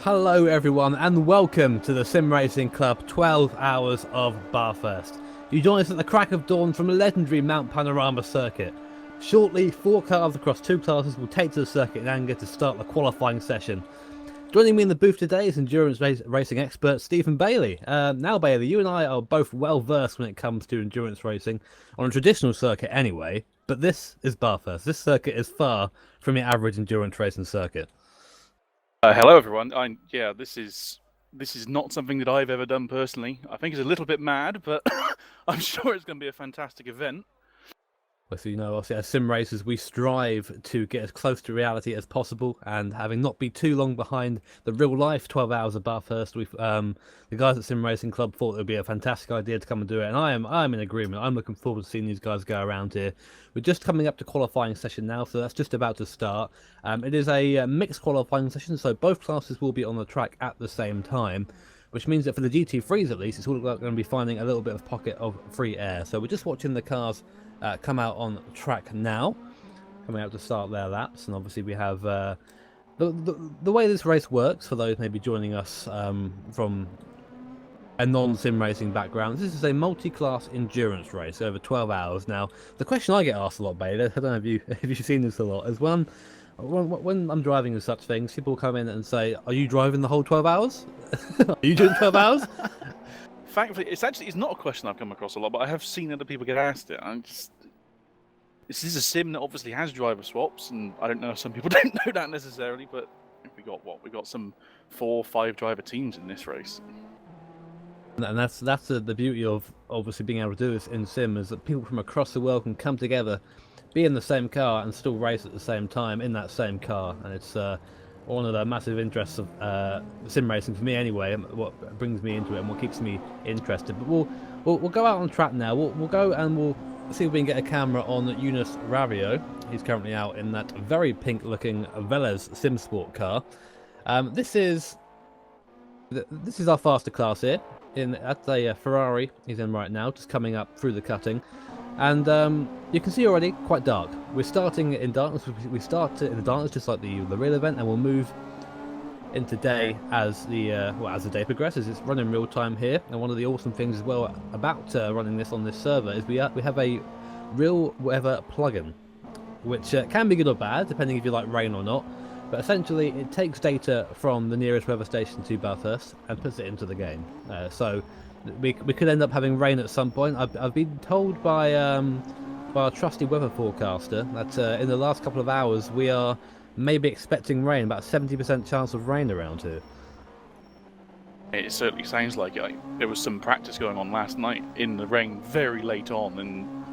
Hello everyone and welcome to the SimRacing.Club 12 Hours of Bathurst. You join us at the crack of dawn from the legendary Mount Panorama circuit. Shortly, 4 cars across 2 classes will take to the circuit in anger to start the qualifying session. Joining me in the booth today is endurance racing expert Stephen Bailey. Now Bailey, you and I are both well versed when it comes to endurance racing, on a traditional circuit anyway, but this is Bathurst. This circuit is far from your average endurance racing circuit. Hello, everyone. This is not something that I've ever done personally. I think it's a little bit mad, but I'm sure it's going to be a fantastic event. Well, so, obviously, as sim racers, we strive to get as close to reality as possible, and having not be too long behind the real life 12 hours of Bathurst, the guys at SimRacing.Club thought it would be a fantastic idea to come and do it, and I'm in agreement. I'm looking forward to seeing these guys go around here. We're just coming up to qualifying session now, so that's just about to start. It is a mixed qualifying session, so both classes will be on the track at the same time, which means that for the GT3s at least, it's all going to be finding a little bit of pocket of free air. So we're just watching the cars come out on track now, coming out to start their laps, and obviously we have the way this race works for those maybe joining us from a non-sim racing background. This is a multi-class endurance race over 12 hours. Now, the question I get asked a lot, Bailey, I don't know if you've seen this a lot, is when I'm driving with such things, people come in and say, "Are you driving the whole 12 hours? Are you doing 12 hours?" Thankfully, it's not a question I've come across a lot, but I have seen other people get asked it. This is a sim that obviously has driver swaps, and I don't know if some people don't know that necessarily, but we got some 4 or 5 driver teams in this race. And that's the beauty of obviously being able to do this in sim, is that people from across the world can come together, be in the same car and still race at the same time in that same car. And it's one of the massive interests of sim racing for me anyway, what brings me into it and what keeps me interested. But we'll go out on track now. We'll go and we'll see if we can get a camera on Eunice Ravio. He's currently out in that very pink looking Velez sim sport car. This is our faster class here. That's a Ferrari he's in right now, just coming up through the cutting. And you can see already, quite dark. We're starting in darkness. We start in the darkness just like the real event, and we'll move into day as the day progresses. It's running real time here, and one of the awesome things as well about running this on this server is we have a real weather plugin, which can be good or bad depending if you like rain or not. But essentially, it takes data from the nearest weather station to Bathurst and puts it into the game. So we could end up having rain at some point. I've been told by our trusty weather forecaster that in the last couple of hours we are maybe expecting rain, about 70% chance of rain around here. It certainly sounds like it. There was some practice going on last night in the rain very late on, and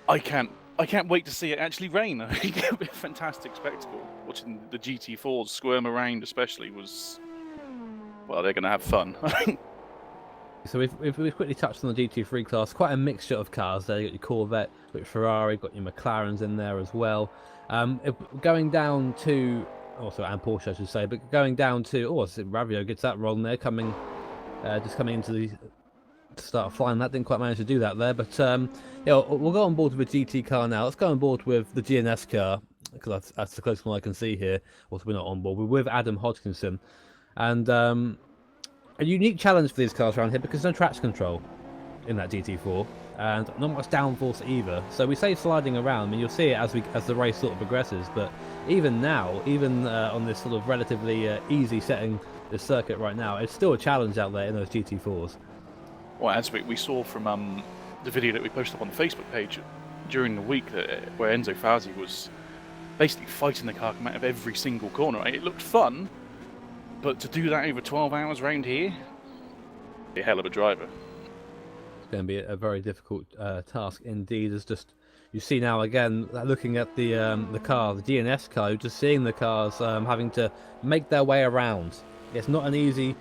I can't wait to see it actually rain. I think it'll be a fantastic spectacle. Watching the GT4s squirm around especially was, well, they're going to have fun. So we've quickly touched on the GT3 class. Quite a mixture of cars there. You got your Corvette, got your Ferrari, got your McLarens in there as well. Going down to, also and Porsche I should say, but going down to, Ravio gets that wrong there, just coming into the start flying. That didn't quite manage to do that there, but we'll go on board with a GT car now. Let's go on board with the GNS car, because that's the closest one I can see here. Also, we're not on board. We're with Adam Hodgkinson, and a unique challenge for these cars around here because no traction control in that GT4 and not much downforce either. So we say sliding around, and you'll see it as the race sort of progresses. But even now, on this sort of relatively easy setting, this circuit right now, it's still a challenge out there in those GT4s. Well, as we saw from the video that we posted up on the Facebook page during the week, where Enzo Fazzi was basically fighting the car come out of every single corner. It looked fun, but to do that over 12 hours round here, a hell of a driver. It's going to be a very difficult task indeed. As just you see now again, looking at the car, the DNS car, just seeing the cars having to make their way around. It's not an easy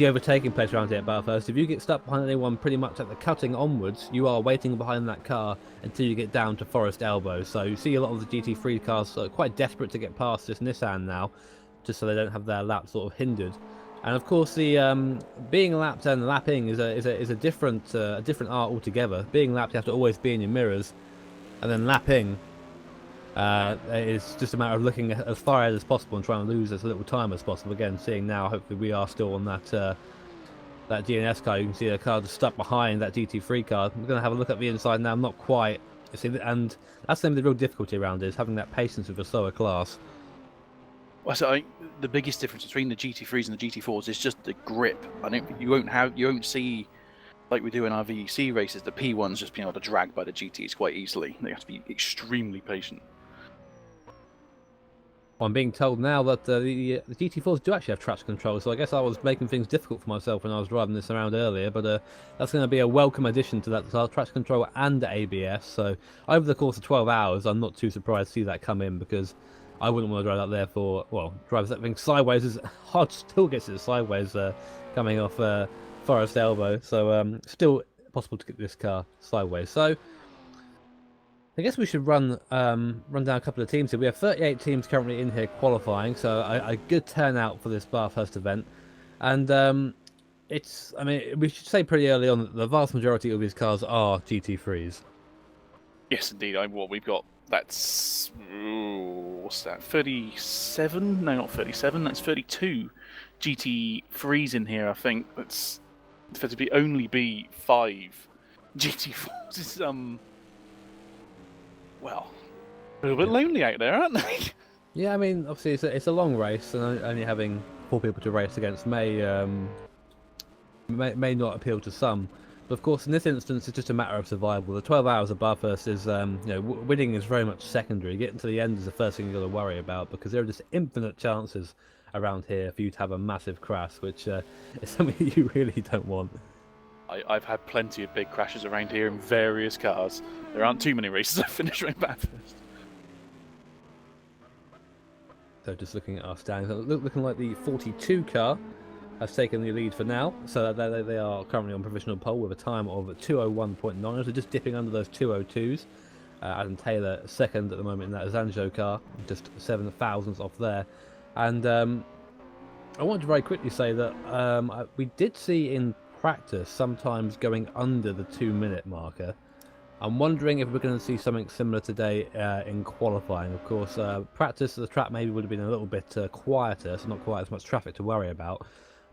overtaking place around here at Bathurst. If you get stuck behind anyone pretty much at the cutting onwards, you are waiting behind that car until you get down to Forest Elbow. So you see a lot of the GT3 cars quite desperate to get past this Nissan now, just so they don't have their lap sort of hindered. And of course, the being lapped and lapping is a different art altogether. Being lapped, you have to always be in your mirrors, and then lapping, It's just a matter of looking as far ahead as possible and trying to lose as little time as possible. Again, seeing now, hopefully we are still on that DNS car. You can see a car just stuck behind that GT3 car. I'm going to have a look at the inside now. Not quite. You see, and that's the real difficulty around it, is having that patience with a slower class. Well, so the biggest difference between the GT3s and the GT4s is just the grip. You won't see, like we do in our VEC races, the P1s just being able to drag by the GTs quite easily. They have to be extremely patient. Well, I'm being told now that the GT4s do actually have traction control, so I guess I was making things difficult for myself when I was driving this around earlier, but that's going to be a welcome addition to that. So traction control and ABS, so over the course of 12 hours, I'm not too surprised to see that come in, because I wouldn't want to drive out there for, well, drive that thing sideways. Is hard, still gets it sideways coming off Forest Elbow, so still possible to get this car sideways. So I guess we should run down a couple of teams here. We have 38 teams currently in here qualifying, so a good turnout for this Bathurst event. And I mean, we should say pretty early on that the vast majority of these cars are GT3s. Yes, indeed. We've got, that's, what's that, 37? No, not 37, that's 32 GT3s in here, I think. That's to be only be 5 GT4s. It's, well, a little bit lonely out there, aren't they? Yeah, I mean, obviously it's a long race, and only having 4 people to race against may not appeal to some. But of course, in this instance, it's just a matter of survival. The 12 hours of Bathurst is, winning is very much secondary. Getting to the end is the first thing you've got to worry about, because there are just infinite chances around here for you to have a massive crash, which is something you really don't want. I've had plenty of big crashes around here in various cars. There aren't too many races I've finished around Bathurst. So just looking at our standings, looking like the 42 car has taken the lead for now. So they are currently on provisional pole with a time of 2:01.9. So just dipping under those 2:02s. Adam Taylor second at the moment in that Zanjo car, just 7 thousandths off there. And I wanted to very quickly say that we did see in practice sometimes going under the 2-minute marker. I'm wondering if we're going to see something similar today in qualifying. Of course, practice the track maybe would have been a little bit quieter, so not quite as much traffic to worry about.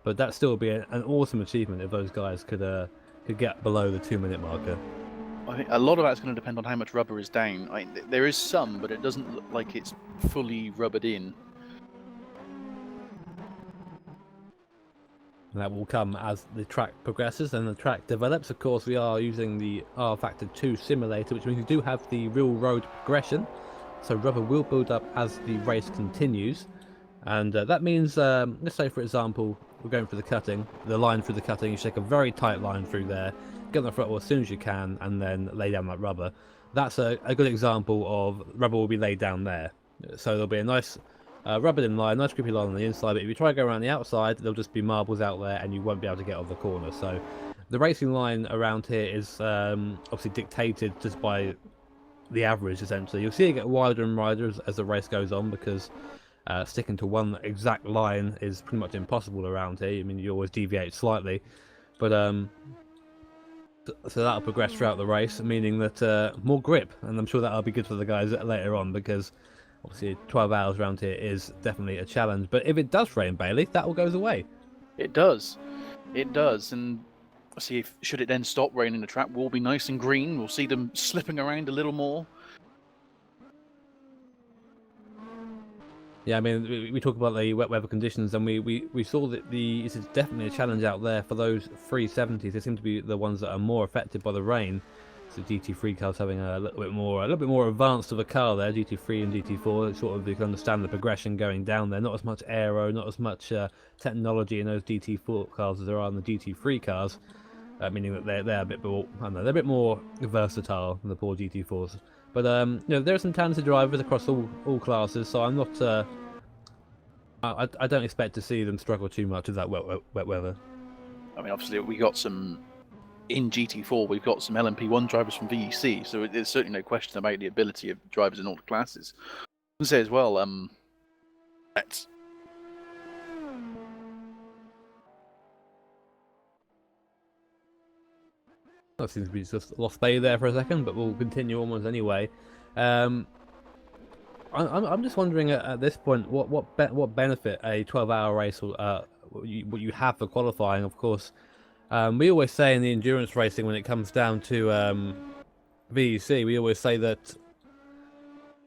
But that still would be an awesome achievement if those guys could get below the 2-minute marker. I think a lot of that's going to depend on how much rubber is down. There is some, but it doesn't look like it's fully rubbered in. And that will come as the track progresses and the track develops. Of course, we are using the R Factor 2 simulator, which means we do have the real road progression. So rubber will build up as the race continues. And that means, let's say, for example, we're going for the line through the cutting. You take a very tight line through there, get on the throttle as soon as you can, and then lay down that rubber. That's a good example of rubber will be laid down there. So there'll be a nice rubbered in line, nice grippy line on the inside, but if you try to go around the outside, there'll just be marbles out there and you won't be able to get off the corner. So the racing line around here is obviously dictated just by the average, essentially. You'll see it get wider and wider as the race goes on, because sticking to one exact line is pretty much impossible around here. I mean, you always deviate slightly, but so that'll progress throughout the race, meaning that more grip, and I'm sure that'll be good for the guys later on, because obviously 12 hours around here is definitely a challenge. But if it does rain, Bailey, that all goes away. It does. It does. And see, should it then stop raining, the track will be nice and green. We'll see them slipping around a little more. Yeah, I mean, we talk about the wet weather conditions, and we saw that this is definitely a challenge out there for those 370s. They seem to be the ones that are more affected by the rain. So GT3 cars having a little bit more advanced of a car there, GT3 and GT4. Sort of you can understand the progression going down there. Not as much aero, not as much technology in those GT4 cars as there are in the GT3 cars, meaning that they're a bit more, I don't know, they're a bit more versatile than the poor GT4s. But there are some talented drivers across all classes, so I'm not. I don't expect to see them struggle too much with that wet weather. I mean, obviously we got some. In GT4, we've got some LMP1 drivers from VEC, so there's certainly no question about the ability of drivers in all the classes. I can say as well, that seems to be just lost Bay there for a second, but we'll continue onwards anyway. I'm just wondering at this point what benefit a 12-hour race will what you have for qualifying. Of course, we always say in the endurance racing when it comes down to VEC, we always say that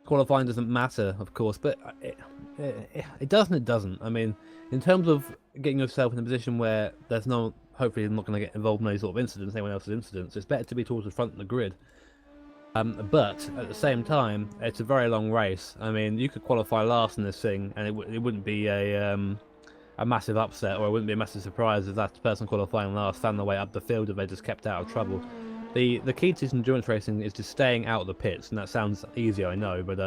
qualifying doesn't matter, of course, but it does and it doesn't. I mean, in terms of getting yourself in a position where there's no, hopefully you're not going to get involved in any sort of incidents, anyone else's incidents, it's better to be towards the front of the grid. But at the same time, it's a very long race. I mean, you could qualify last in this thing, and it wouldn't be a massive upset, or it wouldn't be a massive surprise if that person qualifying last found their way up the field if they just kept out of trouble. The key to endurance racing is just staying out of the pits, and that sounds easy, I know, but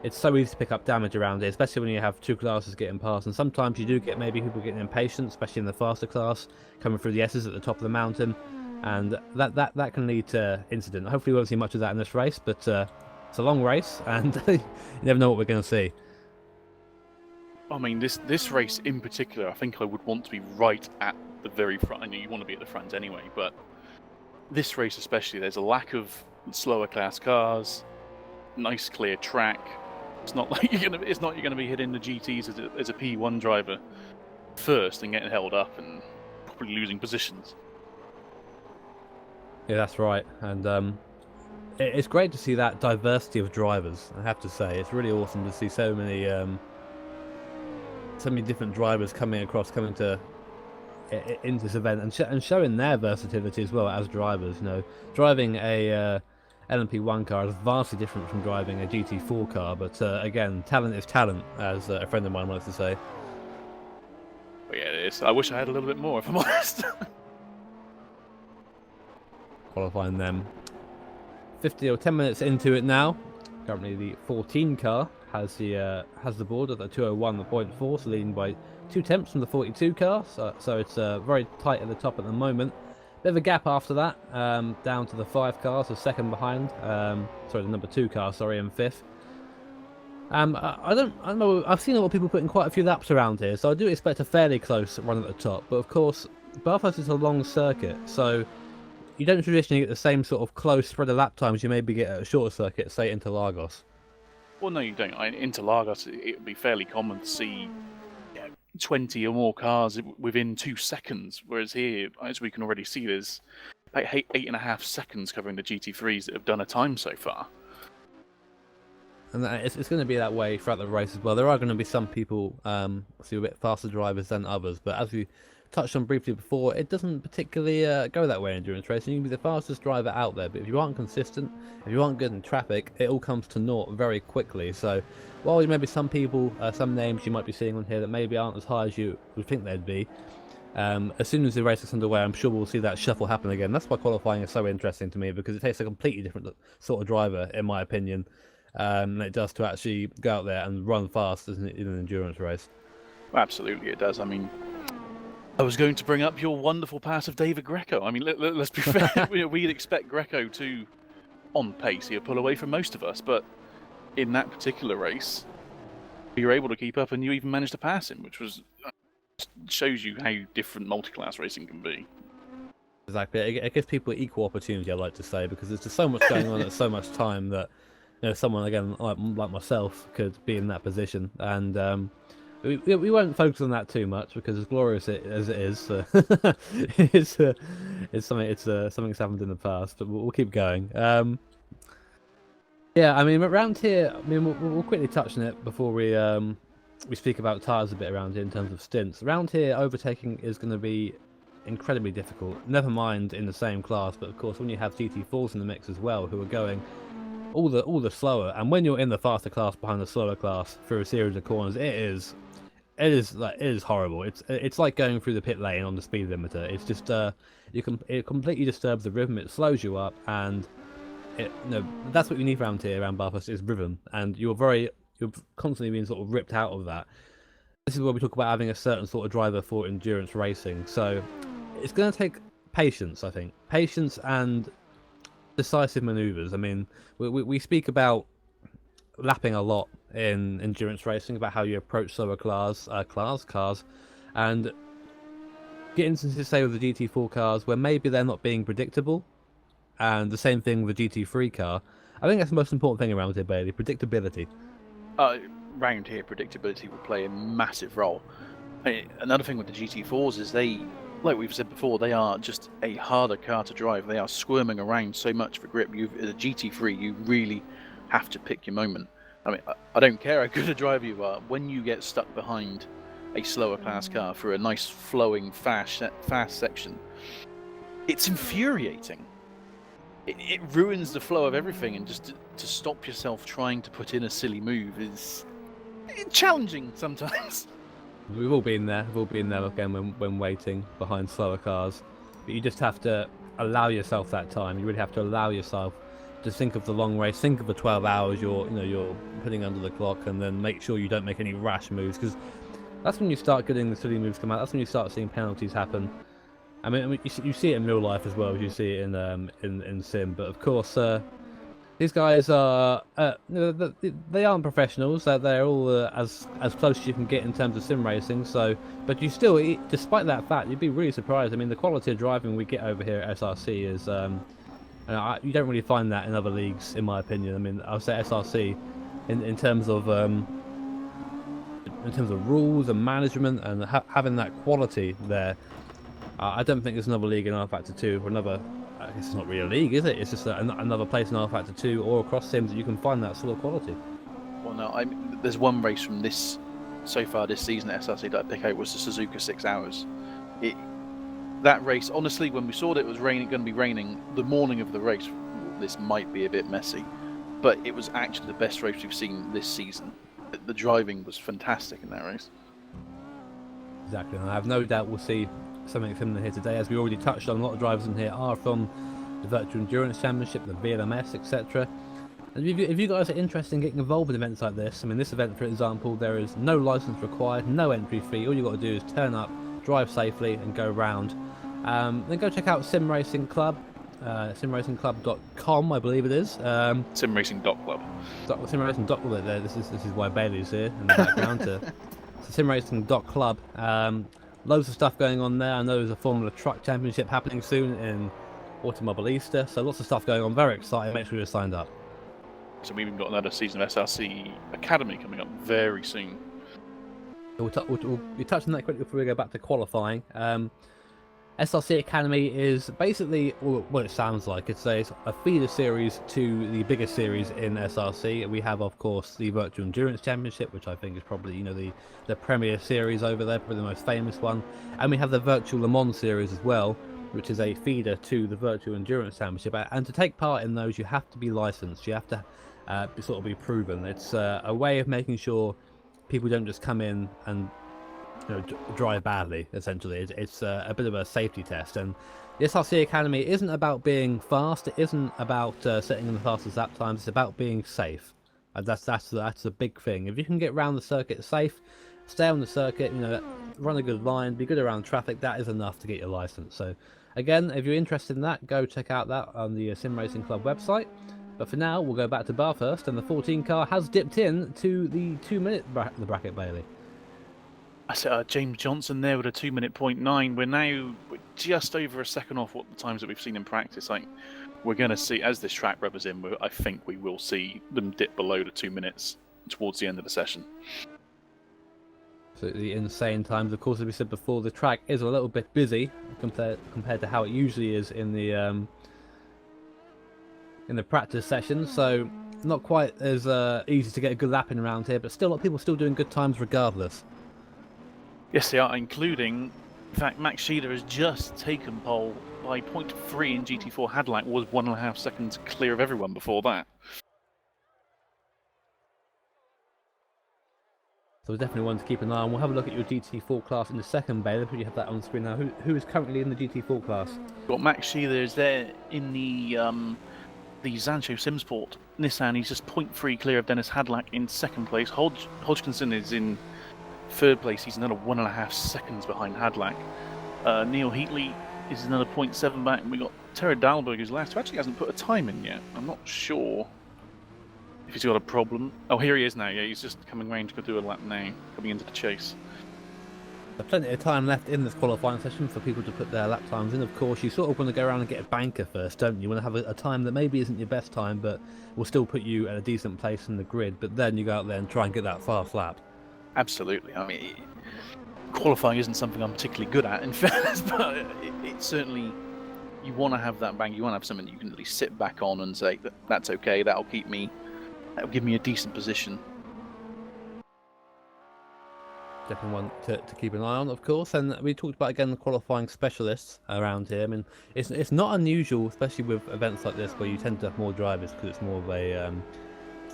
it's so easy to pick up damage around here, especially when you have two classes getting past, and sometimes you do get maybe people getting impatient, especially in the faster class, coming through the S's at the top of the mountain, and that can lead to incident. Hopefully we won't see much of that in this race, but it's a long race, and you never know what we're going to see. I mean, this race in particular, I think I would want to be right at the very front. I know you want to be at the front anyway, but this race especially, there's a lack of slower class cars, nice clear track. It's not like you're gonna be hitting the GTs as a P1 driver first and getting held up and probably losing positions. Yeah, that's right, and it's great to see that diversity of drivers. I have to say, it's really awesome to see so many different drivers coming to into this event and showing their versatility as well as drivers. You know, driving a LMP1 car is vastly different from driving a GT4 car, but again, talent is talent, as a friend of mine likes to say. But yeah, it is. I wish I had a little bit more, if I'm honest. Qualifying them 50 or 10 minutes into it now. Currently the 14 car has the board at the 201.4, so leading by 2/10 from the 42 car, so it's very tight at the top at the moment. Bit of a gap after that, down to the 5 car, so second behind. Sorry, the number 2 car, sorry, in 5th. I don't know. I've seen a lot of people putting quite a few laps around here, so I do expect a fairly close run at the top. But of course, Bathurst is a long circuit, so you don't traditionally get the same sort of close spread of lap times you maybe get at a shorter circuit, say Interlagos. Well, no, you don't. In Interlagos, it would be fairly common to see 20 or more cars within 2 seconds, whereas here, as we can already see, there's about 8.5 seconds covering the GT3s that have done a time so far. And it's going to be that way throughout the race as well. There are going to be some people, see a bit faster drivers than others, but as we touched on briefly before, it doesn't particularly go that way in endurance racing. You can be the fastest driver out there, but if you aren't consistent, if you aren't good in traffic, it all comes to naught very quickly. So while there may be some people, some names you might be seeing on here that maybe aren't as high as you would think they'd be, as soon as the race gets underway, I'm sure we'll see that shuffle happen again. That's why qualifying is so interesting to me, because it takes a completely different sort of driver, in my opinion, than it does to actually go out there and run fast in an endurance race. Absolutely, it does. I mean, I was going to bring up your wonderful pass of David Greco. I mean, let's be fair. We'd expect Greco to, on pace, he'll pull away from most of us, but in that particular race, you were able to keep up and you even managed to pass him, which was shows you how different multi-class racing can be. Exactly. It gives people equal opportunity, I like to say, because there's just so much going on at so much time that, you know, someone, again, like myself could be in that position. And we won't focus on that too much, because as glorious as it is, it's something's happened in the past, but we'll keep going. Yeah, I mean, around here, I mean, we'll quickly touch on it before we speak about tyres a bit around here in terms of stints. Around here, overtaking is going to be incredibly difficult. Never mind in the same class, but of course when you have GT4s in the mix as well, who are going all the slower, and when you're in the faster class behind the slower class through a series of corners, it is horrible. It's like going through the pit lane on the speed limiter. It's just it completely disturbs the rhythm. It slows you up, and that's what you need around here, around Bathurst, is rhythm, and you're constantly being sort of ripped out of that. This is where we talk about having a certain sort of driver for endurance racing. So it's going to take patience, I think. Patience and decisive maneuvers. I mean, we speak about lapping a lot in endurance racing, about how you approach slower cars, and get instances, say, with the GT4 cars where maybe they're not being predictable, and the same thing with the GT3 car. I think that's the most important thing around here, Bailey, predictability. Round here, predictability will play a massive role. Another thing with the GT4s is they, like we've said before, they are just a harder car to drive. They are squirming around so much for grip. As a GT3, you really have to pick your moment. I mean, I don't care how good a driver you are, when you get stuck behind a slower class car for a nice flowing fast section, it's infuriating. It ruins the flow of everything, and just to stop yourself trying to put in a silly move is challenging sometimes. We've all been there. We've all been there again when waiting behind slower cars. But you just have to allow yourself that time. You really have to allow yourself to think of the long race, think of the 12 hours you're putting under the clock, and then make sure you don't make any rash moves, because that's when you start getting the silly moves come out. That's when you start seeing penalties happen. I mean you see it in real life as well as you see it in sim. But of course, these guys are they aren't professionals. They're all as close as you can get in terms of sim racing. So, but you still, despite that fact, you'd be really surprised. I mean, the quality of driving we get over here at SRC is you don't really find that in other leagues, in my opinion. I mean, I'll say SRC in terms of rules and management and having that quality there. I don't think there's another league in R Factor 2 or another. I guess it's not really a league, is it? It's just another place in R Factor 2 or across sims that you can find that sort of quality. Well, no, there's one race from this so far this season at SRC that I pick out was the Suzuka 6 Hours. That race, honestly, when we saw that it was going to be raining, the morning of the race, this might be a bit messy, but it was actually the best race we've seen this season. The driving was fantastic in that race. Exactly, and I have no doubt we'll see something similar here today. As we already touched on, a lot of drivers in here are from the Virtual Endurance Championship, the VLMS, etc. And if you guys are interested in getting involved in events like this, I mean, this event, for example, there is no license required, no entry fee. All you've got to do is turn up, drive safely, and go round. Then go check out SimRacing.Club, SimRacing.Club.com, I believe it is. SimRacing.Club. SimRacing.Club. This is why Bailey's here in the background. SimRacing.Club. Loads of stuff going on there. I know there's a Formula Truck Championship happening soon in Automobilista, so lots of stuff going on. Very exciting. Make sure you're signed up. So we've even got another season of SRC Academy coming up very soon. We'll touch on that quickly before we go back to qualifying. SRC Academy is basically what it sounds like. It's a feeder series to the biggest series in SRC. We have, of course, the Virtual Endurance Championship, which I think is probably the premier series over there, probably the most famous one. And we have the Virtual Le Mans series as well, which is a feeder to the Virtual Endurance Championship. And to take part in those, you have to be licensed. You have to sort of be proven. It's a way of making sure people don't just come in and drive badly. Essentially, it's a bit of a safety test. And the SRC Academy isn't about being fast. It isn't about setting in the fastest lap times. It's about being safe. That's the big thing. If you can get around the circuit safe, stay on the circuit, run a good line, be good around traffic, that is enough to get your license. So again, if you're interested in that, go check out that on the SimRacing.Club website. But for now, we'll go back to Bathurst, and the 14 car has dipped in to the 2-minute bracket, Bailey. I said James Johnson there with a 2-minute 0.9. We're just over a second off what the times that we've seen in practice. We're going to see, as this track rubbers in, I think we will see them dip below the 2 minutes towards the end of the session. Absolutely insane times. Of course, as we said before, the track is a little bit busy compared to how it usually is in the practice sessions. So not quite as easy to get a good lap in around here, but still, a lot of people still doing good times regardless. Yes, they are, including, in fact, Max Sheeder has just taken pole by 0.3 in GT4. Hadlack was 1.5 seconds clear of everyone before that. So we're definitely one to keep an eye on. We'll have a look at your GT4 class in a second, Bailey. You have that on screen now. Who is currently in the GT4 class? Got Max Sheeder is there in the Zancho Simsport Nissan. He's just 0.3 clear of Dennis Hadlack in second place. Hodgkinson is in third place. He's another 1.5 seconds behind Hadlack. Neil Heatley is another 0.7 back. And we got Terry Dahlberg who's last, who actually hasn't put a time in yet. I'm not sure if he's got a problem. Oh, here he is now. Yeah, he's just coming round to go do a lap now, coming into the chase. There's plenty of time left in this qualifying session for people to put their lap times in. Of course, you sort of want to go around and get a banker first, don't you? You want to have a time that maybe isn't your best time, but will still put you at a decent place in the grid. But then you go out there and try and get that fast lap. Absolutely. I mean, qualifying isn't something I'm particularly good at, in fairness, but it certainly, you want to have that bank. You want to have something that you can at least sit back on and say that's okay. That'll give me a decent position. Definitely one to keep an eye on, of course. And we talked about, again, the qualifying specialists around here. I mean, it's not unusual, especially with events like this, where you tend to have more drivers because it's more of a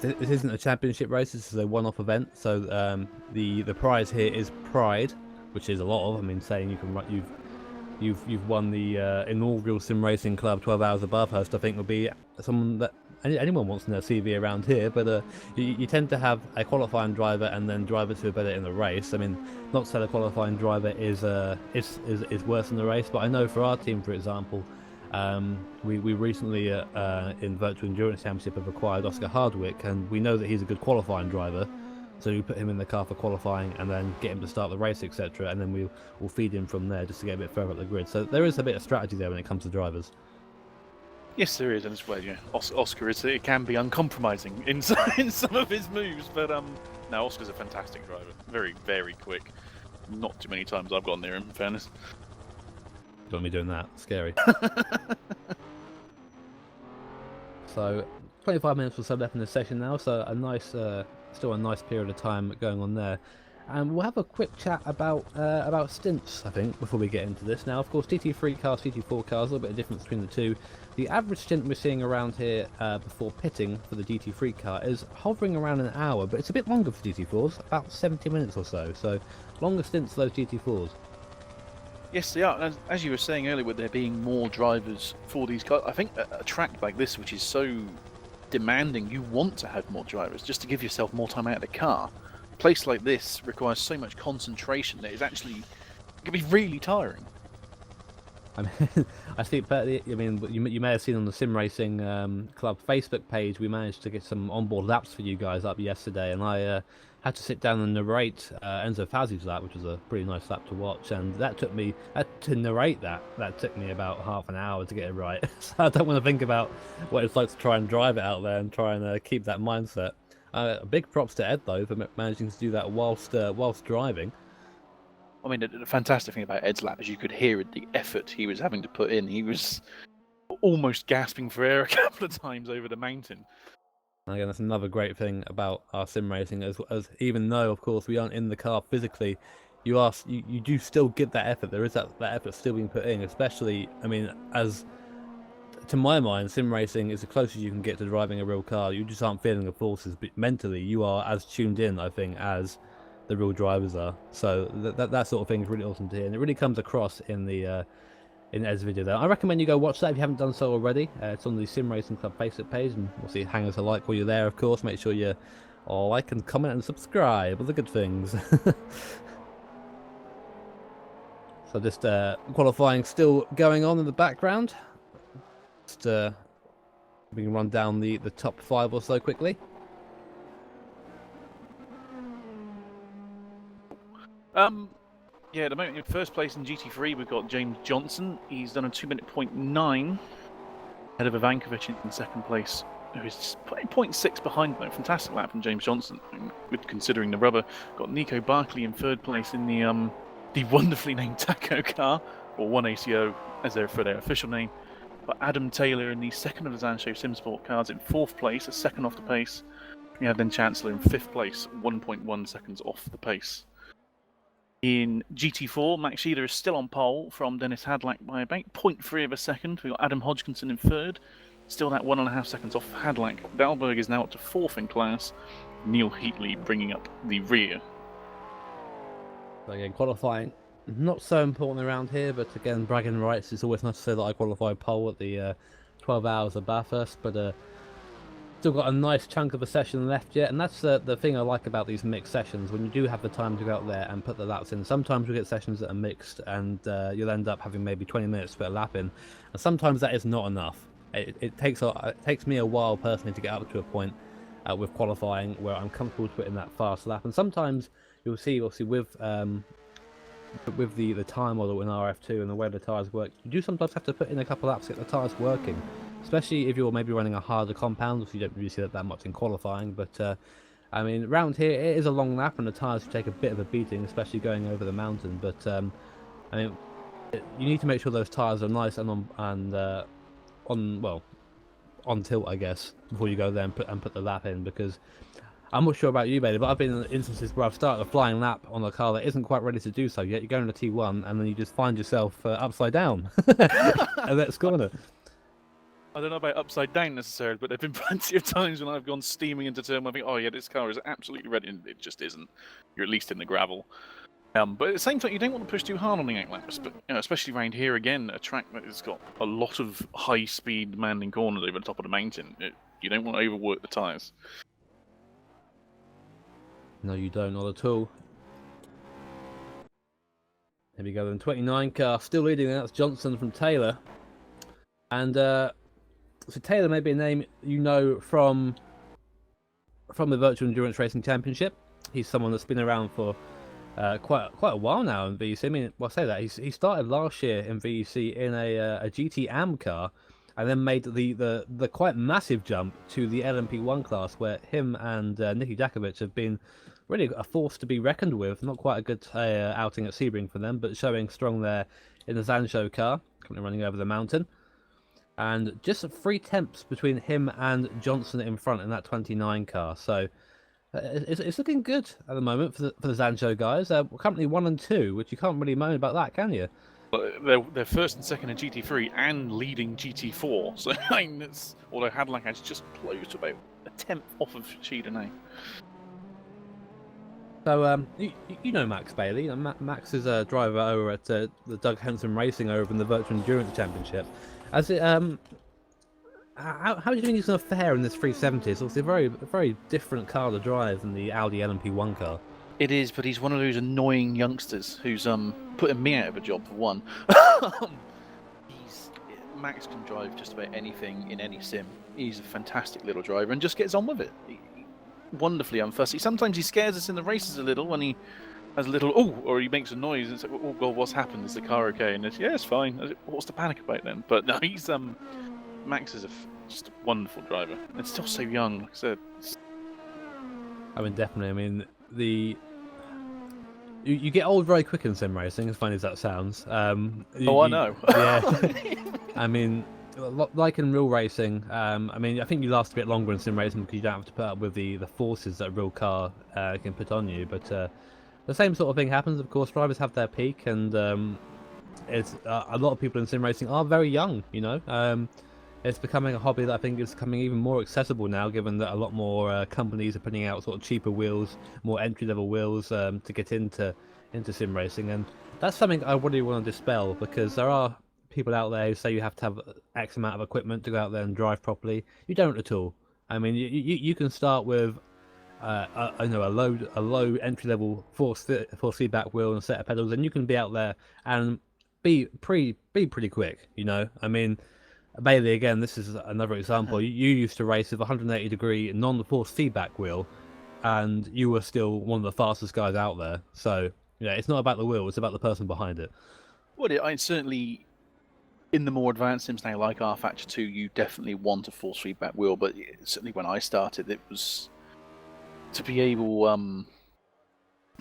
this isn't a championship race. This is a one-off event. So the prize here is pride, which is a lot of. I mean, saying you can you've won the inaugural SimRacing.Club 12 Hours of Bathurst, I think, would be someone that anyone wants in their CV around here. But you tend to have a qualifying driver and then drivers who are better in the race. I mean, not to say the qualifying driver is worse in the race, but I know for our team, for example, we recently in Virtual Endurance Championship have acquired Oscar Hardwick, and we know that he's a good qualifying driver. So we put him in the car for qualifying and then get him to start the race, etc. And then we'll feed him from there just to get a bit further up the grid. So there is a bit of strategy there when it comes to drivers. Yes, there is, and it's where Oscar is. It can be uncompromising in some of his moves, but no, Oscar's a fantastic driver. Very, very quick. Not too many times I've gone near him, in fairness. Don't want me doing that. Scary. So 25 minutes or so left in the session now. So a nice, still a nice period of time going on there. And we'll have a quick chat about stints, I think, before we get into this. Now, of course, GT3 cars, GT4 cars, a little bit of difference between the two. The average stint we're seeing around here before pitting for the GT3 car is hovering around an hour, but it's a bit longer for GT4s, about 70 minutes or so. So, longer stints for those GT4s. Yes, they are. As you were saying earlier, with there being more drivers for these cars, I think a track like this, which is so demanding, you want to have more drivers just to give yourself more time out of the car. A place like this requires so much concentration that it can be really tiring. I mean, I think, I mean, you may have seen on the SimRacing.Club Facebook page, we managed to get some onboard laps for you guys up yesterday, and I had to sit down and narrate Enzo Fazzi's lap, which was a pretty nice lap to watch, and that took me to narrate that took me about half an hour to get it right. So I don't want to think about what it's like to try and drive it out there and try and keep that mindset. Big props to Ed though for managing to do that whilst driving. I mean, the fantastic thing about Ed's lap is you could hear the effort he was having to put in. He was almost gasping for air a couple of times over the mountain. And again, that's another great thing about our sim racing, as even though, of course, we aren't in the car physically, you do still get that effort. There is that effort still being put in, especially, I mean, as to my mind, sim racing is the closest you can get to driving a real car. You just aren't feeling the forces, but mentally you are as tuned in, I think, as the real drivers are. So that sort of thing is really awesome to hear, and it really comes across in the in Ed's video there. I recommend you go watch that if you haven't done so already. It's on the SimRacing.Club Facebook page, and we'll see hangers alike while you're there, of course. Make sure you like and comment and subscribe, all the good things. So just qualifying still going on in the background. Just we can run down the top 5 or so quickly. Yeah, at the moment in first place in GT3 we've got James Johnson. He's done a 2:09, ahead of Ivankovic in second place, who is 0.6 behind though. Fantastic lap from James Johnson, good considering the rubber. Got Nico Barkley in third place in the wonderfully named Taco car, or 1ACO as for their official name. But Adam Taylor in the second of the Zanshow SimSport cars in fourth place, a second off the pace. We have then Chancellor in fifth place, 1.1 seconds off the pace. In GT4, Max Sheeler is still on pole from Dennis Hadlack by about 0.3 of a second. We've got Adam Hodgkinson in third, still that 1.5 seconds off Hadlack. Dahlberg is now up to fourth in class. Neil Heatley bringing up the rear. So again, qualifying not so important around here, but again, bragging rights. It's always nice to say that I qualified pole at the 12 hours of Bathurst, but still got a nice chunk of a session left yet, and that's the thing I like about these mixed sessions. When you do have the time to go out there and put the laps in, sometimes we get sessions that are mixed, and you'll end up having maybe 20 minutes to put a lap in, and sometimes that is not enough. It takes me a while personally to get up to a point with qualifying where I'm comfortable to put in that fast lap, and sometimes you'll see, obviously, with with the tyre model in RF2 and the way the tyres work, you do sometimes have to put in a couple laps to get the tyres working, especially if you're maybe running a harder compound, so you don't really see that much in qualifying. But I mean, round here it is a long lap and the tyres take a bit of a beating, especially going over the mountain. But I mean, you need to make sure those tyres are nice and on tilt, I guess, before you go there and put the lap in, because I'm not sure about you, Bailey, but I've been in instances where I've started a flying lap on a car that isn't quite ready to do so yet. You go into T1 and then you just find yourself upside down and let's corner. I don't know about upside down necessarily, but there have been plenty of times when I've gone steaming into turn. I think, oh yeah, this car is absolutely ready, and it just isn't. You're at least in the gravel. But at the same time, you don't want to push too hard on the outlaps, but especially around here again, a track that has got a lot of high-speed demanding corners over the top of the mountain. You don't want to overwork the tyres. No, you don't, not at all. Here we go then, 29 car, still leading, that's Johnson from Taylor. And so Taylor may be a name you know from the Virtual Endurance Racing Championship. He's someone that's been around for quite a while now in VEC. I mean, well, I say that he started last year in VEC in a GT Am car, and then made the quite massive jump to the LMP1 class, where him and Nicky Jakovic have been really a force to be reckoned with. Not quite a good outing at Sebring for them, but showing strong there in the Zansho car, currently running over the mountain. And just 3 tenths between him and Johnson in front in that 29 car. So it's looking good at the moment for the Zansho guys. We're currently 1 and 2, which you can't really moan about that, can you? Well, they're first and second in GT3 and leading GT4. So I mean, although Hadlack has just closed about a tenth off of Sheeda now. So you know Max Bailey. Max is a driver over at the Doug Henson Racing over in the Virtual Endurance Championship. How do you think he's going to fare in this 370? It's obviously a very different car to drive than the Audi LMP1 car. It is, but he's one of those annoying youngsters who's putting me out of a job for one. Max can drive just about anything in any sim. He's a fantastic little driver and just gets on with it. Wonderfully unfussy. Sometimes he scares us in the races a little when he has a little or he makes a noise and it's like, oh god, what's happened? Is the car okay? And it's, yeah, it's fine. What's the panic about then? But no, he's Max is just a wonderful driver and still so young. Like I said, I mean, definitely. I mean, you get old very quick in sim racing, as funny as that sounds. I know. Yeah. I mean, like in real racing, I mean, I think you last a bit longer in sim racing because you don't have to put up with the forces that a real car can put on you. But the same sort of thing happens, of course. Drivers have their peak, and it's a lot of people in sim racing are very young. You know, it's becoming a hobby that I think is becoming even more accessible now, given that a lot more companies are putting out sort of cheaper wheels, more entry-level wheels to get into sim racing, and that's something I really want to dispel, because there are people out there who say you have to have X amount of equipment to go out there and drive properly. You don't at all. I mean, you can start with a low entry-level force feedback wheel and a set of pedals, and you can be out there and be pretty quick. You know, I mean. Bailey, again, this is another example. You used to race with a 180-degree non-force feedback wheel, and you were still one of the fastest guys out there. So, yeah, it's not about the wheel; it's about the person behind it. Well, I certainly, in the more advanced sims now, like R-Factor 2, you definitely want a force feedback wheel. But certainly when I started, it was to be able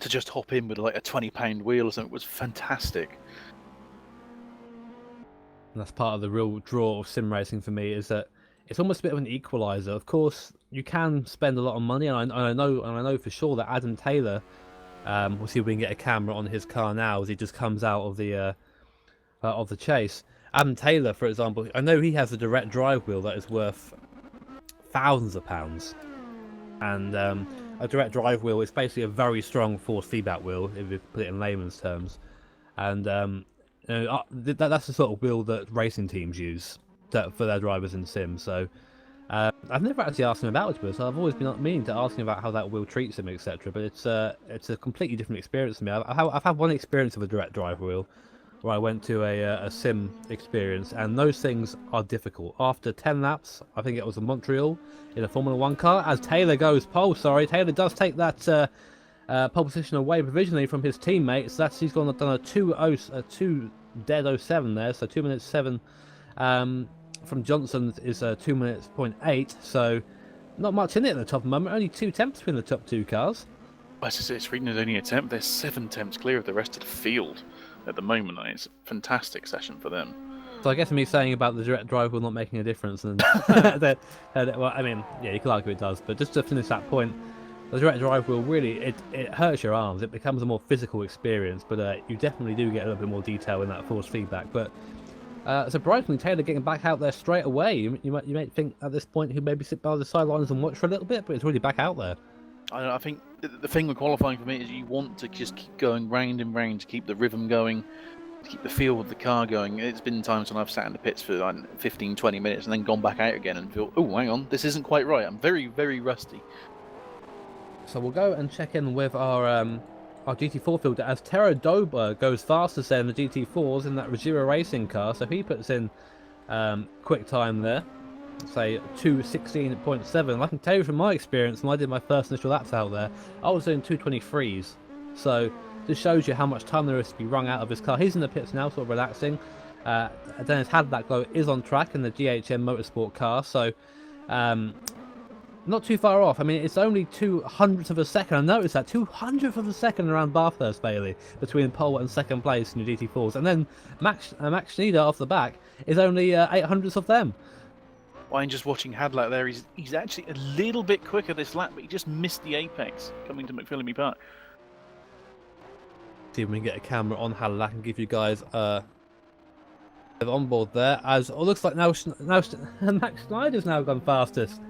to just hop in with like a 20-pound wheel or something was fantastic. And that's part of the real draw of sim racing for me, is that it's almost a bit of an equalizer. Of course, you can spend a lot of money, and I know for sure that Adam Taylor, we'll see if we can get a camera on his car now as he just comes out of the chase. Adam Taylor, for example, I know he has a direct drive wheel that is worth thousands of pounds, and a direct drive wheel is basically a very strong force feedback wheel, if you put it in layman's terms, and that's the sort of wheel that racing teams use for their drivers in Sim. So I've never actually asked him about it, so I've always been meaning to ask him about how that wheel treats him, etc. But it's a completely different experience to me. I've had one experience of a direct drive wheel where I went to a Sim experience, and those things are difficult. After 10 laps, I think it was in Montreal, in a Formula 1 car, as Taylor goes pole. Sorry, Taylor does take that pole position away provisionally from his teammates. That's he's done a 2 dead 07 there, so 2 minutes 7. From Johnson is 2 minutes point 8, so not much in it at the top of the moment. Only 2 temps between the top 2 cars. It's reading as only a temp. They're 7 temps clear of the rest of the field at the moment. It's a fantastic session for them. So I guess me saying about the direct drive wheel not making a difference, and well, I mean, yeah, you could argue it does, but just to finish that point, the direct drive wheel really it hurts your arms. It becomes a more physical experience, but you definitely do get a little bit more detail in that force feedback. But surprisingly, Taylor getting back out there straight away. You might think at this point he maybe sit by the sidelines and watch for a little bit, but it's really back out there. I think the thing with qualifying for me is you want to just keep going round and round to keep the rhythm going, to keep the feel of the car going. It's been times when I've sat in the pits for like 15, 20 minutes and then gone back out again and feel, oh, hang on, this isn't quite right. I'm very, very rusty. So we'll go and check in with our GT4 filter as Tero Dober goes fastest there in the GT4s in that Ruggiero Racing car. So he puts in quick time there, say 2:16.7. I can tell you from my experience, when I did my first initial laps out there, I was doing 2:23s. So this shows you how much time there is to be wrung out of his car. He's in the pits now, sort of relaxing. Dennis Hadlack is on track in the GHM Motorsport car, so not too far off. I mean, it's only 200ths of a second. I noticed that 200th of a second around Bathurst, Bailey, between pole and second place in the GT4s, and then Max Schneider off the back is only 800ths of them. I'm just watching Hadlack there. He's actually a little bit quicker this lap, but he just missed the apex coming to McPhillamy Park. See if we can get a camera on Hadlack and give you guys on board there. As it looks like now Max Schneider's now gone fastest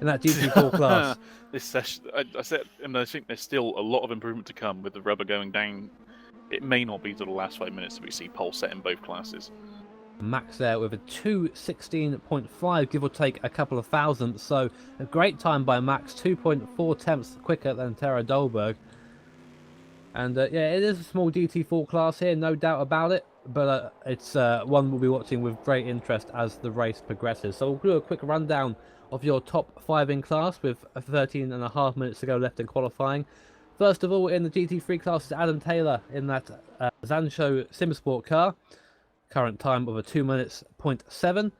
in that GT4 class. This session, I said, and I think there's still a lot of improvement to come with the rubber going down. It may not be to the last 5 minutes that we see pole set in both classes. Max there with a 2:16.5, give or take a couple of thousandths. So a great time by Max, 2.4 tenths quicker than Tero Dolberg. And yeah, it is a small GT4 class here, no doubt about it. But it's one we'll be watching with great interest as the race progresses. So we'll do a quick rundown of your top 5 in class with 13.5 minutes to go left in qualifying. First of all, in the GT3 class is Adam Taylor in that Zancho SimSport car. Current time of a 2 minutes point 7.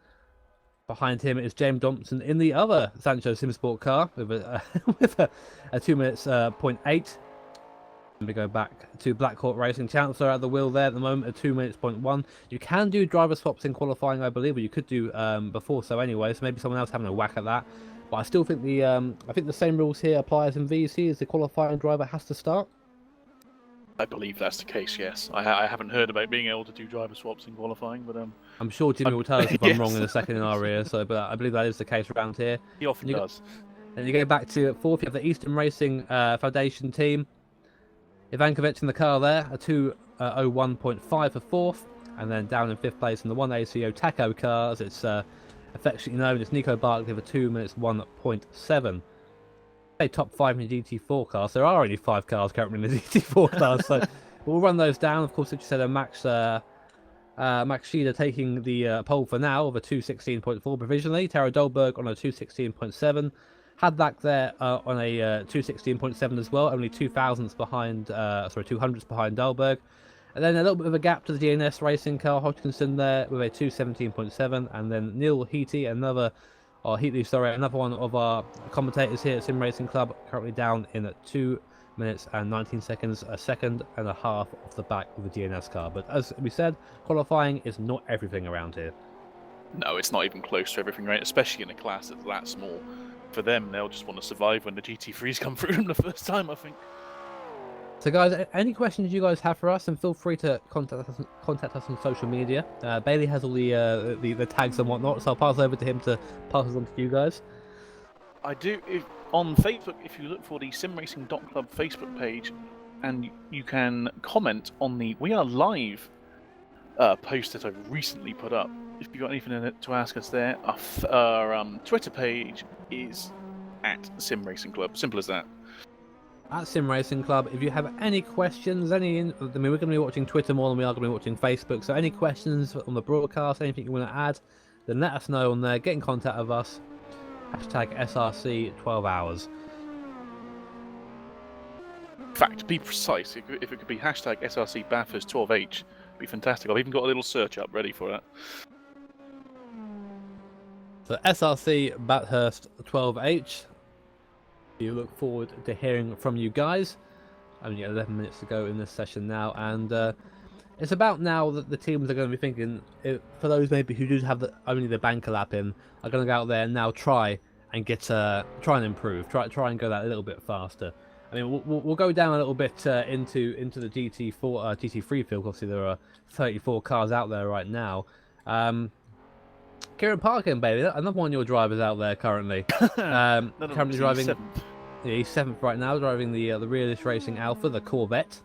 Behind him is James Thompson in the other Zancho SimSport car with a 2 minutes point 8. And we go back to Black Hawk Racing. Chancellor at the wheel there at the moment, at 2 minutes point 1. You can do driver swaps in qualifying, I believe, or you could do before so anyway. So maybe someone else having a whack at that. But I still think the same rules here apply as in VEC, as the qualifying driver has to start. I believe that's the case. Yes, I haven't heard about being able to do driver swaps in qualifying, but I'm sure Jimmy will tell us if yes. I'm wrong in a second in our ear. So, but I believe that is the case around here. He often does. And you go back to fourth, you have the Eastern Racing Foundation team. Ivankovic in the car there, a 2:01.5 for fourth, and then down in fifth place in the 1ACO Taco car, as it's affectionately known as Nico Barkley for 2 minutes 1.7. Top 5 in the GT4 class. There are only 5 cars currently in the GT4 class, so we'll run those down. Of course, as you said, Max Schieder taking the pole for now of a 2:16.4 provisionally. Tero Dolberg on a 2:16.7. Hadlack there on a 2:16.7 as well, only 200ths behind Dolberg. And then a little bit of a gap to the DNS racing car, Hodgkinson there with a 2:17.7, and then Neil Heatley, another one of our commentators here at Sim Racing Club, currently down in at 2 minutes and 19 seconds, a second and a half off the back of the DNS car. But as we said, qualifying is not everything around here. No, it's not even close to everything, right? Especially in a class that's that small. For them, they'll just want to survive when the GT3s come through them the first time, I think. So guys, any questions you guys have for us, and feel free to contact us on social media. Bailey has all the tags and whatnot, so I'll pass over to him to pass it on to you guys. I do. On Facebook, if you look for the SimRacing.Club Facebook page, and you can comment on the We Are Live post that I've recently put up. If you've got anything to ask us there, our Twitter page is at SimRacing.Club. Simple as that. At Sim Racing Club. If you have any questions, we're going to be watching Twitter more than we are going to be watching Facebook. So any questions on the broadcast, anything you want to add, then let us know on there. Get in contact with us. #SRC12hours. fact, to be precise, if it could be hashtag SRC Bathurst 12H, it'd be fantastic. I've even got a little search up ready for that. So SRC Bathurst 12H. You look forward to hearing from you guys. Only 11 minutes to go in this session now, and it's about now that the teams are going to be thinking, for those maybe who do have only the banker lap in, are going to go out there and now try and improve, try and go that a little bit faster. I mean, we'll go down a little bit into the GT3 field. Obviously, there are 34 cars out there right now. Kieran Parkin, baby, another one of your drivers out there currently. Currently driving. Yeah, he's 7th right now, driving the Realist Racing Alpha, the Corvette.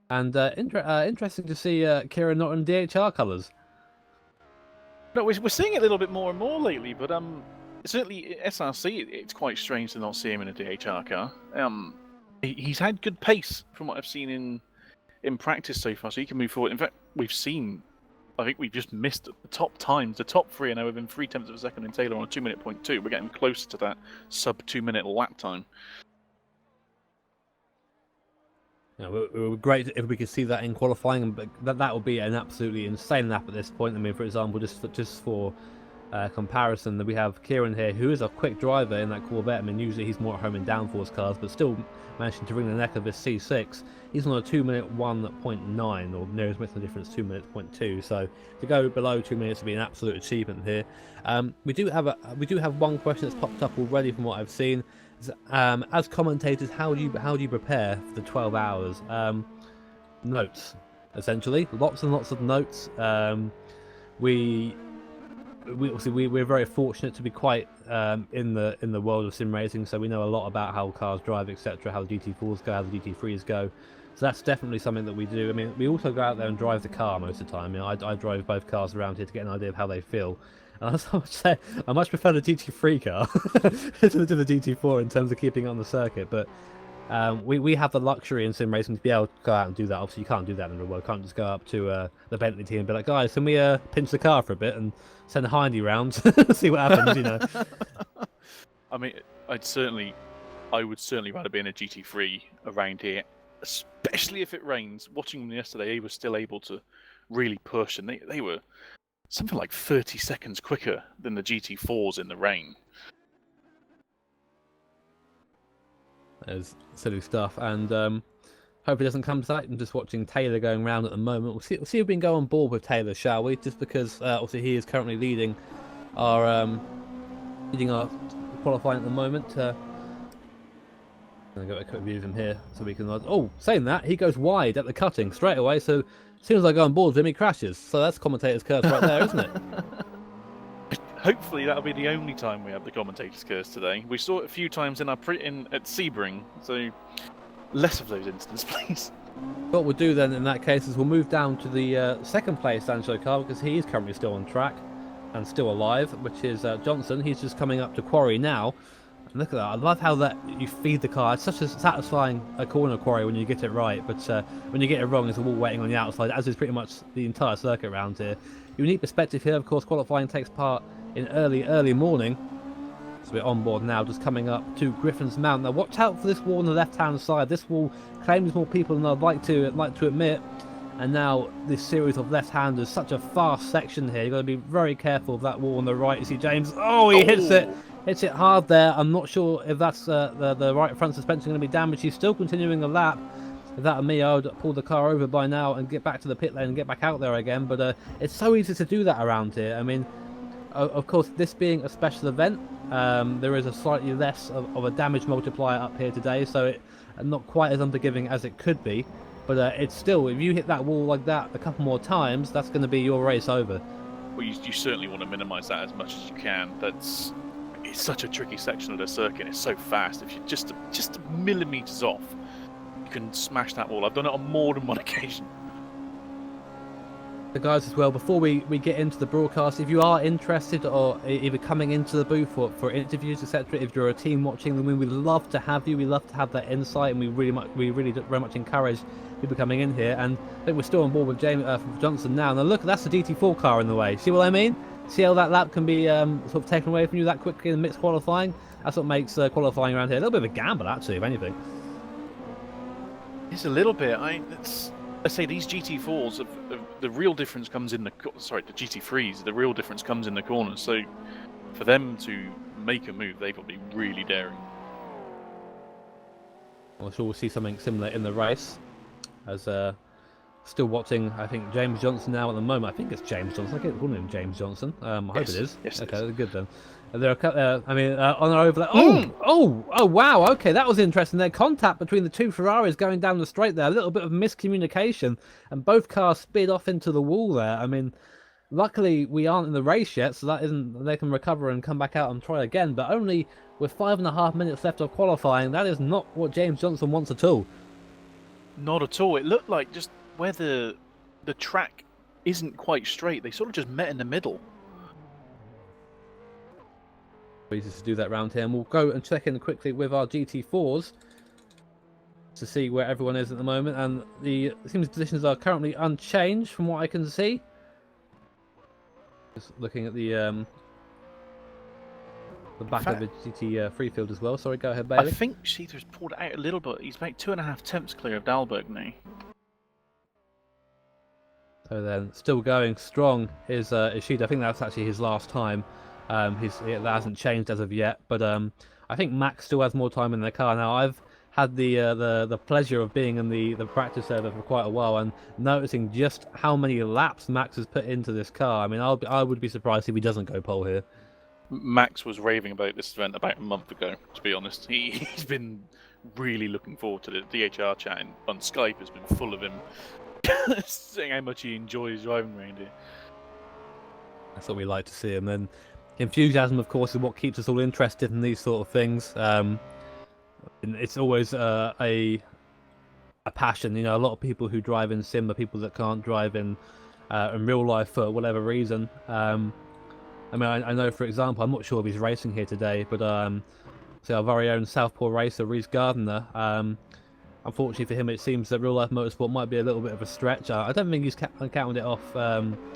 And interesting to see Kieran not in DHR colours. No, we're seeing it a little bit more and more lately, but certainly SRC, it's quite strange to not see him in a DHR car. He's had good pace from what I've seen in practice so far, so he can move forward. In fact, I think we've just missed the top times. The top 3 are now within 0.3 of a second in Taylor on a 2-minute point 2. We're getting closer to that sub 2-minute lap time. Yeah, it would be great if we could see that in qualifying, but that would be an absolutely insane lap at this point. I mean, for example, just for comparison, that we have Kieran here, who is a quick driver in that Corvette. I mean, usually he's more at home in downforce cars, but still managing to wring the neck of his C6. He's on a 2-minute 1.9, or nearest makes the difference 2 minutes 0.2. So to go below 2 minutes would be an absolute achievement here. We do have one question that's popped up already from what I've seen. As commentators, how do you prepare for the 12 hours? Notes, essentially, lots and lots of notes. We're very fortunate to be quite in the world of sim racing, so we know a lot about how cars drive, etc., how the GT4s go, how the GT3s go. So that's definitely something that we do. I mean, we also go out there and drive the car most of the time. You know, I drive both cars around here to get an idea of how they feel. And I would say I much prefer the GT3 car to the GT4 in terms of keeping it on the circuit. But we have the luxury in sim racing to be able to go out and do that. Obviously, you can't do that in the real world. You can't just go up to the Bentley team and be like, guys, can we pinch the car for a bit and send a hindy round, see what happens, you know? I mean, I would certainly rather be in a GT3 around here, especially if it rains. Watching them yesterday, he was still able to really push, and they were something like 30 seconds quicker than the GT4s in the rain. There's silly stuff, and hope it doesn't come to that. I'm just watching Taylor going around at the moment. We'll see if we can go on board with Taylor, shall we? Just because obviously he is currently leading our qualifying at the moment. I'm going to get a quick view of him here so we can... Oh, saying that, he goes wide at the cutting straight away, so as soon as I go on board with him, he crashes. So that's commentator's curse right there, isn't it? Hopefully that'll be the only time we have the commentator's curse today. We saw it a few times at Sebring, so less of those incidents, please. What we'll do then in that case is we'll move down to the second place Angelo car, because he is currently still on track and still alive, which is Johnson. He's just coming up to quarry now. And look at that. I love how that you feed the car. It's such a satisfying corner quarry when you get it right, but when you get it wrong, it's a wall waiting on the outside, as is pretty much the entire circuit around here. Unique perspective here, of course. Qualifying takes part in early morning. So we're on board now, just coming up to Griffin's Mount. Now watch out for this wall on the left-hand side. This wall claims more people than I'd like to admit. And now this series of left-handers, such a fast section here. You've got to be very careful of that wall on the right. You see James. Oh, he hits it. Hits it hard there. I'm not sure if that's the right front suspension going to be damaged. He's still continuing the lap. If that were me, I would pull the car over by now and get back to the pit lane and get back out there again. But it's so easy to do that around here. I mean, of course, this being a special event, there is a slightly less of a damage multiplier up here today, so it's not quite as unforgiving as it could be. But it's still, if you hit that wall like that a couple more times, that's going to be your race over. Well, you certainly want to minimise that as much as you can. It's such a tricky section of the circuit. It's so fast. If you're just millimetres off, you can smash that wall. I've done it on more than one occasion. The guys as well, before we get into the broadcast, if you are interested or either coming into the booth for interviews, etc., if you're a team watching them, we'd love to have you. We love to have that insight, and we really very much encourage people coming in here. And I think we're still on board with James from Johnson now. Now look, that's the GT4 car in the way. See what I mean? See how that lap can be sort of taken away from you that quickly in mixed qualifying? That's what makes qualifying around here a little bit of a gamble, actually, if anything. It's a little bit. Let's say these GT4s. The real difference comes in the the GT3s. The real difference comes in the corners. So for them to make a move, they've got to be really daring. I'm sure we'll see something similar in the race. As still watching, I think James Johnson now at the moment. I think it's James Johnson. I keep calling him James Johnson. I hope it is. Yes, okay, it is. good then. There are, on our overlap. Oh, wow. Okay, that was interesting. There, contact between the two Ferraris going down the straight there. A little bit of miscommunication, and both cars sped off into the wall there. I mean, luckily we aren't in the race yet, so that isn't. They can recover and come back out and try again. But only with 5.5 minutes left of qualifying, that is not what James Johnson wants at all. Not at all. It looked like just where the track isn't quite straight. They sort of just met in the middle. Easy to do that round here, and we'll go and check in quickly with our GT4s to see where everyone is at the moment. And the team's positions are currently unchanged from what I can see. Just looking at the back of the GT3 field as well. Sorry, go ahead, Bailey. I think Sheether's pulled it out a little bit. He's about 2.5 tenths clear of Dalberg now. So then, still going strong is Sheether. I think that's actually his last time. That hasn't changed as of yet, but I think Max still has more time in the car now. I've had the pleasure of being in the practice server for quite a while and noticing just how many laps Max has put into this car. I mean, I would be surprised if he doesn't go pole here. Max was raving about this event about a month ago, to be honest. He's been really looking forward to it. DHR chat on Skype has been full of him saying how much he enjoys driving around here. That's what we like to see. And then enthusiasm, of course, is what keeps us all interested in these sort of things. It's always a passion. You know, a lot of people who drive in sim are people that can't drive in real life for whatever reason. I mean, I know, for example, I'm not sure if he's racing here today, but so our very own Southpaw racer, Reese Gardner, unfortunately for him, it seems that real life motorsport might be a little bit of a stretch. I don't think he's counted it off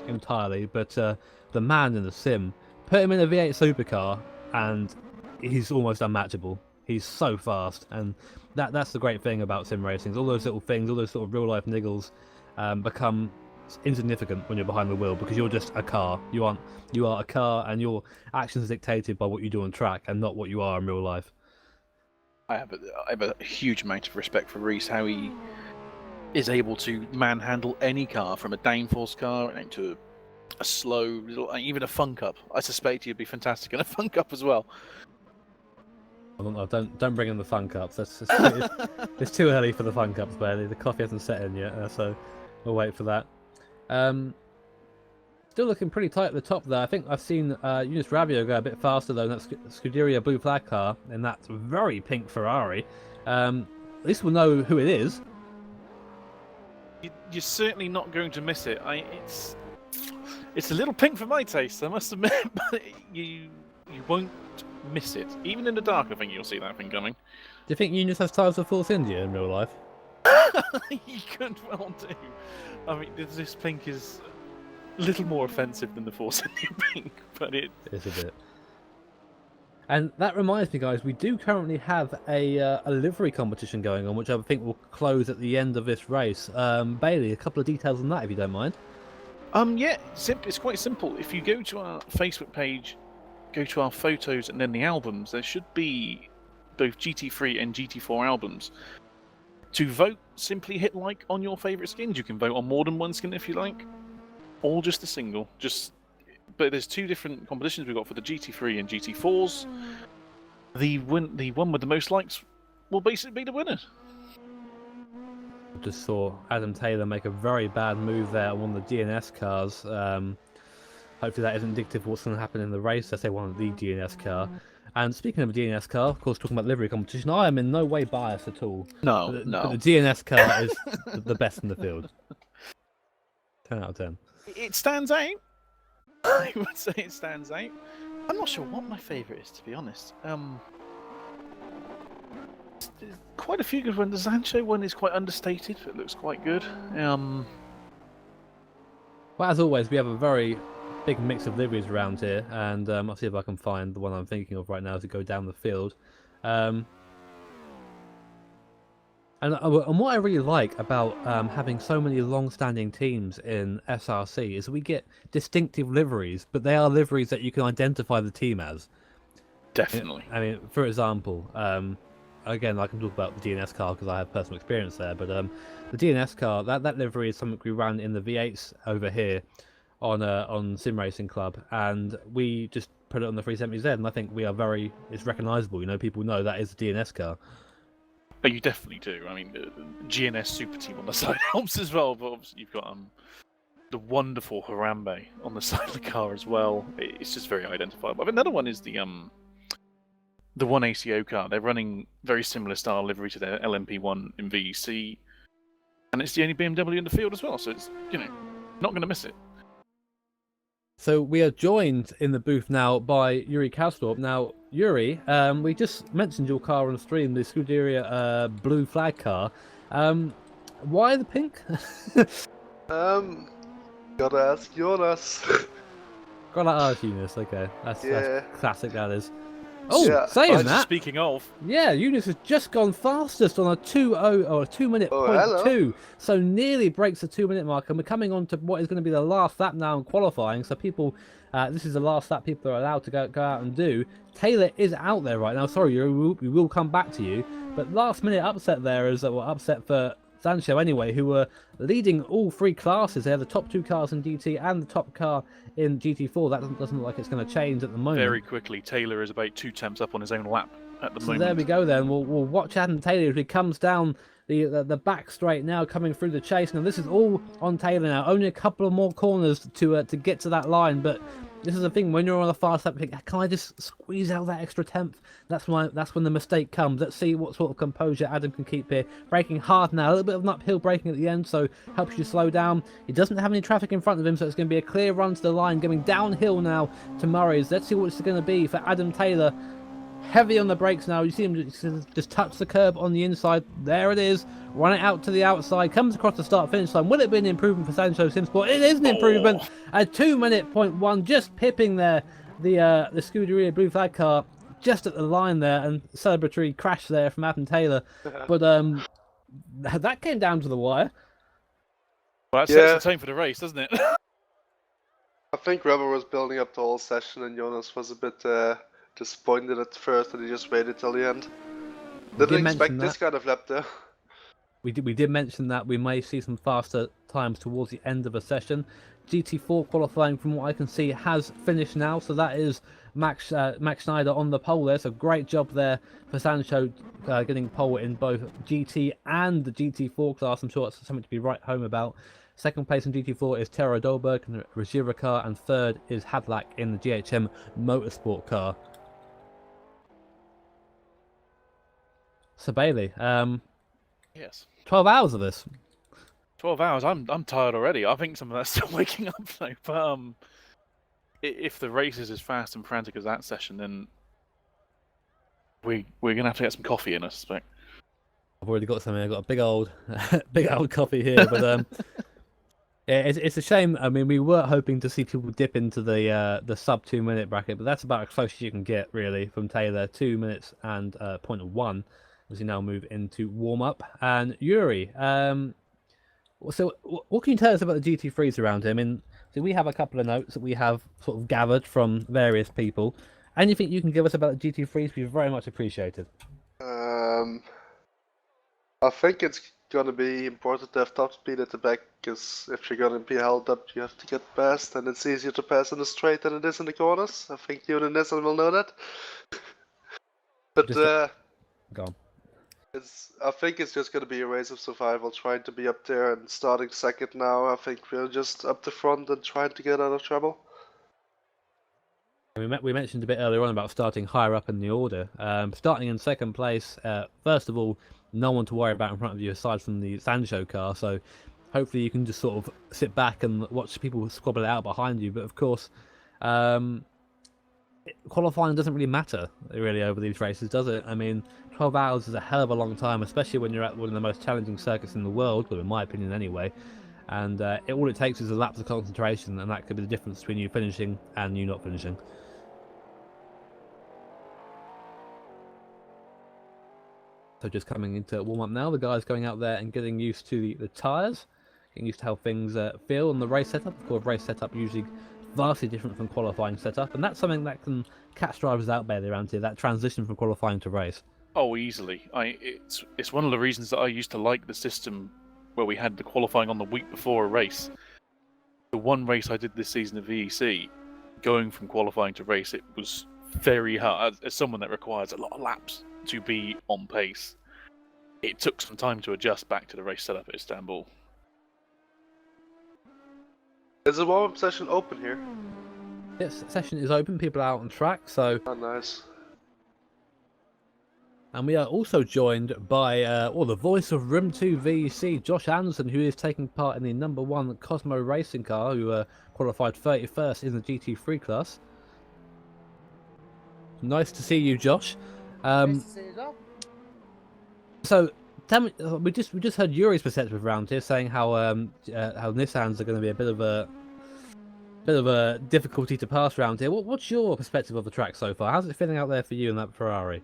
entirely, but the man in the sim, put him in a V8 supercar, and he's almost unmatchable. He's so fast, and that's the great thing about sim racing. All those little things, all those sort of real life niggles, become insignificant when you're behind the wheel because you're just a car. You are a car, and your actions are dictated by what you do on track and not what you are in real life. I have a huge amount of respect for Reese, how he is able to manhandle any car, from a downforce car into a slow little, even a fun cup. I suspect he'd be fantastic in a fun cup as well. Don't bring in the fun cups. It's too early for the fun cups, Bailey. The coffee hasn't set in yet, so we'll wait for that. Still looking pretty tight at the top there. I think I've seen Eunice Rabbio go a bit faster though in that Scuderia blue flag car in that very pink Ferrari. At least we'll know who it is. You're certainly not going to miss it. It's a little pink for my taste, I must admit, but you won't miss it. Even in the dark, I think you'll see that thing coming. Do you think Eunice has ties with Force India in real life? You could well do. I mean, this pink is a little more offensive than the Force India pink, but it is a bit. And that reminds me, guys, we do currently have a livery competition going on, which I think will close at the end of this race. Bailey, a couple of details on that, if you don't mind. Yeah, it's quite simple. If you go to our Facebook page, go to our photos, and then the albums, there should be both GT3 and GT4 albums. To vote, simply hit like on your favourite skins. You can vote on more than one skin if you like, or just a single. But there's two different competitions we've got for the GT3 and GT4s. The one with the most likes will basically be the winner. Just saw Adam Taylor make a very bad move there on one of the DNS cars. Hopefully that isn't indicative of what's going to happen in the race. I say one of the DNS car. And speaking of a DNS car, of course, talking about livery competition, I am in no way biased at all. No. But the DNS car is the best in the field. 10 out of 10. It stands out. I would say it stands out. I'm not sure what my favourite is, to be honest. There's quite a few good ones. The Zancho one is quite understated, but it looks quite good. Well, as always, we have a very big mix of liveries around here, and I'll see if I can find the one I'm thinking of right now as we go down the field. And what I really like about having so many long-standing teams in SRC is we get distinctive liveries, but they are liveries that you can identify the team as. Definitely. I mean, for example, again, I can talk about the DNS car because I have personal experience there, but the DNS car, that livery is something we ran in the V8s over here on SimRacing.Club, and we just put it on the 370Z, and I think it's recognisable. You know, people know that is the DNS car. Oh, you definitely do. I mean, GNS Super Team on the side helps as well, but obviously you've got the wonderful Harambe on the side of the car as well. It's just very identifiable. But another one is the one ACO car. They're running very similar style livery to their LMP1 in VEC, and it's the only BMW in the field as well. So it's not going to miss it. So we are joined in the booth now by Yuri Kastorp. Now, Yuri, we just mentioned your car on the stream, the Scuderia blue flag car. Why the pink? Gotta ask Jonas. Gotta ask Eunice, okay. That's classic, that is. Oh, Yeah. saying that. Speaking of, Yeah, Eunice has just gone fastest on a 2:0 or a 2-minute point 2, so nearly breaks the 2-minute mark, and we're coming on to what is going to be the last lap now in qualifying. So people, this is the last lap people are allowed to go out and do. Taylor is out there right now. Sorry, we will come back to you, but last minute upset there is upset for Sancho anyway, who were leading all three classes. They have the top 2 cars in GT and the top car in GT4. That doesn't look like it's going to change at the moment. Very quickly, Taylor is about 2 temps up on his own lap at the moment. There we go then. We'll watch Adam Taylor as he comes down the back straight now, coming through the chase. Now this is all on Taylor now. Only a couple of more corners to get to that line, but this is the thing, when you're on a fast lap, you think, can I just squeeze out that extra tenth? That's when the mistake comes. Let's see what sort of composure Adam can keep here. Braking hard now, a little bit of an uphill braking at the end, so helps you slow down. He doesn't have any traffic in front of him, so it's going to be a clear run to the line, going downhill now to Murray's. Let's see what it's going to be for Adam Taylor. Heavy on the brakes now. You see him just touch the curb on the inside. There it is. Run it out to the outside. Comes across the start-finish line. Will it be an improvement for Sancho Simsport? It is an improvement. A 2-minute point 1, just pipping there the Scuderia blue flag car just at the line there, and celebratory crash there from Adam Taylor. But that came down to the wire. Well, that sets the tone for the race, doesn't it? I think Rubber was building up the whole session, and Jonas was a bit disappointed at first, and he just waited till the end. Didn't expect this kind of lap though. We did mention that we may see some faster times towards the end of a session. GT4 qualifying, from what I can see, has finished now, so that is Max Schneider on the pole there. So great job there for Sancho, getting pole in both GT and the GT4 class. I'm sure that's something to be right home about. Second place in GT4 is Tero Dolberg in the Rajira car, and third is Hadlak in the GHM Motorsport car. So Bailey, yes. 12 hours of this. 12 hours. I'm tired already. I think some of that's still waking up though. But if the race is as fast and frantic as that session, then we're gonna have to get some coffee in, I suspect. I've already got something. I've got a big old coffee here, but yeah, it's a shame. I mean, we were hoping to see people dip into the sub 2-minute bracket, but that's about as close as you can get really from Taylor. 2 minutes and 0.1 as we now move into warm up. And Yuri, so what can you tell us about the GT3s around him? And so we have a couple of notes that we have sort of gathered from various people. Anything you can give us about the GT3s, we very much appreciated. I think it's gonna be important to have top speed at the back, because if you're gonna be held up, you have to get past, and it's easier to pass in the straight than it is in the corners. I think you and Nissan will know that. But go on. I think it's just gonna be a race of survival, trying to be up there and starting second now. I think we're just up the front and trying to get out of trouble. We mentioned a bit earlier on about starting higher up in the order. Starting in second place, first of all, no one to worry about in front of you aside from the Sancho car, so hopefully you can just sort of sit back and watch people squabble it out behind you. But of course, qualifying doesn't really matter really over these races, does it? I mean, 12 hours is a hell of a long time, especially when you're at one of the most challenging circuits in the world, well, in my opinion anyway. And all it takes is a lapse of concentration, and that could be the difference between you finishing and you not finishing. So just coming into warm up now, the guys going out there and getting used to the tyres, getting used to how things feel on the race setup. Of course, race setup usually vastly different from qualifying setup, and that's something that can catch drivers out there around here, that transition from qualifying to race. Oh, easily. It's one of the reasons that I used to like the system where we had the qualifying on the week before a race. The one race I did this season of VEC, going from qualifying to race, it was very hard. As someone that requires a lot of laps to be on pace, it took some time to adjust back to the race setup at Istanbul. Is the warm-up session open here? Yes, session is open, people are out on track, so... Oh, nice. And we are also joined by the voice of Room 2 VEC, Josh Anderson, who is taking part in the #1 Cosmo racing car, who qualified 31st in the GT3 class. Nice to see you, Josh. Nice to see you as well. So, tell me, we just heard Yuri's perspective around here, saying how Nissans are going to be a bit of a difficulty to pass around here. What's your perspective of the track so far? How's it feeling out there for you in that Ferrari?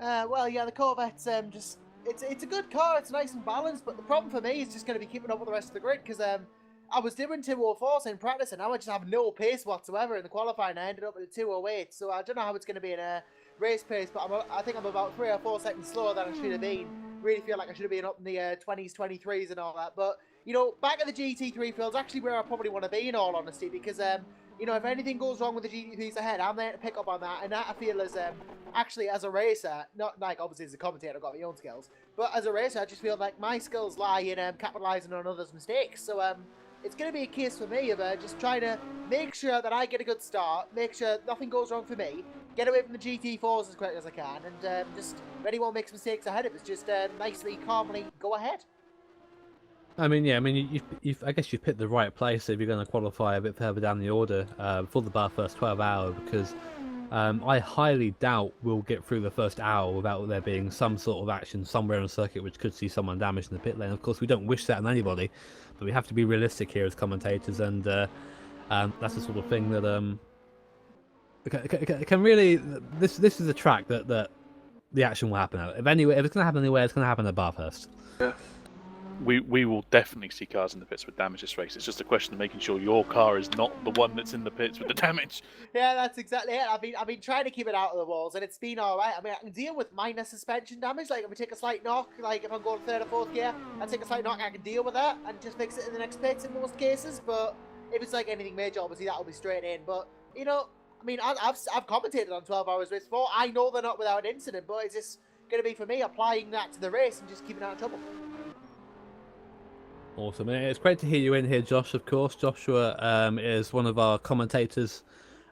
Well, yeah, the Corvette's it's a good car. It's nice and balanced, but the problem for me is just going to be keeping up with the rest of the grid because I was doing 204s in practice and now I just have no pace whatsoever in the qualifying. I ended up at a 208, so I don't know how it's going to be in a race pace, but I think I'm about 3 or 4 seconds slower than I should have been. Really feel like I should have been up in the 20s, 23s and all that. But you know, back at the GT3 field's actually where I probably want to be in all honesty because you know, if anything goes wrong with the GT3s ahead, I'm there to pick up on that, and that I feel as actually as a racer, not like obviously as a commentator, I've got my own skills, but as a racer, I just feel like my skills lie in capitalising on others' mistakes. So it's going to be a case for me of just trying to make sure that I get a good start, make sure nothing goes wrong for me, get away from the GT4s as quick as I can, and just if anyone makes mistakes ahead of us, just nicely, calmly go ahead. I mean, yeah, I mean, I guess you've picked the right place if you're going to qualify a bit further down the order for the Bathurst 12 hour, because I highly doubt we'll get through the first hour without there being some sort of action somewhere on the circuit which could see someone damaged in the pit lane. Of course, we don't wish that on anybody, but we have to be realistic here as commentators, and that's the sort of thing that can really. This is a track that the action will happen at. If it's going to happen anywhere, it's going to happen at Bathurst. Yeah. We will definitely see cars in the pits with damage this race. It's just a question of making sure your car is not the one that's in the pits with the damage. Yeah, that's exactly it. I've been trying to keep it out of the walls, and it's been all right. I mean, I can deal with minor suspension damage. Like if we take a slight knock, like if I'm going 3rd or 4th gear, I take a slight knock, I can deal with that and just fix it in the next pits in most cases. But if it's like anything major, obviously that'll be straight in. But you know, I mean, I've commentated on 12 hours race before. I know they're not without incident, but it's just going to be for me applying that to the race and just keeping out of trouble. Awesome. And it's great to hear you in here, Josh, of course. Joshua is one of our commentators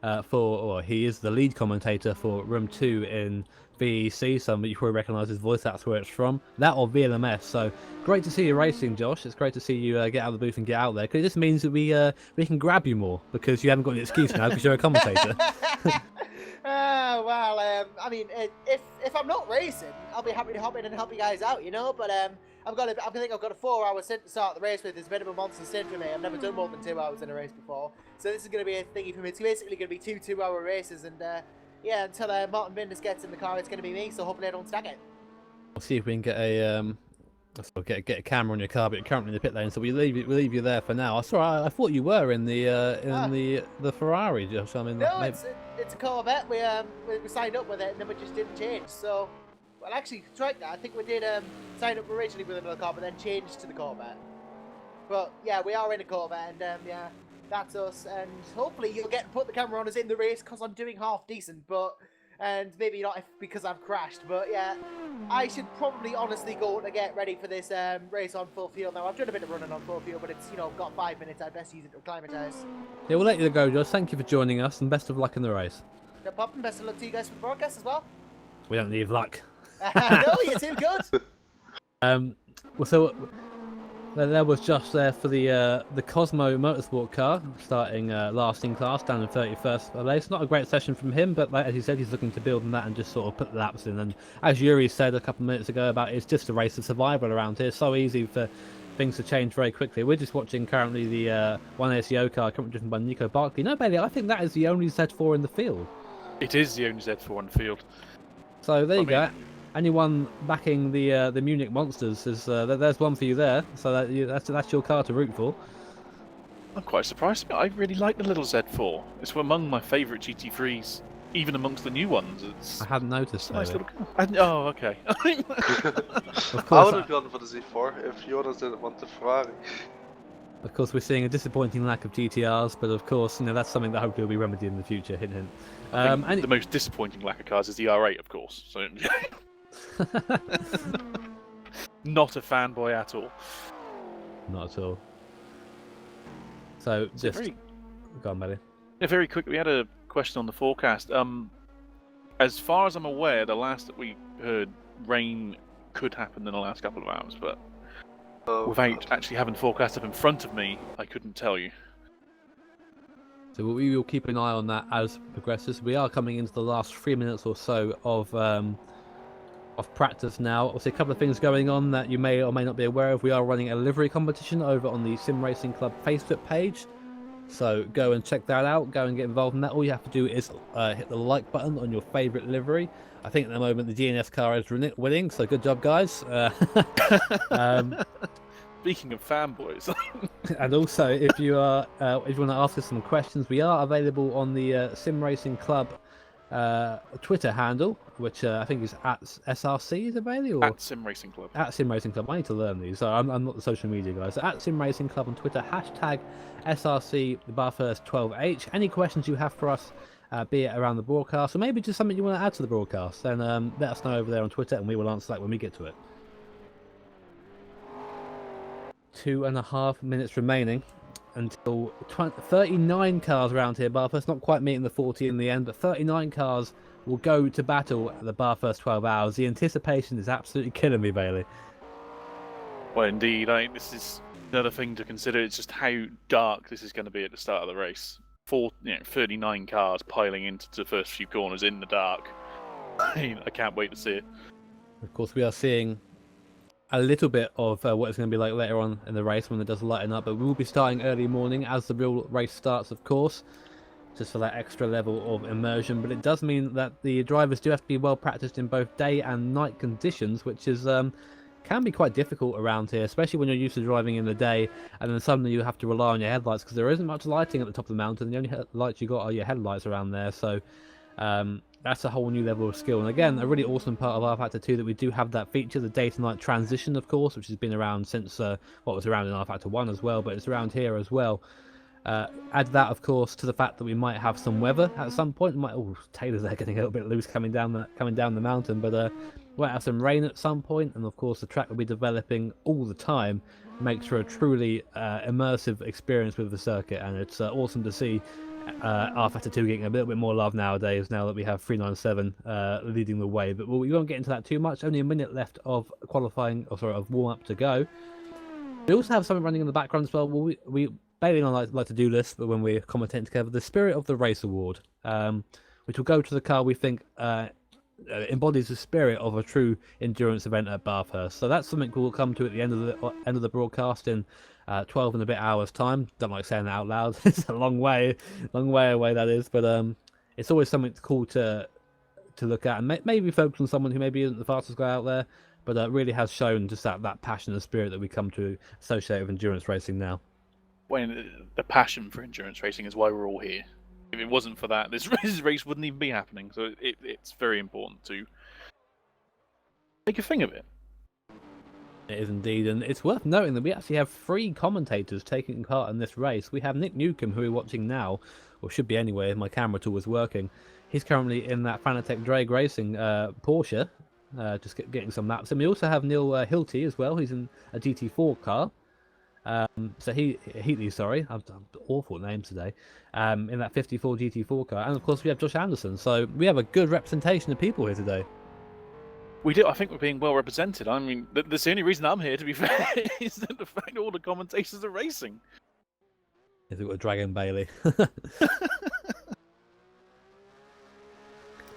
he is the lead commentator for Room 2 in VEC. Some you probably recognise his voice, that's where it's from. That or VLMS. So great to see you racing, Josh. It's great to see you get out of the booth and get out there, because it just means that we can grab you more, because you haven't got an excuse now because you're a commentator. Well, I mean, if I'm not racing, I'll be happy to hop in and help you guys out, you know, but I think I've got a 4-hour stint to start the race with. It's a bit of a monster stint for me. I've never done more than 2 hours in a race before. So this is going to be a thingy for me. It's basically going to be 2 2-hour races. And yeah, until Martin Bindus gets in the car, it's going to be me. So hopefully I don't stack it. We'll see if we can get get a camera on your car, but you're currently in the pit lane, so we'll leave you there for now. I thought you were in the Ferrari, Josh. I mean, no, it's a Corvette. We signed up with it, and then we just didn't change. So, well, actually, strike that. I think we did sign up originally with another car, but then changed to the Corvette. But yeah, we are in a Corvette, and yeah, that's us. And hopefully you'll get to put the camera on us in the race, because I'm doing half decent, and maybe not because I've crashed. But yeah, I should probably honestly go to get ready for this race on full field now. I've done a bit of running on full field, but it's, you know, got 5 minutes. I'd best use it to acclimatise. Yeah, we'll let you go, Josh. Thank you for joining us, and best of luck in the race. No problem. Best of luck to you guys for the broadcast as well. We don't need luck. No, you're too good. Well, so there was Josh there for the Cosmo Motorsport car, starting last in class, down in 31st place. Not a great session from him, but like, as he said, he's looking to build on that and just sort of put the laps in. And as Yuri said a couple of minutes ago, about it's just a race of survival around here. So easy for things to change very quickly. We're just watching currently the one ACO car currently driven by Nico Barkley. No, Bailey, I think that is the only Z4 in the field. It is the only Z4 in the field. So there you go. anyone backing the Munich Monsters, is there's one for you there. So that's your car to root for. I'm quite surprised. I really like the little Z4. It's among my favourite GT3s, even amongst the new ones. I hadn't noticed. It's a nice little car. Oh, okay. Of I course, would have gone for the Z4 if Jonas didn't want the Ferrari. Of course, we're seeing a disappointing lack of GTRs, but of course, that's something that hopefully will be remedied in the future. Hint, hint. I think the most disappointing lack of cars is the R8, of course. So, not a fanboy at all. Not at all. So just go on, Melly. Yeah, very quickly. We had a question on the forecast. As far as I'm aware, the last that we heard, rain could happen in the last couple of hours, but without actually having the forecast up in front of me, I couldn't tell you. So we will keep an eye on that as it progresses. We are coming into the last 3 minutes or so of practice now. Obviously, a couple of things going on that you may or may not be aware of. We are running a livery competition over on the SimRacing.Club Facebook page. So go and check that out. Go and get involved in that. All you have to do is hit the like button on your favourite livery. I think at the moment the GNS car is winning, so good job, guys. Speaking of fanboys. And also, if you want to ask us some questions, we are available on the SimRacing.Club Twitter handle, which I think is at SRC, is it Bailey? Or At SimRacing.Club. At SimRacing.Club. I need to learn these. So I'm not the social media guy. So at SimRacing.Club on Twitter, hashtag SRC Bathurst 12H. Any questions you have for us, be it around the broadcast, or maybe just something you want to add to the broadcast, then let us know over there on Twitter, and we will answer that when we get to it. 2.5 minutes remaining until 39 cars around here, Bathurst, not quite meeting the 40 in the end, but 39 cars will go to battle at the Bathurst 12 hours. The anticipation is absolutely killing me, Bailey. Well, indeed. This is another thing to consider. It's just how dark this is going to be at the start of the race. 39 cars piling into the first few corners in the dark. I can't wait to see it. Of course, we are seeing a little bit of what it's going to be like later on in the race when it does lighten up, but we will be starting early morning as the real race starts, of course, just for that extra level of immersion. But it does mean that the drivers do have to be well practiced in both day and night conditions, which is can be quite difficult around here, especially when you're used to driving in the day and then suddenly you have to rely on your headlights because there isn't much lighting at the top of the mountain. The only lights you got are your headlights around there, so that's a whole new level of skill. And again, a really awesome part of R-Factor 2 that we do have that feature, the day to night transition, of course, which has been around since what was around in R-Factor 1 as well, but it's around here as well. Add that, of course, to the fact that we might have some weather at some point. Taylor's there getting a little bit loose coming down the mountain, but we might have some rain at some point, and of course the track will be developing all the time. Makes for a truly immersive experience with the circuit, and it's awesome to see R-Factor 2 getting a little bit more love nowadays, now that we have 397 leading the way. But we won't get into that too much. Only a minute left of qualifying, of warm-up to go. We also have something running in the background as well. We Bailey and I like to do this, but when we're commentating together, the Spirit of the Race Award, which will go to the car we think embodies the spirit of a true endurance event at Bathurst. So that's something we'll come to at the end of the broadcast in 12 and a bit hours time. Don't like saying that out loud. It's a long way away, that is, but it's always something cool to look at, and maybe focus on someone who maybe isn't the fastest guy out there, but really has shown just that passion and spirit that we come to associate with endurance racing now. When the passion for endurance racing is why we're all here. If it wasn't for that, this race wouldn't even be happening. So it's very important to make a thing of it. It is indeed, and it's worth noting that we actually have 3 commentators taking part in this race. We have Nick Newcomb, who we're watching now, or should be anyway, if my camera tool is working. He's currently in that Fanatec Drag Racing Porsche, just getting some laps. And we also have Neil Hilty as well. He's in a GT4 car. So Heatley, sorry, I've done awful names today. In that 54 GT4 car, and of course we have Josh Anderson. So we have a good representation of people here today. We do. I think we're being well represented. I mean, that's the only reason I'm here, to be fair, is that the fact all the commentators are racing. Is it got a Dragon Bailey?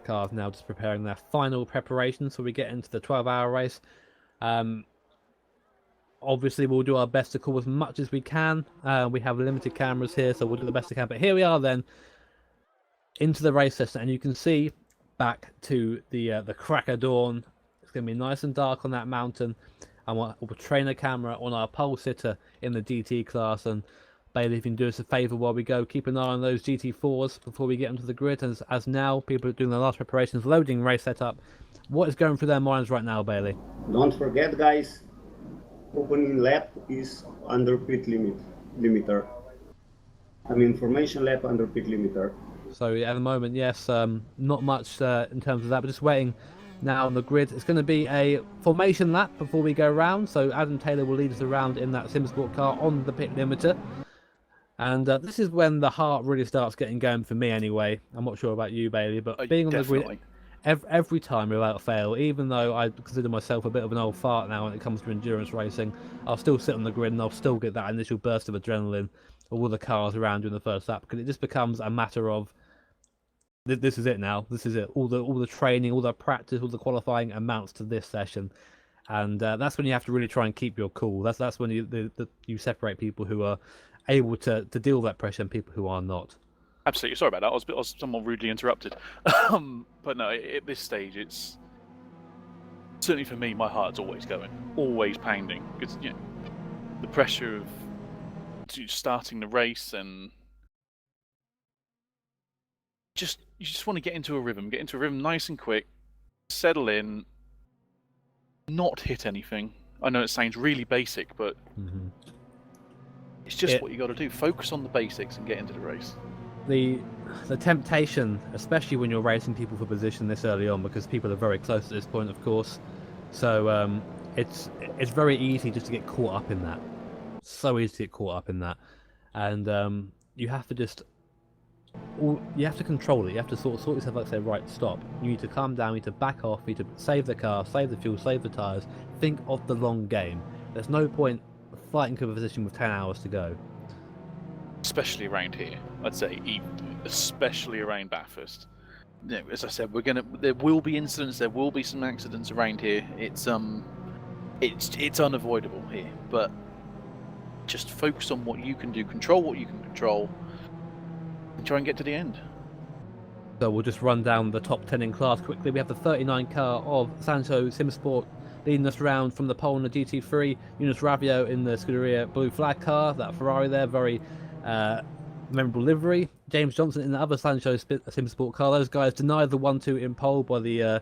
Cars now just preparing their final preparation, so we get into the 12-hour race. Obviously, we'll do our best to call as much as we can. We have limited cameras here, so we'll do the best we can. But here we are then, into the race session, and you can see back to the crack of dawn. It's going to be nice and dark on that mountain. And we'll train a camera on our pole sitter in the GT class. And Bailey, if you can do us a favour while we go, keep an eye on those GT4s before we get onto the grid. As now people are doing their last preparations, loading race setup. What is going through their minds right now, Bailey? Don't forget, guys, opening lap is under pit limiter. I mean, formation lap under pit limiter. So at the moment, yes, not much in terms of that, but just waiting now on the grid. It's going to be a formation lap before we go round. So Adam Taylor will lead us around in that SimSport car on the pit limiter. And this is when the heart really starts getting going for me anyway. I'm not sure about you, Bailey, but being on Definitely. the grid every time without fail, even though I consider myself a bit of an old fart now when it comes to endurance racing, I'll still sit on the grid and I'll still get that initial burst of adrenaline of all the cars around you in the first lap, because it just becomes a matter of this is it now. This is it. All the training, all the practice, all the qualifying amounts to this session, and that's when you have to really try and keep your cool. That's when you separate people who are able to deal with that pressure and people who are not. Absolutely. Sorry about that. I was somewhat rudely interrupted. But no, at this stage, it's certainly for me. My heart's always going, always pounding, because the pressure of starting the race and you just want to get into a rhythm nice and quick, settle in, not hit anything. I know it sounds really basic, but it's just what you got to do. Focus on the basics and get into the race. The temptation, especially when you're racing people for position this early on, because people are very close at this point, of course. So it's very easy just to get caught up in that. So easy to get caught up in that, and you have to you have to control it. You have to sort yourself out and say, right, stop. You need to calm down. You need to back off. You need to save the car, save the fuel, save the tires. Think of the long game. There's no point fighting for a position with 10 hours to go. Especially around here, I'd say, especially around Bathurst. As I said, there will be incidents. There will be some accidents around here. It's unavoidable here, but just focus on what you can do, control what you can control, and try and get to the end. So we'll just run down the top 10 in class quickly. We have the 39 car of Sancho SimSport leading us round from the pole in the GT3. Yunus Ravio in the Scuderia blue flag car. That Ferrari there, very memorable livery. James Johnson in the other Sancho SimSport car. Those guys denied the 1-2 in pole by the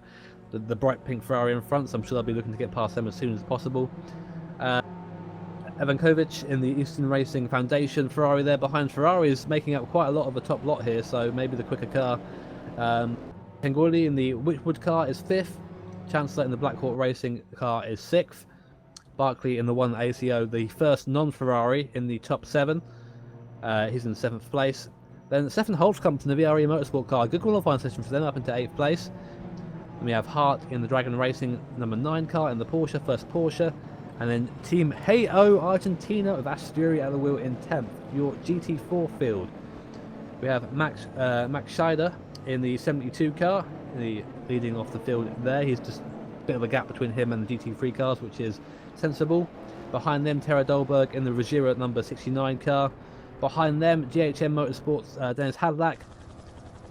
bright pink Ferrari in front, so I'm sure they'll be looking to get past them as soon as possible. Ivankovic in the Eastern Racing Foundation Ferrari there behind. Ferrari is making up quite a lot of the top lot here, so maybe the quicker car. Pengoli in the Witchwood car is 5th. Chancellor in the Black Hawk Racing car is 6th. Barkley in the one ACO, the first non-Ferrari, in the top 7. He's in 7th place. Then Stefan Holzkamp in the VRE Motorsport car. Good qualifying session for them, up into 8th place. And we have Hart in the Dragon Racing number 9 car in the Porsche, first Porsche. And then Team Hey-O Argentina with Asturi at the wheel in 10th, your GT4 field. We have Max Scheider in the 72 car, leading off the field there. He's just a bit of a gap between him and the GT3 cars, which is sensible. Behind them, Tara Dolberg in the Regira number 69 car. Behind them, GHM Motorsports, Dennis Hadlack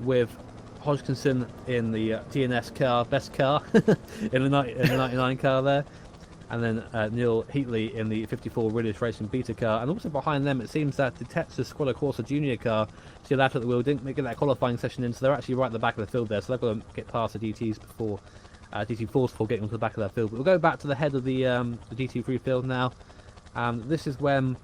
with Hodgkinson in the DNS car, best car, in the 99 car there. And then Neil Heatley in the 54 British Racing Beta car. And also behind them, it seems that the Texas Squadra Corsa Junior car, still out at the wheel, didn't get that qualifying session in, so they're actually right at the back of the field there. So they've got to get past the GTs before, GT4s before getting onto the back of that field. But we'll go back to the head of the GT3 field now. This is when...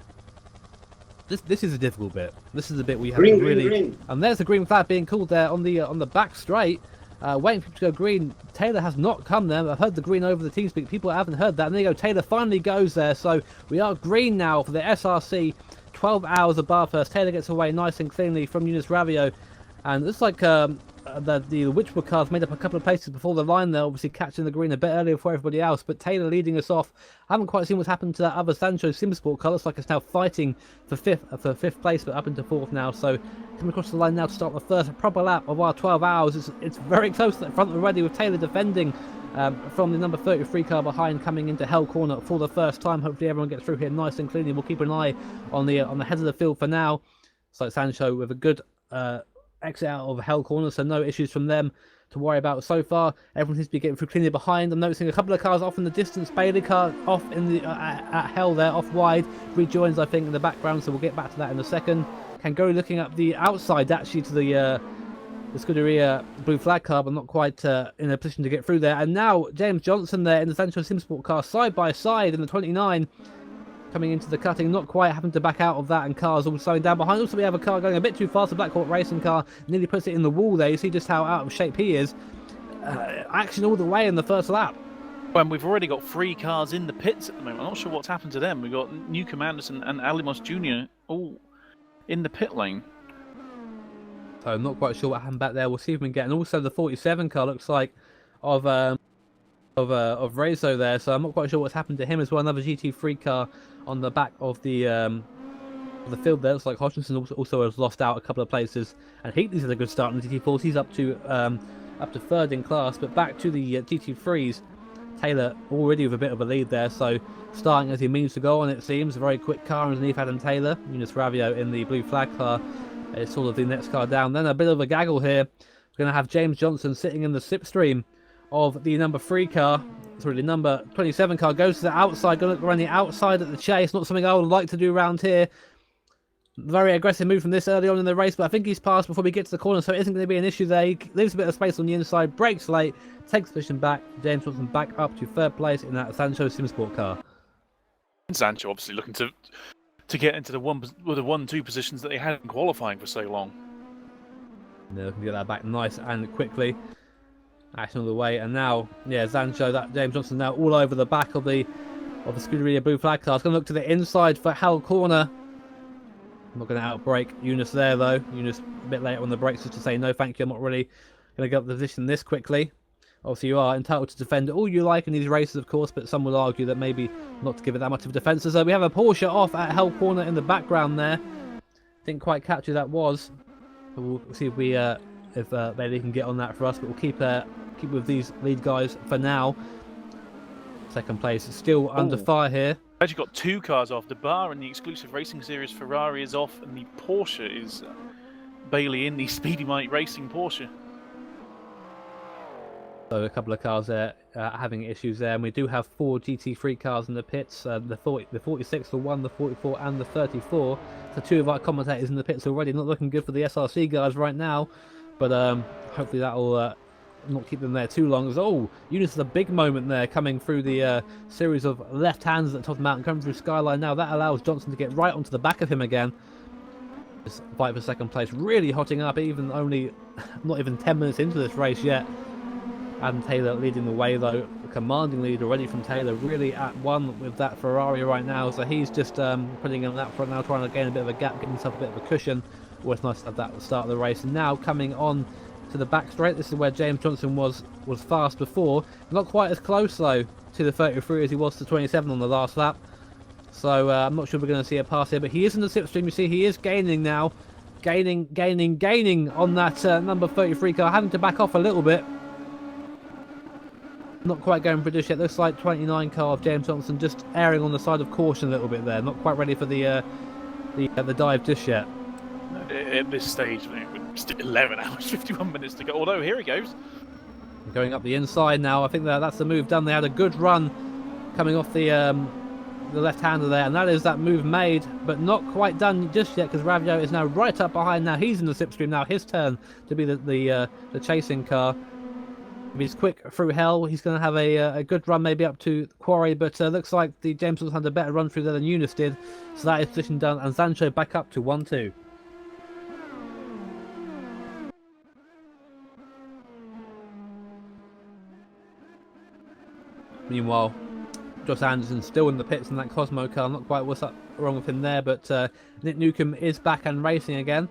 This is a difficult bit. This is the bit we have to really... Green. And there's the green flag being called there on the back straight. Waiting for people to go green. Taylor has not come there. I've heard the green over the TeamSpeak. People haven't heard that. And there you go. Taylor finally goes there. So we are green now for the SRC. 12 hours of Bathurst. Taylor gets away nice and cleanly from Yunus Ravio. And it's like the Witchwood cars made up a couple of places before the line there, obviously catching the green a bit earlier for everybody else. But Taylor leading us off. I haven't quite seen what's happened to that other Sancho SimSport car. Looks like it's now fighting for fifth place, but up into 4th now. So coming across the line now to start the first proper lap of our 12 hours. It's very close to the front already, with Taylor defending from the number 33 car behind, coming into Hell Corner for the first time. Hopefully everyone gets through here nice and cleanly. We'll keep an eye on the head of the field for now. It's like Sancho with a good exit out of Hell Corner, so no issues from them. to worry about so far. Everyone seems to be getting through cleanly behind. I'm noticing a couple of cars off in the distance. Bailey car off in the at hell there, off wide. Rejoins, I think, in the background, so we'll get back to that in a second. Kangori looking up the outside, actually, to the Scuderia blue flag car, but not quite in a position to get through there. And now James Johnson there in the Sancho SimSport car, side by side in the 29. Coming into the cutting, not quite having to back out of that, and cars all slowing down behind. Also, we have a car going a bit too fast. A Black Hawk racing car nearly puts it in the wall there. You see just how out of shape he is. Action all the way in the first lap. When we've already got 3 cars in the pits at the moment, I'm not sure what's happened to them. We've got Newcomb, Anderson and Alimos Jr. all in the pit lane. So I'm not quite sure what happened back there. We'll see if we can get. And also the 47 car looks like of Rezo there. So I'm not quite sure what's happened to him as well. Another GT3 car on the back of the field there. Looks like Hodgkinson also has lost out a couple of places. And Heatley's had a good start in the GT4s. He's up to 3rd in class. But back to the GT3s. Taylor already with a bit of a lead there. So starting as he means to go on, it seems. A very quick car underneath Adam Taylor. Eunice Ravio in the blue flag car. It's sort of the next car down. Then a bit of a gaggle here. We're going to have James Johnson sitting in the slipstream of the number 3 car. Sorry, the number 27 car goes to the outside. Going to look around the outside at the chase. Not something I would like to do around here. Very aggressive move from this early on in the race, but I think he's passed before we get to the corner, so it isn't going to be an issue there. He leaves a bit of space on the inside, brakes late, takes position back. James Johnson back up to 3rd place in that Sancho SimSport car. Sancho obviously looking to get into the 1-2 positions that they had in qualifying for so long. Yeah, we can get that back nice and quickly. Action all the way, and now, yeah, Sancho, that James Johnson now all over the back of the Scuderia blue flag car. It's going to look to the inside for Hell Corner. I'm not going to outbrake Eunice there though. Eunice a bit later on the brakes just to say no thank you, I'm not really going to get up the position this quickly. Obviously you are entitled to defend all you like in these races of course, but some would argue that maybe not to give it that much of a defence. So we have a Porsche off at Hell Corner in the background there. Didn't quite catch who that was. But we'll see if Bailey can get on that for us, but we'll keep with these lead guys for now. 2nd place is still under fire here. Actually got 2 cars off. The bar in the exclusive racing series Ferrari is off, and the Porsche is Bailey in the Speedy Mike Racing Porsche. So a couple of cars there having issues there, and we do have 4 GT3 cars in the pits. The 46, the 1, the 44 and the 34. So 2 of our commentators in the pits already. Not looking good for the SRC guys right now, but hopefully that will not keep them there too long. Oh, Eunice has a big moment there coming through the series of left hands at the top of the mountain, coming through Skyline. Now that allows Johnson to get right onto the back of him again. This fight for 2nd place really hotting up, even only not even 10 minutes into this race yet. Adam Taylor leading the way though, a commanding lead already from Taylor, really at one with that Ferrari right now. So he's just putting in that front now, trying to gain a bit of a gap, getting himself a bit of a cushion. Always nice to have that at the start of the race. And now coming on to the back straight, this is where James Johnson was fast before. Not quite as close though to the 33 as he was to 27 on the last lap. So I'm not sure we're going to see a pass here, but he is in the slipstream. You see he is gaining now, gaining on that number 33 car, having to back off a little bit. Not quite going for this yet. Looks like 29 car of James Johnson just erring on the side of caution a little bit there. Not quite ready for the dive just yet. At this stage, still 11 hours, 51 minutes to go. Although, here he goes. Going up the inside now. I think that's the move done. They had a good run coming off the left-hander there, and that is that move made, but not quite done just yet because Ravio is now right up behind. Now he's in the slipstream. Now his turn to be the chasing car. If he's quick through hell, he's going to have a good run maybe up to the quarry, but looks like the James Johnson had a better run through there than Eunice did. So that is position done, and Sancho back up to 1-2. Meanwhile, Josh Anderson still in the pits in that Cosmo car. Not quite what's wrong with him there, but Nick Newcomb is back and racing again.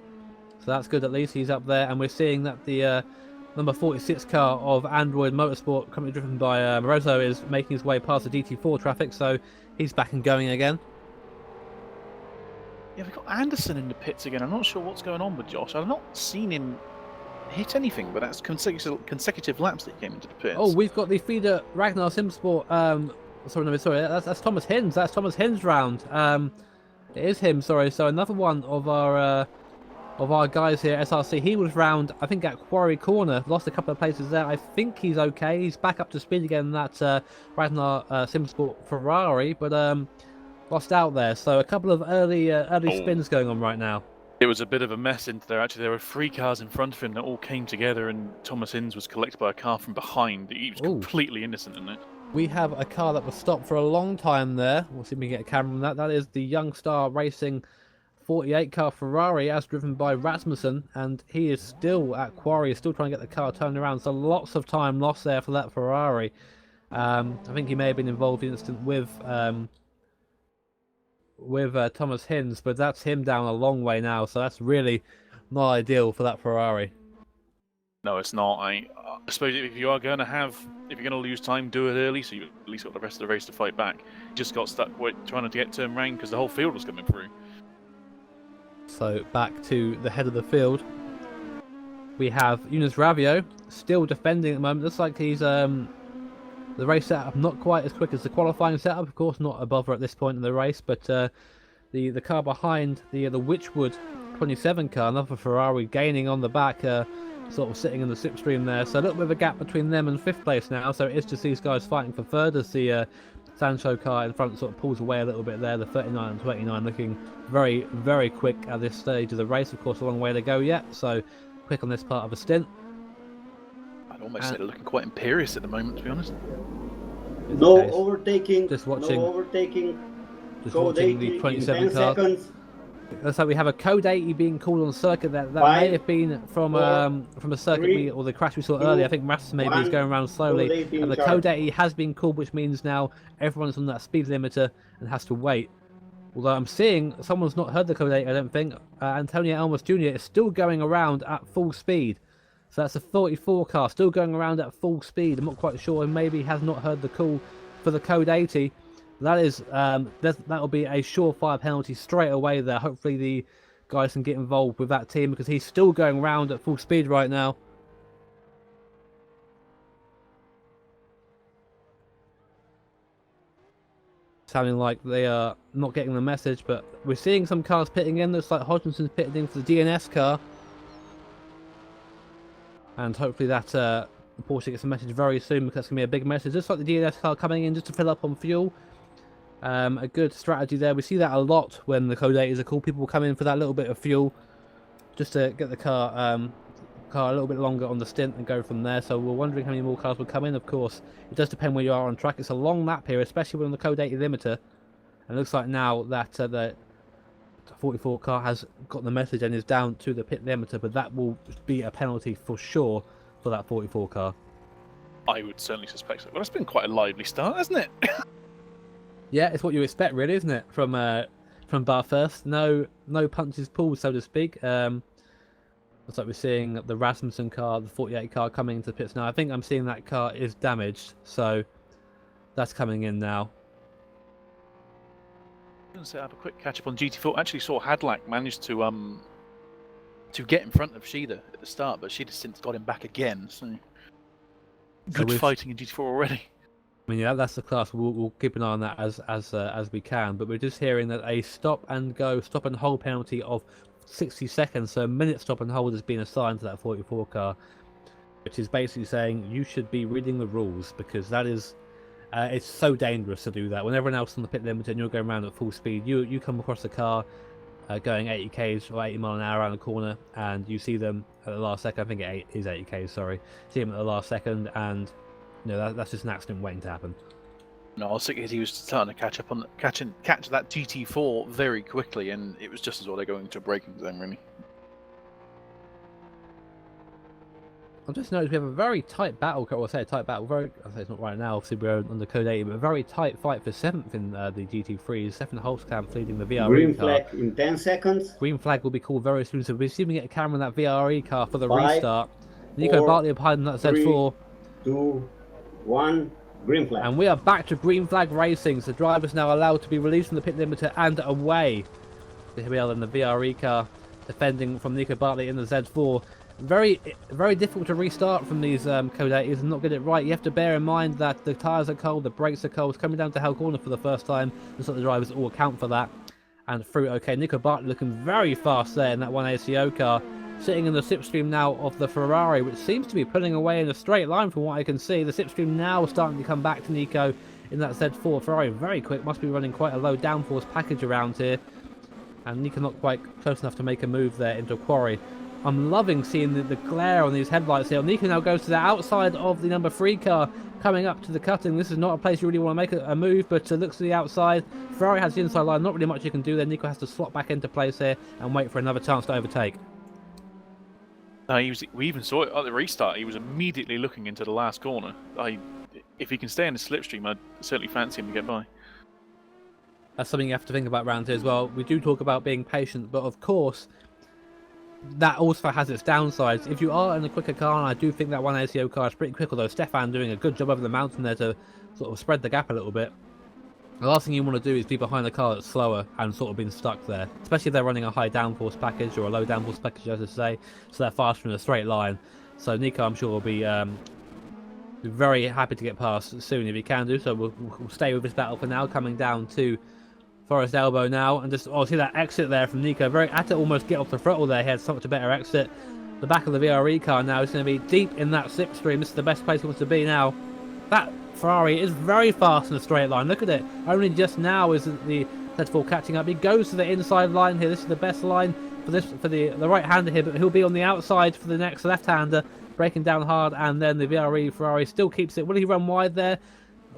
So that's good, at least he's up there. And we're seeing that the number 46 car of Android Motorsport, currently driven by Moroso, is making his way past the GT4 traffic. So he's back and going again. Yeah, we've got Anderson in the pits again. I'm not sure what's going on with Josh. I've not seen him hit anything, but that's consecutive laps that he came into the pits. Oh, we've got the feeder Ragnar SimSport. Sorry, that's Thomas Hinds. That's Thomas Hinds round. It is him. Sorry. So another one of our of our guys here at SRC. He was round, I think, at Quarry Corner, lost a couple of places there. I think he's okay. He's back up to speed again in that Ragnar SimSport Ferrari, but lost out there. So a couple of early spins going on right now. It was a bit of a mess into there. Actually, there were 3 cars in front of him that all came together, and Thomas Inns was collected by a car from behind. He was completely innocent in it. We have a car that was stopped for a long time there. We'll see if we can get a camera on that. That is the Young Star Racing 48 car Ferrari, as driven by Rasmussen, and he is still at Quarry, still trying to get the car turned around. So lots of time lost there for that Ferrari. I think he may have been involved in an incident with Thomas Hinds, but that's him down a long way now. So that's really not ideal for that Ferrari. No, it's not. I suppose if you're going to lose time, do it early, so you at least got the rest of the race to fight back. You just got stuck trying to get turn round because the whole field was coming through. So back to the head of the field. We have Yunus Ravio still defending at the moment. Looks like he's the race setup not quite as quick as the qualifying setup. Of course, not above her at this point in the race, but the car behind the Witchwood 27 car, another Ferrari, gaining on the back, sort of sitting in the slipstream there. So a little bit of a gap between them and 5th place now. So it's just these guys fighting for third as the Sancho car in front sort of pulls away a little bit there. The 39 and 29 looking very, very quick at this stage of the race. Of course, a long way to go yet, so quick on this part of a stint. I'd almost say they're looking quite imperious at the moment, to be honest. No overtaking. Just watching. No overtaking. Just watching the 27 car. Seconds. Looks like we have a code 80 being called on circuit. That may have been from a circuit or the crash we saw earlier. I think Rasmus maybe is going around slowly, and the code 80 has been called, which means now everyone's on that speed limiter and has to wait. Although I'm seeing someone's not heard the code 80, I don't think. Antonio Elmas Jr. is still going around at full speed. So that's a 44 car still going around at full speed. I'm not quite sure, and maybe has not heard the call for the code 80. That is that'll be a surefire penalty straight away there. Hopefully the guys can get involved with that team because he's still going around at full speed right now. Sounding like they are not getting the message, but we're seeing some cars pitting in. Looks like Hodgson's pitted in for the DNS car. And hopefully that Porsche gets a message very soon because that's going to be a big message. Just like the DNS car coming in just to fill up on fuel. A good strategy there. We see that a lot when the code 80s are called. People will come in for that little bit of fuel just to get the car a little bit longer on the stint and go from there. So we're wondering how many more cars will come in. Of course, it does depend where you are on track. It's a long lap here, especially when on the code 80 limiter. And it looks like now that the 44 car has got the message and is down to the pit limiter, but that will be a penalty for sure for that 44 car. I would certainly suspect so. Well, it's been quite a lively start, hasn't it? Yeah, it's what you expect, really, isn't it? From Bathurst, no punches pulled, so to speak. Looks like we're seeing the Rasmussen car, the 48 car, coming into the pits now. I think I'm seeing that car is damaged, so that's coming in now. I'm going to set up a quick catch up on GT4. Actually saw Hadlack managed to get in front of Shida at the start, but Shida's since got him back again. So good fighting in GT4 already. I mean, yeah, that's the class. We'll keep an eye on that as we can. But we're just hearing that a stop and hold penalty of 60 seconds. So a minute stop and hold has been assigned to that 44 car, which is basically saying you should be reading the rules because that is it's so dangerous to do that. When everyone else on the pit limit and you're going around at full speed, you come across a car going 80 k's or 80 mile an hour around the corner, and you see them at the last second. I think it is 80 k's. Sorry, see them at the last second and. No, that's just an accident waiting to happen. No, I was thinking he was starting to catch that GT4 very quickly, and it was just as well they're going to a braking zone, really. I've just noticed we have a very tight battle. Well, I say a tight battle. I say it's not right now. Obviously, we're under code 80, but a very tight fight for 7th in the GT3s. Stefan Holzkamp leading the VRE Green car. flag in 10 seconds. Green flag will be called very soon. So we're assuming we get a camera on that VRE car for the 5, restart. Nico 4, Bartley behind that Z4. 2, 1, green flag. And we are back to green flag racing. So drivers now allowed to be released from the pit limiter and away. So here we are in the VRE car, defending from Nico Bartley in the Z4. Very, very difficult to restart from these code 80s and not get it right. You have to bear in mind that the tyres are cold, the brakes are cold. It's coming down to Hell Corner for the first time. Looks like the drivers all account for that. and through. Okay, Nico Bartley looking very fast there in that one ACO car, sitting in the slipstream now of the Ferrari, which seems to be pulling away in a straight line from what I can see. The slipstream now starting to come back to Nico in that Z4 Ferrari. Very quick, must be running quite a low downforce package around here. And Nico not quite close enough to make a move there into a quarry. I'm loving seeing the glare on these headlights here. Nico now goes to the outside of the number 3 car, coming up to the cutting. This is not a place you really want to make a move, but looks to the outside. Ferrari has the inside line, not really much you can do there. Nico has to slot back into place here and wait for another chance to overtake. No, we even saw it at the restart. He was immediately looking into the last corner. If he can stay in the slipstream, I'd certainly fancy him to get by. That's something you have to think about around here as well. We do talk about being patient, but of course, that also has its downsides. If you are in a quicker car, and I do think that one ACO car is pretty quick, although Stefan doing a good job over the mountain there to sort of spread the gap a little bit. The last thing you want to do is be behind a car that's slower and sort of been stuck there, especially if they're running a high downforce package or a low downforce package, as I say, so they're faster in a straight line. So Nico, I'm sure, will be very happy to get past soon if he can do so. We'll stay with this battle for now, coming down to Forest Elbow now, and just see that exit there from Nico. Very had to almost get off the throttle there. He had such a better exit. The back of the VRE car now is going to be deep in that slipstream. This is the best place he wants to be now. That Ferrari is very fast in a straight line. Look at it. Only just now is the Z4 catching up. He goes to the inside line here. This is the best line for the right-hander here, but he'll be on the outside for the next left-hander, breaking down hard, and then the VRE Ferrari still keeps it. Will he run wide there?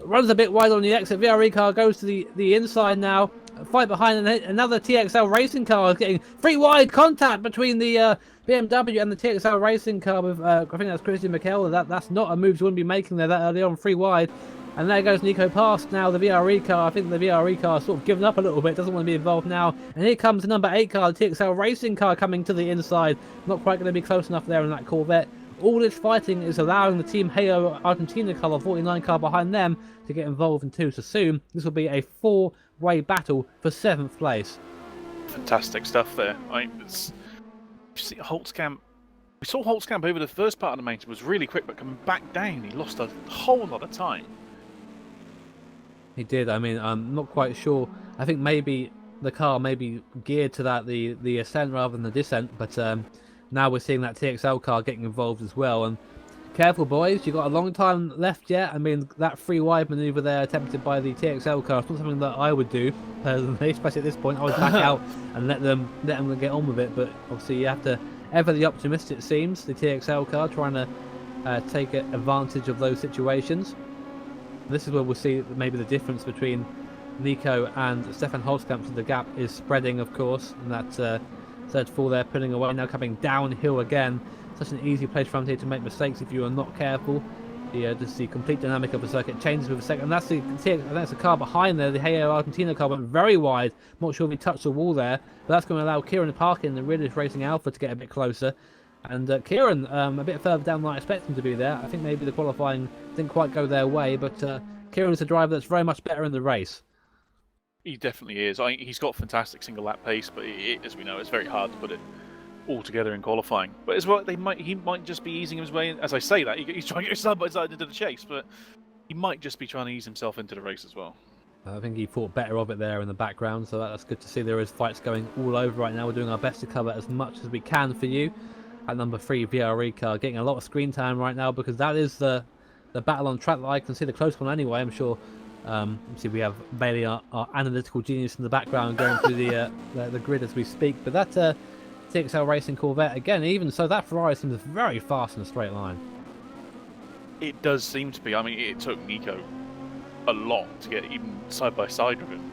Runs a bit wide on the exit. VRE car goes to the inside now. Fight behind, and another TXL racing car is getting free wide contact between the BMW and the TXL racing car with I think that's Christian Mikel. That's not a move you wouldn't be making there that early on, free wide. And there goes Nico past now the VRE car. I think the VRE car sort of given up a little bit, doesn't want to be involved now. And here comes the number 8 car, the TXL racing car, coming to the inside. Not quite going to be close enough there in that Corvette. All this fighting is allowing the Team Heyo Argentina car, the 49 car behind them, to get involved in two. So soon, this will be a 4-way battle for 7th place. Fantastic stuff there. You see Holtzkamp. We saw Holtzkamp over the first part of the main was really quick, but coming back down, he lost a whole lot of time. He did. I mean, I'm not quite sure. I think maybe the car may be geared to that the ascent rather than the descent, but now we're seeing that TXL car getting involved as well. And careful, boys, you've got a long time left yet. I mean, that free wide manoeuvre there attempted by the TXL car is not something that I would do personally, especially at this point. I would back out and let them get on with it. But obviously, you have to ever the optimist. It seems the TXL car trying to take advantage of those situations. This is where we'll see maybe the difference between Nico and Stefan Holtzkamp. So the gap is spreading, of course, and that Z4 there pulling away, now coming downhill again. Such an easy place from here to make mistakes if you are not careful. Just the complete dynamic of the circuit changes with a second. And that's the car behind there. The Heyo Argentina car went very wide. Not sure if he touched the wall there, but that's going to allow Kieran to park in the Realistic Racing Alpha to get a bit closer. And Kieran, a bit further down than I expected him to be there. I think maybe the qualifying didn't quite go their way, but Kieran is a driver that's very much better in the race. He definitely is. He's got fantastic single lap pace, but as we know, it's very hard to put it all together in qualifying. But as well, he might just be easing his way in. As I say that, he's trying to get side by side into the chase, but he might just be trying to ease himself into the race as well. I think he thought better of it there in the background, so that's good to see. There is fights going all over right now. We're doing our best to cover as much as we can for you. At number 3 VRE car getting a lot of screen time right now, because that is the battle on track that I can see the close one anyway. I'm sure. See, we have Bailey, our analytical genius, in the background going through the grid as we speak. But that TXL Racing Corvette again, even so, that Ferrari seems very fast in a straight line. It does seem to be. I mean, it took Nico a lot to get even side by side with him.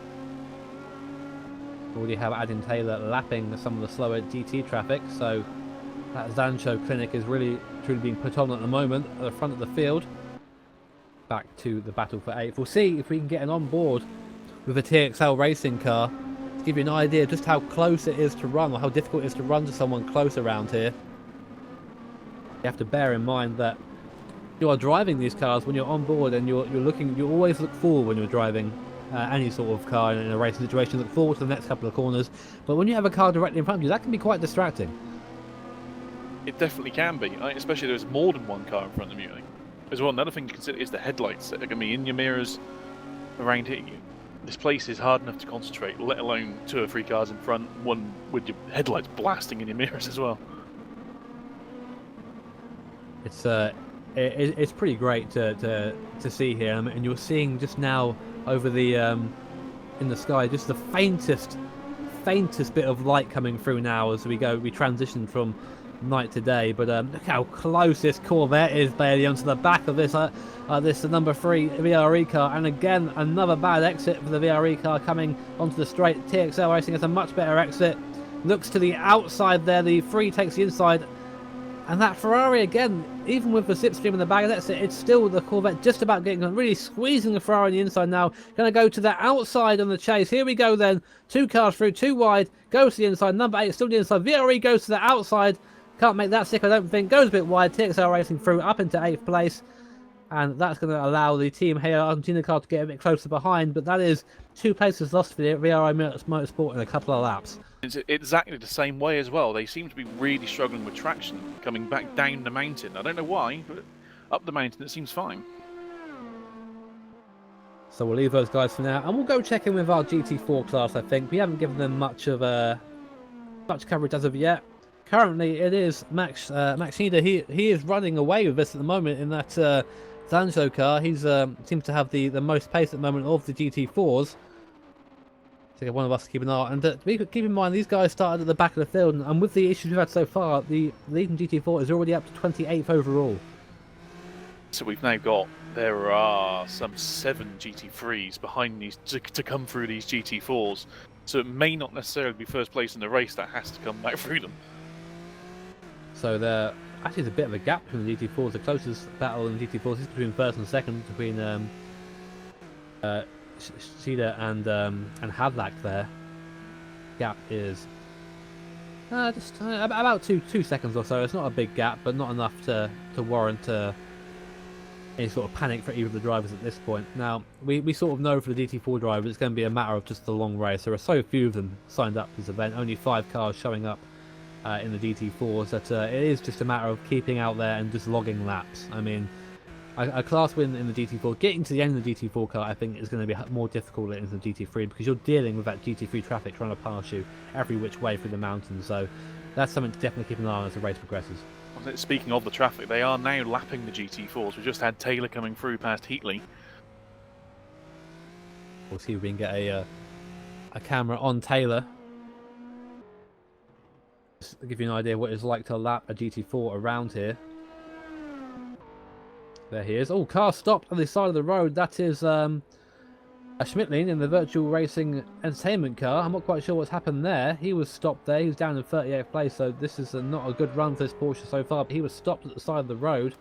Already have Adam Taylor lapping some of the slower GT traffic, so that Zancho clinic is really truly being put on at the moment at the front of the field. Back to the battle for 8th. We'll see if we can get an on board with a TXL racing car to give you an idea of just how close it is to run, or how difficult it is to run to someone close around here. You have to bear in mind that you are driving these cars when you're on board, and you always look forward when you're driving any sort of car in a racing situation. Look forward to the next couple of corners, but when you have a car directly in front of you, that can be quite distracting. It definitely can be, especially if there's more than one car in front of you. As well, another thing to consider is the headlights that are going to be in your mirrors around hitting you. This place is hard enough to concentrate, let alone 2 or 3 cars in front, one with your headlights blasting in your mirrors as well. It's pretty great to see here, and you're seeing just now over the in the sky just the faintest bit of light coming through now as we transition from night to day. But look how close this Corvette is, Bailey, onto the back of this number 3 VRE car, and again another bad exit for the VRE car coming onto the straight. TXL Racing has a much better exit, looks to the outside there, the 3 takes the inside. And that Ferrari again, even with the slipstream in the back, it's still the Corvette just about getting on, really squeezing the Ferrari on the inside now. Going to go to the outside on the chase. Here we go then. 2 cars through, 2 wide, goes to the inside. Number 8 still the inside. VRE goes to the outside. Can't make that stick, I don't think. Goes a bit wide. TXL Racing through up into 8th place. And that's going to allow the Team Here Argentina car to get a bit closer behind. But that is 2 places lost for the VRI Motorsport in a couple of laps. It's exactly the same way as well. They seem to be really struggling with traction coming back down the mountain. I don't know why, but up the mountain it seems fine. So we'll leave those guys for now, and we'll go check in with our GT4 class. I think we haven't given them much coverage as of yet. Currently, it is Max Schneider. He is running away with this at the moment in that Zanjo car. He's seems to have the most pace at the moment of the GT4s. So one of us to keep an eye on. And keep in mind, these guys started at the back of the field, and with the issues we've had so far, the leading GT4 is already up to 28th overall. So we've now got, there are some 7 GT3s behind these to come through these GT4s. So it may not necessarily be first place in the race that has to come back through them. So there actually is a bit of a gap between the GT4s. The closest battle in the GT4s is between first and second, between Shida and Hadlack there. Gap is just about two seconds or so. It's not a big gap, but not enough to warrant any sort of panic for either of the drivers at this point. Now, we sort of know for the GT4 drivers it's going to be a matter of just the long race. There are so few of them signed up for this event, only 5 cars showing up in the GT4s, that it is just a matter of keeping out there and just logging laps. I mean, a class win in the GT4, getting to the end of the GT4 car, I think is going to be more difficult than the GT3, because you're dealing with that GT3 traffic trying to pass you every which way through the mountains. So that's something to definitely keep an eye on as the race progresses. Speaking of the traffic, they are now lapping the GT4s. We just had Taylor coming through past Heatley. We'll see if we can get a camera on Taylor. Just to give you an idea of what it's like to lap a GT4 around here. There he is. Oh, car stopped on the side of the road. That is a Schmittling in the Virtual Racing Entertainment car. I'm not quite sure what's happened there. He was stopped there. He was down in 38th place, so this is not a good run for this Porsche so far. But he was stopped at the side of the road.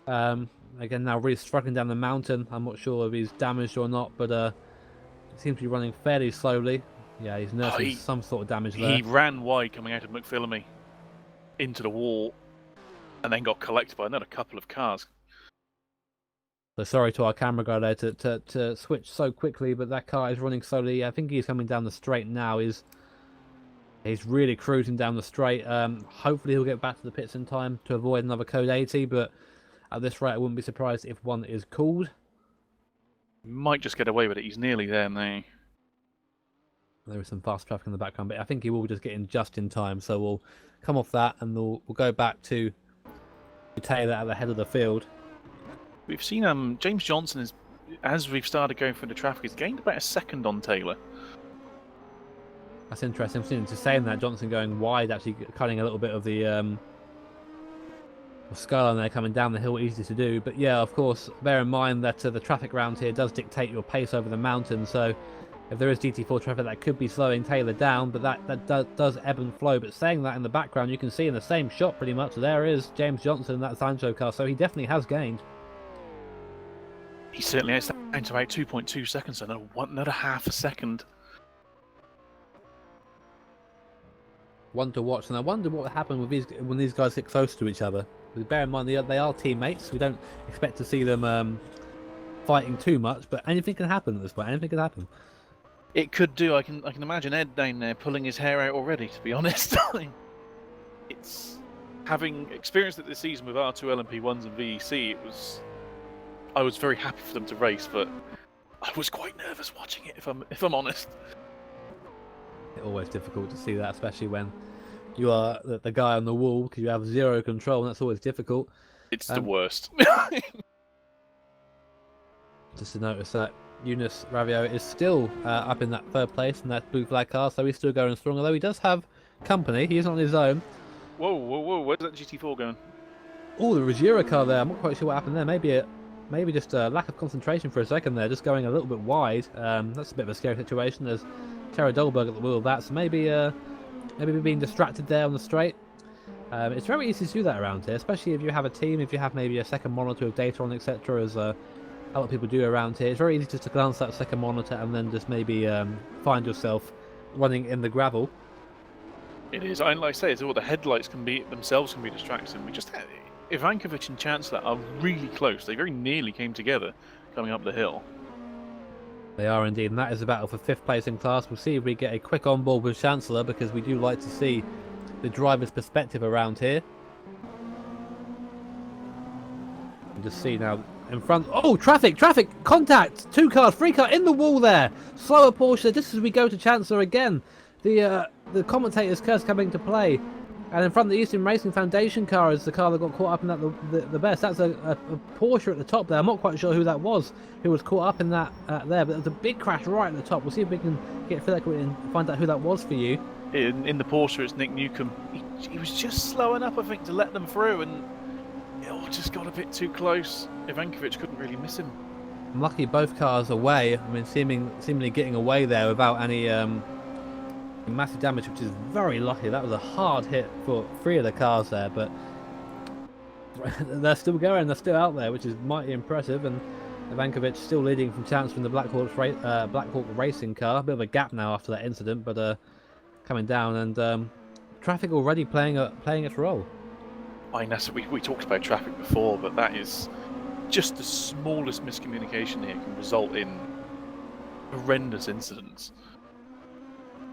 Again, now really struggling down the mountain. I'm not sure if he's damaged or not, but he seems to be running fairly slowly. Yeah, he's nursing some sort of damage there. He ran wide coming out of McPhillamy into the wall and then got collected by another couple of cars. So sorry to our camera guy there to switch so quickly, but that car is running slowly. I think he's coming down the straight now. He's really cruising down the straight. Hopefully he'll get back to the pits in time to avoid another code 80, but at this rate I wouldn't be surprised if one is called. Might just get away with it. He's nearly there now. There is some fast traffic in the background, but I think he will just get in just in time. So we'll come off that and we'll go back to Taylor at the head of the field. We've seen James Johnson, as we've started going through the traffic, he's gained about a second on Taylor. That's interesting. To saying that, Johnson going wide, actually cutting a little bit of the skyline there coming down the hill, easy to do. But yeah, of course, bear in mind that the traffic around here does dictate your pace over the mountain. So if there is GT4 traffic, that could be slowing Taylor down, but that does ebb and flow. But saying that, in the background, you can see in the same shot pretty much, there is James Johnson in that Sancho car. So he definitely has gained. He certainly is down to about 2.2 seconds, so another half a second. One to watch, and I wonder what would happen with when these guys get close to each other. Because bear in mind, they are teammates. We don't expect to see them fighting too much, but anything can happen at this point. Anything can happen. It could do. I can imagine Ed down there pulling his hair out already, to be honest. It's having experienced it this season with R2 LMP1s and VEC. I was very happy for them to race, but I was quite nervous watching it, if I'm honest. It's always difficult to see that, especially when you are the guy on the wall, because you have zero control, and that's always difficult. It's the worst. Just to notice that Eunice Ravio is still up in that third place in that blue flag car, so he's still going strong, although he does have company. He isn't on his own. Whoa, whoa, whoa, where's that GT4 going? Oh, the Ruggiero car there. I'm not quite sure what happened there. Maybe just a lack of concentration for a second there, just going a little bit wide. That's a bit of a scary situation. There's Tara Dolberg at the wheel of that, so maybe we're being distracted there on the straight. It's very easy to do that around here, especially if you have a team, if you have maybe a second monitor with data on, etc., as a lot of people do around here. It's very easy just to glance at that second monitor and then just maybe find yourself running in the gravel. It is, and like I say, it's all the headlights can be distracting. We just had Ivankovic and Chancellor are really close. They very nearly came together coming up the hill. They are indeed, and that is a battle for 5th place in class. We'll see if we get a quick on board with Chancellor, because we do like to see the driver's perspective around here. You just see now in front. Oh, traffic! Contact! 2 cars, 3 cars in the wall there. Slower Porsche. Just as we go to Chancellor again, the commentator's curse coming to play. And in front of the Eastern Racing Foundation car is the car that got caught up in that the best. That's a Porsche at the top there. I'm not quite sure who that was, who was caught up in that there. But there's a big crash right at the top. We'll see if we can get Philip and find out who that was for you. In the Porsche, it's Nick Newcomb. He was just slow enough, I think, to let them through, and it all just got a bit too close. Ivankovic couldn't really miss him. I'm lucky both cars away. I mean, seemingly getting away there without any massive damage, which is very lucky. That was a hard hit for 3 of the cars there, but they're still going, they're still out there, which is mighty impressive. And Ivankovic still leading from Chancellor in the Black Hawk Racing car. A bit of a gap now after that incident, but coming down, and traffic already playing its role. I know, we talked about traffic before, but that is just the smallest miscommunication here can result in horrendous incidents.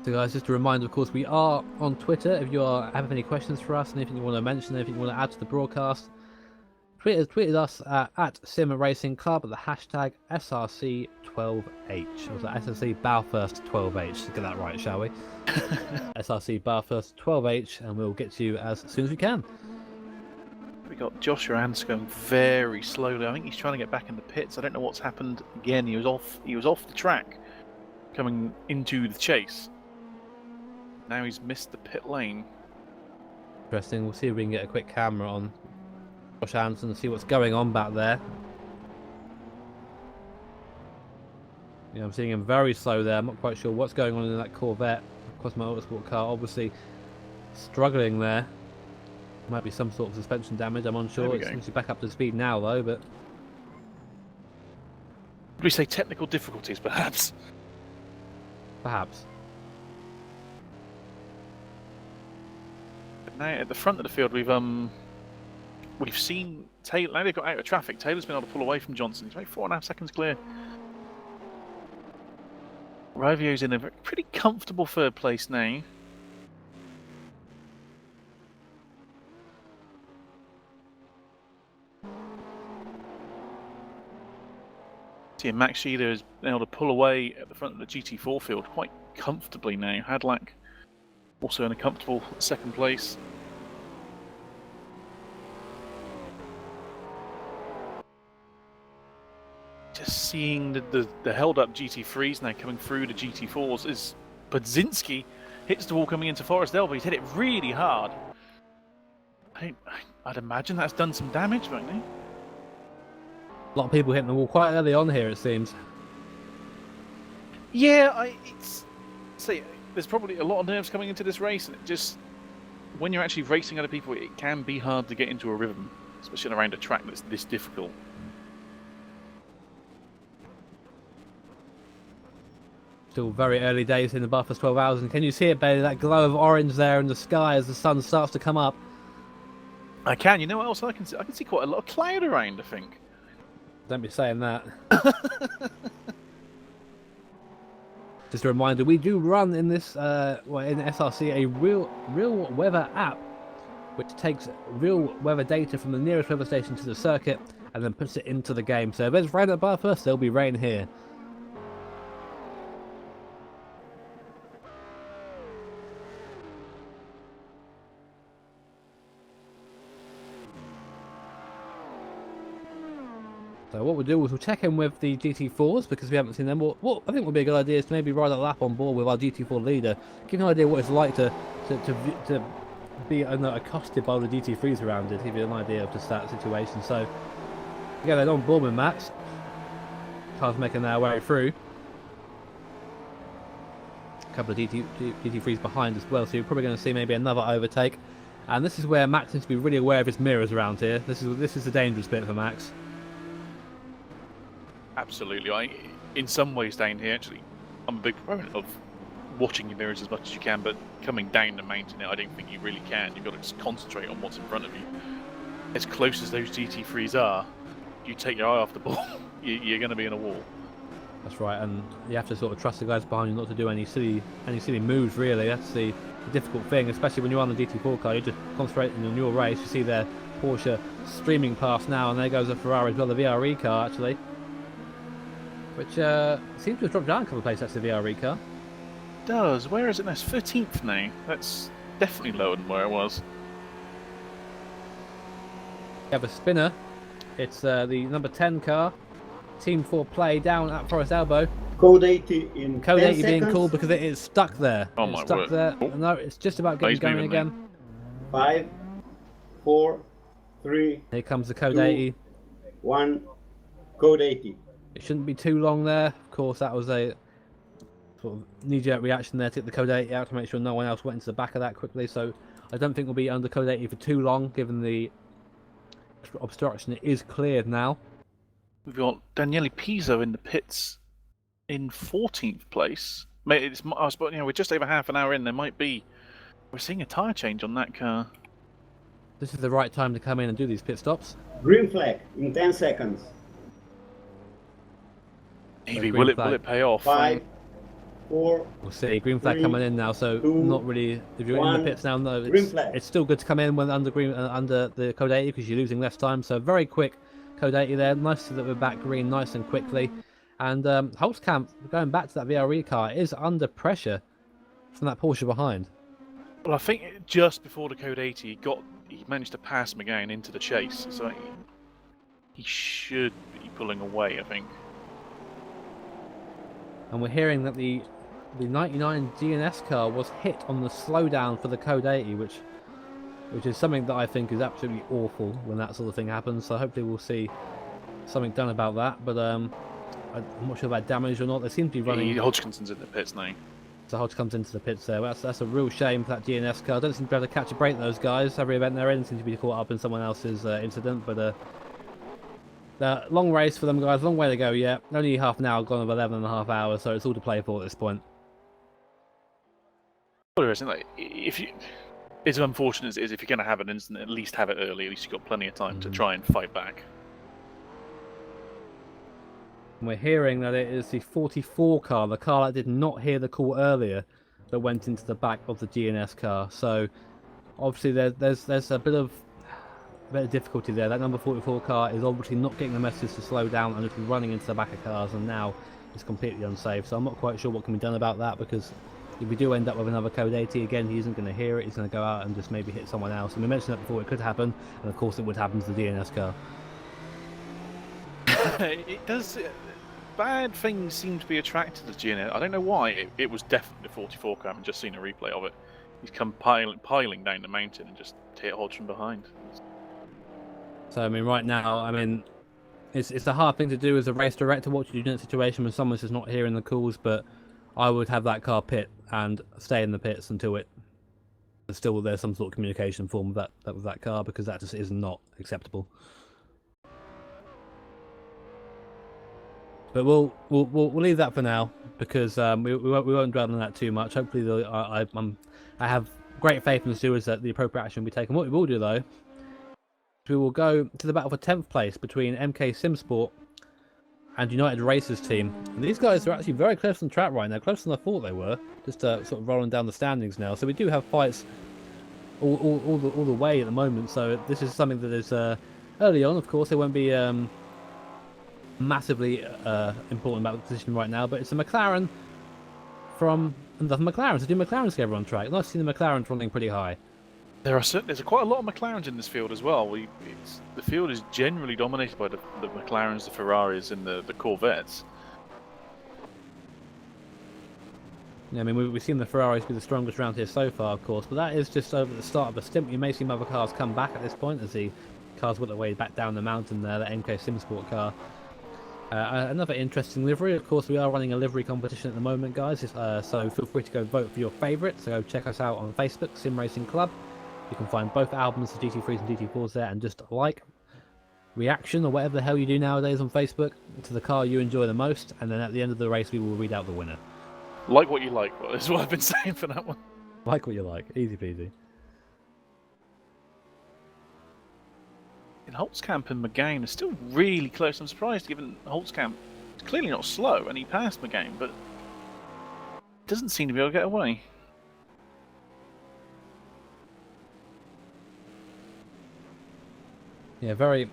So guys, just a reminder, of course, we are on Twitter. If you have any questions for us, anything you want to mention, anything you want to add to the broadcast, tweet us at SimRacing.Club at the hashtag SRC12H. Or was that SRC Bathurst 12H? Let's get that right, shall we? SRC Bathurst 12H, and we'll get to you as soon as we can. We got Joshua Ants going very slowly. I think he's trying to get back in the pits. I don't know what's happened again. He was off the track coming into the chase. Now he's missed the pit lane. Interesting. We'll see if we can get a quick camera on Josh Anderson and see what's going on back there. Yeah, I'm seeing him very slow there. I'm not quite sure what's going on in that Corvette. Cosmo Autosport car, obviously struggling there. Might be some sort of suspension damage, I'm unsure. It seems to be back up to speed now though, but... Would we say technical difficulties, perhaps? Perhaps. But now at the front of the field, we've seen Taylor. Now they've got out of traffic. Taylor's been able to pull away from Johnson. He's about 4.5 seconds clear. Ravio's in a pretty comfortable 3rd place now. See, Max Sheeler has been able to pull away at the front of the GT4 field quite comfortably now. Hadlack also in a comfortable 2nd place. Just seeing the held-up GT3s now coming through the GT4s is Budzinski hits the wall coming into Forestdale, but he's hit it really hard. I'd imagine that's done some damage right now. A lot of people hitting the wall quite early on here, it seems. Yeah, there's probably a lot of nerves coming into this race, and it just, when you're actually racing other people, it can be hard to get into a rhythm, especially around a track that's this difficult. Still very early days in the Bathurst 12 hours, and can you see it, Bailey? That glow of orange there in the sky as the sun starts to come up. I can. You know what else I can see? I can see quite a lot of cloud around, I think. Don't be saying that. Just a reminder, we do run in this, in SRC, a real weather app, which takes real weather data from the nearest weather station to the circuit and then puts it into the game. So if there's rain at Bathurst, there'll be rain here. So what we'll do is we'll check in with the GT4s because we haven't seen them. What I think would be a good idea is to maybe ride a lap on board with our GT4 leader, give you an idea what it's like to be accosted by all the GT3s around it, give you an idea of just that situation. So again, they're on board with Max. Cars making their way through. A couple of GT3s behind as well, so you're probably going to see maybe another overtake. And this is where Max needs to be really aware of his mirrors around here. This is the dangerous bit for Max. Absolutely. In some ways down here, actually, I'm a big proponent of watching your mirrors as much as you can, but coming down the mountain, I don't think you really can. You've got to just concentrate on what's in front of you. As close as those GT3s are, you take your eye off the ball, you're going to be in a wall. That's right, and you have to sort of trust the guys behind you not to do any silly moves. Really, that's the difficult thing, especially when you're on the GT4 car. You're just concentrating on your race. You see their Porsche streaming past now, and there goes a Ferrari as well, the VRE car actually, which seems to have dropped down a couple of places. That's the VRE car. It does. Where is it now? It's 13th now. That's definitely lower than where it was. We have a spinner. It's the number 10 car. Team 4 play down at Forest Elbow. Code 80 in Code 10 80 being seconds. called because it is stuck there. Oh It's my stuck word. there. Oh. No, it's just about getting He's going moving again. 5, 4, 3, Here comes the Code 2, 80. 1. Code 80. It shouldn't be too long there. Of course, that was a sort of knee-jerk reaction there to get the Code 80 out to make sure no one else went into the back of that quickly. So I don't think we'll be under Code 80 for too long, given the obstruction is cleared now. We've got Daniele Pizzo in the pits in 14th place. Mate, it's, I was, we're just over half an hour in. We're seeing a tyre change on that car. This is the right time to come in and do these pit stops. Green flag in 10 seconds. Maybe green will flag. it pay off? 5, 4. We'll see. Green flag 3, coming in now, so 2, not really. If you're in 1, the pits now, no, green flag. it's still good to come in when under the Code 80 because you're losing less time. So very quick Code 80 there. Nice to see that we're back green nice and quickly. And Holtzkamp, going back to that VRE car, is under pressure from that Porsche behind. Well, I think just before the Code 80, he managed to pass McGowan into the chase, so he should be pulling away, I think. And we're hearing that the 99 GNS car was hit on the slowdown for the Code 80, which is something that I think is absolutely awful when that sort of thing happens. So hopefully we'll see something done about that. But I'm not sure about damage or not. They seem to be running. Hodgkinson's in the pits now. So Hodge comes into the pits there. That's a real shame for that GNS car. Don't seem to be able to catch a break, those guys. Every event they're in seems to be caught up in someone else's incident. But long race for them guys. Long way to go yet. Only half an hour gone of 11.5 hours, so it's all to play for at this point. Well, there isn't, like, it's unfortunate as it is, if you're going to have an incident, at least have it early. At least you've got plenty of time to try and fight back. And we're hearing that it is the 44 car, the car that did not hear the call earlier, that went into the back of the GNS car. So obviously there's a bit of difficulty there. That number 44 car is obviously not getting the message to slow down and just running into the back of cars, and now it's completely unsafe. So I'm not quite sure what can be done about that, because if we do end up with another Code 80 again, he isn't going to hear it. He's going to go out and just maybe hit someone else. And we mentioned that before, it could happen, and of course it would happen to the DNS car. It does. Bad things seem to be attracted to GNS. I don't know why. It was definitely the 44 car. I've just seen a replay of it. He's come piling down the mountain and just hit Hodge from behind. So I mean, right now, I mean, it's a hard thing to do as a race director. What you do in that situation when someone's just not hearing the calls, but I would have that car pit and stay in the pits until there's some sort of communication form with that car, because that just is not acceptable. But we'll leave that for now, because we won't dwell on that too much. Hopefully, I have great faith in the stewards that the appropriate action will be taken. What we will do, though, we will go to the battle for 10th place between MK Simsport and United Racers team. And these guys are actually very close on the track right now, closer than I thought they were. Just sort of rolling down the standings now. So we do have fights all the way at the moment. So this is something that is early on. Of course, it won't be massively important about the position right now, but it's a McLaren from the McLarens. To do McLarens together on track. Nice to see the McLarens running pretty high. There's quite a lot of McLarens in this field as well. The field is generally dominated by the McLarens, the Ferraris, and the Corvettes. Yeah, I mean, we've seen the Ferraris be the strongest around here so far, of course, but that is just over the start of a stint. You may see other cars come back at this point as the cars work their way back down the mountain there, the MK SimSport car. Another interesting livery, of course, we are running a livery competition at the moment, guys, so feel free to go vote for your favourite. So go check us out on Facebook, SimRacing.Club. You can find both albums, the GT3s and GT4s there, and just like, reaction, or whatever the hell you do nowadays on Facebook, to the car you enjoy the most, and then at the end of the race we will read out the winner. Like what you like, is what I've been saying for that one. Like what you like, easy peasy. And Holtzkamp and McGain are still really close. I'm surprised, given Holtzkamp is clearly not slow, and he passed McGain, but doesn't seem to be able to get away. Yeah, very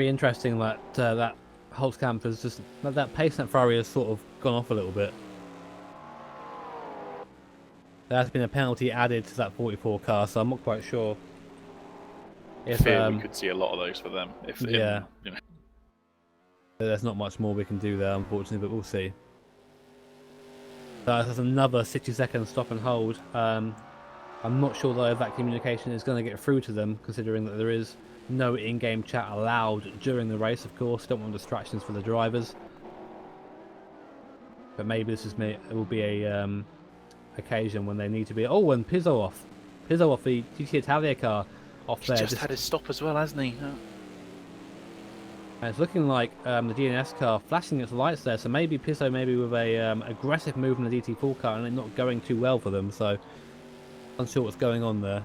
interesting that that Holtzkamp has just that pace that Ferrari has sort of gone off a little bit. There has been a penalty added to that 44 car, so I'm not quite sure if we could see a lot of those for them. Yeah, there's not much more we can do there, unfortunately, but we'll see. That's another 60-second stop and hold. I'm not sure though if that communication is going to get through to them, considering that there is no in-game chat allowed during the race, of course. Don't want distractions for the drivers. But maybe it will be a occasion when they need to be. Oh, and Pizzo off the GT Italia car off there. He's just had his stop as well, hasn't he? And it's looking like the DNS car flashing its lights there, so maybe Pizzo with a aggressive move in the DT4 car and not going too well for them, so unsure what's going on there.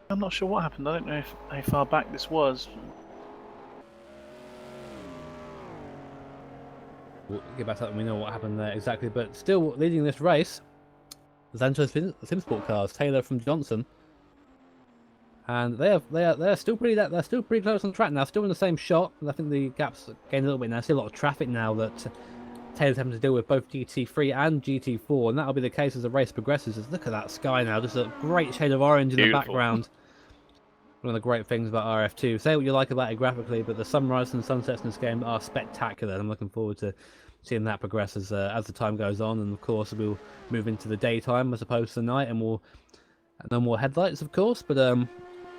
I'm not sure what happened. I don't know how far back this was. We'll get back to that when we know what happened there exactly, but still leading this race, Zanto's SimSport cars, Taylor from Johnson, and they're still pretty close on track now, still in the same shot. And I think the gap's gained a little bit now. I see a lot of traffic now that Taylor's having to deal with both GT3 and GT4, and that'll be the case as the race progresses. Just look at that sky now, just a great shade of orange in the background. One of the great things about RF2. Say what you like about it graphically, but the sunrise and sunsets in this game are spectacular. I'm looking forward to seeing that progress as the time goes on, and of course we'll move into the daytime as opposed to the night, and no more headlights, of course. But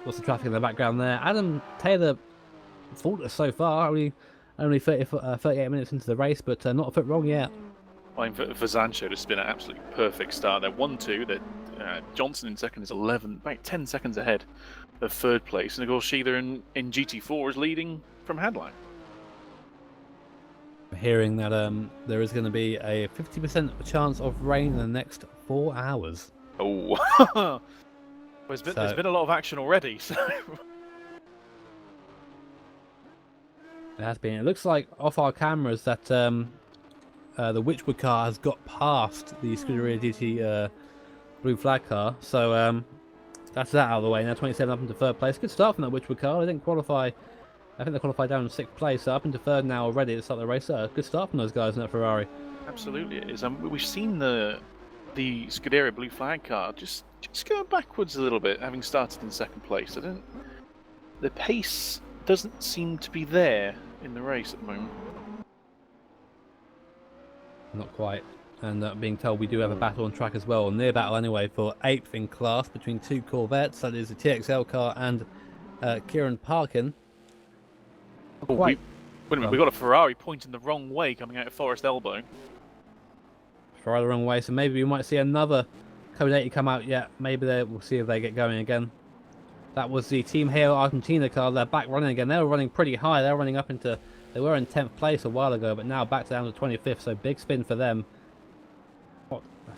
lots of traffic in the background there. Adam Taylor faultless so far, only 38 minutes into the race, but not a foot wrong yet. I mean, for Zancho, it's been an absolutely perfect start. They're 1-2. Johnson in second is 11, about 10 seconds ahead of third place, and of course Sheether in GT4 is leading from headline. Hearing that there is going to be a 50% chance of rain in the next 4 hours. Oh, well, there's been a lot of action already. So. It has been. It looks like off our cameras that the Witchwood car has got past the Scuderia GT blue flag car, so that's that out of the way. Now 27 up into third place. Good start from that Witchwood car. They didn't qualify. I think they qualified down in 6th place, so up into third now already to start the race. Good start from those guys in that Ferrari. Absolutely it is. We've seen the Scuderia blue flag car just go backwards a little bit, having started in 2nd place. The pace doesn't seem to be there in the race at the moment. Not quite. And being told we do have a battle on track as well, a near battle anyway, for 8th in class between 2 Corvettes. That is the TXL car and Kieran Parkin. Oh, wait a minute, we've got a Ferrari pointing the wrong way coming out of Forest Elbow. Ferrari the wrong way, so maybe we might see another Code 80 come out yet. Maybe we'll see if they get going again. That was the Team Hale Argentina car. They're back running again. They were running pretty high. They were running up into... They were in 10th place a while ago, but now back down to 25th, so big spin for them.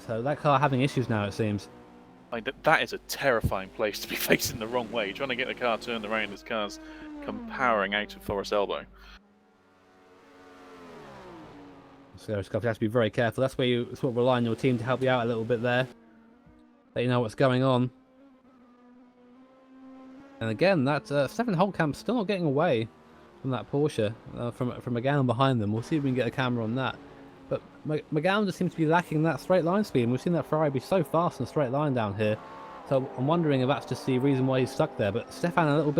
So that car having issues now, it seems. That is a terrifying place to be facing the wrong way. Trying to get the car turned around as cars come powering out of Forest Elbow. So you have to be very careful. That's where you sort of rely on your team to help you out a little bit there. Let you know what's going on. And again, that Stefan Holtkamp still not getting away from that Porsche, from again behind them. We'll see if we can get a camera on that. But McGowan just seems to be lacking that straight line speed, and we've seen that Ferrari be so fast in a straight line down here. So I'm wondering if that's just the reason why he's stuck there. But Stefan a little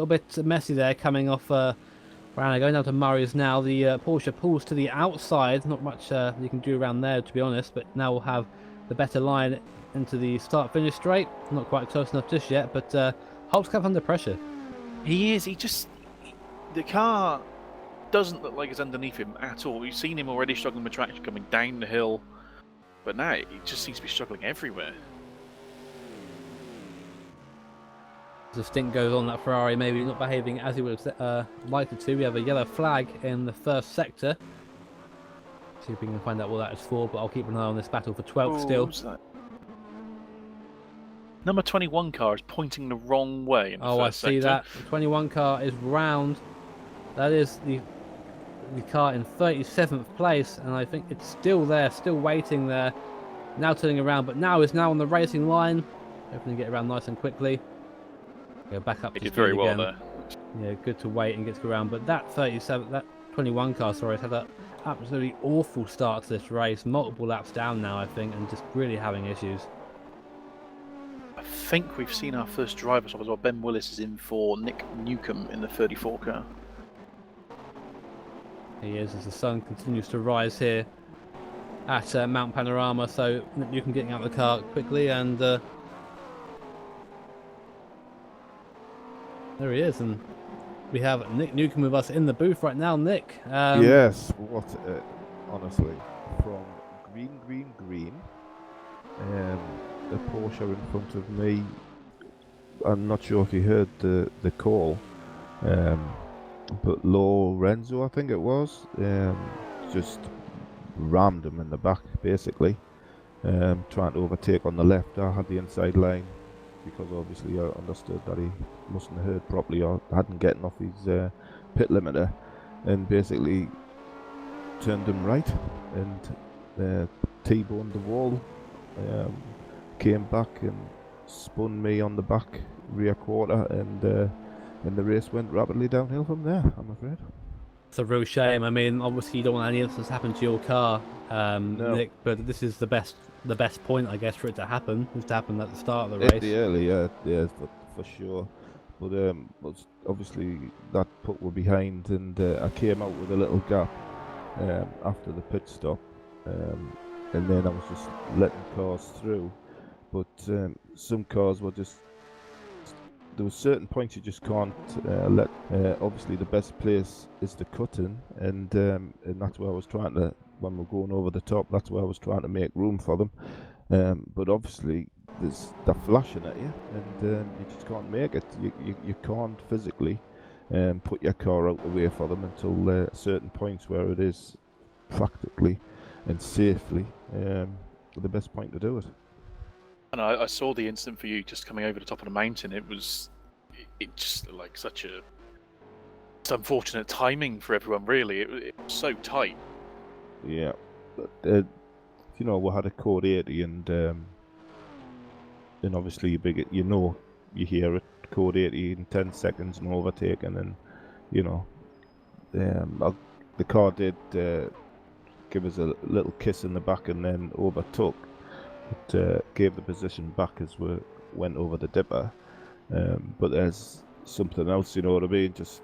bit messy there, coming off Brown. Going down to Murray's now. The Porsche pulls to the outside. Not much you can do around there, to be honest. But now we'll have the better line into the start-finish straight. Not quite close enough just yet, but Hulk's kind of under pressure. He is. The car doesn't look like it's underneath him at all. We've seen him already struggling with traction coming down the hill, but now he just seems to be struggling everywhere. As the stint goes on, that Ferrari maybe not behaving as he would have liked it to. We have a yellow flag in the first sector. See if we can find out what that is for, but I'll keep an eye on this battle for 12th still. Number 21 car is pointing the wrong way in the first I see sector. that. The 21 car is round. That is the car in 37th place, and I think it's still there, still waiting there. Now turning around, but now is on the racing line. Hoping to get around nice and quickly. Go back up to He did speed very well again. there. Yeah, good to wait and get to go around. But that 21 car, sorry, has had an absolutely awful start to this race. Multiple laps down now, I think, and just really having issues. I think we've seen our first driver swap as well. Ben Willis is in for Nick Newcomb in the 34 car. He is, as the sun continues to rise here at Mount Panorama. So Nick Newcomb getting out of the car quickly, and there he is. And we have Nick Newcomb with us in the booth right now. Nick. Yes, honestly, from green, the Porsche in front of me. I'm not sure if you heard the call, but Lorenzo, I think it was, just rammed him in the back, basically, trying to overtake on the left. I had the inside line because obviously I understood that he mustn't have heard properly or hadn't gotten off his pit limiter, and basically turned him right and T-boned the wall. Came back and spun me on the back rear quarter, and the race went rapidly downhill from there, I'm afraid. It's a real shame. I mean, obviously you don't want any of this to happen to your car, No. Nick, but this is the best point, I guess, for it to happen. Is to happen at the start of the At race. the early, yeah, for sure. But obviously that put were behind, and I came out with a little gap after the pit stop, and then I was just letting cars through. But some cars were just, there were certain points you just can't let. Obviously, the best place is the cut-in, and that's where I was trying to, when we're going over the top, that's where I was trying to make room for them. But obviously, they're flashing at you, and you just can't make it. You can't physically put your car out the way for them until certain points where it is practically and safely the best point to do it. And I saw the incident for you just coming over the top of the mountain. It just looked like it's unfortunate timing for everyone, really. It was so tight. Yeah, but, we had a code 80, and obviously you hear it, code 80 in 10 seconds and overtaken, and the car did give us a little kiss in the back and then overtook. It gave the position back as we went over the dipper, but there's something else, you know what I mean? Just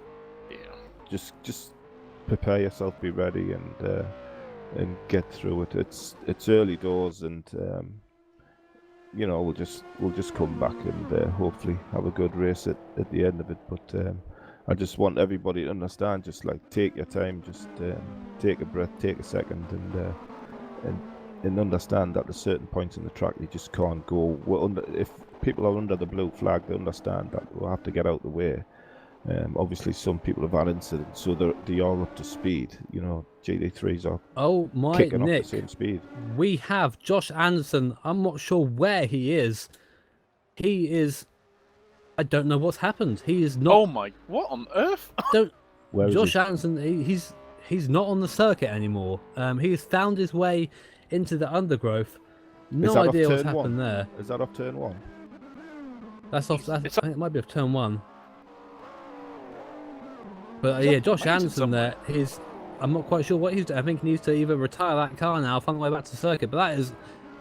prepare yourself, be ready, and get through it. It's early doors, and we'll just come back and hopefully have a good race at the end of it. But I just want everybody to understand, just like take your time, just take a breath, take a second, and understand that at certain points in the track you just can't go. If people are under the blue flag, they understand that we'll have to get out the way. Obviously, some people have had incidents, so they are up to speed. GT3s are kicking Nick, off the same speed. We have Josh Anderson. I'm not sure where he is. I don't know what's happened. He is not. Oh my! What on earth? Where is Josh he? Anderson. He's not on the circuit anymore. He has found his way into the undergrowth. No idea what's happened there. Is that off turn 1? That's off. I think it might be off turn 1. But yeah, Josh Anderson there. I'm not quite sure what he's doing. I think he needs to either retire that car now, find the way back to circuit. But that is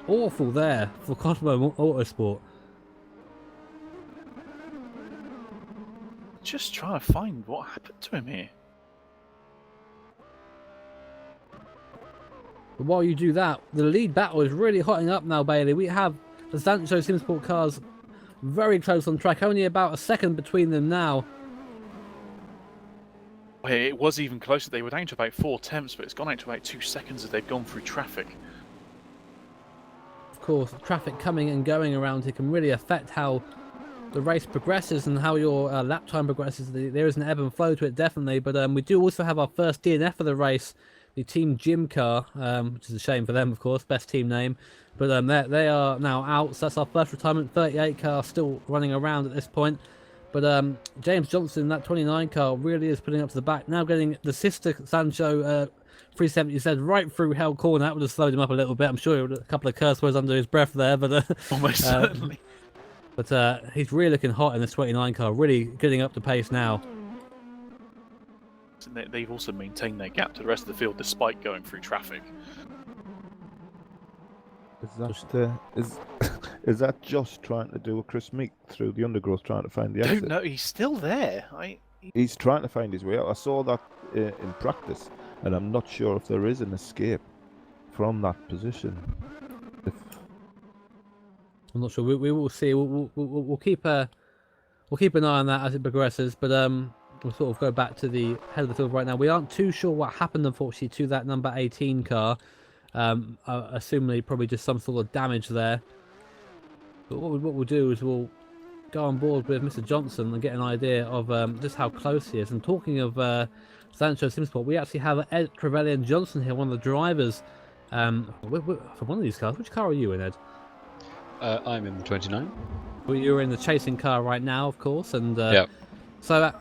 awful there for Cosmo Autosport. Just trying to find what happened to him here. But while you do that, the lead battle is really hotting up now, Bailey. We have the Sancho SimSport cars very close on track, only about a second between them now. It was even closer. They were down to about 4 tenths, but it's gone out to about 2 seconds as they've gone through traffic. Of course, traffic coming and going around here can really affect how the race progresses and how your lap time progresses. There is an ebb and flow to it, definitely. But we do also have our first DNF of the race, the Team Gym car, which is a shame for them, of course, best team name. But they are now out, so that's our first retirement. 38 car still running around at this point. But James Johnson, that 29 car, really is putting up to the back. Now getting the sister Sancho 370Z right through Hell Corner. That would have slowed him up a little bit. I'm sure he would have a couple of curse words under his breath there. But Almost certainly. But he's really looking hot in this 29 car, really getting up to pace now. They've also maintained their gap to the rest of the field despite going through traffic. Is that just trying to do a Chris Meek through the undergrowth, trying to find the exit? No, he's still there. He's trying to find his way out. I saw that in practice, and I'm not sure if there is an escape from that position. I'm not sure. We will see. We'll keep an eye on that as it progresses. But we'll sort of go back to the head of the field right now. We aren't too sure what happened, unfortunately, to that number 18 car. Assumingly, probably just some sort of damage there. But what we'll do is we'll go on board with Mr. Johnson and get an idea of just how close he is. And talking of Sancho SimSport, we actually have Ed Trevelyan Johnson here, one of the drivers for one of these cars. Which car are you in, Ed? I'm in the 29. Well, you're in the chasing car right now, of course. And yeah. So,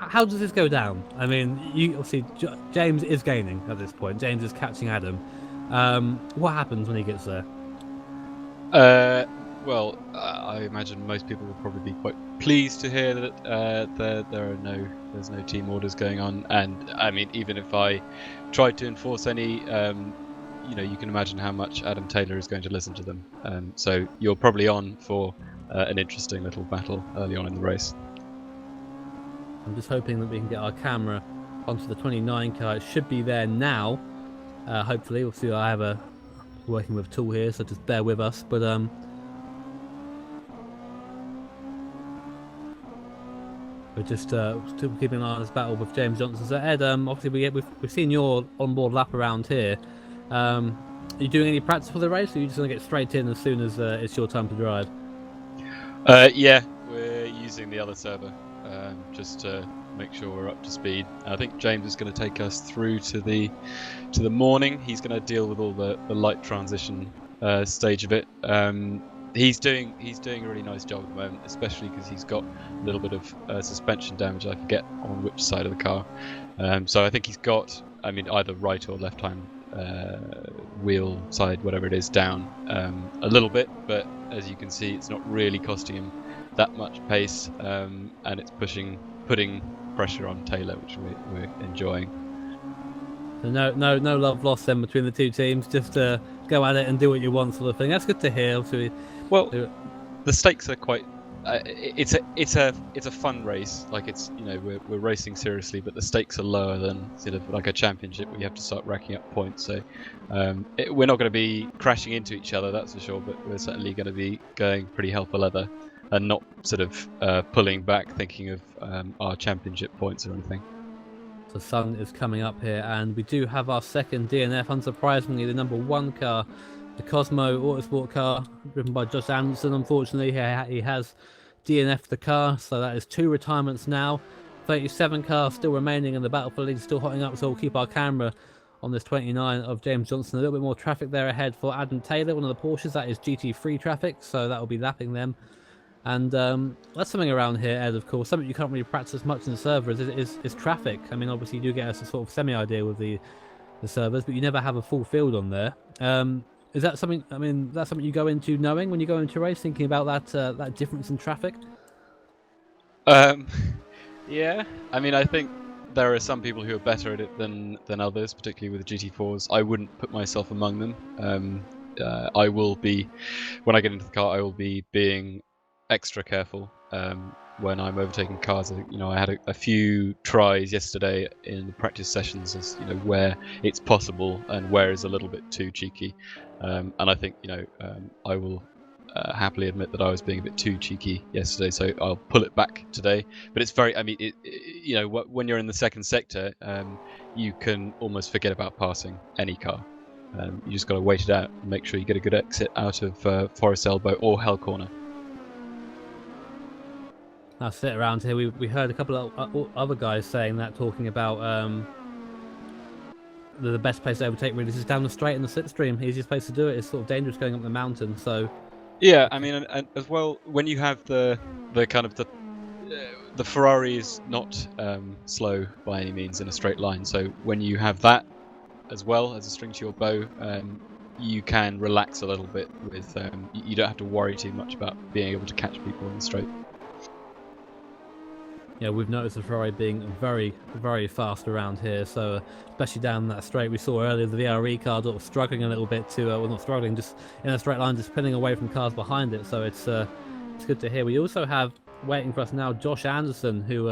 how does this go down? I mean, you obviously James is gaining at this point. James is catching Adam. What happens when he gets there? Well, I imagine most people will probably be quite pleased to hear that there's no team orders going on. And I mean, even if I tried to enforce any, you can imagine how much Adam Taylor is going to listen to them. So you're probably on for an interesting little battle early on in the race. I'm just hoping that we can get our camera onto the 29 car. It should be there now. Hopefully, we'll see. I have a working with a tool here, so just bear with us. But we're just still keeping an eye on this battle with James Johnson. So Ed, obviously we've seen your onboard lap around here. Are you doing any practice for the race, or are you just going to get straight in as soon as it's your time to drive? Yeah, we're using the other server just to make sure we're up to speed. I think James is going to take us through to the morning. He's going to deal with all the light transition stage of it. He's doing a really nice job at the moment, especially because he's got a little bit of suspension damage. I forget on which side of the car. So I think he's got, either right or left hand wheel side, whatever it is, down a little bit. But as you can see, it's not really costing him that much pace, and it's putting pressure on Taylor, which we're enjoying. So no love lost then between the two teams. Just go at it and do what you want, sort of thing. That's good to hear. Obviously, well, the stakes are quite. It's a fun race. Like we're racing seriously, but the stakes are lower than sort of like a championship where you have to start racking up points. So we're not going to be crashing into each other, that's for sure. But we're certainly going to be going pretty hell for leather, and not sort of pulling back, thinking of our championship points or anything. The sun is coming up here, and we do have our second DNF. Unsurprisingly, the number 1 car, the Cosmo Autosport car, driven by Josh Anderson. Unfortunately, he has DNF'd the car, so that is 2 retirements now. 37 cars still remaining, and the battle for the lead is still hotting up, so we'll keep our camera on this 29 of James Johnson. A little bit more traffic there ahead for Adam Taylor, one of the Porsches. That is GT3 traffic, so that will be lapping them. And that's something around here, Ed, of course. Something you can't really practice much in the server is traffic. I mean, obviously you do get a sort of semi-idea with the servers, but you never have a full field on there. Is that something, that's something you go into knowing when you go into a race, thinking about that difference in traffic? Yeah. I think there are some people who are better at it than others, particularly with the GT4s. I wouldn't put myself among them. I will be, when I get into the car, I will be being extra careful when I'm overtaking cars. I had a few tries yesterday in the practice sessions as where it's possible and where is a little bit too cheeky. And I think I will happily admit that I was being a bit too cheeky yesterday, so I'll pull it back today. But it's very, when you're in the second sector, you can almost forget about passing any car. You just got to wait it out and make sure you get a good exit out of Forest Elbow or Hell Corner. That's it around here. We heard a couple of other guys saying that, talking about the best place to overtake really is just down the straight in the slipstream. Easiest place to do it is sort of dangerous going up the mountain. So yeah, I mean, and as well, when you have the kind of the Ferrari is not slow by any means in a straight line. So when you have that as well as a string to your bow, you can relax a little bit with. You don't have to worry too much about being able to catch people in the straight. Yeah, we've noticed the Ferrari being very, very fast around here. So especially down that straight, we saw earlier the VRE car sort of struggling a little bit to, well, not struggling, just in a straight line, just pulling away from cars behind it. So it's good to hear. We also have waiting for us now Josh Anderson, who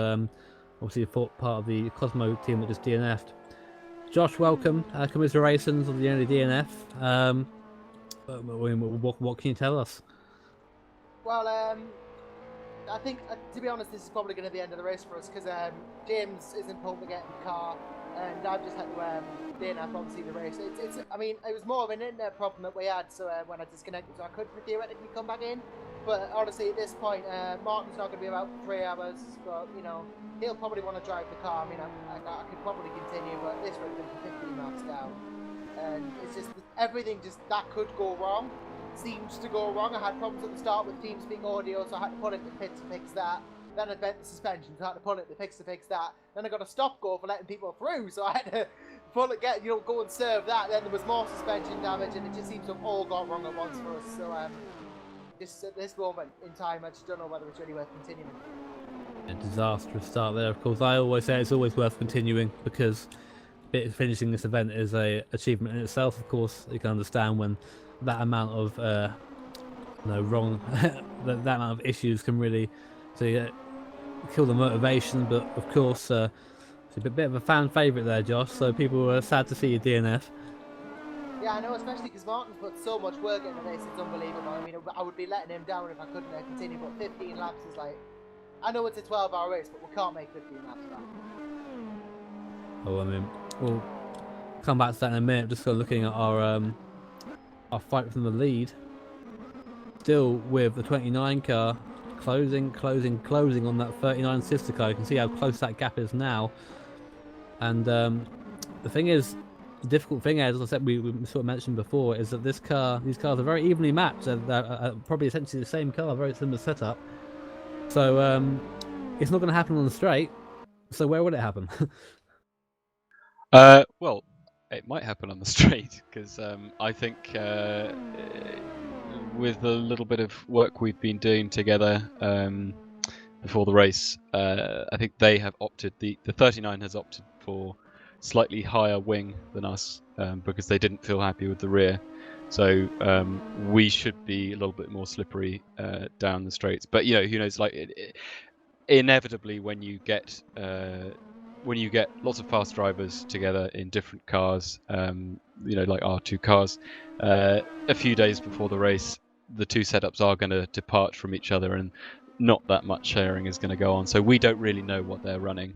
obviously part of the Cosmo team that just DNF'd. Josh, welcome. Commiserations of the only DNF. What can you tell us? Well, I think, to be honest, this is probably going to be the end of the race for us because James isn't pulled to get in the car, and I've just had to DNF obviously the race. I mean, it was more of an internet problem that we had, so when I disconnected, so I could theoretically come back in. But honestly, at this point, Martin's not going to be about 3 hours, but he'll probably want to drive the car. I mean, I could probably continue, but this would have been 15 laps down, and it's just everything that could go wrong. Seems to go wrong. I had problems at the start with TeamSpeak audio, so I had to pull it to pits to fix that. Then I bent the suspension, so I had to pull it to fix that. Then I got a stop go for letting people through, so I had to pull it, go and serve that. Then there was more suspension damage, and it just seems to have all gone wrong at once for us. So just at this moment in time, I just don't know whether it's really worth continuing. A disastrous start there. Of course, I always say it's always worth continuing because finishing this event is a achievement in itself. Of course, you can understand when that amount of that amount of issues can really kill the motivation. But of course, it's a bit of a fan favourite there, Josh. So people were sad to see you DNF. Yeah, I know, especially because Martin's put so much work into this. It's unbelievable. I mean, I would be letting him down if I couldn't continue. But 15 laps is like, I know it's a 12-hour race, but we can't make 15 laps back. Oh, I mean, we'll come back to that in a minute. Just looking at our fight from the lead, still with the 29 car closing on that 39 sister car. You can see how close that gap is now. And the thing is, the difficult thing, as I said, we sort of mentioned before, is that these cars are very evenly matched. They're probably essentially the same car, very similar setup. So it's not going to happen on the straight. So where would it happen? Well, it might happen on the straight because I think with a little bit of work we've been doing together before the race, I think they have opted, the 39 has opted for slightly higher wing than us because they didn't feel happy with the rear. So we should be a little bit more slippery down the straights. But who knows? Like inevitably, when you get lots of fast drivers together in different cars, like our two cars, a few days before the race, the two setups are going to depart from each other, and not that much sharing is going to go on. So we don't really know what they're running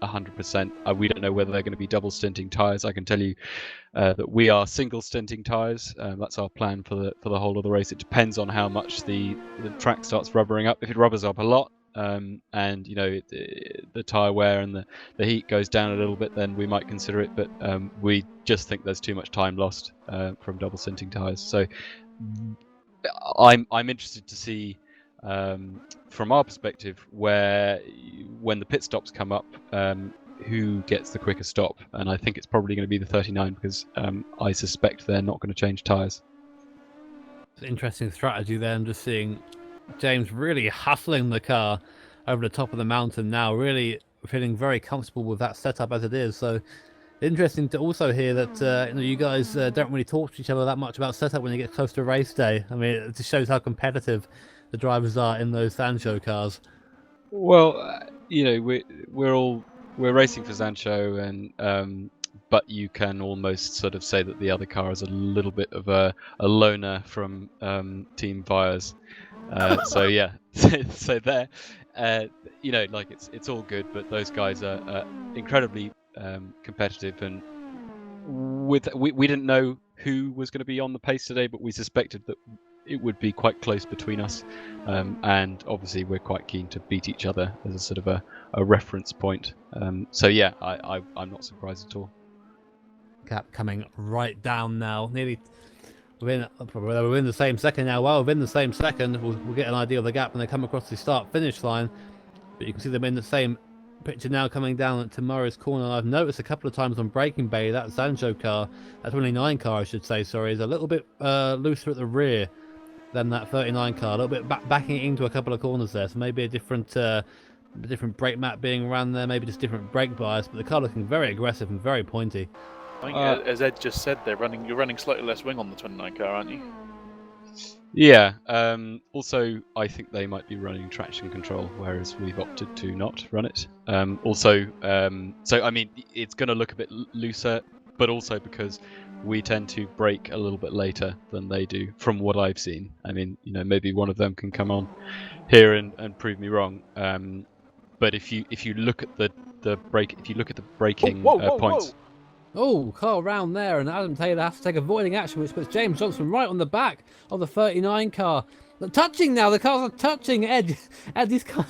100%. We don't know whether they're going to be double stinting tyres. I can tell you that we are single stinting tyres. That's our plan for the whole of the race. It depends on how much the track starts rubbering up. If it rubbers up a lot, and the tyre wear and the heat goes down a little bit, then we might consider it. But we just think there's too much time lost from double stinting tyres. So I'm interested to see from our perspective when the pit stops come up, who gets the quicker stop. And I think it's probably going to be the 39 because I suspect they're not going to change tyres. Interesting strategy there. I'm just seeing James really hustling the car over the top of the mountain now, really feeling very comfortable with that setup as it is. So interesting to also hear that you guys don't really talk to each other that much about setup when you get close to race day. I mean, it just shows how competitive the drivers are in those Sancho cars. Well, we're racing for Sancho, and but you can almost sort of say that the other car is a little bit of a loner from Team Vires. So yeah, so there, like it's all good, but those guys are incredibly competitive, and we didn't know who was going to be on the pace today, but we suspected that it would be quite close between us, and obviously we're quite keen to beat each other as a sort of a reference point. So yeah, I'm not surprised at all. Gap coming right down now, nearly we're in the same second now. Well, within the same second, we'll get an idea of the gap when they come across the start-finish line. But you can see them in the same picture now coming down at tomorrow's corner. I've noticed a couple of times on braking bay that Sancho car, that 29 car I should say, sorry, is a little bit looser at the rear than that 39 car, a little bit backing into a couple of corners there. So maybe a different brake mat being run there, maybe just different brake bias. But the car looking very aggressive and very pointy. I think, as Ed just said, you're running slightly less wing on the 29 car, aren't you? Yeah. Also, I think they might be running traction control, whereas we've opted to not run it. So I mean, it's going to look a bit looser, but also because we tend to brake a little bit later than they do, from what I've seen. I mean, maybe one of them can come on here and prove me wrong. But if you look at the braking points. Whoa. Oh, car round there, and Adam Taylor has to take avoiding action, which puts James Johnson right on the back of the 39 car. They're touching now, the cars are touching, Ed, these cars.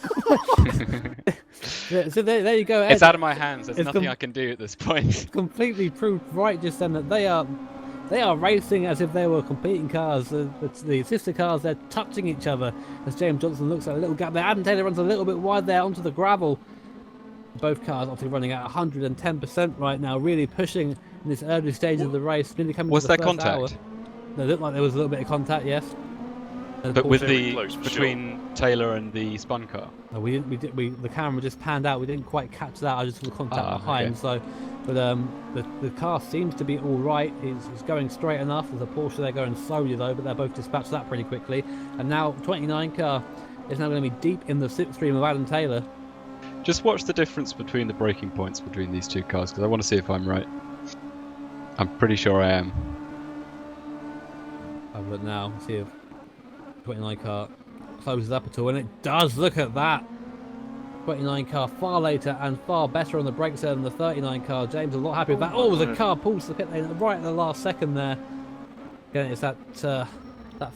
So there you go, Ed. It's out of my hands, there's nothing I can do at this point. Completely proved right just then that they are racing as if they were competing cars. The sister cars, they're touching each other as James Johnson looks at a little gap there. Adam Taylor runs a little bit wide there onto the gravel. Both cars obviously running at 110% right now, really pushing in this early stage of the race. Nearly coming Was to the there first contact? hour. No, it looked like there was a little bit of contact, yes. But with close, between Taylor and the spun car. No, the camera just panned out. We didn't quite catch that. I just saw the contact behind. Okay. So, but the car seems to be all right. It's going straight enough. There's a Porsche there going slowly though, but they're both dispatched that pretty quickly. And now 29 car is now going to be deep in the slipstream of Adam Taylor. Just watch the difference between the braking points between these two cars, because I want to see if I'm right. I'm pretty sure I am. Have a look now, see if 29 car closes up at all, and it does. Look at that. 29 car far later and far better on the brakes there than the 39 car. James a lot happy with that. Oh, the car pulls to the pit lane right at the last second there. Again, it's that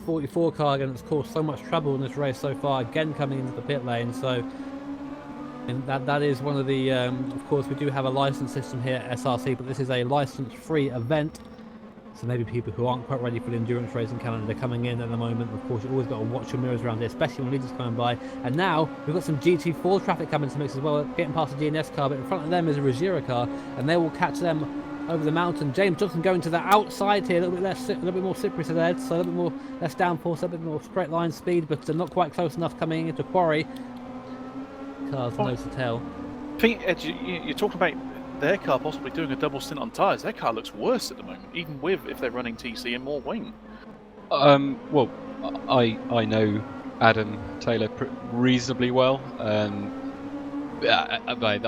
44 car again that's caused so much trouble in this race so far. Again, coming into the pit lane. So. And that is one of the, of course, we do have a license system here at SRC, but this is a license-free event. So maybe people who aren't quite ready for the endurance race in Canada, they're coming in at the moment. Of course, you've always got to watch your mirrors around here, especially when leaders coming by. And now we've got some GT4 traffic coming to mix as well, getting past the DNS car, but in front of them is a Ruggiero car, and they will catch them over the mountain. James Johnson going to the outside here, a little bit more slippery to there, so a little bit more less downforce, a little bit more straight line speed, but not quite close enough coming into quarry. Cars nose to tail. I think, Ed, you're talking about their car possibly doing a double stint on tyres. Their car looks worse at the moment, even if they're running TC and more wing. Well, I know Adam Taylor reasonably well. I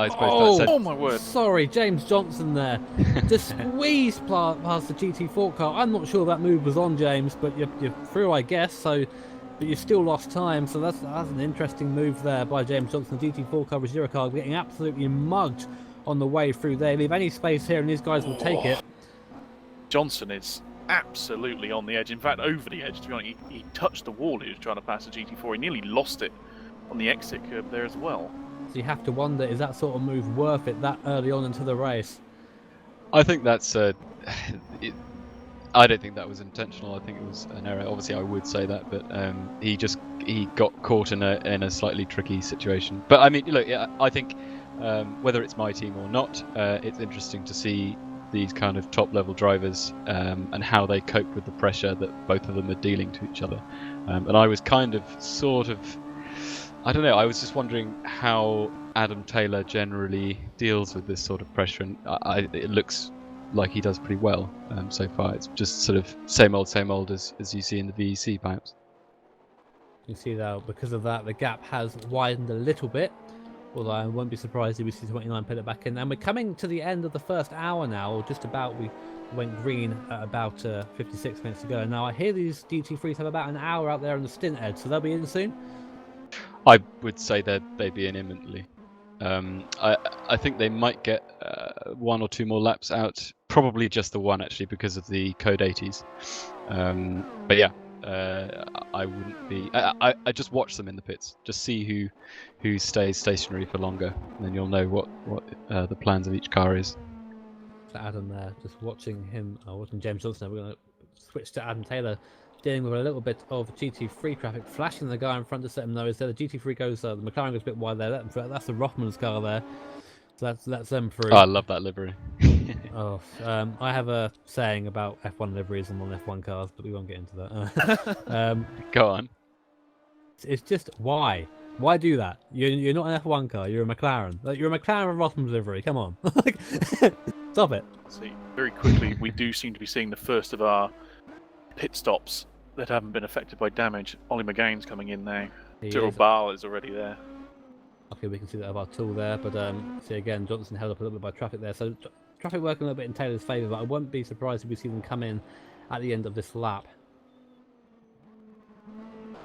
suppose oh my word! Sorry, James Johnson there. Just squeezed past the GT4 car. I'm not sure that move was on, James, but you're through, I guess. So. But you still lost time, so that's an interesting move there by James Johnson. The GT4 car, Ruggiero car, getting absolutely mugged on the way through there. Leave any space here, and these guys will take it. Johnson is absolutely on the edge. In fact, over the edge. To be honest, he touched the wall. He was trying to pass the GT4. He nearly lost it on the exit curb there as well. So you have to wonder, is that sort of move worth it that early on into the race? I think that's I don't think that was intentional. I think it was an error. Obviously, I would say that, but he got caught in a slightly tricky situation. But I mean, look, I think whether it's my team or not, it's interesting to see these kind of top-level drivers and how they cope with the pressure that both of them are dealing to each other. And I was sort of I don't know. I was just wondering how Adam Taylor generally deals with this sort of pressure, and it looks like he does pretty well so far. It's just sort of same old as you see in the VEC, perhaps. You see though, because of that, the gap has widened a little bit. Although I won't be surprised if we see 29 put it back in. And we're coming to the end of the first hour now, or just about. We went green at about 56 minutes to go. Now I hear these GT3s have about an hour out there on the stint edge, so they'll be in soon. I would say they'd be in imminently. I think they might get 1 or 2 more laps out, probably just the one actually because of the code 80s. But yeah, I wouldn't be. I just watch them in the pits, just see who stays stationary for longer, and then you'll know what the plans of each car is. So Adam there, just watching him, watching James Johnson. We're going to switch to Adam Taylor, dealing with a little bit of GT3 traffic, flashing the guy in front to let him know is that the GT3 goes, the McLaren goes a bit wide there. That's the Rothmans car there. So that's them through. Oh, I love that livery. I have a saying about F1 liveries and non-F1 cars, but we won't get into that. Go on. It's just why? Why do that? You're not an F1 car. You're a McLaren. You're a McLaren Rothmans livery. Come on, stop it. See, very quickly, we do seem to be seeing the first of our pit stops that haven't been affected by damage. Ollie McGain's coming in now. Cyril Ball is already there. Okay, we can see that of our tool there, but see again, Johnson held up a little bit by traffic there. So traffic working a little bit in Taylor's favour, but I won't be surprised if we see them come in at the end of this lap.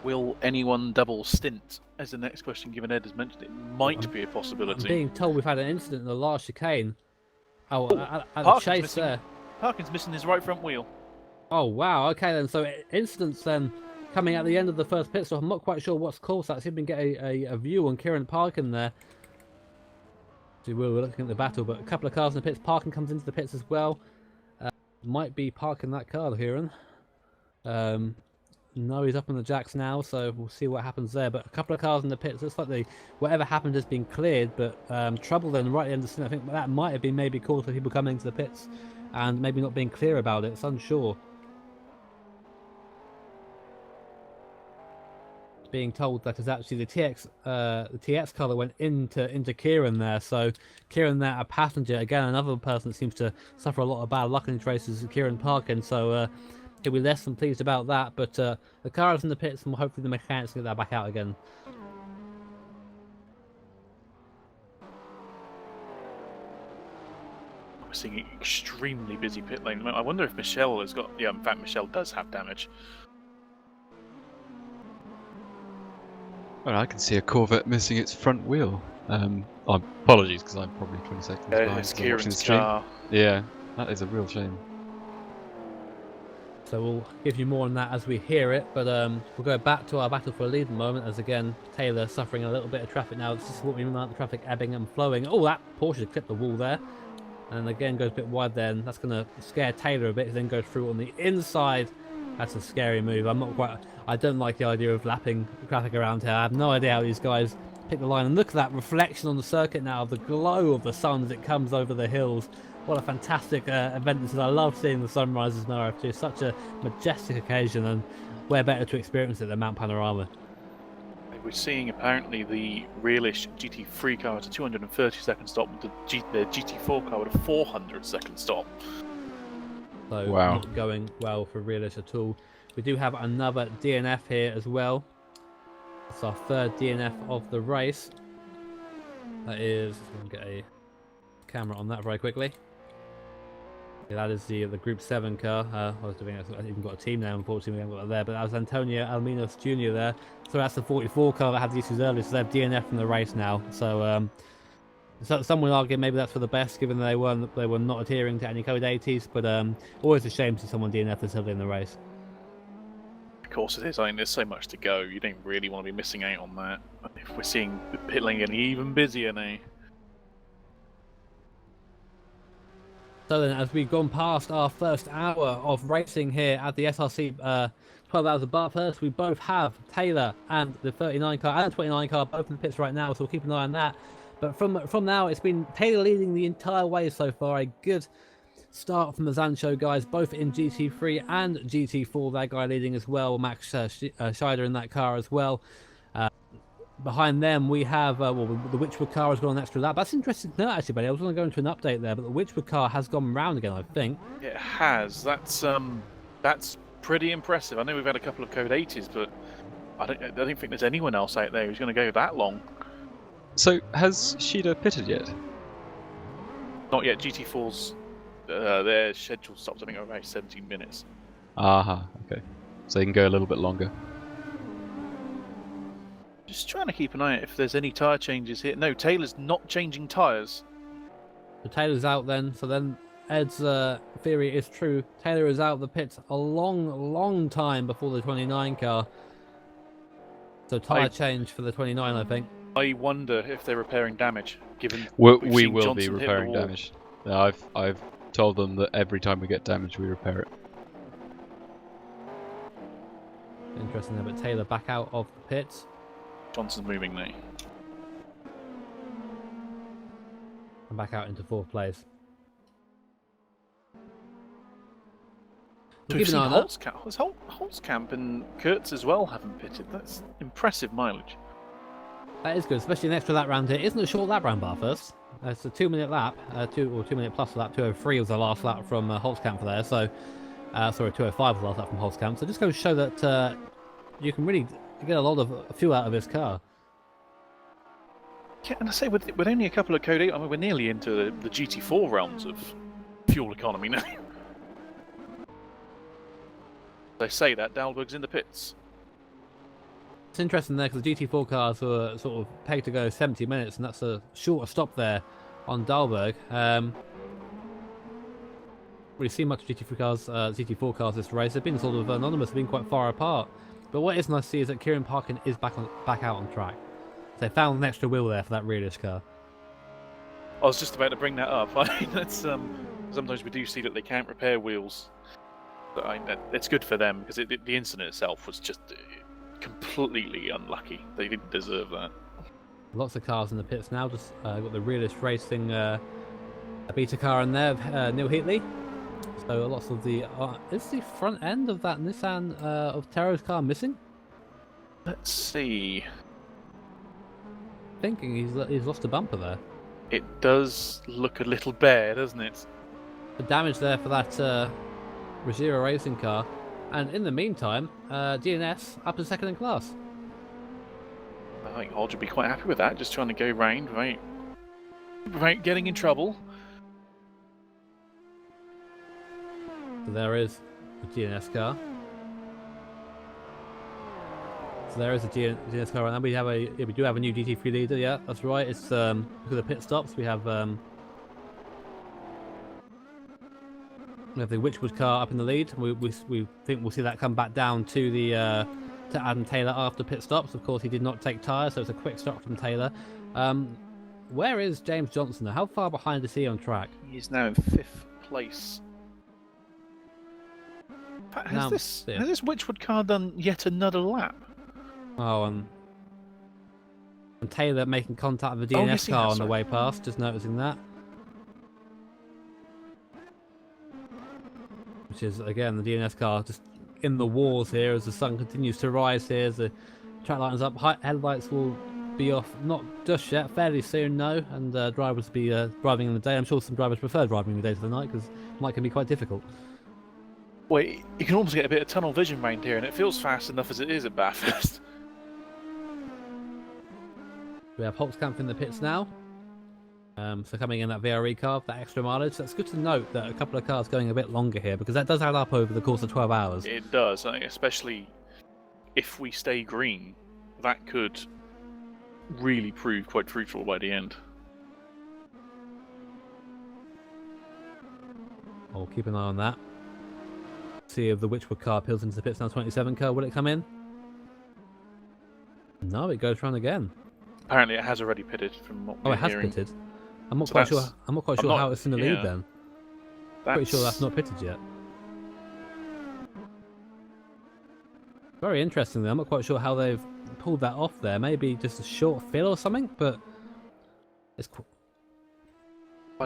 Will anyone double stint? As the next question, given Ed has mentioned, it might be a possibility. I'm being told we've had an incident in the last chicane. At the chase there. Parkin's missing his right front wheel. Oh wow, okay then. So incidents then coming at the end of the first pit stop. I'm not quite sure what's caused that. See if we can get a view on Kieran Parkin there. So we're looking at the battle, but a couple of cars in the pits. Parkin comes into the pits as well. Might be parking that car, Kieran. No, he's up on the jacks now, so we'll see what happens there. But a couple of cars in the pits. Looks like whatever happened has been cleared, but trouble then right at the end of the stint. I think that might have been maybe caused for people coming into the pits and maybe not being clear about it. It's unsure. Being told that is actually the TX car that went into Kieran there. So Kieran there, a passenger, again another person that seems to suffer a lot of bad luck in these races, Kieran Parkin. So he'll be less than pleased about that. But the car is in the pits, and hopefully the mechanics get that back out again. We're seeing an extremely busy pit lane. I wonder if Michelle has got. Yeah, in fact, Michelle does have damage. Well, I can see a Corvette missing its front wheel. Apologies, because I'm probably 20 seconds behind. It's I'm watching the Kieran's stream. car. Yeah, that is a real shame. So we'll give you more on that as we hear it, but we'll go back to our battle for a lead moment as again Taylor suffering a little bit of traffic now. This is what we mean about the traffic ebbing and flowing. Oh, that Porsche clipped the wall there, and again goes a bit wide there, and that's going to scare Taylor a bit. He then goes through on the inside. That's a scary move. I don't like the idea of lapping traffic around here. I have no idea how these guys pick the line. And look at that reflection on the circuit now, the glow of the sun as it comes over the hills. What a fantastic event this is. I love seeing the sunrises in RFG. It's such a majestic occasion, and where better to experience it than Mount Panorama. We're seeing apparently the realish GT3 car at a 230-second stop, with the GT4 car at a 400-second stop. So wow. Not going well for Realish at all. We do have another DNF here as well. It's our third DNF of the race. That is, let's get a camera on that very quickly. Yeah, that is the Group 7 car. I even got a team now, unfortunately we haven't got it there, but that was Antonio Alminos Jr. there. So that's the 44 car that had the issues earlier, so they've DNF from the race now. So some would argue maybe that's for the best, given they were not adhering to any code 80s, but always a shame to see someone DNF this early in the race. Of course it is. I mean, there's so much to go. You don't really want to be missing out on that. If we're seeing the pit lane getting even busier now. So then, as we've gone past our first hour of racing here at the SRC 12 Hours of Bathurst, we both have Taylor and the 39 car and the 29 car both in the pits right now, so we'll keep an eye on that. But from now, it's been Taylor leading the entire way so far. A good start from the Zancho guys, both in GT3 and GT4. That guy leading as well, Max Scheider in that car as well. behind them we have well, the Witchwood car has gone an extra lap. That's interesting to know, actually, buddy. I was going to go into an update there, but the Witchwood car has gone round again, I think. It has. That's pretty impressive. I know we've had a couple of Code 80s, but I don't think there's anyone else out there who's going to go that long. So, has Shida pitted yet? Not yet. GT4's their schedule stops, I think, around 17 minutes. Aha, okay. So they can go a little bit longer. Just trying to keep an eye out if there's any tyre changes here. No, Taylor's not changing tyres. So Taylor's out then. So then Ed's theory is true. Taylor is out of the pits a long time before the 29 car. So tyre change for the 29, I think. I wonder if they're repairing damage, given We seen will Johnson be hit the repairing wall. damage. I've told them that every time we get damage, we repair it. Interesting there, but Taylor back out of the pits. Johnson's moving now. And back out into 4th place. So Keep we've an seen eye on that. Holtzkamp and Kurtz as well haven't pitted. That's impressive mileage. That is good, especially an extra lap round here. Isn't it a short lap round, Bathurst? It's a 2-minute lap, 2-minute plus lap. 2:03 was the last lap from Holtzkamp there. So, sorry, 2:05 was the last lap from Holtzkamp. So just goes to show that you can really get a few out of this car. Yeah, and I say with only a couple of Code 8, I mean, we're nearly into the GT4 realms of fuel economy now. They say that Dalberg's in the pits. It's interesting there because the GT4 cars were sort of pegged to go 70 minutes, and that's a shorter stop there on Dalberg. Really seen much GT4 cars this race. They've been sort of anonymous, they've been quite far apart. But what is nice to see is that Kieran Parkin is back out on track. So they found an extra wheel there for that realish car. I was just about to bring that up. I mean, that's sometimes we do see that they can't repair wheels. But it's good for them because the incident itself was just completely unlucky. They didn't deserve that. Lots of cars in the pits now. Just got the realist racing a beta car in there, Neil Heatley. So lots of the is the front end of that Nissan of Taro's car missing? Let's see. Thinking he's lost a bumper there. It does look a little bare, doesn't it? The damage there for that Ruggiero racing car. And in the meantime, DNS up in second in class. I think Hodge would be quite happy with that, just trying to go round without getting in trouble. So there is the DNS car. So there is a DNS car right now. We do have a new GT3 leader. Yeah, that's right. It's look at the pit stops. We have the Witchwood car up in the lead. We think we'll see that come back down to the to Adam Taylor after pit stops. Of course, he did not take tyres, so it's a quick stop from Taylor. Where is James Johnson now? How far behind is he on track? He's now in 5th place. Has this Witchwood car done yet another lap? Oh, and Taylor making contact with the DNS yes, he car has, on the sorry. way past. Just noticing that. Which is, again, the DNS car just in the wars here as the sun continues to rise here. As the track lightens up, headlights will be off, not just yet, fairly soon, no. And drivers will be driving in the day. I'm sure some drivers prefer driving in the day to the night because night can be quite difficult. Well, you can almost get a bit of tunnel vision round here, and it feels fast enough as it is at Bathurst. We have Holtzkamp in the pits now. So coming in that VRE car, that extra mileage. That's good to note that a couple of cars going a bit longer here because that does add up over the course of 12 hours. It does, especially if we stay green. That could really prove quite fruitful by the end. I'll keep an eye on that. See if the Witchwood car peels into the pits now. 27 car, will it come in? No, it goes round again. Apparently, it has already pitted from what we're Oh, it has hearing. pitted. I'm not So quite sure. that's- I'm not quite I'm sure not- how it's in the lead yeah. then. Pretty sure that's not pitted yet. Very interesting. I'm not quite sure how they've pulled that off there. Maybe just a short fill or something, but it's cool.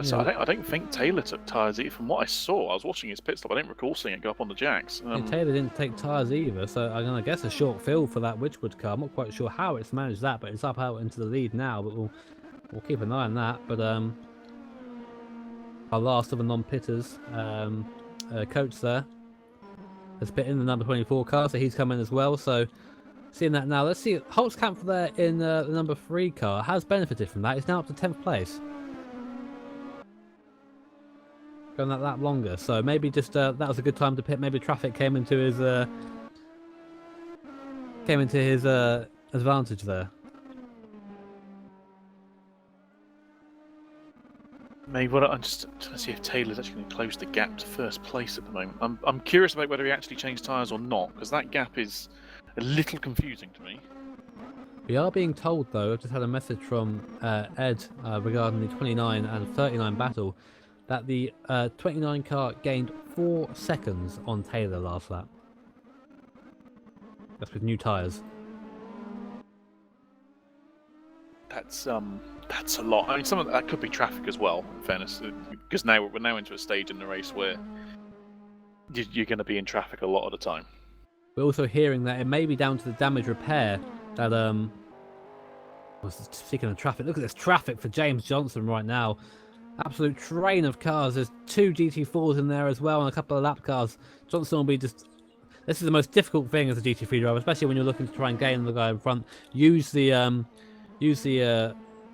So I don't think Taylor took tyres either. From what I saw, I was watching his pit stop. I don't recall seeing it go up on the jacks. Taylor didn't take tyres either, so I'm going to guess a short field for that Witchwood car. I'm not quite sure how it's managed that, but it's up out into the lead now. But we'll keep an eye on that. But our last of the non-pitters, coach there, has put in the number 24 car, so he's coming as well. So seeing that now, let's see. Holtzkamp there in the number 3 car has benefited from that. He's now up to 10th place. Going that lap longer, so maybe just that was a good time to pit. Maybe traffic came into his advantage there. Maybe I'm just trying to see if Taylor's actually going to close the gap to first place at the moment. I'm curious about whether he actually changed tyres or not, because that gap is a little confusing to me. We are being told, though, I've just had a message from Ed regarding the 29 and 39 battle, that the 29 car gained 4 seconds on Taylor last lap. That's with new tyres. That's a lot. I mean, some of that could be traffic as well, in fairness, because now we're now into a stage in the race where you're going to be in traffic a lot of the time. We're also hearing that it may be down to the damage repair that speaking of traffic, look at this traffic for James Johnson right now. Absolute train of cars. There's 2 GT4s in there as well and a couple of lap cars. Johnson will be just... This is the most difficult thing as a GT3 driver, especially when you're looking to try and gain the guy in front. Use the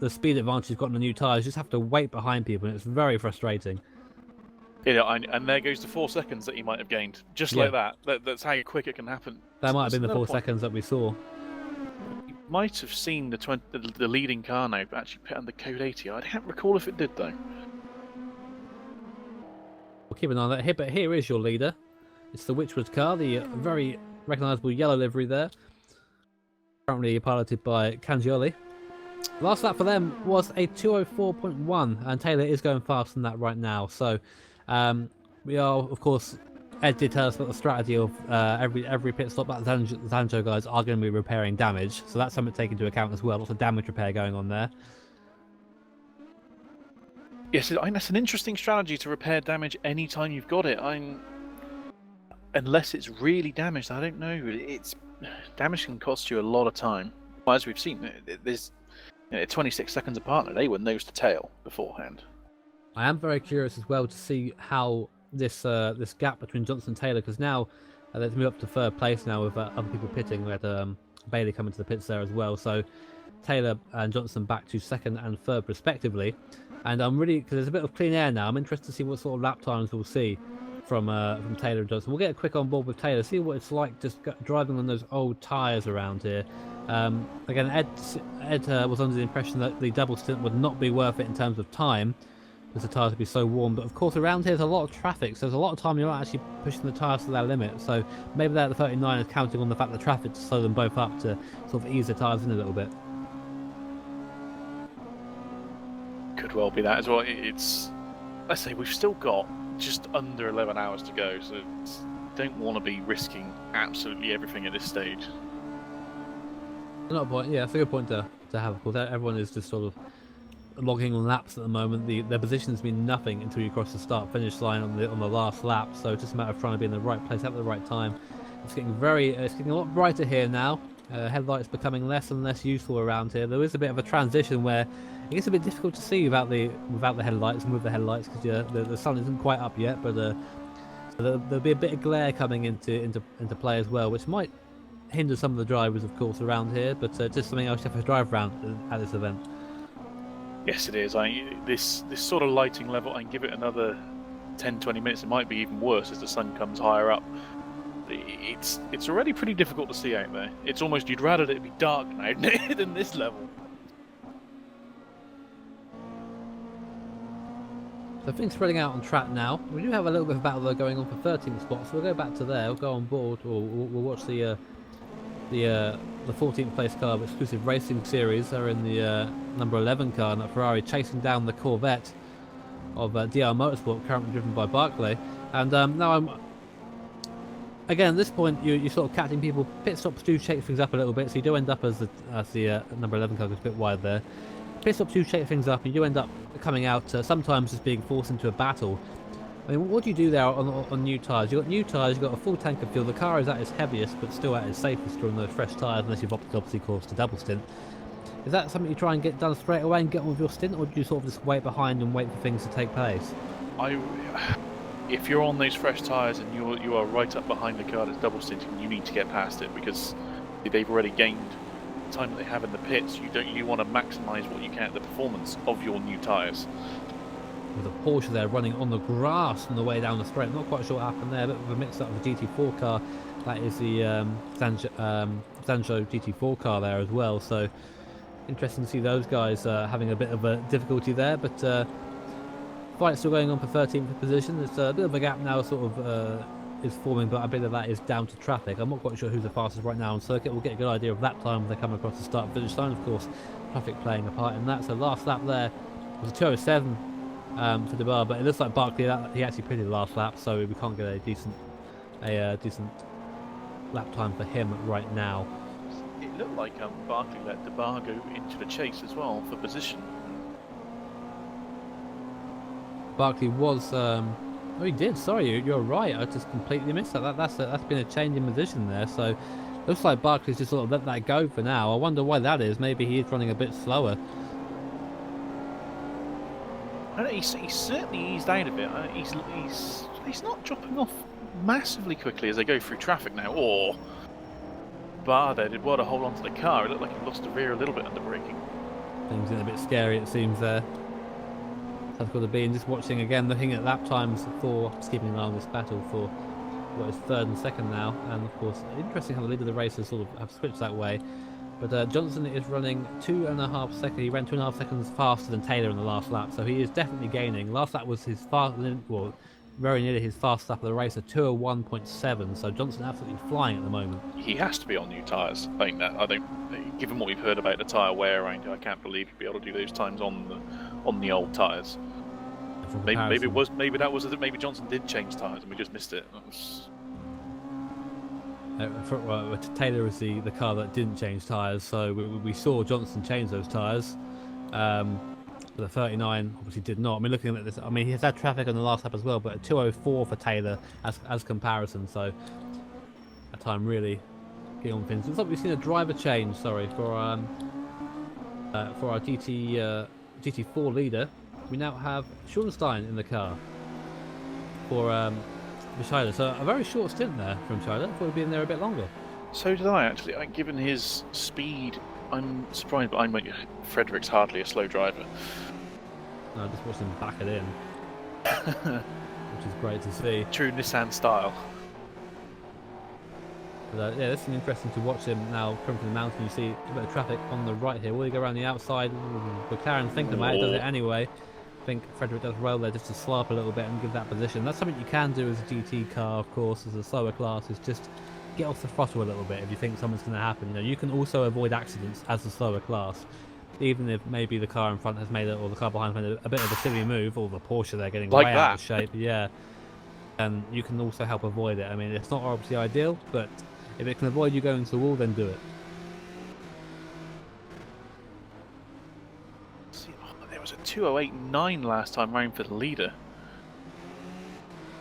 speed advantage you've got on the new tyres. You just have to wait behind people, and it's very frustrating. Yeah, and there goes the 4 seconds that he might have gained, just like that. That's how quick it can happen. That might have been the 4 point. seconds that we saw. You might have seen the leading car now actually put under code 80. I can't recall if it did though. We'll keep an eye on that here, but here is your leader. It's the Witchwood car, the very recognisable yellow livery there. Currently piloted by Cangioli. Last lap for them was a 2:04.1, and Taylor is going fast in that right now. So we are, of course, Ed did tell us about the strategy of every pit stop that the Zanjo guys are going to be repairing damage. So that's something to take into account as well. Lots of damage repair going on there. Yes, I think that's an interesting strategy to repair damage anytime you've got it. Unless it's really damaged, I don't know. Damage can cost you a lot of time. Well, as we've seen, there's 26 seconds apart. They were nose to tail beforehand. I am very curious as well to see how this gap between Johnson and Taylor, because now let's move up to 3rd place now with other people pitting. We had Bailey coming to the pits there as well. So Taylor and Johnson back to 2nd and 3rd respectively. And I'm really, because there's a bit of clean air now, I'm interested to see what sort of lap times we'll see from Taylor and Johnson. We'll get a quick on board with Taylor, see what it's like just driving on those old tyres around here. Again, Ed was under the impression that the double stint would not be worth it in terms of time, because the tyres would be so warm. But of course, around here there's a lot of traffic, so there's a lot of time you're not actually pushing the tyres to their limit. So maybe that the 39 is counting on the fact that traffic to slow them both up to sort of ease the tyres in a little bit. Could well be that as well. Let's say we've still got just under 11 hours to go, so don't want to be risking absolutely everything at this stage. Not a point. Yeah, it's a good point to have. Of course, everyone is just sort of logging on laps at the moment. Their positions mean nothing until you cross the start-finish line on the last lap. So it's just a matter of trying to be in the right place at the right time. It's getting a lot brighter here now. Headlights becoming less and less useful around here. There is a bit of a transition where it gets a bit difficult to see without the headlights and with the headlights, because the sun isn't quite up yet. But there'll be a bit of glare coming into play as well, which might hinder some of the drivers, of course, around here. But just something else you have to drive around at this event. Yes, it is. This sort of lighting level, I can give it another 10-20 minutes. It might be even worse as the sun comes higher up. It's already pretty difficult to see out there. It's almost, you'd rather it be dark now than this level. So things spreading out on track now. We do have a little bit of battle going on for 13th spot, so we'll go back to there. We'll go on board, or we'll watch the 14th place car of exclusive racing series. They're in the number 11 car, and that Ferrari chasing down the Corvette of DR Motorsport, currently driven by Barclay. And now again, at this point, you're sort of catching people. Pit stops do shake things up a little bit, so you do end up as the number 11 car goes a bit wide there. pit stops do shake things up, and you do end up coming out sometimes as being forced into a battle. I mean, what do you do there on new tyres? You've got new tyres, you've got a full tank of fuel, the car is at its heaviest, but still at its safest during those fresh tyres, unless you've opted, obviously, of course, to double stint. Is that something you try and get done straight away and get on with your stint, or do you sort of just wait behind and wait for things to take place? If you're on those fresh tyres and you are right up behind the car that's double stinting, you need to get past it, because they've already gained time that they have in the pits. You want to maximise what you can, the performance of your new tyres. With a Porsche there running on the grass on the way down the straight. Not quite sure what happened there, but with a mix up of a GT4 car. That is the Sancho GT4 car there as well. So interesting to see those guys having a bit of a difficulty there. But fight still going on for 13th position. There's a bit of a gap now, sort of is forming, but a bit of that is down to traffic. I'm not quite sure who's the fastest right now on circuit. We'll get a good idea of lap time when they come across the start finish line. Of course, traffic playing a part in that. So last lap there was a 2:07. For the bar, but it looks like Barkley he actually pitted the last lap, so we can't get a decent lap time for him right now. It looked like Barkley let the bar go into the chase as well for position. Barkley was oh, he did. Sorry, you're right. I just completely missed that. That's been a change in position there. So looks like Barkley's just sort of let that go for now. I wonder why that is. Maybe he is running a bit slower. He's certainly eased out of it. He's not dropping off massively quickly as they go through traffic now. Or Bar there did well to hold on to the car. It looked like he lost the rear a little bit under braking. Things getting a bit scary, it seems there. That's got to be. And just watching again, looking at lap times for keeping an eye on this battle for what is third and second now. And of course, interesting how the leader of the race has sort of have switched that way. But Johnson is running 2.5 seconds. He ran 2.5 seconds faster than Taylor in the last lap, so he is definitely gaining. Last lap was his very nearly his fastest lap of the race, a 2:01.7. So Johnson absolutely flying at the moment. He has to be on new tyres. I think, given what we've heard about the tyre wear around here, I can't believe he'd be able to do those times on the old tyres. Maybe Johnson did change tyres and we just missed it. Taylor is the car that didn't change tyres, so we saw Johnson change those tyres. But the 39 obviously did not. I mean, looking at this, I mean, he has had traffic on the last lap as well, but a 2:04 for Taylor as comparison, so a time really getting on things. Looks like we've seen a driver change, for our GT4 leader. We now have Schuldenstein in the car for Schuyler. So a very short stint there from Schuyler. I thought he'd be in there a bit longer. So did I, actually. Given his speed, I'm surprised, but Frederick's hardly a slow driver. No, just watched him back it in, which is great to see. True Nissan style. But, yeah, this is interesting to watch him now come from the mountain. You see a bit of traffic on the right here. Will he go around the outside? McLaren thinking about it, does it anyway. I think Frederick does roll there just to slow up a little bit and give that position. That's something you can do as a GT car, of course, as a slower class, is just get off the throttle a little bit if you think something's going to happen. You know, you can also avoid accidents as a slower class, even if maybe the car in front has made it, or the car behind has made a bit of a silly move, or the Porsche they're getting like way that. out of shape. Yeah, and you can also help avoid it. I mean, it's not obviously ideal, but if it can avoid you going to the wall, then do it. There was a 2:08.9 last time round for the leader.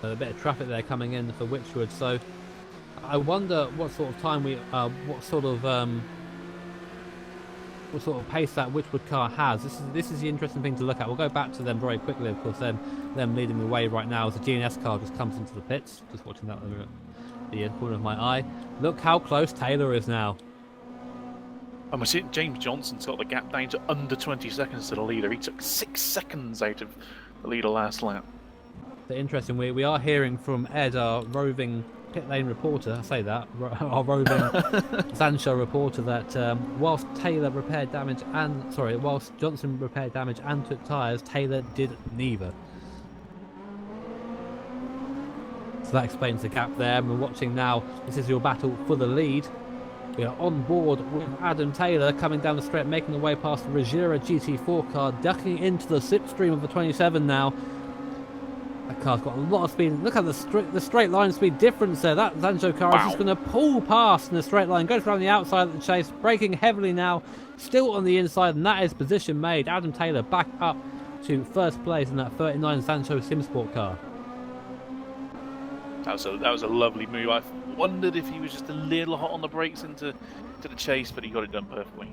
A bit of traffic there coming in for Witchwood, so I wonder what sort of time what sort of pace that Witchwood car has. This is the interesting thing to look at. We'll go back to them very quickly, of course. Them leading the way right now as the GNS car just comes into the pits. Just watching that over the corner of my eye. Look how close Taylor is now. And we're seeing James Johnson's got the gap down to under 20 seconds to the leader. He took 6 seconds out of the leader last lap. So interesting. We are hearing from Ed, our roving pit lane reporter. I say that, our roving Sancho reporter, that whilst Johnson repaired damage and took tyres, Taylor did neither. So that explains the gap there. And we're watching now. This is your battle for the lead. We are on board with Adam Taylor coming down the straight, making the way past the Regera GT4 car, ducking into the slipstream of the 27 now. A That car's got a lot of speed. Look at the straight line speed difference there. That Sancho car is just going to pull past in the straight line, goes around the outside of the chase, braking heavily now, still on the inside, and that is position made. Adam Taylor back up to first place in that 39 Sancho SimSport car. That was a lovely move. I wondered if he was just a little hot on the brakes into the chase, but he got it done perfectly.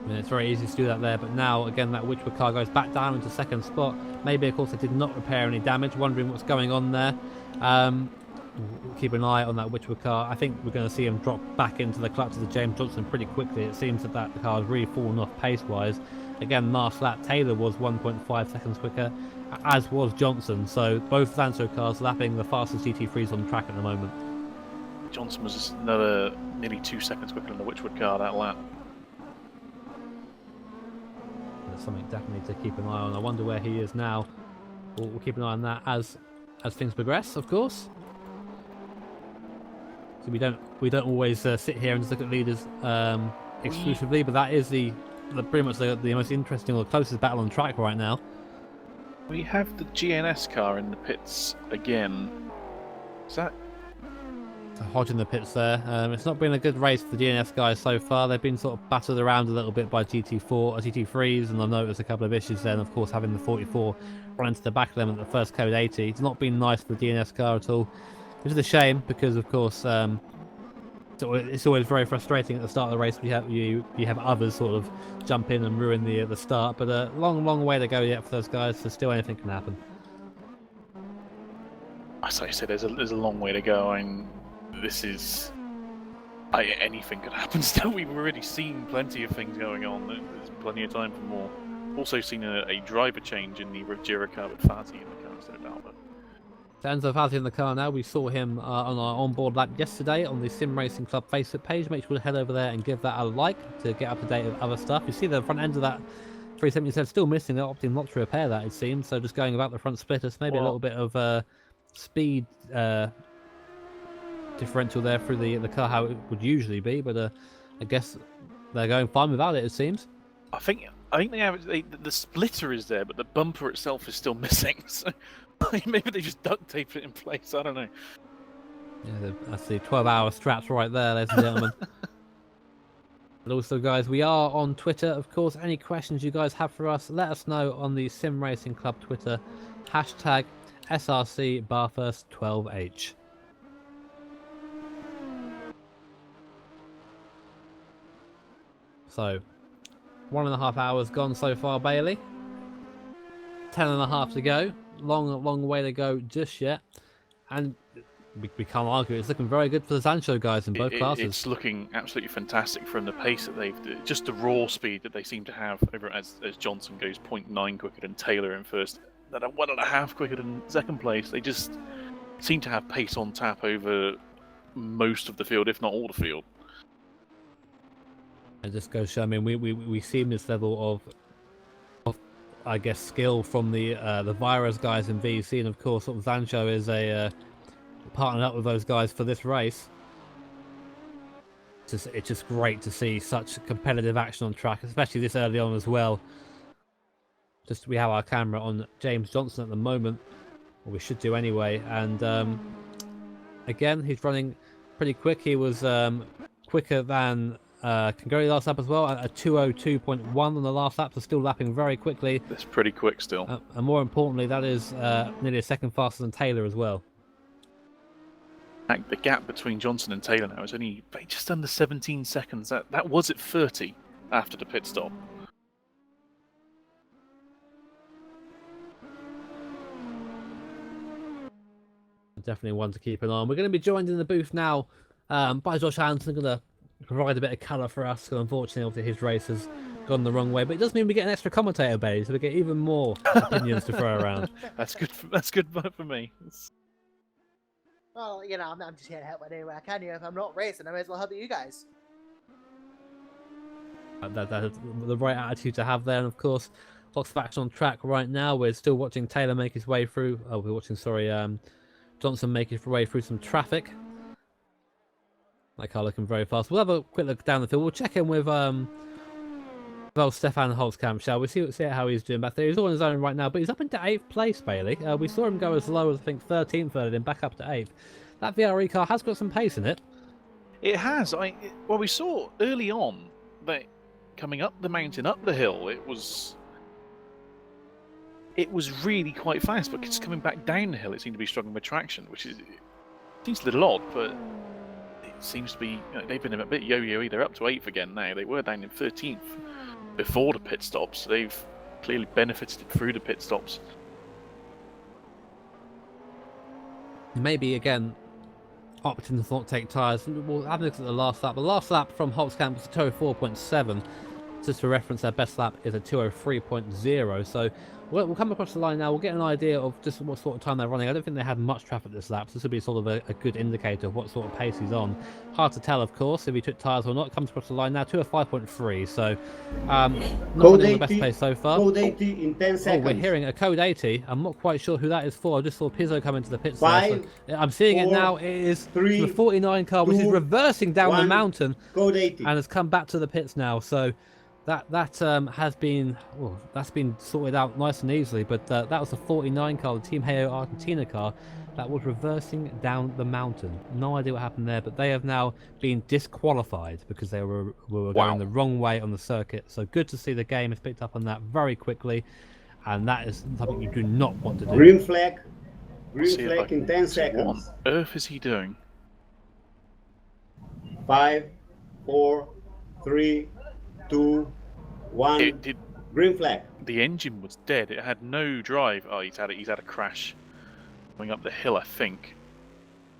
Yeah, it's very easy to do that there, but now again that Witchwood car goes back down into second spot. Maybe of course they did not repair any damage, wondering what's going on there. We'll keep an eye on that Witchwood car. I think we're going to see him drop back into the clutch of the James Johnson pretty quickly. It seems that the car has really fallen off pace wise. Again, last lap Taylor was 1.5 seconds quicker, as was Johnson, so both Sancho cars lapping the fastest GT3s on the track at the moment. Johnson was another nearly 2 seconds quicker than the Witchwood car that lap. That's something definitely to keep an eye on. I wonder where he is now. We'll keep an eye on that as things progress, of course. So we don't always sit here and just look at leaders exclusively, but that is pretty much the most interesting or the closest battle on track right now. We have the GNS car in the pits again. Is that? So Hodge in the pits there. It's not been a good race for the GNS guys so far. They've been sort of battered around a little bit by GT3s, and I've noticed a couple of issues then. Of course, having the 44 run into the back of them at the first code 80. It's not been nice for the DNS car at all, which is a shame because, of course, it's always very frustrating at the start of the race. You have others sort of jump in and ruin the start, but a long way to go yet for those guys. So still anything can happen. As I said, there's a long way to go, and this is anything could happen. Still, we've already seen plenty of things going on. There's plenty of time for more. Also seen a driver change in the Jira car with Fati in the car instead of Albert. Enzo Fazzi in the car now. We saw him on our onboard lap yesterday on the SimRacing.Club Facebook page. Make sure to head over there and give that a like to get up to date with other stuff. You see the front end of that 377 still missing. They're opting not to repair that, it seems. So just going about the front splitters, maybe a little bit of speed differential there through the car, how it would usually be. But I guess they're going fine without it, it seems. I think they have the splitter is there, but the bumper itself is still missing. So maybe they just duct taped it in place. I don't know. Yeah, that's the 12-hour straps right there, ladies and gentlemen. But also, guys, we are on Twitter, of course. Any questions you guys have for us, let us know on the Sim Racing Club Twitter. Hashtag SRC Bathurst 12H. So, 1.5 hours gone so far, Bailey. 10.5 to go. Long way to go just yet. And we can't argue, it's looking very good for the Sancho guys in both classes. It's looking absolutely fantastic from the pace that just the raw speed that they seem to have over as Johnson goes 0.9 quicker than Taylor in first, that are 1.5 quicker than second place. They just seem to have pace on tap over most of the field, if not all the field. It just goes to show, I mean, we see this level of I guess skill from the Virus guys in VC, and of course sort of Sancho is partnered up with those guys for this race. It's just great to see such competitive action on track, especially this early on as well. Just we have our camera on James Johnson at the moment, or we should do anyway, and again he's running pretty quick. He was quicker than Kanguri last lap as well, at a 2:02.1 on the last lap, so still lapping very quickly. That's pretty quick still. And more importantly, that is nearly a second faster than Taylor as well. The gap between Johnson and Taylor now is only just under 17 seconds. That was at 30 after the pit stop. Definitely one to keep an eye on. We're going to be joined in the booth now by Josh Hansen, going to provide a bit of colour for us. So unfortunately, obviously, his race has gone the wrong way, but it does mean we get an extra commentator, Bailey, so we get even more opinions to throw around. That's good. That's good for me. Well, you know, I'm just here to help anywhere I can. If I'm not racing, I may as well help you guys. That's the right attitude to have there, and of course, lots of action on track right now. We're still watching Taylor make his way through. Oh, we're watching, Johnson make his way through some traffic. That car looking very fast. We'll have a quick look down the field. We'll check in with Well, Stefan Holzkamp, shall we see how he's doing back there? He's all on his own right now, but he's up into 8th place, Bailey. We saw him go as low as, I think, 13th, and then back up to 8th. That VRE car has got some pace in it. It has. Well, we saw early on that coming up the mountain, up the hill, it was really quite fast, but just coming back down the hill, it seemed to be struggling with traction, which seems a little odd, but it seems to be, they've been a bit yo-yo-y. They're up to 8th again now. They were down in 13th before the pit stops. They've clearly benefited through the pit stops. Maybe, again, opting to not take tyres. We'll have a look at the last lap. The last lap from Holzkamp was a 204.7. Just for reference, their best lap is a 203.0. So we'll come across the line now. We'll get an idea of just what sort of time they're running. I don't think they had much traffic this lap, so this will be sort of a good indicator of what sort of pace he's on. Hard to tell, of course, if he took tyres or not. It comes across the line now, 205.3. So not running the best pace so far. Code 80 in 10 seconds. Oh, we're hearing a code 80. I'm not quite sure who that is for. I just saw Pizzo come into the pit. 5, so I'm seeing 4, it now. It is 3, the 49 car, which is 2, reversing down the 1, mountain Code 80. and has come back to the pits now. So that has been, well, that's been sorted out nice and easily. But that was the 49 car, the Team Heo Argentina car, that was reversing down the mountain. No idea what happened there, but they have now been disqualified because they were going the wrong way on the circuit. So good to see the game has picked up on that very quickly, and that is something you do not want to do. Green flag. Green flag in 10 seconds. What on earth is he doing? 5, 4, 3, 2, 1. Green flag. The engine was dead. It had no drive. Oh, he's had a crash going up the hill, I think.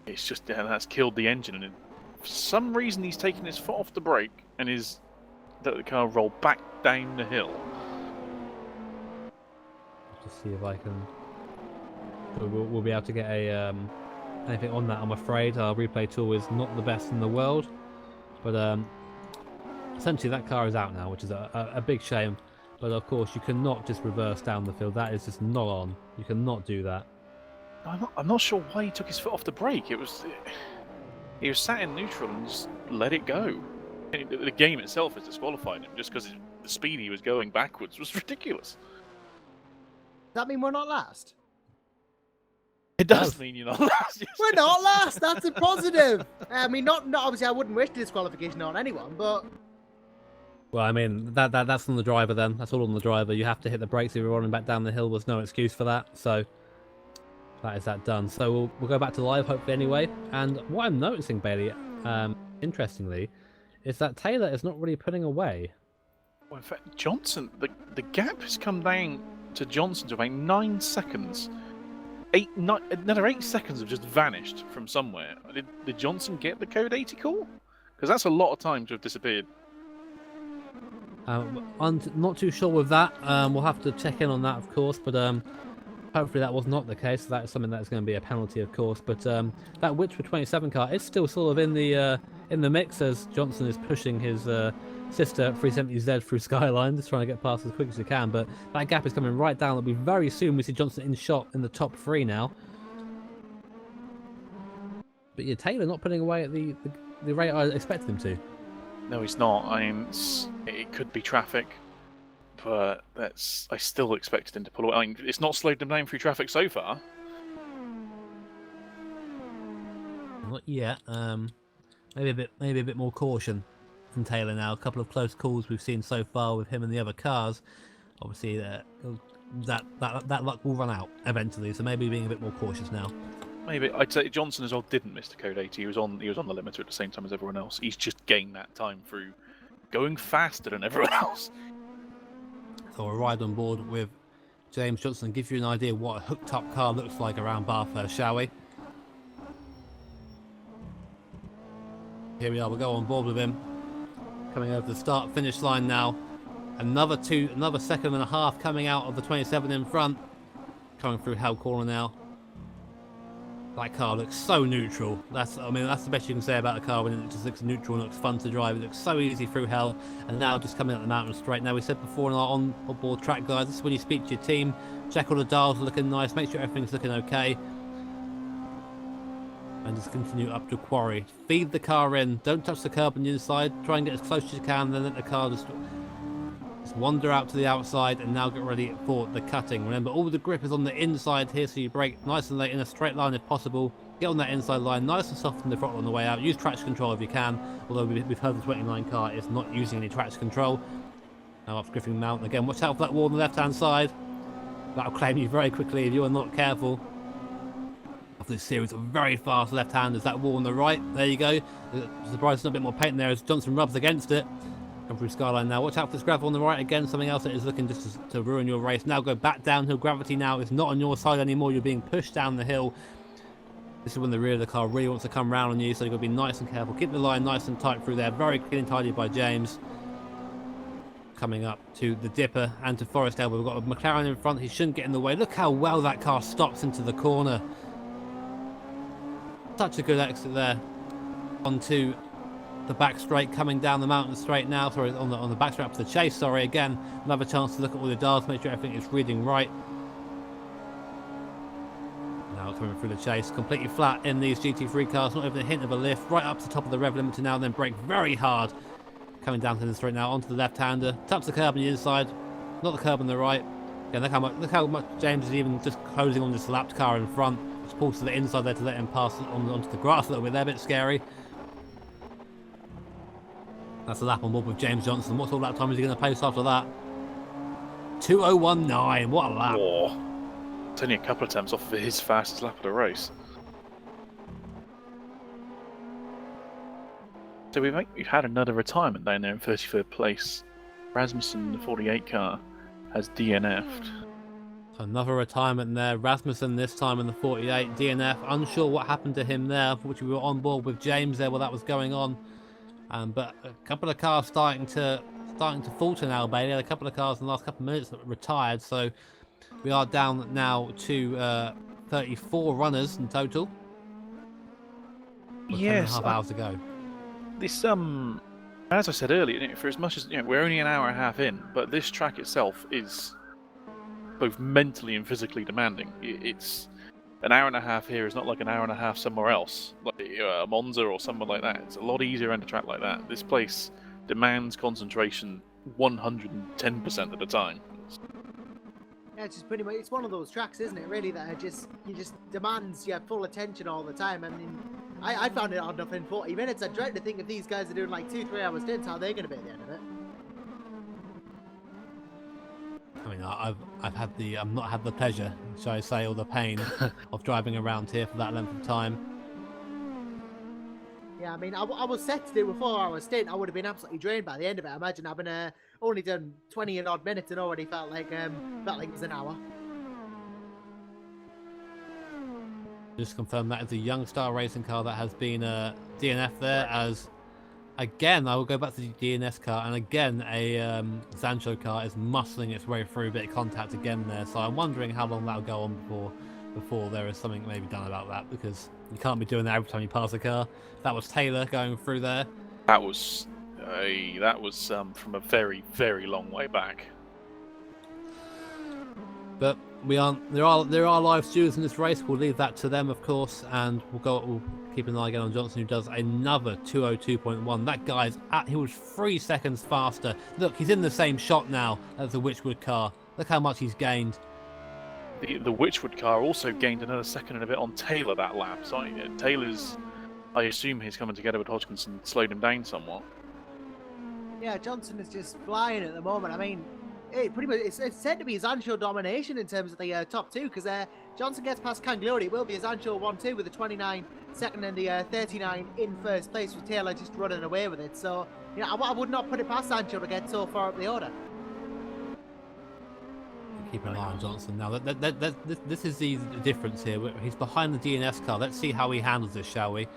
It's just that's killed the engine, and for some reason he's taken his foot off the brake and let the car roll back down the hill. Just see if I can. We'll be able to get a anything on that. I'm afraid our replay tool is not the best in the world, but essentially that car is out now, which is a big shame. But of course, you cannot just reverse down the field. That is just not on. You cannot do that. I'm not sure why he took his foot off the brake. He was sat in neutral and just let it go. The game itself has disqualified him just because the speed he was going backwards was ridiculous. Does that mean we're not last? It does mean you're not last. We're not last. That's a positive. I mean, not obviously. I wouldn't wish disqualification on anyone, but. Well, I mean that's on the driver then. That's all on the driver. You have to hit the brakes if you're running back down the hill. There's no excuse for that. So that is that done. So we'll go back to live hopefully anyway. And what I'm noticing, Bailey, interestingly, is that Taylor is not really putting away. Well, in fact, Johnson, the gap has come down to Johnson to about 9 seconds. Another 8 seconds have just vanished from somewhere. Did Johnson get the code 80 call? Because that's a lot of time to have disappeared. I'm not too sure with that. We'll have to check in on that, of course, but hopefully that was not the case. That is something that's going to be a penalty, of course. But that Witcher 27 car is still sort of in the mix as Johnson is pushing his sister 370Z through Skyline, just trying to get past as quick as he can. But that gap is coming right down. It'll be very soon we see Johnson in shot in the top 3 now. But yeah, Taylor not putting away at the rate I expected him to. No, he's not. I mean, it could be traffic, but I still expected him to pull away. I mean, it's not slowed him down through traffic so far. Not yet. Maybe a bit more caution from Taylor now. A couple of close calls we've seen so far with him and the other cars. Obviously, that luck will run out eventually. So maybe being a bit more cautious now. Maybe I'd say Johnson as well didn't miss the code 80. He was on the limiter at the same time as everyone else. He's just gained that time through going faster than everyone else. So we'll ride on board with James Johnson and give you an idea what a hooked up car looks like around Bathurst, shall we? Here we are. We'll go on board with him. Coming over the start-finish line now. Another second and a half coming out of the 27 in front. Coming through Hell Corner now. That car looks so neutral. That's the best you can say about a car when it just looks neutral and looks fun to drive. It looks so easy through hell, and now just coming up the mountain straight. Now we said before in our on-board track guys, this is when you speak to your team, check all the dials are looking nice, make sure everything's looking okay, and just continue up to quarry. Feed the car in, don't touch the curb on the inside. Try and get as close as you can, then let the car just Let's wander out to the outside and now get ready for the cutting. Remember, all the grip is on the inside here, so you brake nice and late in a straight line if possible. Get on that inside line, nice and soft in the throttle on the way out. Use traction control if you can, although we've heard the 29 car is not using any traction control. Now up Griffin Mountain again. Watch out for that wall on the left-hand side. That'll claim you very quickly if you are not careful. After this series of very fast left-handers, that wall on the right, there you go. Surprised there's a bit more paint there as Johnson rubs against it. Come through Skyline now. Watch out for this gravel on the right again. Something else that is looking just to ruin your race. Now go back downhill. Gravity now is not on your side anymore. You're being pushed down the hill. This is when the rear of the car really wants to come round on you, so you've got to be nice and careful. Keep the line nice and tight through there. Very clean and tidy by James. Coming up to the Dipper and to Forest Elbow. We've got a McLaren in front. He shouldn't get in the way. Look how well that car stops into the corner. Such a good exit there. Onto the back straight, coming down the mountain straight now. Sorry, on the back straight up to the chase. Sorry, again, another chance to look at all the dials, make sure everything is reading right. Now coming through the chase, completely flat in these GT3 cars, not even a hint of a lift. Right up to the top of the rev limiter now, then brake very hard. Coming down to the straight now, onto the left-hander. Touch the curb on the inside, not the curb on the right. Again, look how much James is even just closing on this lapped car in front. Just pulls to the inside there to let him pass onto the grass a little bit there, a bit scary. That's a lap on board with James Johnson. What sort of lap time is he going to post after that? 2:01.9. What a lap. Oh, it's only a couple of attempts off of his fastest lap of the race. So we've had another retirement down there in 33rd place. Rasmussen, the 48 car, has DNF'd. Another retirement there. Rasmussen this time in the 48. DNF. Unsure what happened to him there. Which we were on board with James there while that was going on. But a couple of cars starting to falter now, Bailey. A couple of cars in the last couple of minutes that retired. So we are down now to 34 runners in total. With 10.5 hours to go. This as I said earlier, for as much as we're only an hour and a half in, but this track itself is both mentally and physically demanding. It's an hour and a half here is not like an hour and a half somewhere else, like Monza or somewhere like that. It's a lot easier on a track like that. This place demands concentration 110% of the time. Yeah, it's just pretty much, it's one of those tracks, isn't it, really, that just demands your full attention all the time. I mean, I found it hard enough in 40 minutes. I tried to think if these guys are doing like 2-3 hour stints, how they're going to be at the end of it. I mean, I've not had the pleasure, shall I say, or the pain of driving around here for that length of time. Yeah, I mean, I was set to do a 4 hour stint. I would have been absolutely drained by the end of it. I imagine having only done 20 and odd minutes and already felt like it was an hour. Just confirm that is a Young Star racing car that has been DNF there. As again, I will go back to the DNS car, and again a Sancho car is muscling its way through, a bit of contact again there. So I'm wondering how long that'll go on before there is something maybe done about that, because you can't be doing that every time you pass a car. That was Taylor going through there. That was from a very, very long way back. But we aren't. There are live stewards in this race. We'll leave that to them, of course, and we'll keep an eye again on Johnson, who does another 2:02.1. That guy's he was 3 seconds faster. Look, he's in the same shot now as the Witchwood car. Look how much he's gained. The Witchwood car also gained another second and a bit on Taylor that lap. So Taylor's, I assume he's coming together with Hodgkinson, slowed him down somewhat. Yeah, Johnson is just flying at the moment. I mean, pretty much it's said to be his Ancho domination in terms of the top two, because Johnson gets past Canglori, it will be his Ancho 1-2 with the 29 second and the 39 in first place, with Taylor just running away with it. So, I would not put it past Ancho to get so far up the order. Keep an eye on Johnson now. This is the difference here. He's behind the DNS car. Let's see how he handles this, shall we?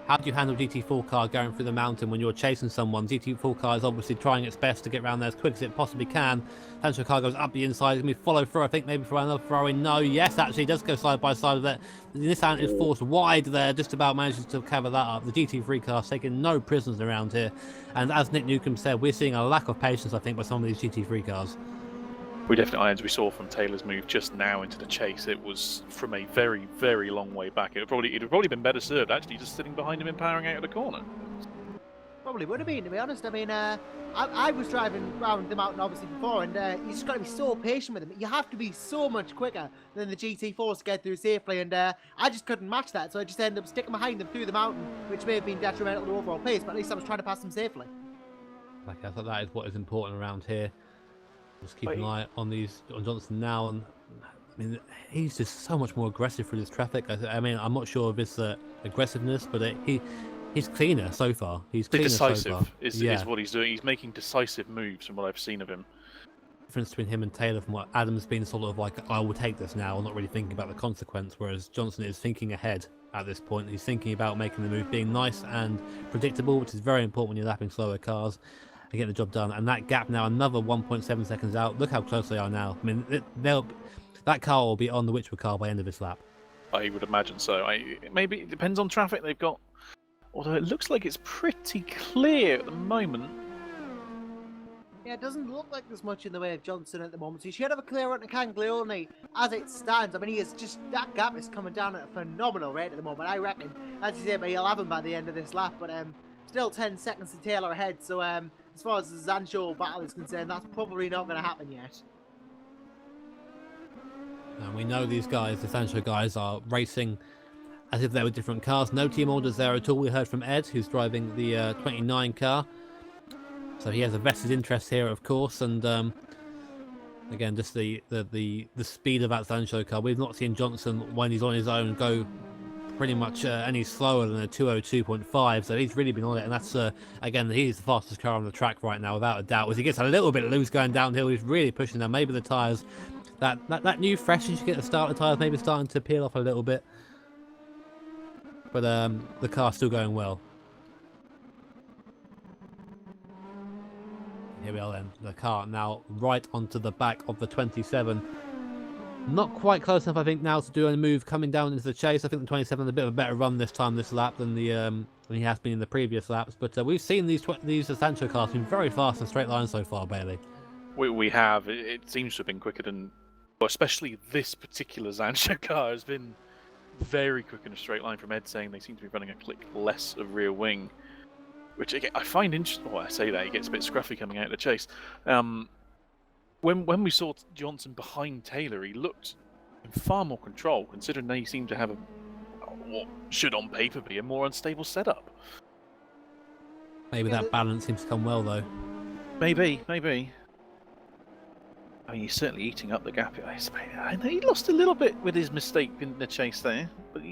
How do you handle GT4 car going through the mountain when you're chasing someone? GT4 car is obviously trying its best to get around there as quick as it possibly can. Sancho car goes up the inside. It's going to be followed through, I think, maybe for another throw in. No, yes, actually, it does go side by side with that. Nissan is forced wide there, just about manages to cover that up. The GT3 car's taking no prisoners around here. And as Nick Newcomb said, we're seeing a lack of patience, I think, by some of these GT3 cars. We definitely, as we saw from Taylor's move just now into the chase, it was from a very, very long way back. It would probably been better served actually just sitting behind him and powering out of the corner. probably would have been, to be honest. I mean, I was driving around the mountain obviously before, and you just got to be so patient with them. You have to be so much quicker than the GT4s to get through safely, and I just couldn't match that, so I just ended up sticking behind them through the mountain, which may have been detrimental to overall pace, but at least I was trying to pass them safely. Like I thought, that is what is important around here. Just keep an eye on Johnson now, and I mean, he's just so much more aggressive through this traffic. I mean, I'm not sure of his aggressiveness, but he's cleaner so far. He's cleaner decisive so far. is what he's doing. He's making decisive moves from what I've seen of him. The difference between him and Taylor, from what Adam's been sort of like, I will take this now, not really thinking about the consequence, whereas Johnson is thinking ahead at this point. He's thinking about making the move, being nice and predictable, which is very important when you're lapping slower cars. To get the job done, and that gap now another 1.7 seconds out. Look how close they are now. I mean, that car will be on the Witchwood car by the end of this lap. I would imagine so. Maybe it depends on traffic they've got. Although it looks like it's pretty clear at the moment. Yeah, it doesn't look like there's much in the way of Johnson at the moment. So he should have a clear run to Caglione as it stands. I mean, that gap is coming down at a phenomenal rate at the moment. I reckon, as you say, he'll have him by the end of this lap. But still 10 seconds to Taylor ahead. So as far as the Zancho battle is concerned, that's probably not going to happen yet. And we know these guys, the Sancho guys, are racing as if they were different cars. No team orders there at all. We heard from Ed, who's driving the 29 car. So he has a vested interest here, of course. And again, just the speed of that Sancho car. We've not seen Johnson, when he's on his own, go pretty much any slower than a 202.5, so he's really been on it, and that's again, he's the fastest car on the track right now, without a doubt. As he gets a little bit loose going downhill, he's really pushing them. Maybe the tyres, that new freshness you get at the start of the tyres, maybe starting to peel off a little bit, but the car's still going well. Here we are then, the car now right onto the back of the 27. Not quite close enough, I think, now to do a move coming down into the chase. I think the 27 has a bit of a better run this lap than than he has been in the previous laps. But we've seen these Sancho cars been very fast in straight lines so far, Bailey. We have. It seems to have been quicker than, well, especially this particular Sancho car has been very quick in a straight line. From Ed saying they seem to be running a click less of rear wing, which again, I find interesting. Well, I say that, it gets a bit scruffy coming out of the chase. When we saw Johnson behind Taylor, he looked in far more control, considering they seem to have what should on paper be a more unstable setup. Maybe that balance seems to come well, though. Maybe. I mean, he's certainly eating up the gap. I know he lost a little bit with his mistake in the chase there, but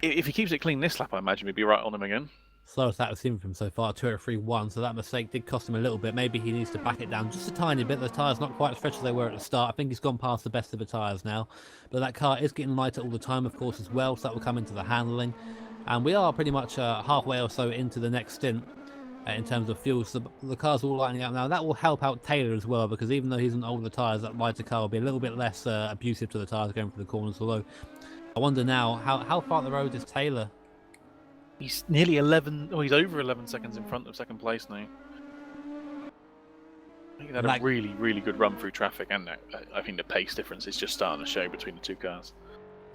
if he keeps it clean this lap, I imagine we'd be right on him again. Slowest lap we've seen from him so far, 2:03.1, so that mistake did cost him a little bit. Maybe he needs to back it down just a tiny bit. The tyres not quite as fresh as they were at the start. I think he's gone past the best of the tyres now. But that car is getting lighter all the time, of course, as well, so that will come into the handling. And we are pretty much halfway or so into the next stint in terms of fuel. So the car's all lighting out now. That will help out Taylor as well, because even though he's on older tyres, that lighter car will be a little bit less abusive to the tyres going through the corners. Although, I wonder now, how far up the road is Taylor? He's nearly 11. Oh, he's over 11 seconds in front of second place now. I think he had a really, really good run through traffic, and I think the pace difference is just starting to show between the two cars.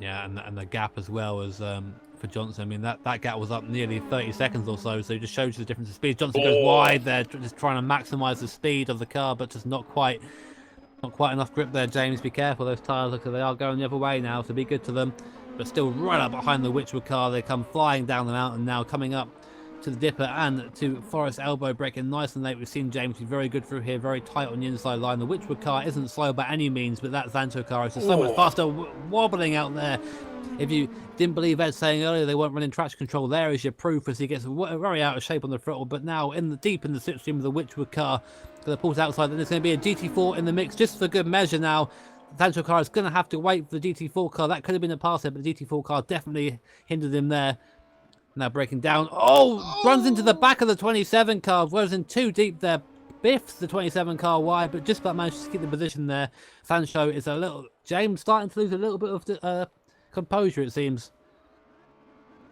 Yeah, and the gap as well as for Johnson. I mean, that gap was up nearly 30 seconds or so, so it just shows you the difference in speed. Johnson goes wide there, just trying to maximise the speed of the car, but just not quite enough grip there, James. Be careful, those tyres, look, they are going the other way now, so be good to them. But still right up behind the Witchwood car. They come flying down the mountain now, coming up to the Dipper and to Forest Elbow, braking nice and late. We've seen James be very good through here, very tight on the inside line. The Witchwood car isn't slow by any means, but that Zanto car is just so much faster, wobbling out there. If you didn't believe Ed saying earlier they weren't running traction control, there is your proof as he gets very out of shape on the throttle. But now deep in the slipstream of the Witchwood car, going to pull outside, then there's going to be a GT4 in the mix just for good measure now. The Sancho car is going to have to wait for the GT4 car. That could have been a pass there, but the GT4 car definitely hindered him there. Now breaking down. Runs into the back of the 27 car. Was in too deep there. Biffs the 27 car wide, but just about managed to keep the position there. Sancho is James starting to lose a little bit of composure, it seems.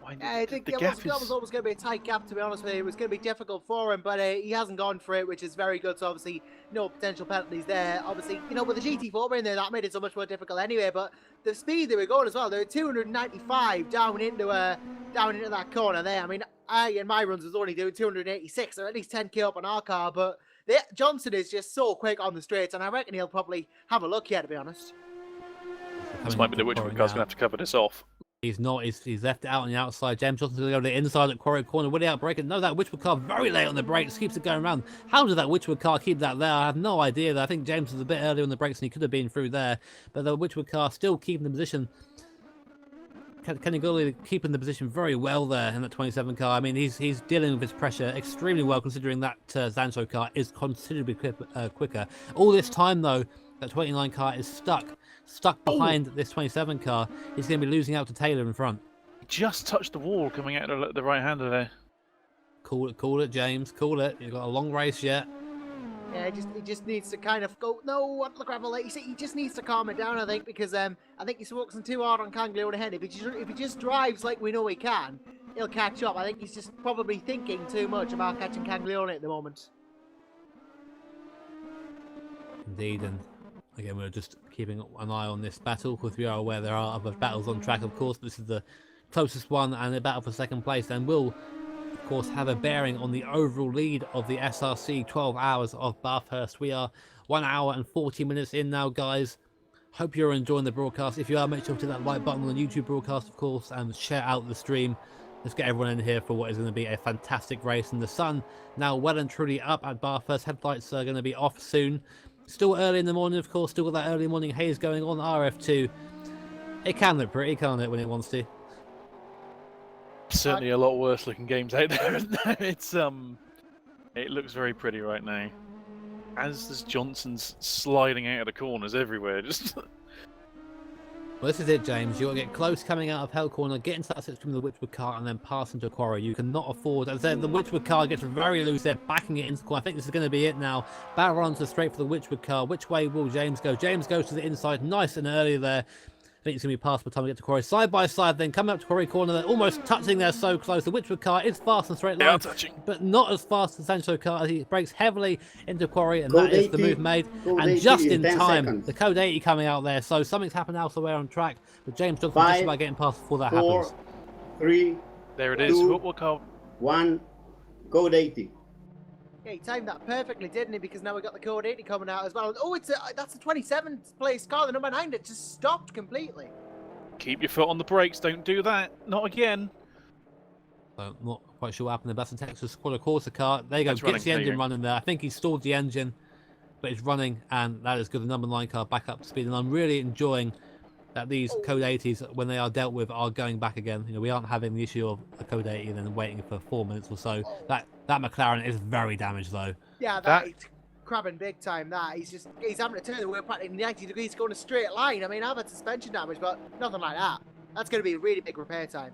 I think the that gap was is. always going to be a tight gap, to be honest with you. It was going to be difficult for him, but he hasn't gone for it, which is very good. So obviously, no potential penalties there. Obviously, with the GT4 in there, that made it so much more difficult anyway. But the speed they were going as well, they were 295 down into that corner there. I mean, I in my runs was only doing 286, or at least 10k up on our car. But Johnson is just so quick on the straights, and I reckon he'll probably have a look here, to be honest. This might be the Witchwood car's going to have to cover this off. He's not. He's left it out on the outside. James Johnson's going to go to the inside at Quarry Corner. Will he outbrake it? No, that Witchwood car very late on the brakes. Keeps it going around. How did that Witchwood car keep that there? I have no idea. I think James was a bit earlier on the brakes and he could have been through there. But the Witchwood car still keeping the position. Kenny Gully keeping the position very well there in that 27 car. I mean, he's dealing with his pressure extremely well, considering that Zancho car is considerably quicker. All this time, though, that 29 car is stuck behind this 27 car. He's going to be losing out to Taylor in front. Just touched the wall coming out of the right-hander there. Call it, James. Call it. You've got a long race yet. Yeah, he just needs to kind of go, no, onto the gravel. Like you say, he just needs to calm it down, I think, because I think he's focusing too hard on Canglione ahead. If he just drives like we know he can, he'll catch up. I think he's just probably thinking too much about catching Canglione at the moment. Indeed, and again, we're just keeping an eye on this battle, because we are aware there are other battles on track, of course. This is the closest one, and the battle for second place, and will, of course, have a bearing on the overall lead of the SRC 12 hours of Bathurst. We are 1 hour and 40 minutes in now, guys. Hope you're enjoying the broadcast. If you are, make sure to hit that like button on the YouTube broadcast, of course, and share out the stream. Let's get everyone in here for what is going to be a fantastic race. And the sun now well and truly up at Bathurst. Headlights are going to be off soon. Still early in the morning, of course. Still got that early morning haze going on. RF2. It can look pretty, can't it, when it wants to? Certainly a lot worse looking games out there, isn't there? It looks very pretty right now. As there's Johnson's sliding out of the corners everywhere, just. Well, this is it, James. You'll get close coming out of Hell Corner, get into that section of the Witchwood car, and then pass into a quarry. You cannot afford. As I said, the Witchwood car gets very loose. They're backing it into the corner. I think this is going to be it now. Barron's are straight for the Witchwood car. Which way will James go? James goes to the inside, nice and early there. I think it's going to be past by the time we get to quarry. Side by side, then coming up to quarry corner. They're almost touching there, so close. The Witchwood car is fast and straight line, but not as fast as Sancho car. He brakes heavily into quarry, and that is the move made. And just in time, seconds. the Code 80 coming out there. So something's happened elsewhere on track. But James Johnson just about getting past before that 4, happens. 3, There it is. 2, What car? 1, code 80. Yeah, he timed that perfectly, didn't he? Because now we got the Code 80 coming out as well. Oh, that's the 27th place car. The number 9 that just stopped completely. Keep your foot on the brakes. Don't do that. Not again. So not quite sure what happened there. That's in Texas quarter car. There you go. That's Gets the running, engine running there. I think he stalled the engine, but it's running, and that is good. The number 9 car back up to speed, and I'm really enjoying that these Code 80s, when they are dealt with, are going back again. We aren't having the issue of a Code 80 and then waiting for 4 minutes or so. That McLaren is very damaged though. Yeah, that's crabbing big time. He's having to turn the wheel practically 90 degrees, going a straight line. I mean, I've had suspension damage, but nothing like that. That's going to be a really big repair time.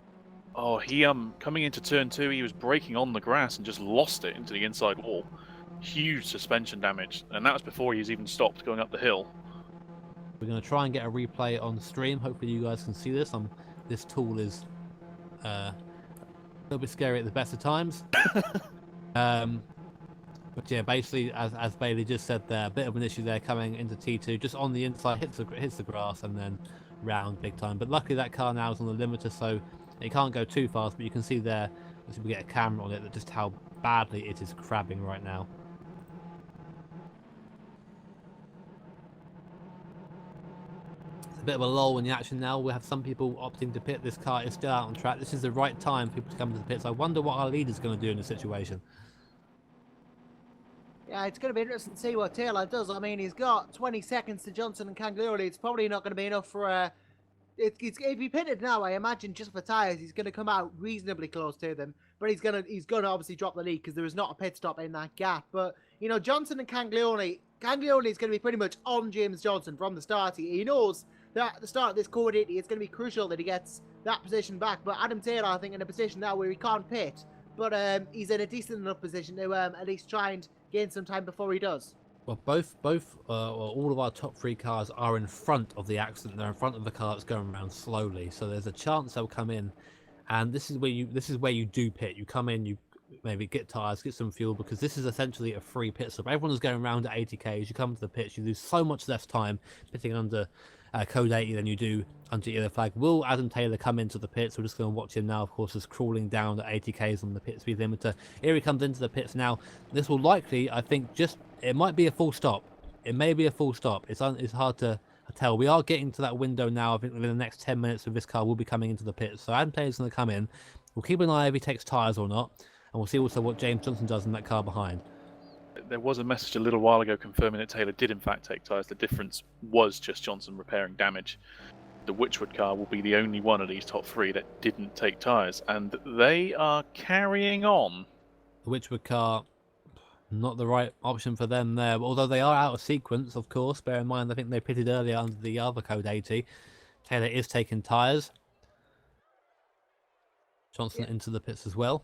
Oh, he coming into turn 2, he was braking on the grass and just lost it into the inside wall. Huge suspension damage, and that was before he was even stopped going up the hill. We're going to try and get a replay on stream. Hopefully you guys can see this. This tool is a little bit scary at the best of times. But yeah, basically, as Bailey just said there, a bit of an issue there coming into T2, just on the inside, hits the grass and then round big time. But luckily that car now is on the limiter, so it can't go too fast. But you can see there, as we get a camera on it, that just how badly it is crabbing right now. It's a bit of a lull in the action now. We have some people opting to pit. This car is still out on track. This is the right time for people to come to the pits. I wonder what our leader's going to do in this situation. Yeah, it's going to be interesting to see what Taylor does. I mean, he's got 20 seconds to Johnson and Canglione. It's probably not going to be enough for... if he pitted now, I imagine just for tyres, he's going to come out reasonably close to them. But he's going to obviously drop the lead because there is not a pit stop in that gap. But, Johnson and Canglione is going to be pretty much on James Johnson from the start. He knows that at the start of this Code 80, it's going to be crucial that he gets that position back. But Adam Taylor, I think, in a position now where he can't pit. But he's in a decent enough position to at least try and gain some time before he does. Well, all of our top 3 cars are in front of the accident. They're in front of the car that's going around slowly. So there's a chance they'll come in and this is where you do pit. You come in, you maybe get tires, get some fuel, because this is essentially a free pit stop. Everyone is going around at 80 k's. You come to the pits, you lose so much less time pitting under code 80 than you do under yellow flag. Will Adam Taylor come into the pits? We're just going to watch him now, of course, is crawling down at 80 k's on the pit speed limiter. Here he comes into the pits now. This will likely, I think, it might be a full stop. It may be a full stop. It's hard to tell. We are getting to that window now. I think within the next 10 minutes of this car will be coming into the pits. So Adam Taylor's going to come in. We'll keep an eye if he takes tyres or not. And we'll see also what James Johnson does in that car behind. There was a message a little while ago confirming that Taylor did in fact take tyres. The difference was just Johnson repairing damage. The Witchwood car will be the only one of these top three that didn't take tyres, and they are carrying on. The Witchwood car, not the right option for them there. Although they are out of sequence, of course. Bear in mind, I think they pitted earlier under the other code 80. Taylor is taking tyres. Johnson into the pits as well.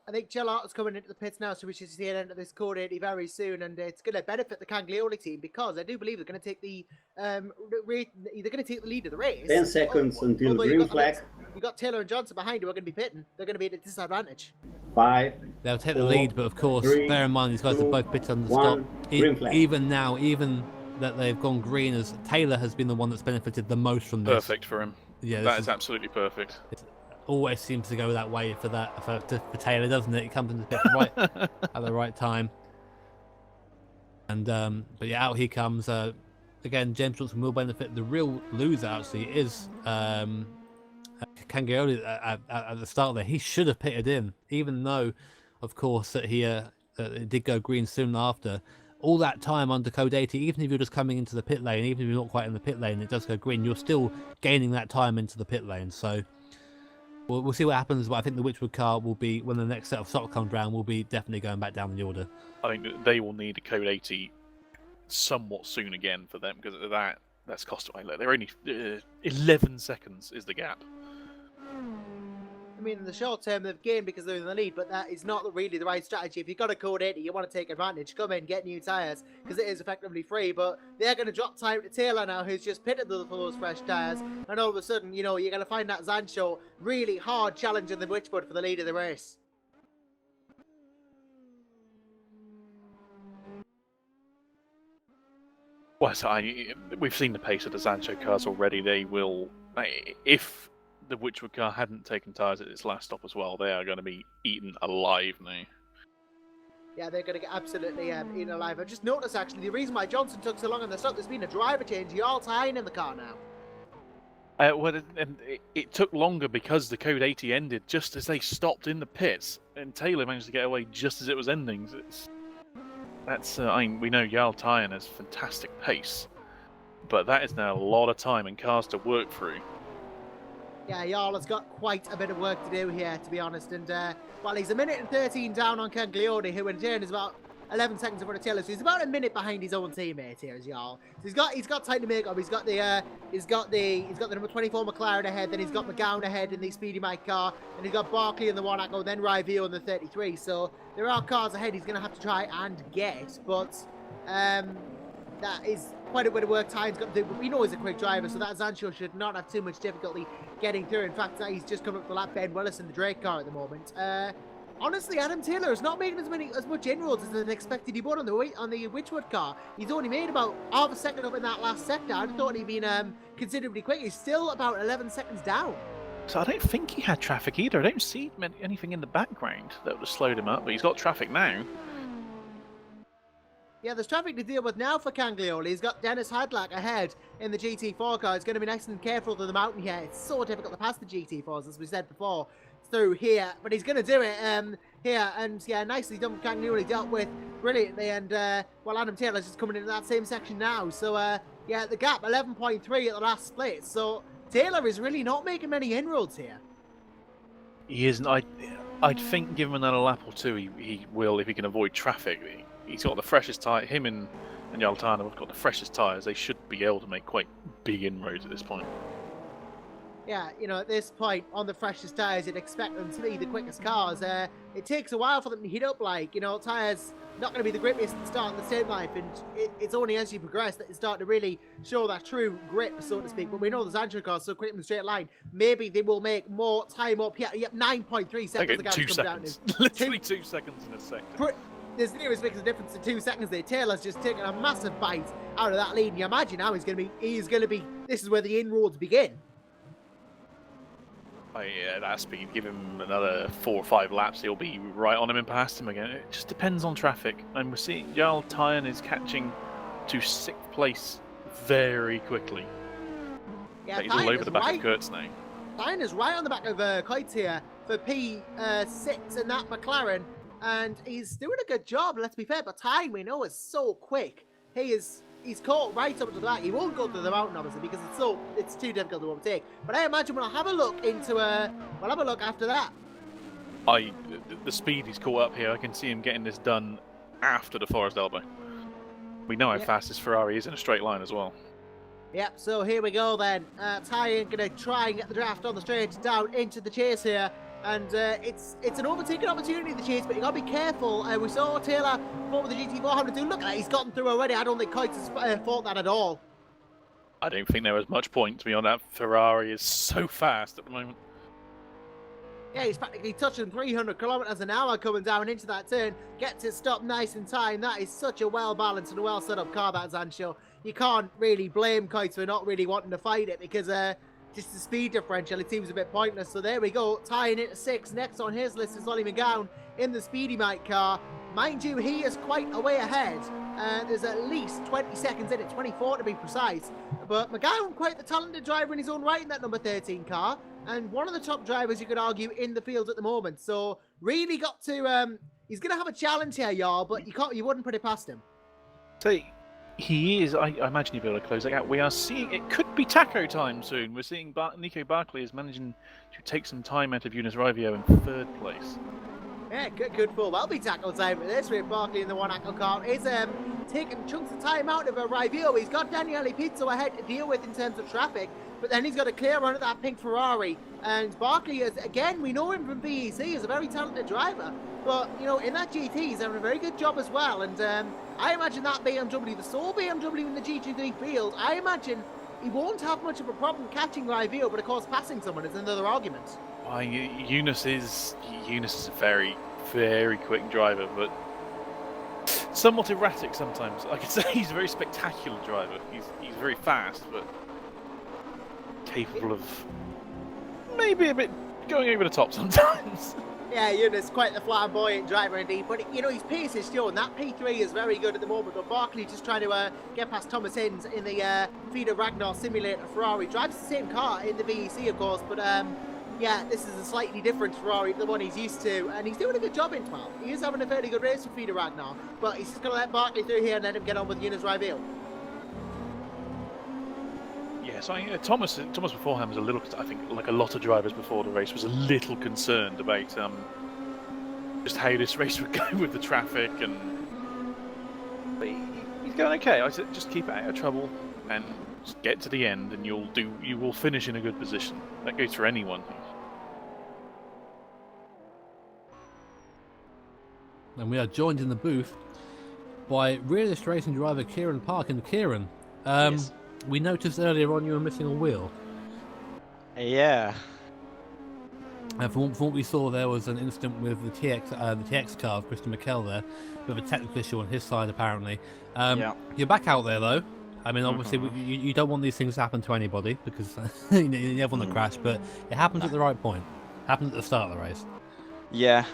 I think Gelato's coming into the pits now, so we should see the end of this code 80 very soon, and it's going to benefit the Caglioli team because I do believe they're going to take the they're going to take the lead of the race. 10 seconds until green flag. You got Taylor and Johnson behind who are going to be pitting. They're going to be at a disadvantage. 5. They'll take the lead, but of course, 3, bear in mind these guys 2, are both pitted on the 1, stop. green flag. Even now, even that they've gone green, as Taylor has been the one that's benefited the most from this. Perfect for him. Yeah, that is absolutely perfect. Always seems to go that way for Taylor, doesn't it? He comes into the pit right at the right time. And but yeah, out he comes. Again, James Johnson will benefit. The real loser actually is Caglioli at the start there. He should have pitted in, even though, of course, that he it did go green soon after. All that time under code 80, even if you're just coming into the pit lane, even if you're not quite in the pit lane, it does go green. You're still gaining that time into the pit lane. So. We'll see what happens, but I think the Witchwood car will be, when the next set of stock comes round, will be definitely going back down the order. I think that they will need a code 80 somewhat soon again for them, because that's cost away. They're only 11 seconds is the gap. I mean, in the short term, they've gained because they're in the lead, but that is not really the right strategy. If you've got a code 80, you want to take advantage. Come in, get new tyres, because it is effectively free, but they're going to drop time to Taylor now, who's just pitted for those fresh tyres, and all of a sudden, you know, you're going to find that Zancho really hard challenging the Witchwood for the lead of the race. Well, so we've seen the pace of the Zancho cars already. They will, if the Witchwood car hadn't taken tyres at its last stop as well, they are going to be eaten alive now. Yeah, they're going to get absolutely eaten alive. I just noticed, actually, the reason why Johnson took so long on the stop, there's been a driver change. You're all tying in the car now. It took longer because the code 80 ended just as they stopped in the pits, and Taylor managed to get away just as it was ending. We know Jarl Tyen has fantastic pace, but that is now a lot of time and cars to work through. Yeah, Jarl has got quite a bit of work to do here, to be honest. And well, he's a minute and 13 down on Caglioli, who in turn is about 11 seconds in front of Taylor. So he's about a minute behind his own teammate here, is Jarl. So he's got time to make up. He's got the number 24 McLaren ahead. Then he's got McGowan ahead in the Speedy Mike car, and he's got Barkley in the Monaco, then Rivio in the 33. So there are cars ahead. He's going to have to try and get, but that is quite a bit of work Tyen's got to do, but we know he's a quick driver, so that Zancho should not have too much difficulty getting through. In fact, he's just coming up the lap. Ben Willis in the Drake car at the moment. Honestly, Adam Taylor is not making as much inroads as I expected he would on the Witchwood car. He's only made about half a second up in that last sector. I thought he'd been considerably quick. He's still about 11 seconds down. So I don't think he had traffic either. I don't see anything in the background that would have slowed him up, but he's got traffic now. Yeah, there's traffic to deal with now for Caglioli. He's got Dennis Hadlock ahead in the GT4 car. He's going to be nice and careful to the mountain here. It's so difficult to pass the GT4s, as we said before, through here. But he's going to do it here. And yeah, nicely done. Caglioli dealt with brilliantly. And well, Adam Taylor's just coming into that same section now. So yeah, the gap 11.3 at the last split. So Taylor is really not making many inroads here. He isn't. I'd think give him another lap or two, he will, if he can avoid traffic. He's got the freshest tyre. Him and Jarl Tyen have got the freshest tyres. They should be able to make quite big inroads at this point. Yeah, you know, at this point, on the freshest tyres, you'd expect them to be the quickest cars. It takes a while for them to heat up, like, you know, tyres not going to be the grippiest at the start of the same life, and it's only as you progress that you start to really show that true grip, so to speak. But we know the Sancho cars so quick in the straight line, maybe they will make more time up. Yeah, 9.3 seconds. Okay, the gap's 2 come down to. seconds. Literally 2 seconds in a sector. There's nearest makes a difference in 2 seconds there. Taylor's just taken a massive bite out of that lead, and you imagine how he's going to be, this is where the inroads begin. Yeah, that speed, give him another 4 or 5 laps, he'll be right on him and past him again. It just depends on traffic. And we're seeing Jarl Tyan is catching to 6th place very quickly. Yeah, he's all over the back of Kurtz now. Tyan is right on the back of Coitz here for P6 in that McLaren, and he's doing a good job, let's be fair, but Tyan, we know, is so quick. He's caught right up to the back. He won't go through the mountain, obviously, because it's too difficult to overtake. But I imagine we'll have a look into we'll have a look after that. The speed he's caught up here, I can see him getting this done after the Forest Elbow. We know how fast this Ferrari is in a straight line as well. Yep, so here we go then. Tyan going to try and get the draft on the straight down into the chase here. And it's an overtaking opportunity in the chase, but you got to be careful. We saw Taylor fought with the GT400 do. Look at that, he's gotten through already. I don't think Coitz has fought that at all. I don't think there was much point to be on that. Ferrari is so fast at the moment. Yeah, he's practically touching 300 kilometers an hour coming down into that turn. Gets it stopped nice in time. That is such a well-balanced and well-set-up car, that Sancho. You can't really blame Coitz for not really wanting to fight it, because just the speed differential, it seems a bit pointless. So there we go, tying it to 6. Next on his list is Ollie McGowan in the Speedy Mike car. Mind you, he is quite a way ahead. There's at least 20 seconds in it, 24 to be precise. But McGowan, quite the talented driver in his own right in that number 13 car, and one of the top drivers, you could argue, in the field at the moment. So really got to, he's going to have a challenge here, y'all, but you wouldn't put it past him. See, he is, I imagine he'll be able to close that gap. We are seeing, it could be taco time soon. We're seeing Nico Barkley is managing to take some time out of Eunice Rivio in 3rd place. Yeah, good full. Well, be tackle time at this rate. Barkley in the one ankle car is taking chunks of time out of a Rivio. He's got Daniele Pizzo ahead to deal with in terms of traffic, but then he's got a clear run at that pink Ferrari. And Barkley is, again, we know him from BEC, is a very talented driver. But, you know, in that GT, he's done a very good job as well. And I imagine that BMW, the sole BMW in the GT3 field, I imagine he won't have much of a problem catching Rivio, but of course passing someone is another argument. Well, Eunice is a very, very quick driver, but somewhat erratic sometimes. I could say he's a very spectacular driver. He's very fast, but capable of maybe a bit going over the top sometimes. Yeah, Eunice, quite the flamboyant driver indeed. But, you know, his pace is shown. That P3 is very good at the moment. But Barkley just trying to get past Thomas Hinds in the Feeder Ragnar Simulator Ferrari. Drives the same car in the VEC, of course. But, yeah, this is a slightly different Ferrari than the one he's used to. And he's doing a good job in 12. He is having a fairly good race for Feeder Ragnar. But he's just going to let Barkley through here and let him get on with Eunice Rivio. Yes, Thomas beforehand was a little, I think, like a lot of drivers before the race, was a little concerned about just how this race would go with the traffic, but he's going okay. I said just keep it out of trouble and just get to the end, and you will finish in a good position. That goes for anyone. And we are joined in the booth by realist racing driver Kieran Park. And Kieran, Yes. we noticed earlier on you were missing a wheel. Yeah. And from what we saw, there was an incident with the TX car of Christian Mikel there, with a technical issue on his side apparently. Yeah. You're back out there though. I mean, obviously you don't want these things to happen to anybody because you never want to crash, but it happens at the right point. It happens at the start of the race. Yeah,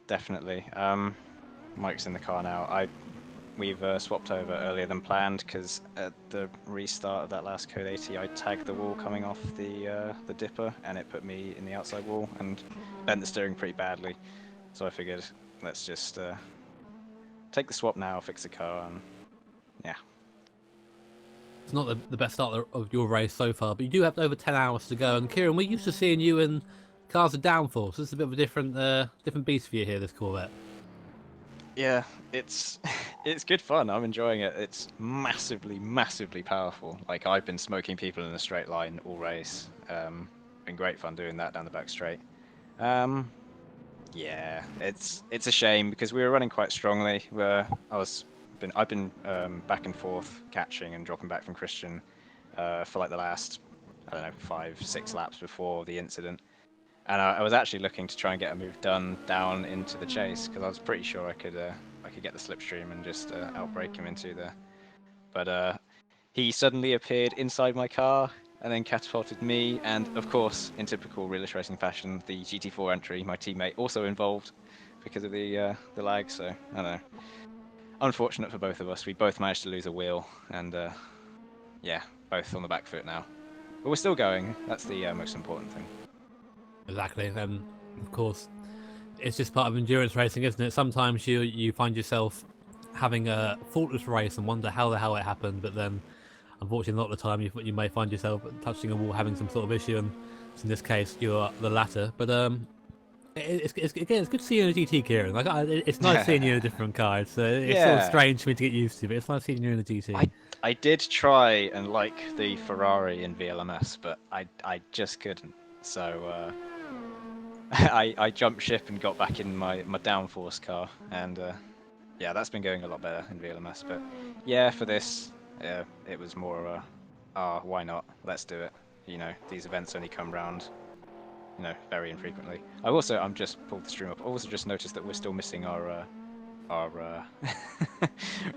definitely. Mike's in the car now. We've swapped over earlier than planned because at the restart of that last Code 80, I tagged the wall coming off the dipper, and it put me in the outside wall and bent the steering pretty badly. So I figured, let's just take the swap now, fix the car, and yeah. It's not the best start of your race so far, but you do have over 10 hours to go. And Kieran, we're used to seeing you in cars of downforce. This is a bit of a different beast for you here, this Corvette. Yeah, it's It's good fun. I'm enjoying it. It's massively powerful. Like, I've been smoking people in a straight line all race. Been great fun doing that down the back straight. Yeah, it's a shame because we were running quite strongly. I've been back and forth catching and dropping back from Christian for like the last, I don't know, 5-6 laps before the incident. And I was actually looking to try and get a move done down into the chase because I was pretty sure I could get the slipstream and just outbrake him into there. But he suddenly appeared inside my car and then catapulted me. And of course, in typical realist racing fashion, the GT4 entry, my teammate, also involved because of the lag. So I don't know. Unfortunate for both of us. We both managed to lose a wheel, and yeah, both on the back foot now. But we're still going. That's the most important thing. Exactly. Of course, it's just part of endurance racing, isn't it? Sometimes you find yourself having a faultless race and wonder how the hell it happened, but then unfortunately a lot of the time you may find yourself touching a wall having some sort of issue, and in this case you're the latter. But it's good to see you in a GT, Kieran. Like it's nice seeing you in a different car. It's sort of strange for me to get used to, but it's nice seeing you in a GT. I did try and like the Ferrari in VLMS, but I just couldn't. So I jumped ship and got back in my downforce car, and yeah, that's been going a lot better in VLMS. But yeah, for this, it was more why not? Let's do it. You know, these events only come round, you know, very infrequently. I'm just pulled the stream up. I also just noticed that we're still missing our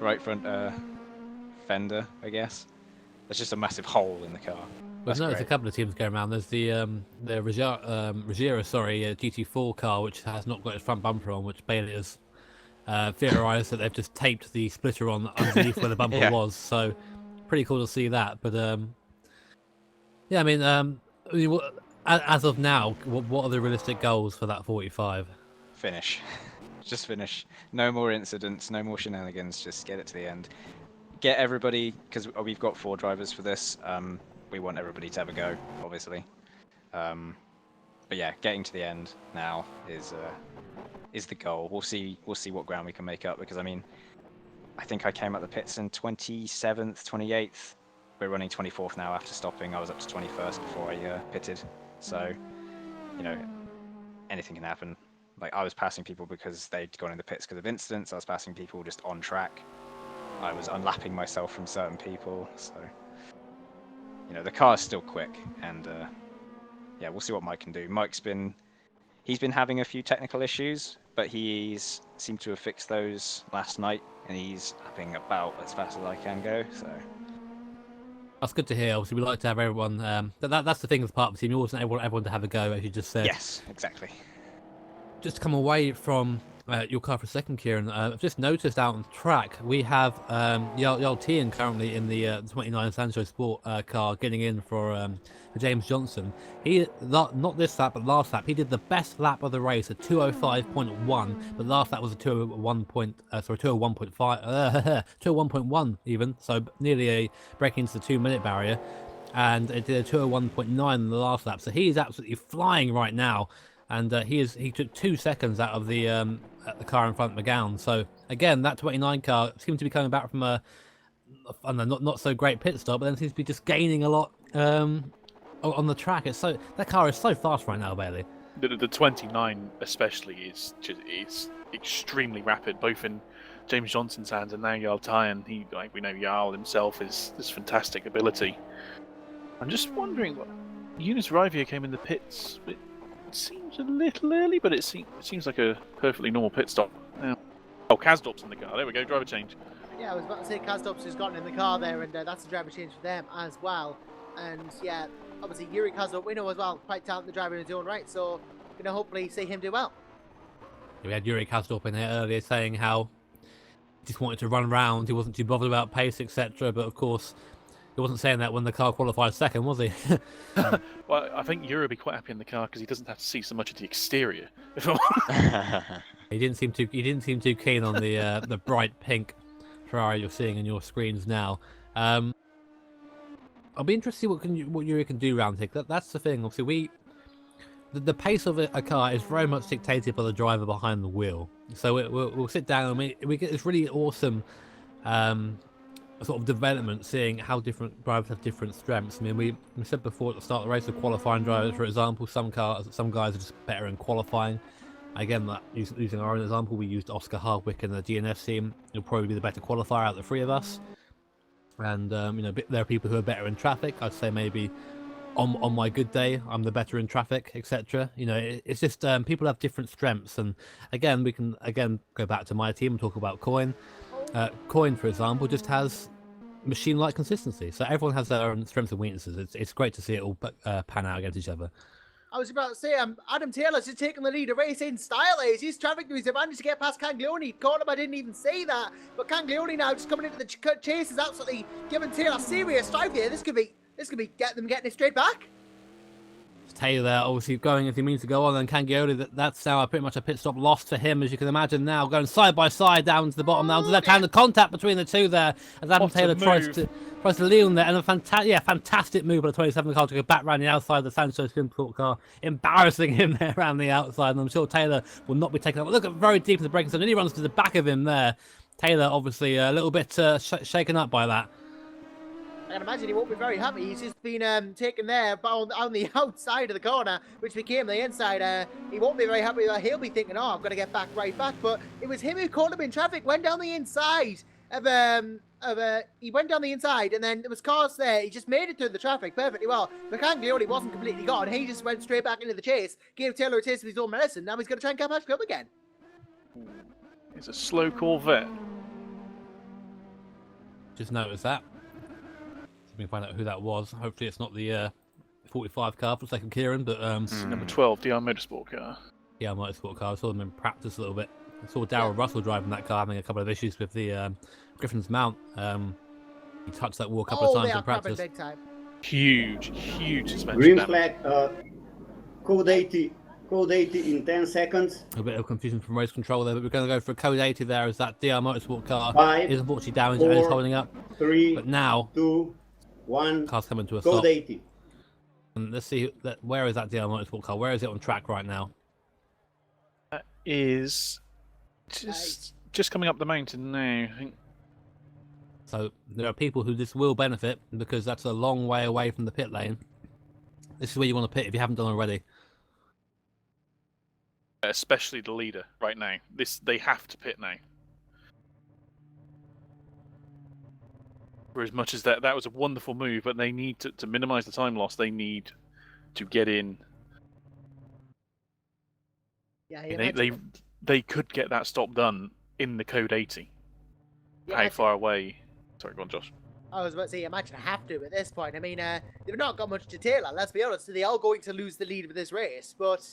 right front fender, I guess. There's just a massive hole in the car. There's a couple of teams going around. There's the Regera GT4 car, which has not got its front bumper on, which Bailey has theorised that they've just taped the splitter on underneath where the bumper was. So pretty cool to see that. But yeah, I mean, as of now, what are the realistic goals for that 45? Finish. Just finish. No more incidents, no more shenanigans. Just get it to the end. Get everybody, because we've got 4 drivers for this. We want everybody to have a go, obviously. But yeah, getting to the end now is the goal. We'll see what ground we can make up, because I mean, I think I came out the pits in 27th, 28th. We're running 24th now after stopping. I was up to 21st before I pitted. So, you know, anything can happen. Like, I was passing people because they'd gone in the pits because of incidents. I was passing people just on track. I was unlapping myself from certain people. So, you know, the car's still quick, and yeah, we'll see what Mike can do. He's been having a few technical issues, but he's seemed to have fixed those last night, and he's lapping about as fast as I can go. So that's good to hear. Obviously, we like to have everyone. That's the thing as part of the team. You always want everyone to have a go, as you just said. Yes, exactly. Just to come away from your car for a second, Kieran, I've just noticed out on track we have Jarl Tian currently in the 29 Sancho Sport car getting in for James Johnson. He not this lap but last lap he did the best lap of the race at 2:05.1, but last lap was a 2:01.5 2:01.1 even, so nearly a breaking into the 2-minute barrier, and it did a 2:01.9 in the last lap. So he is absolutely flying right now. And he took 2 seconds out of the car in front of McGowan. So again, that 29 car seems to be coming back from a not so great pit stop, but then seems to be just gaining a lot on the track. That car is so fast right now, Bailey. The 29 especially is extremely rapid, both in James Johnson's hands and now Jarl Tyan. We know Jarl himself is this fantastic ability. I'm just wondering, Eunice Rivia came in the pits. It seems a little early, but it seems like a perfectly normal pit stop. Oh, Kazdorp's in the car. There we go, driver change. Yeah, I was about to say Kazdorp's has gotten in the car there, and that's a driver change for them as well. And yeah, obviously Yuri Kazdorp, we know as well, quite talented driver in his own right, so going to hopefully see him do well. We had Yuri Kazdorp in here earlier saying how he just wanted to run around, he wasn't too bothered about pace, etc. But of course, he wasn't saying that when the car qualified second, was he? Well, I think Yuri would be quite happy in the car because he doesn't have to see so much of the exterior. He didn't seem too keen on the bright pink Ferrari you're seeing in your screens now. I'll be interested to see what Yuri can do round here. That's the thing. Obviously, the pace of a car is very much dictated by the driver behind the wheel. So we'll sit down and we get this really awesome sort of development, seeing how different drivers have different strengths. I mean, we said before at the start of the race, the qualifying drivers, for example, some guys are just better in qualifying. Again, that using our own example, we used Oscar Hardwick in the DNF team. He'll probably be the better qualifier out of the three of us. And there are people who are better in traffic. I'd say maybe on my good day, I'm the better in traffic, etc. It's just people have different strengths. And again, we can go back to my team and talk about Coin. Coin, for example, just has machine-like consistency. So everyone has their own strengths and weaknesses. It's great to see it all pan out against each other. I was about to say, Adam Taylor's just taking the lead of race in style. He's used traffic to his advantage to get past Canglione. Caught him, I didn't even say that. But Canglione now just coming into the chase is absolutely giving Taylor serious strife here. This could be getting it straight back. Taylor obviously going if he means to go on, and Canglione, that's now pretty much a pit stop lost for him, as you can imagine now, going side by side down to the bottom, down to the left hand, the contact between the two there, as Adam Taylor tries to lean on there, and a fantastic move by the 27 car to go back around the outside of the Sancho Sport car, embarrassing him there around the outside, and I'm sure Taylor will not be taken up. Look at very deep in the braking zone, and he runs to the back of him there. Taylor obviously a little bit shaken up by that. I can imagine he won't be very happy. He's just been taken there on the outside of the corner, which became the inside. He won't be very happy. He'll be thinking, oh, I'm going to get back right back. But it was him who caught him in traffic, went down the inside he went down the inside, and then there was cars there. He just made it through the traffic perfectly well. Canglione wasn't completely gone. He just went straight back into the chase, gave Taylor a taste of his own medicine. Now he's going to try and come back up again. It's a slow Corvette. Just noticed that. We can find out who that was. Hopefully it's not the 45 car for second Kieran, but number 12, DR Motorsport car. Yeah, Motorsport car. I saw them in practice a little bit. I saw Darryl Russell driving that car, having a couple of issues with the Griffin's mount. He touched that wall a couple of times in practice. Big time. Huge suspension. Green damage. flag, code 80 in 10 seconds. A bit of confusion from race control there, but we're going to go for code 80 there, as that DR Motorsport car 5, is unfortunately damaged and is holding up. 3, but now 2, 1, car's coming to a code stop. 80. And let's see, where is that DR Motorsport car? Where is it on track right now? That is just coming up the mountain now, I think. So there are people who this will benefit, because that's a long way away from the pit lane. This is where you want to pit if you haven't done already. Especially the leader right now. They have to pit now. For as much as that was a wonderful move, but they need to minimise the time loss. They need to get in. Yeah, they could get that stop done in the code 80. Yeah, How far away? Sorry, go on, Josh. I was about to say, imagine have to at this point. I mean, they've not got much to tail on, let's be honest. They are going to lose the lead of this race, but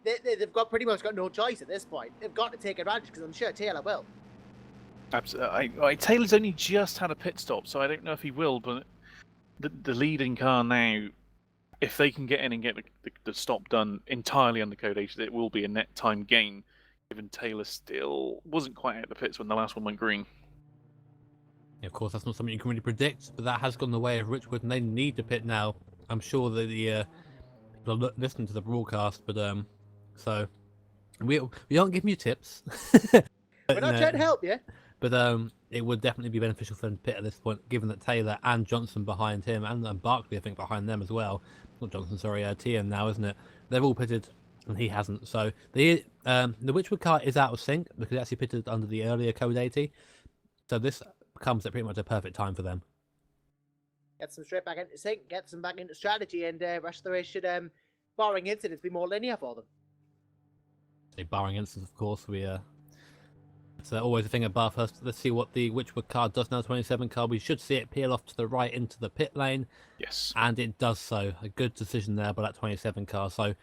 they've pretty much got no choice at this point. They've got to take advantage, because I'm sure Taylor will. Absolutely. Taylor's only just had a pit stop, so I don't know if he will, but the leading car now, if they can get in and get the stop done entirely under code 80, it will be a net time gain, given Taylor still wasn't quite at the pits when the last one went green. Yeah, of course, that's not something you can really predict, but that has gone the way of Richwood, and they need to pit now. I'm sure that the people are listening to the broadcast, but so we aren't giving you tips. We're not trying to help you. But it would definitely be beneficial for them to pit at this point, given that Taylor and Johnson behind him, and Barkley, I think, behind them as well. Not Johnson, sorry, Tian now, isn't it? They've all pitted, and he hasn't. So the Richwood car is out of sync, because he actually pitted under the earlier code 80. So this comes at pretty much a perfect time for them. Gets them straight back into sync, gets them back into strategy, and rest of the race should, barring incidents, be more linear for them. So barring incidents, of course, it's always a thing at Bathurst. Let's see what the Richwood car does now. 27 car. We should see it peel off to the right into the pit lane. Yes. And it does so. A good decision there by that 27 car. So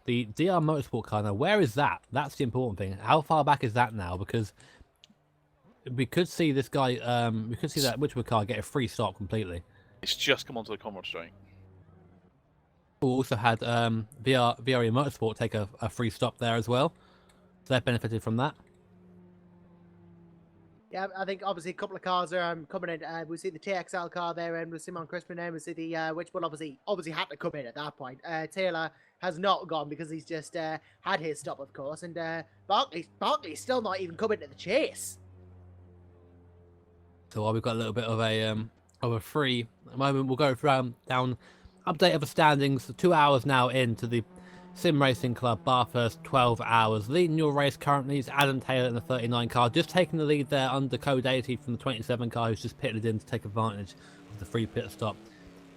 the DR Motorsport car now, where is that? That's the important thing. How far back is that now? Because we could see this guy, we could see that Richwood car get a free stop completely. It's just come onto the Comrade straight. We also had VRE Motorsport take a free stop there as well. So they've benefited from that. Yeah, I think obviously a couple of cars are coming in. We see the TXL car there, and with Simon Crispin there. We see the which one obviously had to come in at that point. Taylor has not gone because he's just had his stop, of course, and Barkley's still not even coming to the chase. So while we've got a little bit of a free moment, we'll go down update of the standings. 2 hours now into the SimRacing.Club Bathurst 12 hours. Leading your race currently is Adam Taylor in the 39 car, just taking the lead there under code 80 from the 27 car, who's just pitted in to take advantage of the free pit stop.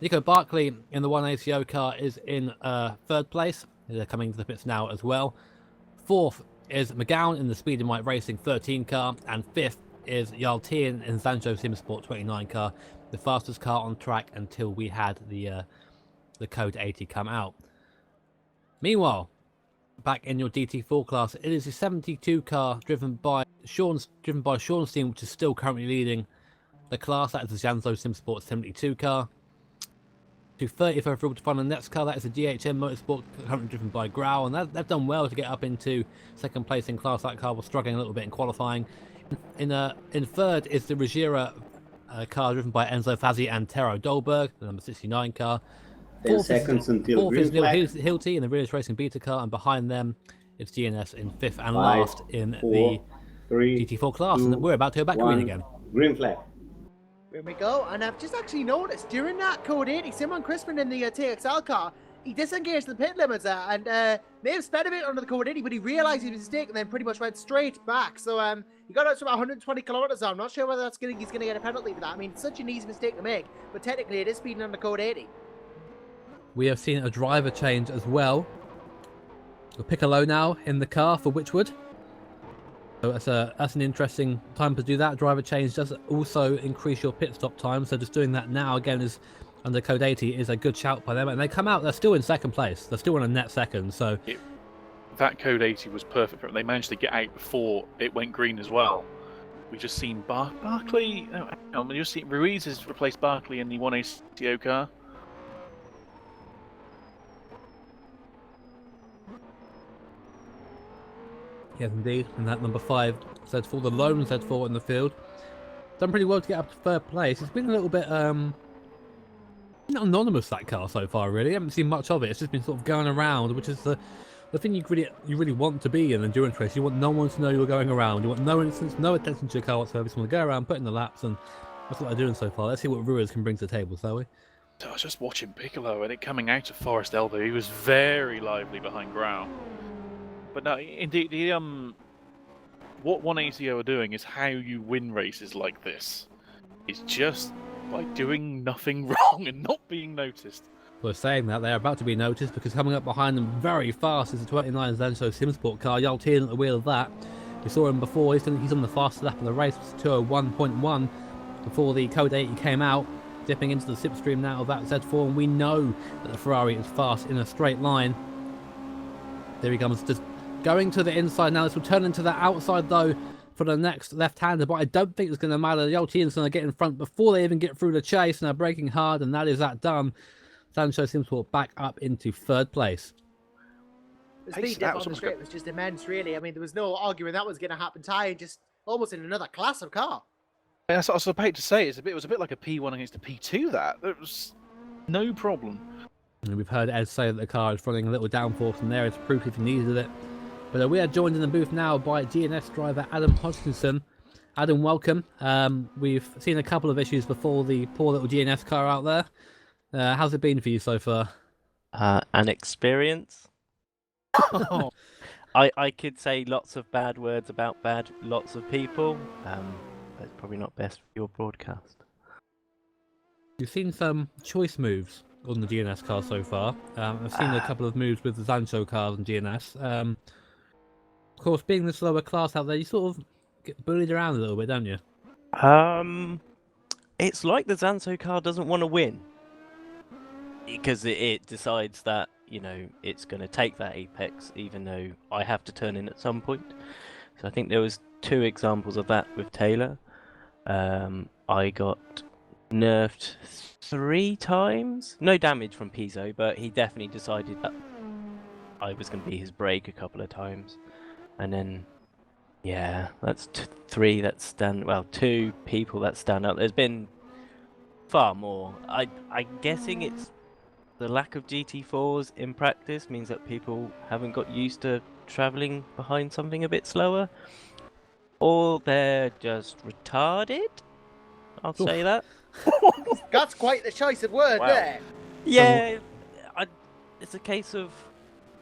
Nico Barkley in the 1ACO car is in third place. They're coming to the pits now as well. Fourth is McGowan in the Speed and White Racing 13 car, and fifth is Yaltian in Sancho Simsport 29 car, the fastest car on track until we had the code 80 come out. Meanwhile, back in your DT4 class, it is a 72 car driven by Sean's team, which is still currently leading the class. That is the Janzo Simsport 72 car. To 30th overall to find the next car, that is the GHM Motorsport, currently driven by Grau, and they've done well to get up into second place in class. That car was struggling a little bit in qualifying. In third is the Ruggiera car driven by Enzo Fazzi and Tero Dolberg, the number 69 car. 10 seconds until fourth green is Neil flag. Hilty in the Realist Racing Beta car, and behind them it's GNS in fifth and 5, last in 4, the 3, GT4 class. 2, And we're about to go back 1. green again. Green flag. Here we go, and I've just actually noticed during that code 80, Simon Crispin in the TXL car, he disengaged the pit limiter and may have sped a bit under the code 80, but he realised he was mistaken and then pretty much went straight back. So he got out to about 120 kilometers. I'm not sure whether he's going to get a penalty for that. I mean, it's such an easy mistake to make, but technically it is speeding under code 80. We have seen a driver change as well. Piccolo now in the car for Witchwood. So that's an interesting time to do that. Driver change does also increase your pit stop time. So just doing that now again is under code 80 is a good shout by them. And they come out, they're still in second place. They're still on a net second. So that code 80 was perfect for them. They managed to get out before it went green as well. We just seen Barkley. We just seen Ruiz has replaced Barkley in the 1ACO car. Yes, indeed. And that number 5, Z4, the lone Z4 in the field. Done pretty well to get up to third place. It's been a little bit anonymous, that car so far, really. I haven't seen much of it. It's just been sort of going around, which is the thing you really want to be in an endurance race. You want no one to know you're going around. You want no attention to your car whatsoever. You just want to go around, put in the laps, and that's what they're doing so far. Let's see what Ruiz can bring to the table, shall we? I was just watching Piccolo and it coming out of Forest Elbow. He was very lively behind Grau. But no, indeed, what 1ACO are doing is how you win races like this. It's just by doing nothing wrong and not being noticed. Well, saying that, they're about to be noticed because coming up behind them very fast is the 29 Zancho Simsport car. Yaltian at the wheel of that. We saw him before. He's on the fastest lap of the race. It's 2:01.1 before the code 80 came out. Dipping into the slipstream now of that Z4, and we know that the Ferrari is fast in a straight line. There he comes, just going to the inside now. This will turn into the outside though for the next left-hander, but I don't think it's going to matter. Yaltian's going to get in front before they even get through the chase, and they're braking hard, and that is that done. Sancho Simsport back up into third place. The speed dip on the straight was just immense, really. I mean, there was no arguing that was going to happen. Ty just almost in another class of car. That's what I was about to say. It was a bit like a P1 against a P2. There was no problem. And we've heard Ed say that the car is running a little downforce, and there is proof if he needed it. But we are joined in the booth now by GNS driver Adam Hodgkinson. Adam, welcome. We've seen a couple of issues before the poor little GNS car out there. How's it been for you so far? An experience. Oh. I could say lots of bad words about lots of people. But it's probably not best for your broadcast. You've seen some choice moves on the GNS car so far. I've seen a couple of moves with the Zancho cars and GNS. Of course, being the slower class out there, you sort of get bullied around a little bit, don't you? It's like the Zancho car doesn't want to win. Because it decides that, it's going to take that apex, even though I have to turn in at some point. So I think there was 2 examples of that with Taylor. I got nerfed 3 times. No damage from Pizzo, but he definitely decided that I was going to be his brake a couple of times. And then Yeah, that's three that stand. Well, two people that stand out. There's been far more. I'm guessing it's the lack of GT4s in practice means that people haven't got used to traveling behind something a bit slower, or they're just retarded. I'll say that. That's quite the choice of word Wow. there. Yeah, it's a case of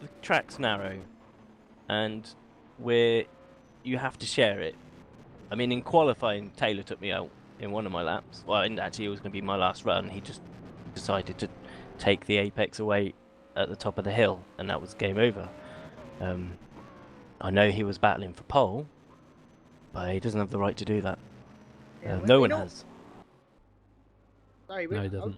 the track's narrow, and you have to share it. I mean, in qualifying, Taylor took me out in one of my laps. Well, and actually, it was going to be my last run. He just decided to take the apex away at the top of the hill, and that was game over. I know he was battling for pole, but he doesn't have the right to do that. Yeah, No we one know- has. Sorry, No, he doesn't.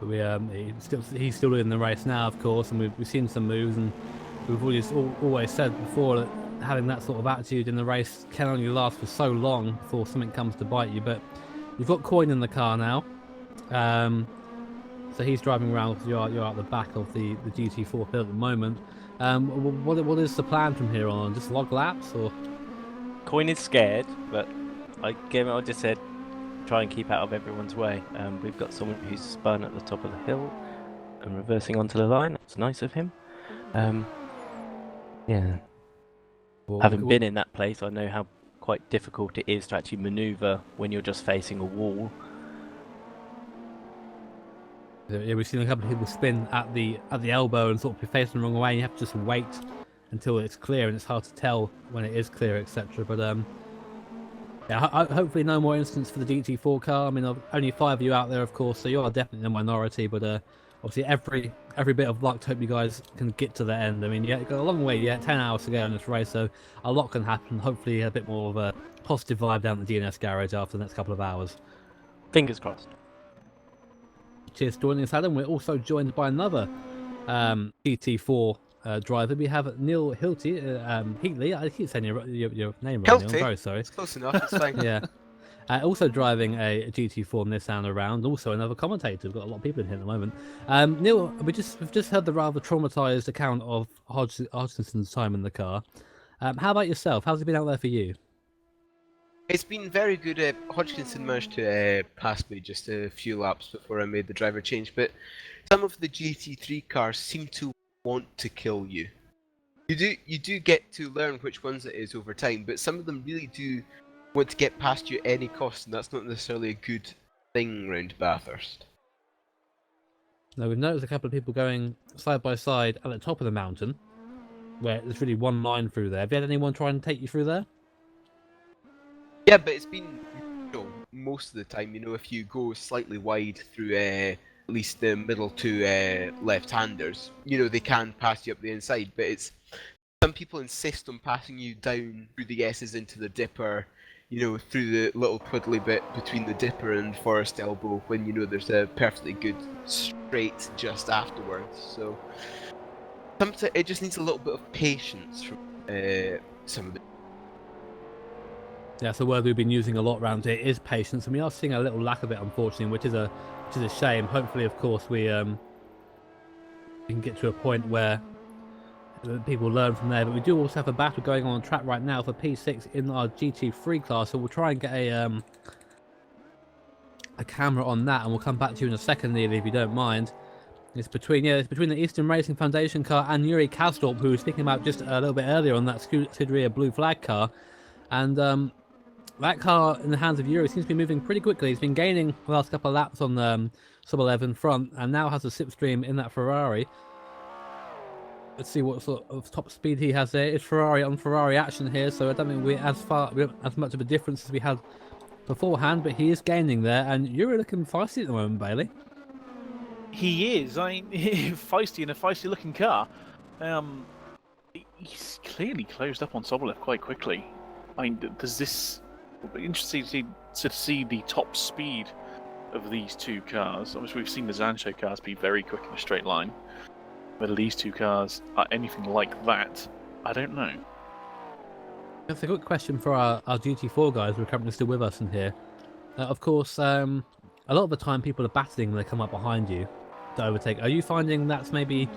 But he's still in the race now, of course, and we've seen some moves, and we've always said before that having that sort of attitude in the race can only last for so long before something comes to bite you. But you've got Coin in the car now, so he's driving around because you're at the back of the GT4 field at the moment. What is the plan from here on? Just log laps, or? Coin is scared, but I just said try and keep out of everyone's way. We've got someone who's spun at the top of the hill and reversing onto the line. That's nice of him. Yeah. Having been in that place, I know how quite difficult it is to actually maneuver when you're just facing a wall. Yeah, we've seen a couple of people spin at the elbow and sort of be facing the wrong way. And you have to just wait until it's clear, and it's hard to tell when it is clear, etc. But yeah, hopefully no more incidents for the GT4 car. I mean, only 5 of you out there, of course, so you are definitely the minority. But obviously, every bit of luck to hope you guys can get to the end. I mean, yeah, you've got a long way yet, 10 hours to go in this race, so a lot can happen. Hopefully, a bit more of a positive vibe down the DNS garage after the next couple of hours. Fingers crossed. Cheers for joining us, Adam. We're also joined by another GT4 driver. We have Neil Heatley. I keep saying your name wrong, Neil. I'm very sorry. It's close enough. It's fine. Yeah. Also driving a GT4 Nissan around. Also another commentator. We've got a lot of people in here at the moment. Neil, we've just heard the rather traumatised account of Hodgson's time in the car. How about yourself? How's it been out there for you? It's been very good. Hodgkinson managed to pass me just a few laps before I made the driver change, but some of the GT3 cars seem to want to kill you. You do get to learn which ones it is over time, but some of them really do want to get past you at any cost, and that's not necessarily a good thing around Bathurst. Now, we've noticed a couple of people going side by side at the top of the mountain, where there's really one line through there. Have you had anyone try and take you through there? Yeah, but it's been most of the time. If you go slightly wide through at least the middle two left-handers, they can pass you up the inside. But it's some people insist on passing you down through the S's into the dipper, through the little twiddly bit between the dipper and Forest Elbow, when there's a perfectly good straight just afterwards. So sometimes it just needs a little bit of patience from some of the. Yeah, so word we've been using a lot around here is patience, and we are seeing a little lack of it, unfortunately, which is a shame. Hopefully, of course, we can get to a point where people learn from there. But we do also have a battle going on track right now for P6 in our GT3 class, so we'll try and get a camera on that, and we'll come back to you in a second, Neil, if you don't mind. It's between the Eastern Racing Foundation car and Yuri Kastorp, who was speaking about just a little bit earlier on that Scuderia Blue Flag car, and that car in the hands of Yuri seems to be moving pretty quickly. He's been gaining the last couple of laps on the sub-11 front, and now has a slipstream in that Ferrari. Let's see what sort of top speed he has there. It's Ferrari on Ferrari action here, so I don't think we're as much of a difference as we had beforehand, but he is gaining there, and Yuri looking feisty at the moment, Bailey. He is. Feisty in a feisty-looking car. He's clearly closed up on Sobolev quite quickly. Does this? It'll be interesting to see the top speed of these two cars. Obviously, we've seen the Zancho cars be very quick in a straight line. Whether these two cars are anything like that, I don't know. That's a good question for our GT4 guys who are currently still with us in here. Of course, a lot of the time people are battling when they come up behind you to overtake. Are you finding that's maybe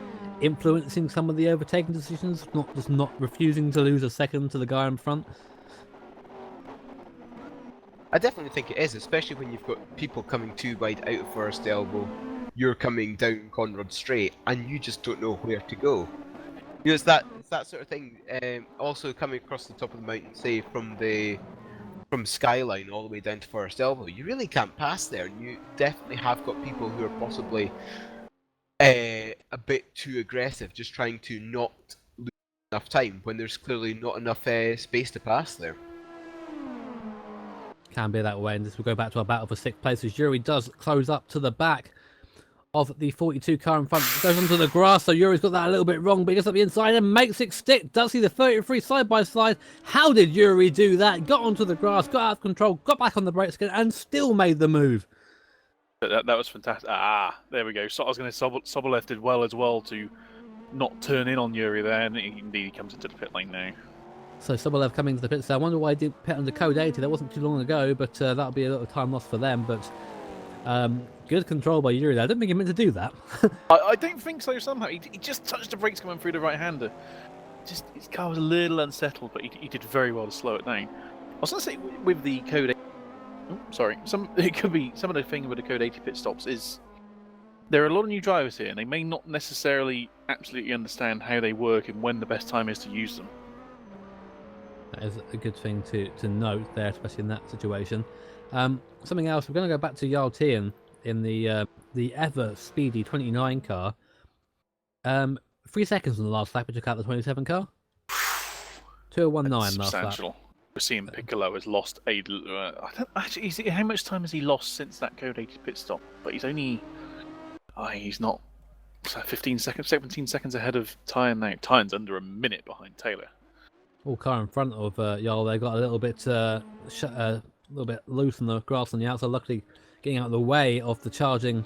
influencing some of the overtaking decisions, not refusing to lose a second to the guy in front? I definitely think it is, especially when you've got people coming too wide out of first elbow. You're coming down Conrad straight, and you just don't know where to go. You know, it's that sort of thing. Also coming across the top of the mountain, say from Skyline all the way down to first elbow, you really can't pass there. You definitely have got people who are possibly a bit too aggressive, just trying to not lose enough time when there's clearly not enough space to pass there. Can be that way, and this will go back to our battle for 6th place as Yuri does close up to the back of the 42 car in front. Goes onto the grass, so Yuri's got that a little bit wrong, but he gets up the inside and makes it stick. Does he the 33 side by side? How did Yuri do that? Got onto the grass, got out of control, got back on the brakes again, and still made the move. That was fantastic. There we go. So I was going to say Sobolev did well as well to not turn in on Yuri there, and indeed he comes into the pit lane now. So Sobolev coming to the pit. So I wonder why he did pit under code 80. That wasn't too long ago, but that'll be a little time lost for them. But good control by Yuri there. I don't think he meant to do that. I don't think so. Somehow he just touched the brakes coming through the right-hander. Just his car was a little unsettled, but he did very well to slow it down. I was going to say with the code 80. Oh, sorry. It could be some of the thing with the code 80 pit stops is there are a lot of new drivers here, and they may not necessarily absolutely understand how they work and when the best time is to use them. That is a good thing to note there, especially in that situation. Something else, we're going to go back to Jarl Tian in the ever speedy 29 car. 3 seconds on the last lap, we took out the 27 car. 2:19 last lap. Substantial. We're seeing Piccolo has lost a. I don't actually. How much time has he lost since that code 80 pit stop? But he's only. He's not. 15 seconds, 17 seconds ahead of Tyne now. Tyne's under a minute behind Taylor. All car in front of Jarl there got a little bit loose on the grass on the outside. Luckily, getting out of the way of the charging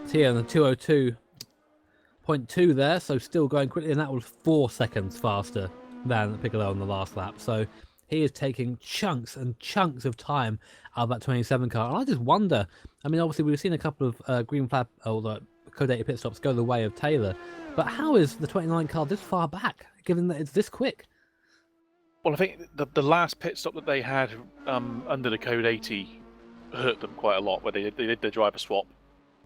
Tian, the 202.2 there. So still going quickly, and that was 4 seconds faster than Piccolo on the last lap. So he is taking chunks and chunks of time out of that 27 car. And I just wonder, I mean, obviously we've seen a couple of green flag or the code 80 pit stops go the way of Taylor, but how is the 29 car this far back, given that it's this quick? Well, I think the last pit stop that they had under the code 80 hurt them quite a lot, where they did the driver swap,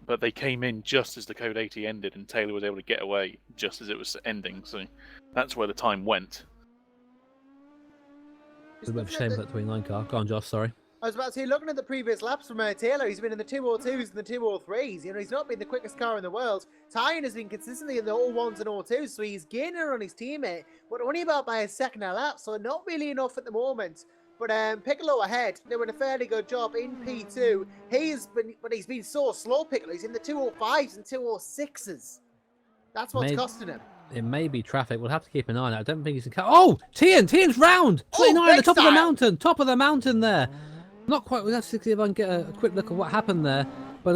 but they came in just as the code 80 ended, and Taylor was able to get away just as it was ending. So that's where the time went. It's a bit of a shame for that 29 car. Go on, Josh, sorry. I was about to say, looking at the previous laps from Taylor, he's been in the 202s and the 203s. You know, he's not been the quickest car in the world. Tyne has been consistently in the 01s and 02s, so he's gaining on his teammate, but only about by a second a lap, so not really enough at the moment. But Piccolo ahead, doing a fairly good job in P2. He's been so slow, Piccolo. He's in the 205s and 206s. That's what's costing him. It may be traffic. We'll have to keep an eye on it. I don't think he's in car. Oh, Tian's round! 29 at the top of the mountain! Top of the mountain there! Not quite. We'll have to see if I can get a quick look at what happened there. But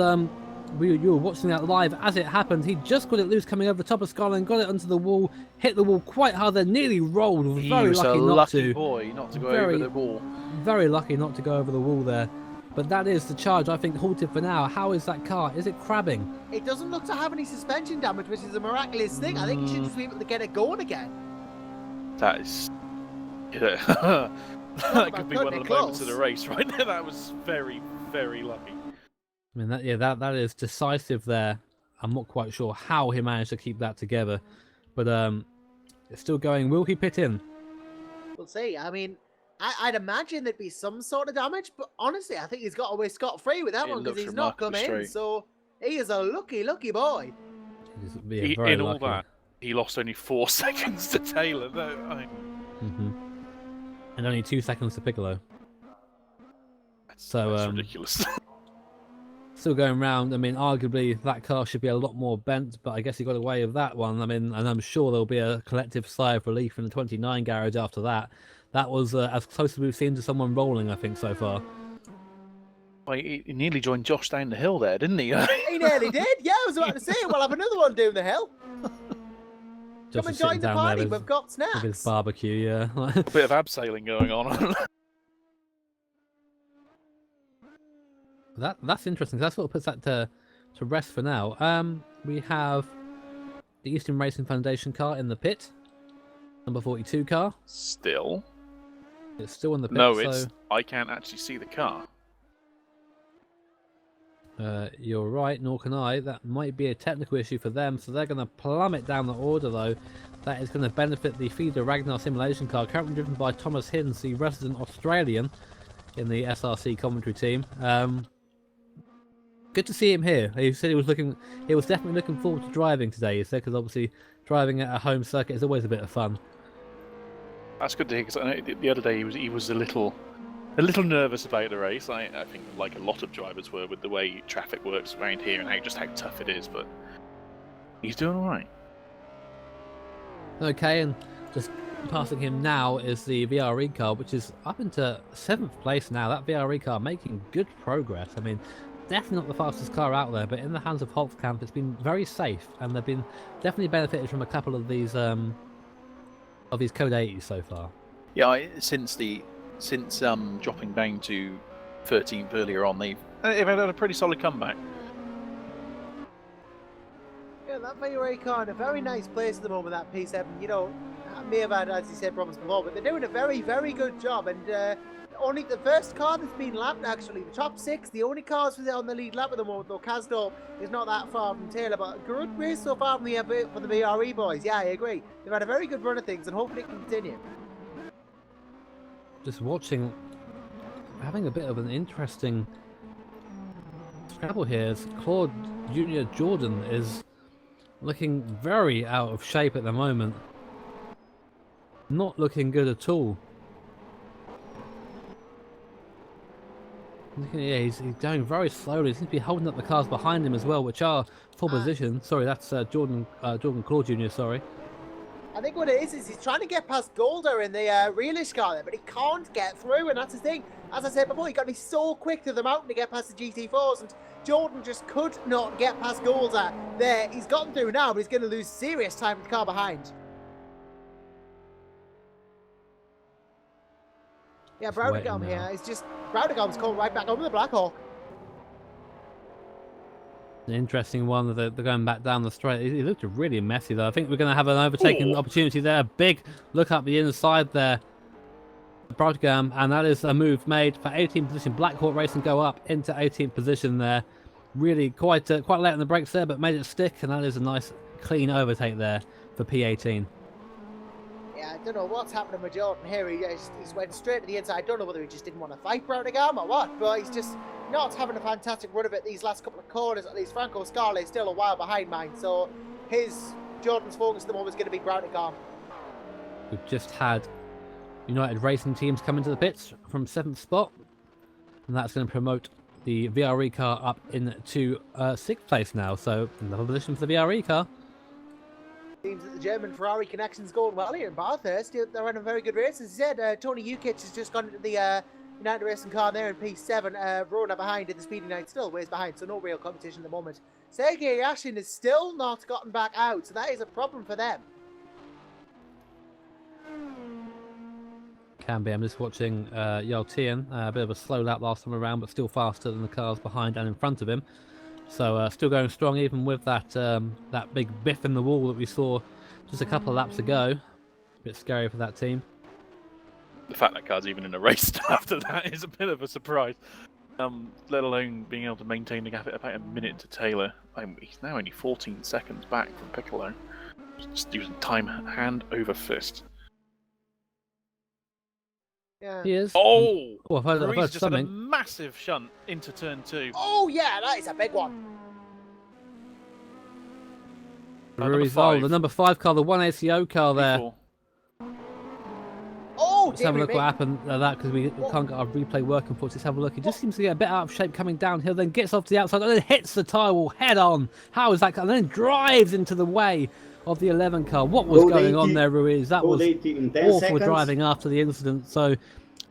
you were watching that live as it happened. He just got it loose coming over the top of Skyline, got it onto the wall, hit the wall quite hard there, nearly rolled. Very lucky not to. Boy, not to go over the wall. Very lucky not to go over the wall there. But that is the charge, I think, halted for now. How is that car? Is it crabbing? It doesn't look to have any suspension damage, which is a miraculous thing. I think he should just be able to get it going again. That is... Yeah. That could be one of the moments of the race right there. That was very, very lucky. I mean, that is decisive there. I'm not quite sure how he managed to keep that together. But it's still going. Will he pit in? We'll see. I mean, I'd imagine there'd be some sort of damage, but honestly, I think he's got away scot-free with that one because he's not come in. So he is a lucky, lucky boy. In all that, he lost only 4 seconds to Taylor. And only 2 seconds to Piccolo. That's ridiculous. Still going round. I mean, arguably that car should be a lot more bent, but I guess he got away with that one. I mean, and I'm sure there'll be a collective sigh of relief in the 29 garage after that. That was as close as we've seen to someone rolling, I think, so far. Well, he nearly joined Josh down the hill there, didn't he? He nearly did. Yeah, I was about to say, we'll have another one down the hill. Come and join the party. We've got snacks. With his barbecue, yeah. A bit of abseiling going on. That's interesting. That's what puts that to rest for now. We have the Eastern Racing Foundation car in the pit. Number 42 car. Still. It's still in the pit. No, so... it's. I can't actually see the car. You're right, nor can I. That might be a technical issue for them, so they're going to plummet down the order, though. That is going to benefit the Feeder Ragnar simulation car, currently driven by Thomas Hinds, the resident Australian in the SRC commentary team. Good to see him here. He said he was definitely looking forward to driving today, he said, because obviously driving at a home circuit is always a bit of fun. That's good to hear, because the other day he was a little nervous about the race. I think, like a lot of drivers were, with the way traffic works around here and how tough it is. But he's doing all right. Okay, and just passing him now is the VRE car, which is up into 7th place now. That VRE car making good progress. I mean, definitely not the fastest car out there, but in the hands of Holtzkamp, it's been very safe, and they've been definitely benefited from a couple of these Code 80s so far. Yeah, since dropping down to 13th earlier on, they've had a pretty solid comeback. Yeah, that VRA car in a very nice place at the moment, that P7. You know, may have had, as you said, problems before, but they're doing a very, very good job. And only the first car that's been lapped, actually, the top 6, the only cars on the lead lap at the moment, though Casdorp is not that far from Taylor, but a good race so far from the VRE boys. Yeah, I agree. They've had a very good run of things, and hopefully it can continue. Just watching, having a bit of an interesting scrabble here as Claude Junior Jordan is looking very out of shape at the moment. Not looking good at all. Yeah, he's going very slowly. He seems to be holding up the cars behind him as well, which are full position. Sorry, that's Jordan Claude Jr., sorry. I think what it is he's trying to get past Golder in the realish car there, but he can't get through, and that's the thing. As I said before, you got to be so quick to the mountain to get past the GT4s, and Jordan just could not get past Golder there. He's gotten through now, but he's going to lose serious time with the car behind. Yeah, Browdegum here. It's just Browdegum's called right back over the Blackhawk. An interesting one. They're going back down the straight. He looked really messy though. I think we're going to have an overtaking opportunity there. Big look up the inside there. Browdegum, and that is a move made for 18th position. Blackhawk Racing go up into 18th position there. Really quite late on the brakes there, but made it stick, and that is a nice clean overtake there for P18. Yeah, I don't know what's happening with Jordan here. He went straight to the inside. I don't know whether he just didn't want to fight Browdegum or what, but he's just not having a fantastic run of it these last couple of corners. At least Franco Scarlett is still a while behind mine, so Jordan's focus at the moment is going to be Browdegum. We've just had United Racing teams come into the pits from 7th spot, and that's going to promote the VRE car up into 6th place now, so another position for the VRE car. Seems that the German Ferrari connection's going well here in Bathurst. They're running very good races. As I said, Tony Ukic has just gone into the United Racing car there in P7. Rona behind in the Speedy Night, still ways behind, so no real competition at the moment. Sergei Yashin has still not gotten back out, so that is a problem for them. Can be. I'm just watching Yaltian. A bit of a slow lap last time around, but still faster than the cars behind and in front of him. So still going strong, even with that that big biff in the wall that we saw just a couple of laps ago. A bit scary for that team. The fact that car's even in a race after that is a bit of a surprise. Let alone being able to maintain the gap at about a minute to Taylor. He's now only 14 seconds back from Piccolo. Just using time hand over fist. Yeah. He is. Oh! I've heard just something. had a massive shunt into turn 2. Oh yeah, that is a big one. The number 5 car, the 1ACO car there. Before. Oh, Let's have a look what happened at that, because we can't get our replay working for us. Let's have a look. He just seems to get a bit out of shape coming downhill, then gets off to the outside and then hits the tyre wall head on. How is that? And then drives into the way of the 11 car. What was going on there, Ruiz? That was awful driving after the incident. So,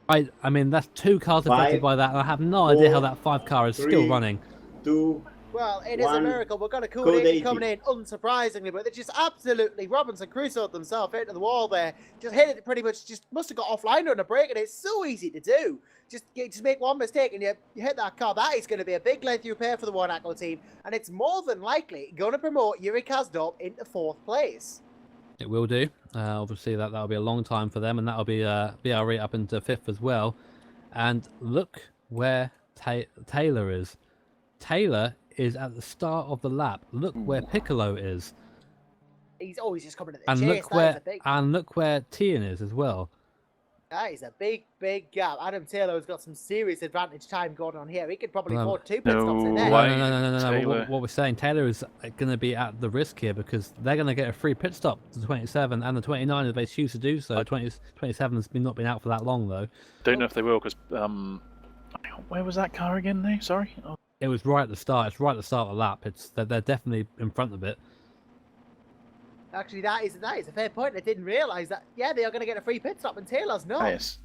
I mean, that's 2 cars affected by that, and I have no idea how that 5 car is still running. 2, Well, it is a One miracle. We've got a cool code 80 80. coming in, unsurprisingly, but they just absolutely Robinson Crusoe themselves into the wall there. Just hit it pretty much, just must have got offline on a break, and it's so easy to do. Just make one mistake and you hit that car. That is going to be a big lengthy repair for the Warnaco team, and it's more than likely going to promote Yuri Kazdorp into 4th place. It will do. Obviously, that'll be a long time for them, and that'll be BRE up into 5th as well. And look where Taylor is. Taylor is at the start of the lap. Look where Piccolo is. He's always just coming to the And chase. look where Tian is as well. That is a big, big gap. Adam Taylor's got some serious advantage time going on here. He could probably No. afford 2 pit stops in No there. way. No. Taylor. What we're saying, Taylor is going to be at the risk here because they're going to get a free pit stop to the 27 and the 29 if they choose to do so. 27 has not been out for that long though. Don't know if they will because where was that car again? Now, sorry. Oh. It was right at the start. It's right at the start of the lap. They're definitely in front of it. Actually, that is a fair point. I didn't realise that. Yeah, they are going to get a free pit stop, and Taylor's not. Yes.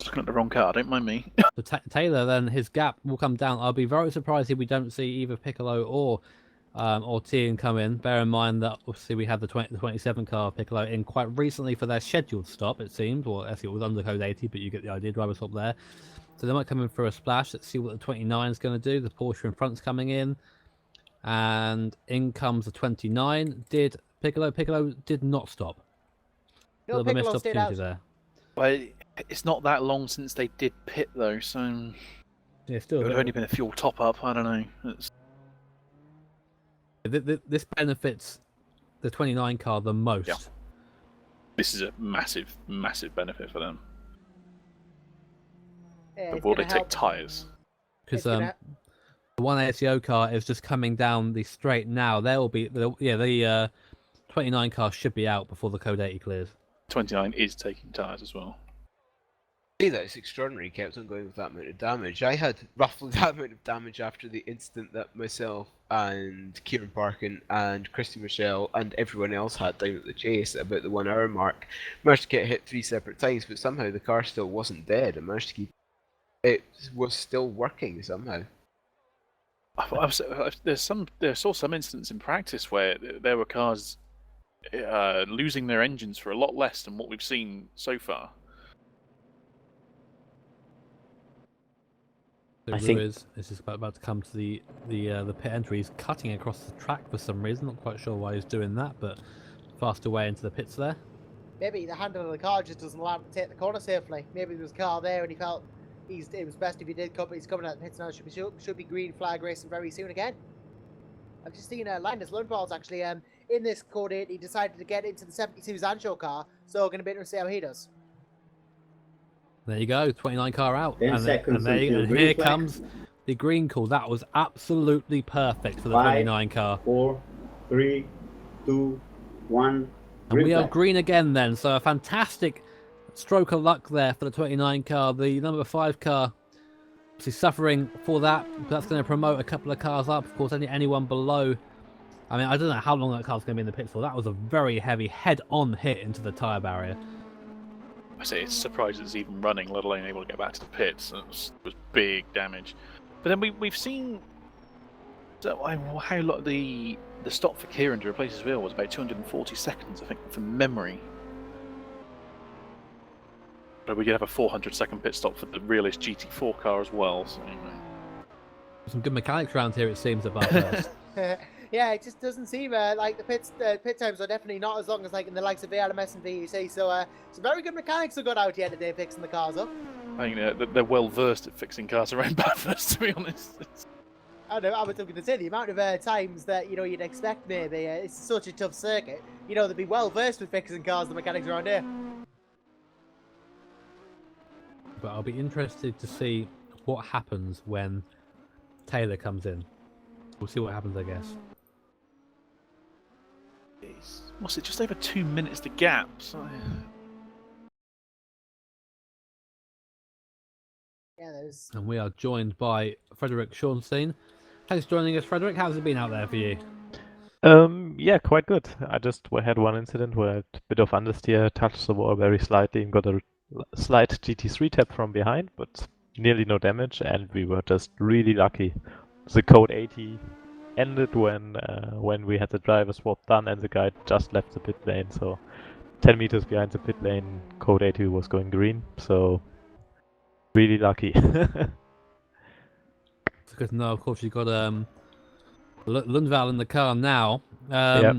Looking at the wrong car. Don't mind me. So Taylor, then his gap will come down. I'll be very surprised if we don't see either Piccolo or Tian come in. Bear in mind that obviously we had the 27 car Piccolo in quite recently for their scheduled stop. It seemed, or actually it was under code 80, but you get the idea. Driver stop there. So they might come in for a splash. Let's see what the 29 is going to do. The Porsche in front's coming in. And in comes the 29. Piccolo did not stop. No, Piccolo stayed out. There. Well, it's not that long since they did pit though, so Yeah, still it would have only been a fuel top up. I don't know. This benefits the 29 car the most. Yeah. This is a massive, massive benefit for them. Yeah, But will they take tyres? Because the one ASO car is just coming down the straight now. The 29 car should be out before the code 80 clears. 29 is taking tyres as well. See that it's extraordinary. He kept on going with that amount of damage. I had roughly that amount of damage after the incident that myself and Kieran Parkin and Christy Michelle and everyone else had down at the chase at about the 1 hour mark. Managed to get hit 3 separate times, but somehow the car still wasn't dead. I managed to keep it was still working somehow. I saw some instances in practice where there were cars losing their engines for a lot less than what we've seen so far. I think is just about to come to the pit entry. He's cutting across the track for some reason. Not quite sure why he's doing that, but fast away into the pits there. Maybe the handle of the car just doesn't allow him to take the corner safely. Maybe there was a car there and he felt it was best if he did come, but he's coming out of the pits now. Should be green flag racing very soon again. I've just seen Linus Lundvall's actually in this code 8. He decided to get into the 72 Zancho car, so we're going to be able to see how he does. There you go, 29 car out. 10 and seconds here comes the green call. That was absolutely perfect for the 29 car. 4, 3, 2, 1. And we are green again then, so a fantastic stroke of luck there for the 29 car. The number 5 car is suffering for that. That's going to promote a couple of cars up. Of course, anyone below. I mean, I don't know how long that car's going to be in the pits for. That was a very heavy head-on hit into the tyre barrier. I say it's surprised it's even running, let alone able to get back to the pits. It was big damage. But then we've seen how lot the stop for Kieran to replace his wheel was about 240 seconds, I think, from memory. But we could have a 400-second pit stop for the realist GT4 car as well. So, Some good mechanics around here, it seems, at Bathurst. Yeah, it just doesn't seem like the pit times are definitely not as long as like in the likes of VLMS and VEC. So some very good mechanics have got out here today fixing the cars up. I think they're well versed at fixing cars around Bathurst, to be honest. I know. I was going to say the amount of times that you'd expect maybe it's such a tough circuit. They'd be well versed with fixing cars. The mechanics around here. But I'll be interested to see what happens when Taylor comes in. We'll see what happens, I guess. What's it? Just over 2 minutes to gap. So... Yeah, there's. And we are joined by Frederick Schornstein. Thanks for joining us, Frederick. How's it been out there for you? Yeah, quite good. I just had one incident where I had a bit of understeer, touched the wall very slightly, and got a slight GT3 tap from behind, but nearly no damage, and we were just really lucky the code 80 ended when we had the driver swap done and the guy just left the pit lane. So 10 meters behind the pit lane, code 80 was going green. So really lucky. Because no, of course you've got Lundvall in the car now. Yep.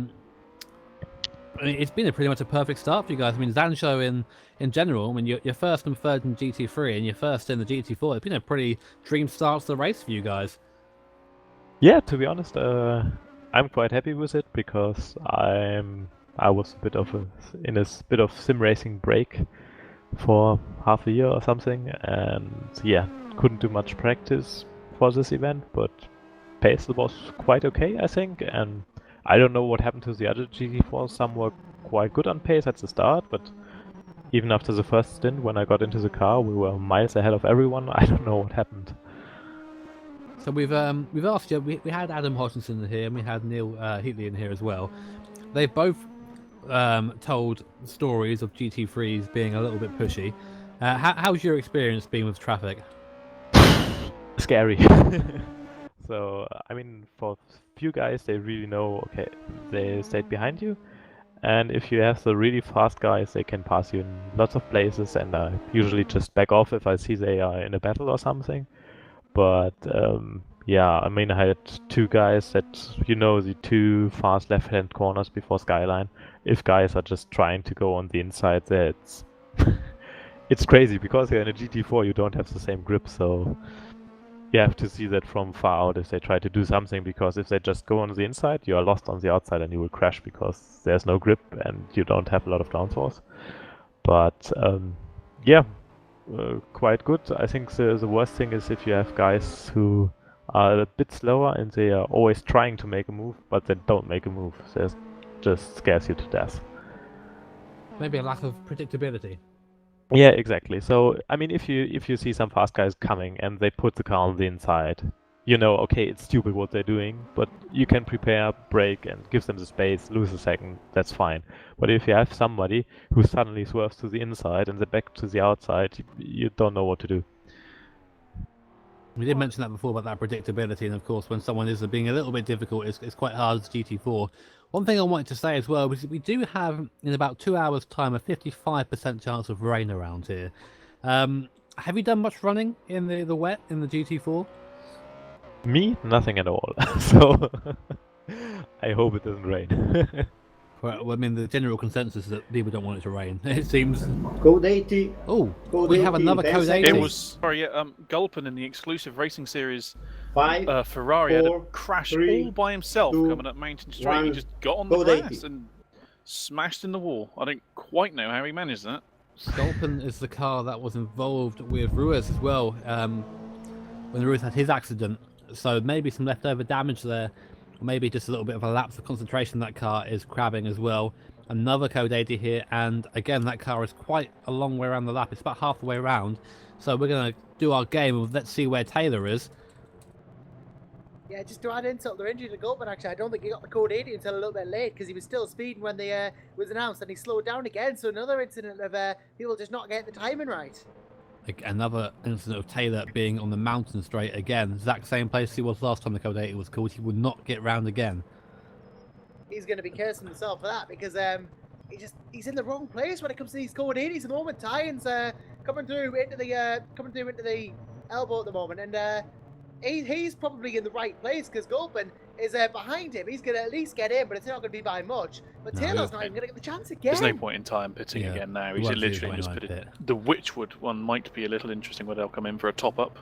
I mean, it's been pretty much a perfect start for you guys. I mean, Zancho in general, I mean, you're first and third in GT3 and you're first in the GT4. It's been a pretty dream start to the race for you guys. Yeah, to be honest, I'm quite happy with it because I was a bit of in a bit of sim racing break for half a year or something, and yeah, couldn't do much practice for this event, but pace was quite okay, I think, and I don't know what happened to the other GT4s. Some were quite good on pace at the start, but even after the first stint, when I got into the car, we were miles ahead of everyone. I don't know what happened. So we've asked you. We had Adam Hodgkinson in here, and we had Neil Heatley in here as well. They've both told stories of GT3s being a little bit pushy. How's your experience being with traffic? Scary. So I mean, for few guys, they really know. Okay, they stayed behind you, and if you have the really fast guys, they can pass you in lots of places. And I usually just back off if I see they are in a battle or something. But yeah, I mean, I had two guys that, the two fast left-hand corners before Skyline. If guys are just trying to go on the inside there, it's crazy because you're in a GT4, you don't have the same grip, so you have to see that from far out if they try to do something, because if they just go on the inside, you are lost on the outside and you will crash because there's no grip and you don't have a lot of downforce. But yeah, quite good. I think the worst thing is if you have guys who are a bit slower and they are always trying to make a move, but they don't make a move. That just scares you to death. Maybe a lack of predictability. Yeah, exactly. So I mean, if you see some fast guys coming and they put the car on the inside, okay, it's stupid what they're doing, but you can prepare, brake, and give them the space, lose a second, that's fine. But if you have somebody who suddenly swerves to the inside and then back to the outside, you don't know what to do. We did mention that before about that predictability, and of course, when someone is being a little bit difficult, it's quite hard as GT4. One thing I wanted to say as well is that we do have, in about 2 hours' time, a 55% chance of rain around here. Have you done much running in the wet in the GT4? Me? Nothing at all. So I hope it doesn't rain. Well, I mean, the general consensus is that people don't want it to rain. It seems. Code 80. Oh, Code we have 80, another code 80. It was Gulpin in the exclusive racing series. 5, Ferrari 4, had a crash 3, all by himself 2, coming up Mountain Straight. 1, He just got on the code grass 80. and smashed in the wall. I don't quite know how he managed that. Sculpin is the car that was involved with Ruiz as well when Ruiz had his accident. So maybe some leftover damage there. Or maybe just a little bit of a lapse of concentration. That car is crabbing as well. Another code 80 here, and again that car is quite a long way around the lap. It's about half the way around. So we're going to do our game of let's see where Taylor is. Yeah, just to add insult to injury to Gulpin, actually, I don't think he got the code 80 until a little bit late because he was still speeding when they was announced, and he slowed down again. So another incident of people just not getting the timing right. Another incident of Taylor being on the mountain straight again. Exact same place he was last time the code 80 was called. He would not get round again. He's going to be cursing himself for that because he's in the wrong place when it comes to these code 80s at the moment. Tynes coming through into the elbow at the moment, and he's probably in the right place because Gulpin is behind him. He's going to at least get in, but it's not going to be by much. But No, Taylor's not even going to get the chance again. There's no point in time pitting Yeah, again now. we He won't should see his literally just line put it. pit. The Witchwood one might be a little interesting where they'll come in for a top up.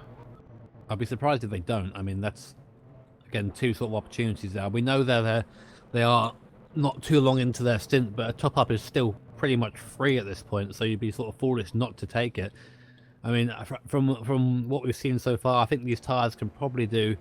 I'd be surprised if they don't. I mean, that's again two sort of opportunities there. We know they are not too long into their stint, but a top up is still pretty much free at this point. So you'd be sort of foolish not to take it. I mean, from what we've seen so far, I think these tyres can probably do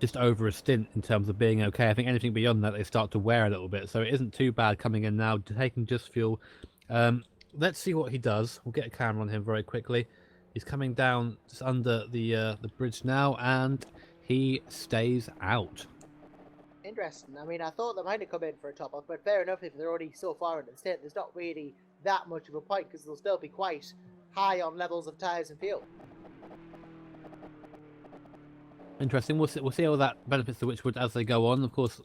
just over a stint in terms of being okay. I think anything beyond that, they start to wear a little bit. So it isn't too bad coming in now, taking just fuel. Let's see what he does. We'll get a camera on him very quickly. He's coming down just under the bridge now, and he stays out. Interesting. I mean, I thought they might have come in for a top up, but fair enough if they're already so far in the stint. There's not really that much of a point because they'll still be quite high on levels of tyres and fuel. Interesting. We'll see all that benefits to Witchwood as they go on. Of course,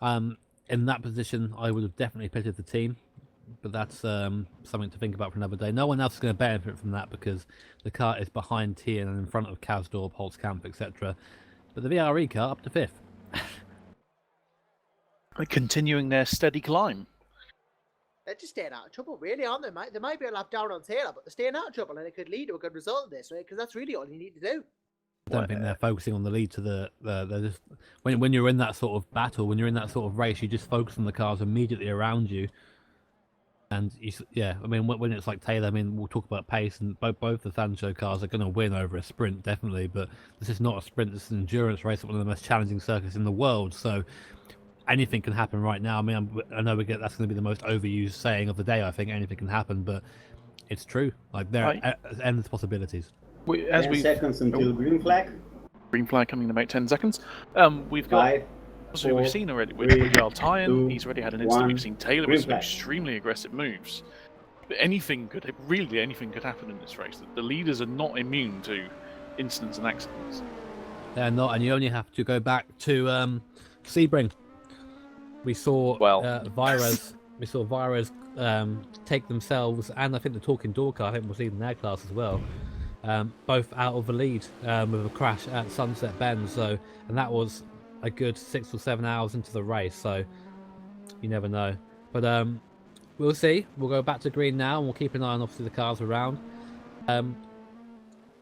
in that position, I would have definitely pitted the team, but that's something to think about for another day. No one else is going to benefit from that because the car is behind Tian and in front of Kasdorp, Holzkamp, etc. But the VRE car up to 5th. Continuing their steady climb. They're just staying out of trouble, really, aren't they? They might be a lap down on Taylor, but they're staying out of trouble, and it could lead to a good result of this, right? Because that's really all you need to do. I don't think they're focusing on the lead to they're just when you're in that sort of battle, when you're in that sort of race, you just focus on the cars immediately around you. And yeah, I mean, when it's like Taylor, I mean, we'll talk about pace, and both the Sancho cars are going to win over a sprint, definitely. But this is not a sprint; this is an endurance race at one of the most challenging circuits in the world. So anything can happen right now. I mean, I know that's going to be the most overused saying of the day. I think anything can happen, but it's true. Like there are endless possibilities. 10 seconds until green flag. Green flag coming in about 10 seconds. We've got. 5, So 4, we've seen already with 3, Jarl Tyan, 2, he's already had an incident. 1, We've seen Taylor green with some flag. extremely aggressive moves. But anything could happen in this race. The leaders are not immune to incidents and accidents. They're not, and you only have to go back to Sebring. We saw Vires. We saw Vires take themselves, and I think the Talking Door car, I think we'll see in their class as well, both out of the lead with a crash at Sunset Bend. So, and that was a good 6 or 7 hours into the race. So, you never know. But we'll see. We'll go back to green now, and we'll keep an eye on obviously the cars around.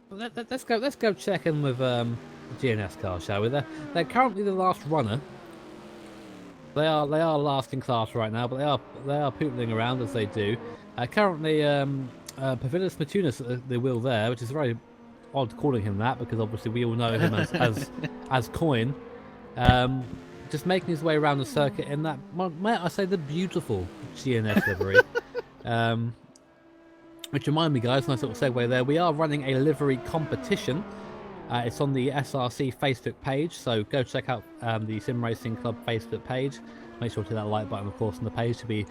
Let's go check in with GNS car, shall we? They're currently the last runner. They are last in class right now, but they are pootling around as they do. Currently, Pavilis Matunis at the wheel there, which is very odd calling him that because obviously we all know him as Coin. Just making his way around the circuit in that, might I say, the beautiful GNS livery. Which remind me, guys, nice little segue there. We are running a livery competition. It's on the SRC Facebook page, so go check out the SimRacing.Club Facebook page. Make sure to hit that like button, of course, on the page to be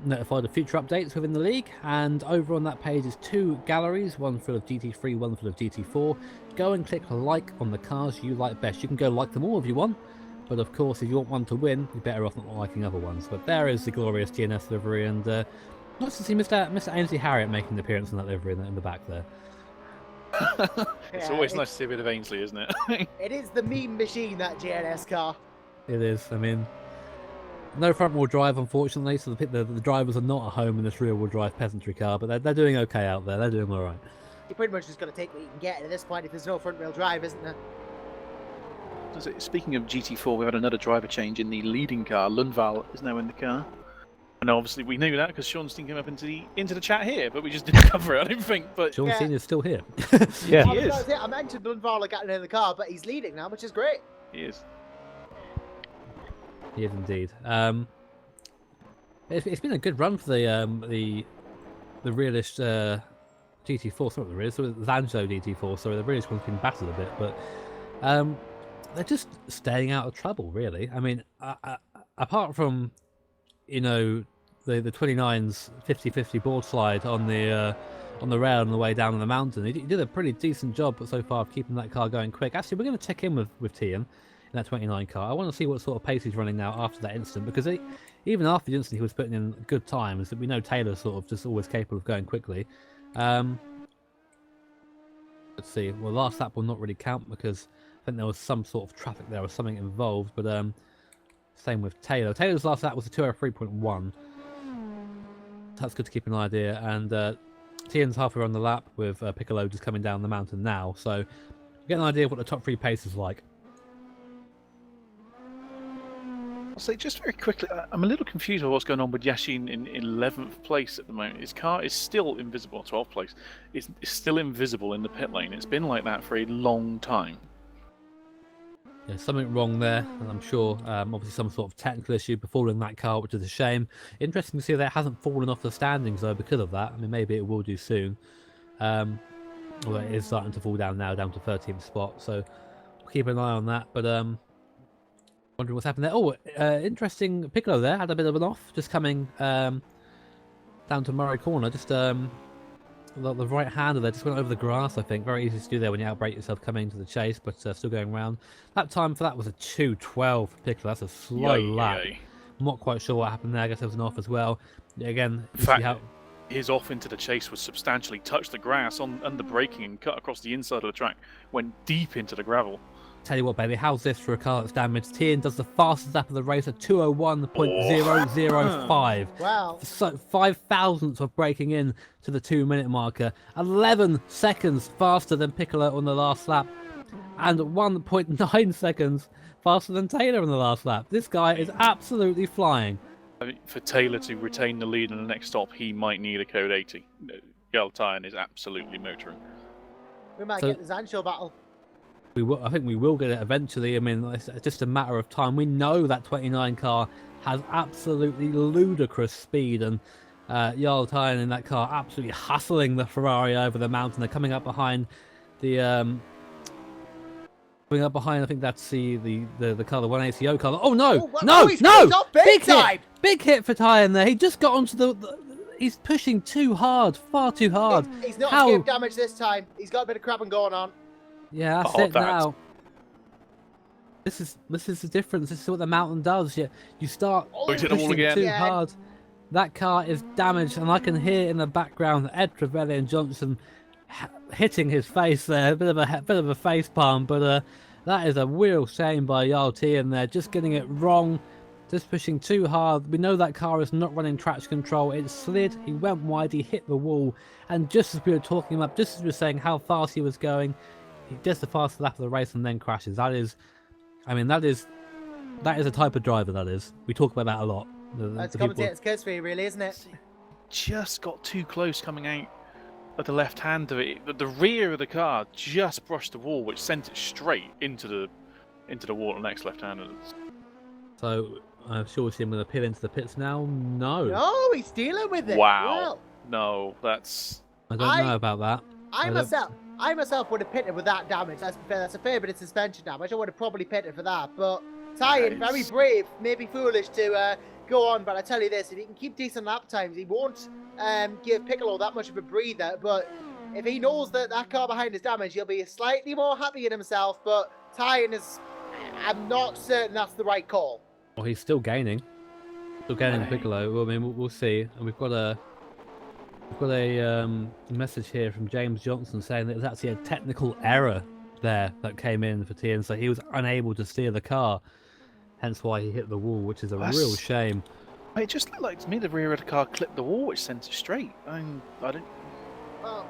notified of future updates within the league. And over on that page is 2 galleries, one full of GT3, one full of GT4. Go and click like on the cars you like best. You can go like them all if you want, but of course, if you want one to win, you're better off not liking other ones. But there is the glorious GNS livery, and nice to see Mr. Ainsley Harriott making an appearance in that livery in the back there. It's always nice to see a bit of Ainsley, isn't it? It is the meme machine, that GNS car. It is. I mean, no front-wheel drive, unfortunately, so the drivers are not at home in this rear-wheel drive peasantry car, but they're doing okay out there. They're doing all right. You're pretty much just going to take what you can get at this point if there's no front-wheel drive, isn't there? Speaking of GT4, we've had another driver change in the leading car. Lundvall is now in the car. And obviously we knew that because Sean Steen came up into the chat here, but we just didn't cover it, I don't think. But Sean Steen is still here. Yeah, he is. I mentioned Lundvall getting in the car, but he's leading now, which is great. He is. He is indeed. It's been a good run for the realist GT4. Sorry, the realist, the Zanjo GT4. Sorry, the realist one's been battered a bit, but they're just staying out of trouble, really. I mean, apart from the 29's 50-50 board slide on the rail on the way down on the mountain, he did a pretty decent job so far of keeping that car going quick. Actually, we're going to check in with Tian in that 29 car. I want to see what sort of pace he's running now after that incident, because even after the incident he was putting in good times. We know Taylor's sort of just always capable of going quickly. Let's see. Well, last lap will not really count because I think there was some sort of traffic there or something involved, but same with Taylor. Taylor's last lap was a 203.1. That's good to keep an idea. And Tian's halfway on the lap with Piccolo just coming down the mountain now. So we get an idea of what the top 3 pace is like. I'll say just very quickly, I'm a little confused with what's going on with Yashin in 11th place at the moment. His car is still invisible, 12th place. It's still invisible in the pit lane. It's been like that for a long time. Yeah, something wrong there, and I'm sure obviously some sort of technical issue befalling that car, which is a shame. Interesting to see that it hasn't fallen off the standings though because of that. I mean, maybe it will do soon. Although it is starting to fall down now, down to 13th spot. So we'll keep an eye on that. But wondering what's happened there. Oh, interesting. Piccolo there had a bit of an off, just coming down to Murray Corner, just the right-hander there just went over the grass, I think. Very easy to do there when you outbrake yourself coming into the chase, but still going round. That time for that was a 2:12 for Piccolo. That's a slow lap. I'm not quite sure what happened there. I guess there was an off as well. Again, In you see fact, how... his off into the chase was substantially touched the grass on under braking and cut across the inside of the track, went deep into the gravel. Tell you what, baby, how's this for a car that's damaged? Tian does the fastest lap of the race at 2:01.005. Wow. So 5,000ths of breaking in to the 2-minute marker. 11 seconds faster than Piccolo on the last lap. And 1.9 seconds faster than Taylor on the last lap. This guy is absolutely flying. I mean, for Taylor to retain the lead in the next stop, he might need a code 80. Galtine is absolutely motoring. We might get the Zancho battle. I think we will get it eventually. I mean, it's just a matter of time. We know that 29 car has absolutely ludicrous speed, and Jarl Tyne in that car absolutely hustling the Ferrari over the mountain. They're coming up behind the I think that's the car, the 1ACO car. Oh no, no! Big hit for Tyne there. He just got onto the he's pushing too hard, far too hard. He's not escaped damage this time. He's got a bit of crabbing going on. Yeah, that's it now. This is the difference. This is what the mountain does. You start pushing too hard. That car is damaged, and I can hear in the background Ed Trevelyan and Johnson hitting his face there. A bit of a face palm, but that is a real shame by Jarl Tian there. Just getting it wrong, just pushing too hard. We know that car is not running traction control. It slid. He went wide. He hit the wall, and just as we were talking about, just as we were saying how fast he was going. He does the fastest lap of the race and then crashes. That is a type of driver, that is. We talk about that a lot. That's commentator's curse for you, really, isn't it? Just got too close coming out at the left hand of it. The rear of the car just brushed the wall, which sent it straight into the wall next left-hander. So I'm sure we'll see him going to peel into the pits now. No, he's dealing with it. Wow. Well, no, that's... I don't know about that. I myself would have pitted with that damage. That's a fair bit of suspension damage. I would have probably pitted for that. But Tyne, very brave, maybe foolish to go on. But I tell you this, if he can keep decent lap times, he won't give Piccolo that much of a breather. But if he knows that that car behind is damaged, he'll be slightly more happy in himself. But Tyne is... I'm not certain that's the right call. Well, he's still gaining. Piccolo. Well, I mean, we'll see. And we've got a message here from James Johnson saying that it was actually a technical error there that came in for Tian, so he was unable to steer the car, hence why he hit the wall, which is a real shame. It just looked like to me the rear of the car clipped the wall, which sent it straight. I don't... Well,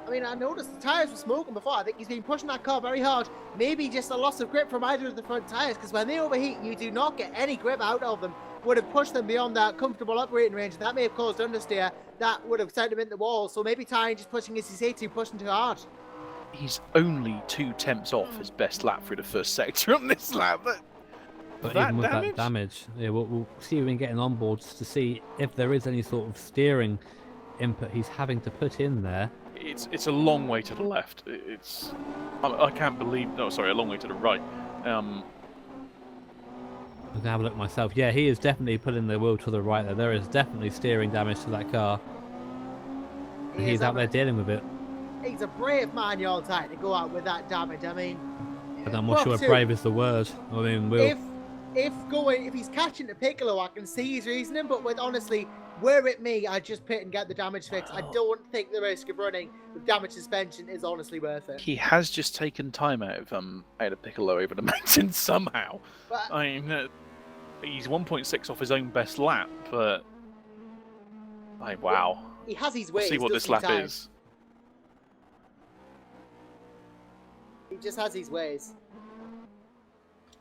I mean, I noticed the tyres were smoking before. I think he's been pushing that car very hard. Maybe just a loss of grip from either of the front tyres, because when they overheat, you do not get any grip out of them. Would have pushed them beyond that comfortable operating range. That may have caused understeer. That would have sent him into the wall. So maybe Tyne just pushing his C2, pushing too hard. He's only 2 tenths off his best lap through the first sector on this lap. But even with that damage, yeah, we'll see him getting on boards to see if there is any sort of steering input he's having to put in there. It's a long way to the left. I can't believe... No, sorry, a long way to the right. I can have a look myself. Yeah, he is definitely putting the wheel to the right there. There is definitely steering damage to that car. And he's out there dealing with it. He's a brave man, Jarl Tyne, to go out with that damage. I mean... I'm not sure if brave is the word. I mean, if he's catching the Piccolo, I can see his reasoning, but honestly, were it me, I'd just pit and get the damage fixed. I don't think the risk of running with damaged suspension is honestly worth it. He has just taken time out of Piccolo over the mountain somehow. But, I mean, he's 1.6 off his own best lap, but wow. He has his ways. We'll see what this lap is. He just has his ways.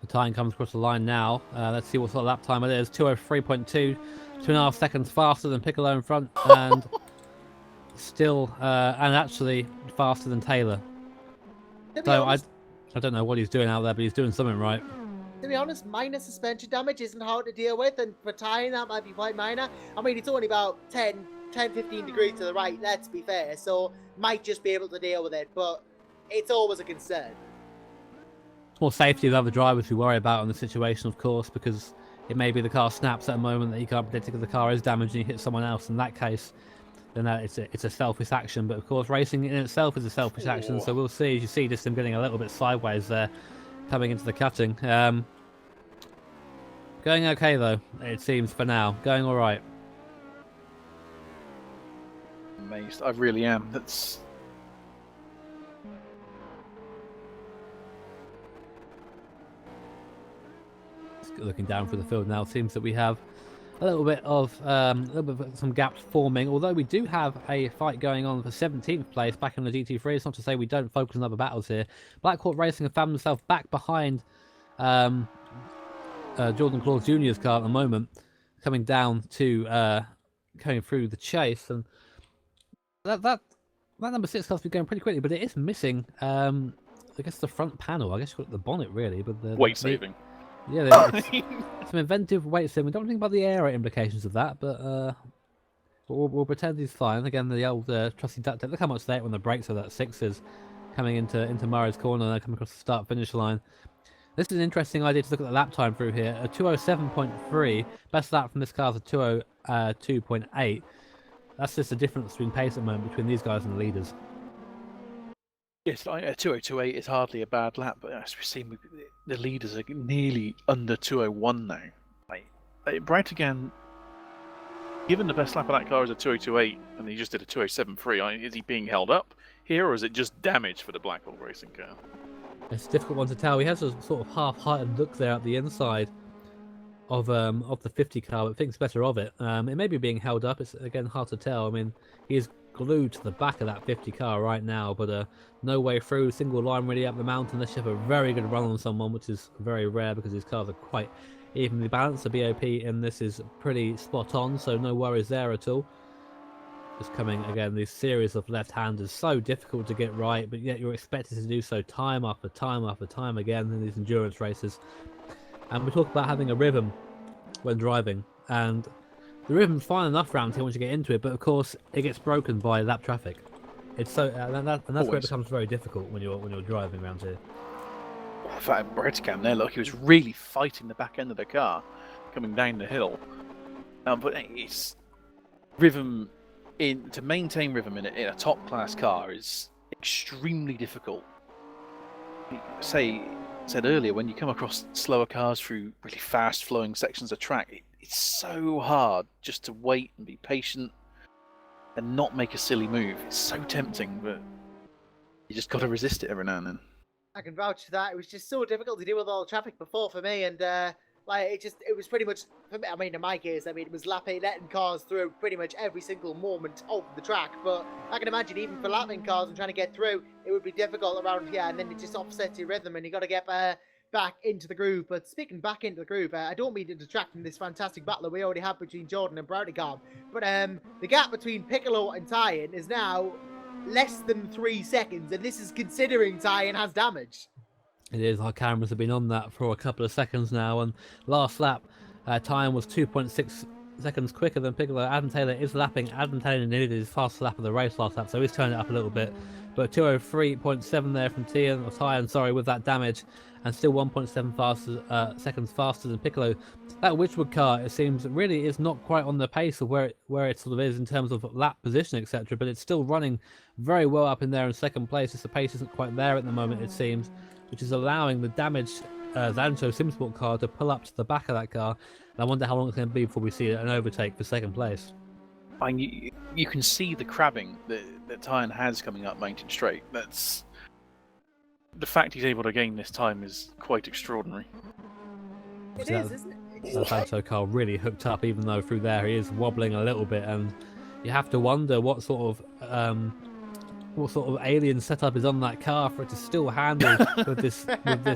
The Tyne comes across the line now. Let's see what sort of lap time it is. 2:03.2, 2.5 seconds faster than Piccolo in front, and still, and actually faster than Taylor. So I don't know what he's doing out there, but he's doing something right. To be honest, minor suspension damage isn't hard to deal with, and for Tyne that might be quite minor. I mean, it's only about 10-15 degrees to the right, let's be fair, so might just be able to deal with it, but it's always a concern. It's more safety of other drivers we worry about in the situation, of course, because it may be the car snaps at a moment that you can't predict because the car is damaged and you hit someone else. In that case, then it's a selfish action. But of course, racing in itself is a selfish action. So we'll see. As you see, just him getting a little bit sideways there, coming into the cutting. Going okay though, it seems for now. Going all right. Amazed, I really am. That's looking down through the field now. It seems that we have a little bit of some gaps forming. Although we do have a fight going on for 17th place back in the GT3. It's not to say we don't focus on other battles here. Black Hawk Racing have found themselves back behind Jordan Claus Jr.'s car at the moment, coming down to going through the chase, and that number 6 car's been going pretty quickly, but it is missing. I guess the front panel. I guess the bonnet really, but the weight saving. Yeah, it's some inventive weight saving. We don't think about the air implications of that, but we'll pretend he's fine. Again, the old trusty duct tape. Look how much they ate when the brakes of that 6s coming into Murray's corner and coming across the start finish line. This is an interesting idea to look at the lap time through here. A 207.3. Best lap from this car is a 202.8. That's just the difference between pace at the moment between these guys and the leaders. Yes, a 2028 is hardly a bad lap, but as we've seen, the leaders are nearly under 201 now. Brightigan, given the best lap of that car is a 2028, and he just did a 207.3, is he being held up here, or is it just damage for the Black Hawk Racing car? It's a difficult one to tell. He has a sort of half-hearted look there at the inside of the 50 car, but thinks better of it. It may be being held up. It's again hard to tell. I mean, he is glued to the back of that 50 car right now, but no way through. Single line really up the mountain. Unless you have a very good run on someone, which is very rare because these cars are quite evenly balanced. The BOP in this is pretty spot on, so no worries there at all. Just coming again, these series of left-handers, so difficult to get right, but yet you're expected to do so time after time after time again in these endurance races. And we talk about having a rhythm when driving, and the rhythm's fine enough round here once you get into it, but of course it gets broken by lap traffic. It's so and that's where it becomes very difficult when you're driving around here. In fact, Brightigan there, look, he was really fighting the back end of the car coming down the hill. But it's rhythm. To maintain rhythm in a top class car is extremely difficult. Said earlier, when you come across slower cars through really fast flowing sections of track, it's so hard just to wait and be patient and not make a silly move. It's so tempting, but you just got to resist it every now and then. I can vouch for that. It was just so difficult to deal with all the traffic before for me, and it was pretty much, for me, I mean, in my case, it was lapping, letting cars through pretty much every single moment of the track. But I can imagine even for lapping cars and trying to get through, it would be difficult around here, and then it just offsets your rhythm, and you got to get back into the groove. But speaking back into the groove, I don't mean to detract from this fantastic battle that we already have between Jordan and Brightigan, but the gap between Piccolo and Tyan is now less than 3 seconds, and this is considering Tyan has damage. It is. Our cameras have been on that for a couple of seconds now, and last lap time was 2.6 seconds quicker than Piccolo. Adam Taylor is lapping. Adam Taylor needed his fastest lap of the race last lap, so he's turning it up a little bit. But 203.7 there from Tyan, with that damage, and still 1.7 seconds faster than Piccolo. That Witchwood car, it seems, really is not quite on the pace of where it sort of is in terms of lap position, etc. But it's still running very well up in there in second place. Just the pace isn't quite there at the moment, it seems, which is allowing the damaged Zancho SimSport car to pull up to the back of that car. And I wonder how long it's going to be before we see an overtake for second place. You can see the crabbing that Tyan has coming up Mountain Straight. That's the fact he's able to gain this time is quite extraordinary. It is, isn't it? That Zancho car really hooked up, even though through there he is wobbling a little bit, and you have to wonder what sort of alien setup is on that car for it to still handle with this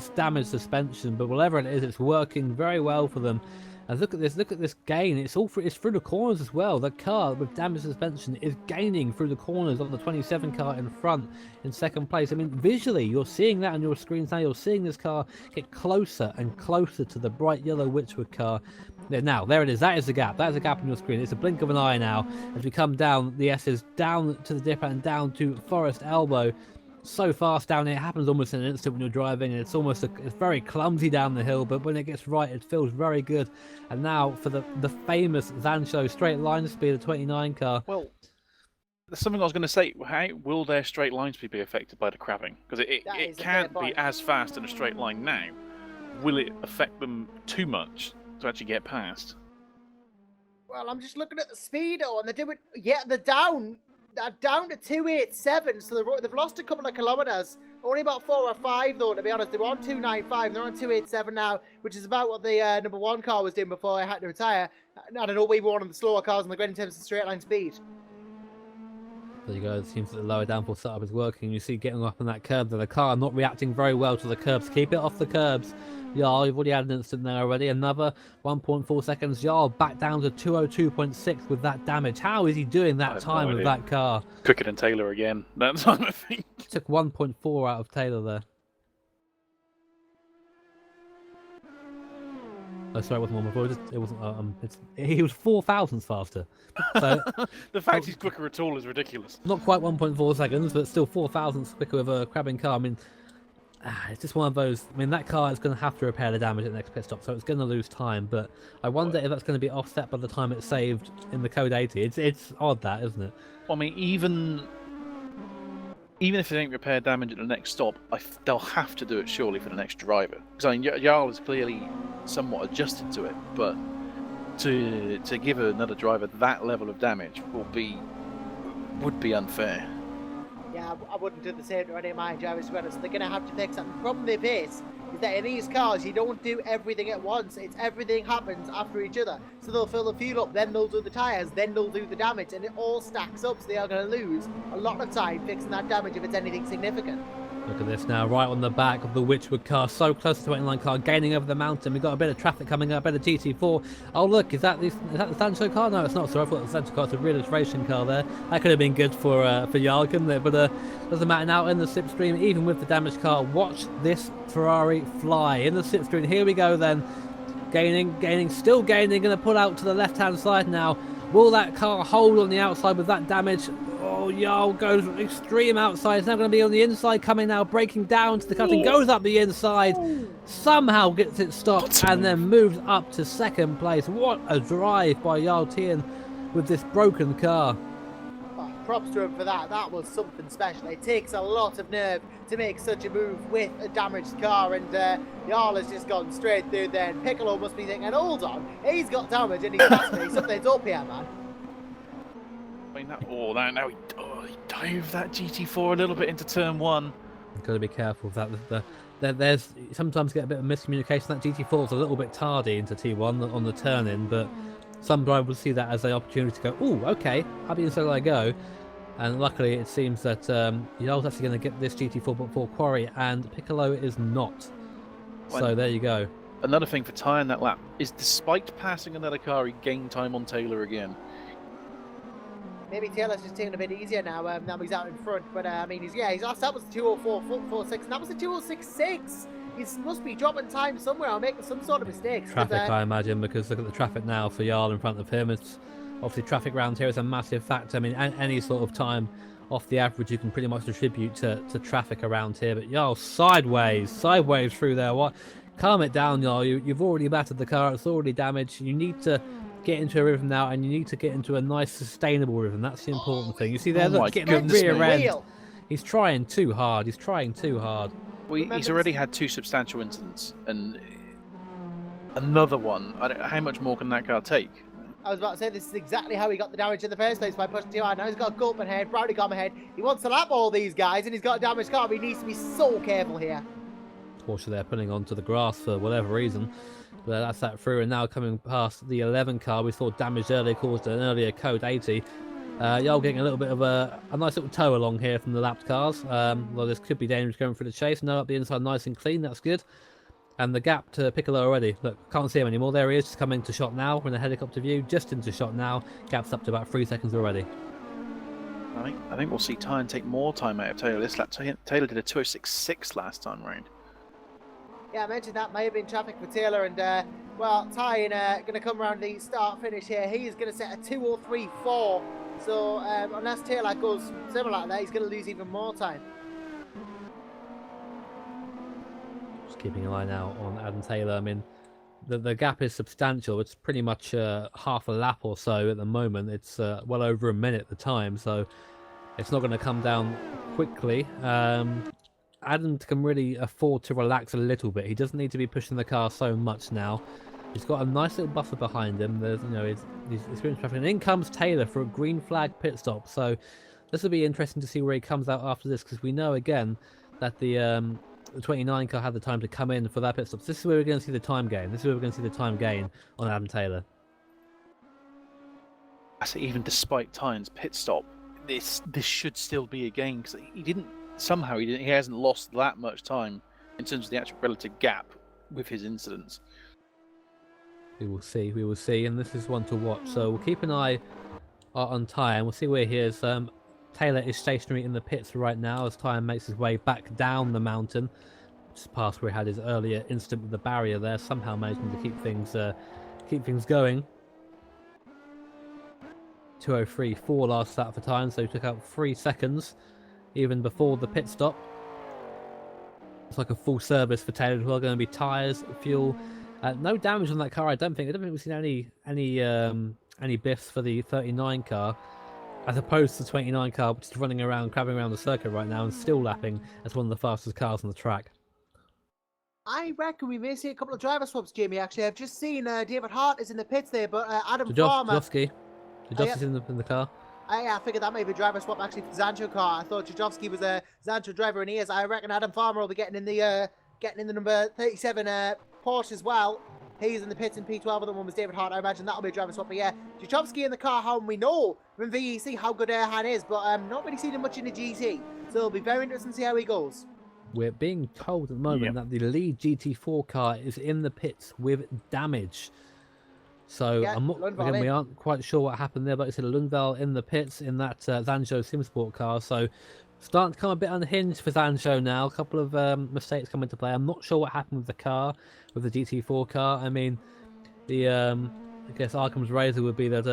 damaged suspension. But whatever it is, it's working very well for them. And look at this gain. It's through the corners as well. The car with damaged suspension is gaining through the corners on the 27 car in front in second place. I mean, visually, you're seeing that on your screens now. You're seeing this car get closer and closer to the bright yellow Witchwood car. Now, there it is. That is the gap. That is a gap on your screen. It's a blink of an eye now as we come down the S's, down to the dip and down to Forest Elbow. So fast down here, it happens almost in an instant when you're driving, and it's very clumsy down the hill, but when it gets right, it feels very good. And now for the famous Zancho straight line speed of 29 car. Well, something I was going to say. How will their straight lines be affected by the crabbing? Because That it is a fair can't be point. as fast in a straight line now. Will it affect them too much to actually get past? Well, I'm just looking at the speedo, and they're doing. Yeah, they're down. They're down to 287, so they've lost a couple of kilometers. Only about 4 or 5, though, to be honest. They were on 295, they're on 287 now, which is about what the number 1 car was doing before I had to retire. I don't know, we were one of the slower cars on the grid in terms of straight line speed. There you go. It seems that the lower downforce setup is working. You see getting off on that curb, the car not reacting very well to the curbs. Keep it off the curbs. Jarl, you've already had an incident there already. Another 1.4 seconds. Jarl back down to 202.6 with that damage. How is he doing that time with that car? Quicker than Taylor again. That time, I think. Took 1.4 out of Taylor there. Oh, sorry, it wasn't 1.4. It wasn't. He was 4 thousandths faster. So the fact he's quicker at all is ridiculous. Not quite 1.4 seconds, but still 4 thousandths quicker with a crabbing car. I mean, it's just one of those. I mean, that car is going to have to repair the damage at the next pit stop, so it's going to lose time. But I wonder if that's going to be offset by the time it's saved in the code 80. It's odd, that, isn't it? I mean, even if they don't repair damage at the next stop, they'll have to do it surely for the next driver. Because I mean, Jarl is clearly somewhat adjusted to it, but to give another driver that level of damage would be unfair. Yeah, I wouldn't do the same to any of my drivers, to be honest. They're going to have to fix that. The problem they face is that in these cars, you don't do everything at once. It's everything happens after each other. So they'll fill the fuel up, then they'll do the tyres, then they'll do the damage, and it all stacks up, so they are going to lose a lot of time fixing that damage if it's anything significant. Look at this now, right on the back of the Witchwood car, so close to the 29 car, gaining over the mountain. We've got a bit of traffic coming up, a bit of GT4. Oh look, is that the Sancho car? No, it's not. Sorry, I thought the Sancho car was a realist racing car there. That could have been good for Jarl, couldn't it? But doesn't matter now in the slipstream, even with the damaged car. Watch this Ferrari fly in the slipstream. Here we go then, gaining, still gaining. Going to pull out to the left-hand side now. Will that car hold on the outside with that damage? Oh, Jarl goes extreme outside. It's now going to be on the inside, coming now, breaking down to the cutting, goes up the inside, somehow gets it stopped, and then moves up to second place. What a drive by Jarl Tien with this broken car. Oh, props to him for that. That was something special. It takes a lot of nerve to make such a move with a damaged car, and Jarl has just gone straight through there, and Piccolo must be thinking, hold on, he's got damage and he's past me. Something's up here, man. I mean, now he dived that GT4 a little bit into turn 1. You've got to be careful with that. There's sometimes get a bit of miscommunication. That GT4 is a little bit tardy into T1 on the turn-in, but some drivers see that as an opportunity to go, oh, okay, how be so I go? And luckily, it seems that Jarl's actually going to get this GT4 before Quarry, and Piccolo is not. So there you go. Another thing for tying that lap is, despite passing another car, he gained time on Taylor again. Maybe Taylor's just taking a bit easier now. Now he's out in front, but I mean, he's that was 204.46, and that was a 206.6. He must be dropping time somewhere or making some sort of mistakes. Traffic, I imagine, because look at the traffic now for Jarl in front of him. It's obviously traffic round here is a massive factor. I mean, any sort of time off the average you can pretty much attribute to traffic around here. But Jarl sideways through there. What? Calm it down, Jarl. You've already battered the car. It's already damaged. You need to get into a rhythm now, and you need to get into a nice sustainable rhythm. That's the important thing. You see there, look, getting the rear end. He's trying too hard. Well, he's already had 2 substantial incidents, and another one. How much more can that car take? I was about to say, this is exactly how he got the damage in the first place, by pushing too hard. Now he's got Gulpin ahead, Brownie got him ahead. He wants to lap all these guys, and he's got a damaged car, but he needs to be so careful here. Porsche they're putting onto the grass for whatever reason. But that's that through, and now coming past the 11 car, we saw damage earlier caused an earlier code 80. Jarl getting a little bit of a nice little tow along here from the lapped cars. Well, this could be dangerous going for the chase. No, up the inside nice and clean, that's good. And the gap to Piccolo already. Look, can't see him anymore. There he is, just coming to shot now. We're in a helicopter view, just into shot now. Gap's up to about 3 seconds already. I think we'll see Tyne take more time out of Taylor this lap. Taylor did a 206.6 last time round. Yeah, I mentioned that may have been traffic for Taylor, and well, Tyne going to come around the start-finish here. He is going to set a 2:03.4, so unless Taylor goes similar like that, he's going to lose even more time. Just keeping an eye now on Adam Taylor. I mean, the gap is substantial. It's pretty much half a lap or so at the moment. It's well over a minute at the time, so it's not going to come down quickly. Adam can really afford to relax a little bit. He doesn't need to be pushing the car so much now. He's got a nice little buffer behind him. There's, he's experienced traffic. And in comes Taylor for a green flag pit stop. So this will be interesting to see where he comes out after this, because we know again that the 29 car had the time to come in for that pit stop. So this is where we're going to see the time gain. This is where we're going to see the time gain on Adam Taylor. I say, even despite Tyne's pit stop, this should still be a gain, because he hasn't lost that much time in terms of the actual relative gap with his incidents. We will see, and this is one to watch. So we'll keep an eye on Tyne. We'll see where he is. Taylor is stationary in the pits right now as Tyne makes his way back down the mountain, just past where he had his earlier incident with the barrier there, somehow managing to keep things going. 2:03.4 last lap for Tyne, so he took out 3 seconds even before the pit stop. It's like a full service for Taylor as well. Going to be tyres, fuel. No damage on that car, I don't think. We've seen any biffs for the 39 car, as opposed to the 29 car, which is running around, crabbing around the circuit right now and still lapping as one of the fastest cars on the track. I reckon we may see a couple of driver swaps, Jamie. Actually, I've just seen David Hart is in the pits there, but Adam Farmer. Jodowski's in the car. I figured that may be a driver swap actually for the Zancho car. I thought Jodowski was a Zancho driver, and he is. I reckon Adam Farmer will be getting in the number 37 Porsche as well. He's in the pits in P12, and the one was David Hart. I imagine that'll be a driver swap. But yeah, Jodowski in the car, how we know from VEC how good Erhan is, but not really seen him much in the GT. So it'll be very interesting to see how he goes. We're being told at the moment that the lead GT4 car is in the pits with damage. So we aren't quite sure what happened there, but it's a Lundvall in the pits in that Zancho SimSport car. So starting to come a bit unhinged for Zancho now. A couple of mistakes come into play. I'm not sure what happened with the car, with the GT4 car. I mean, I guess Arkham's razor would be that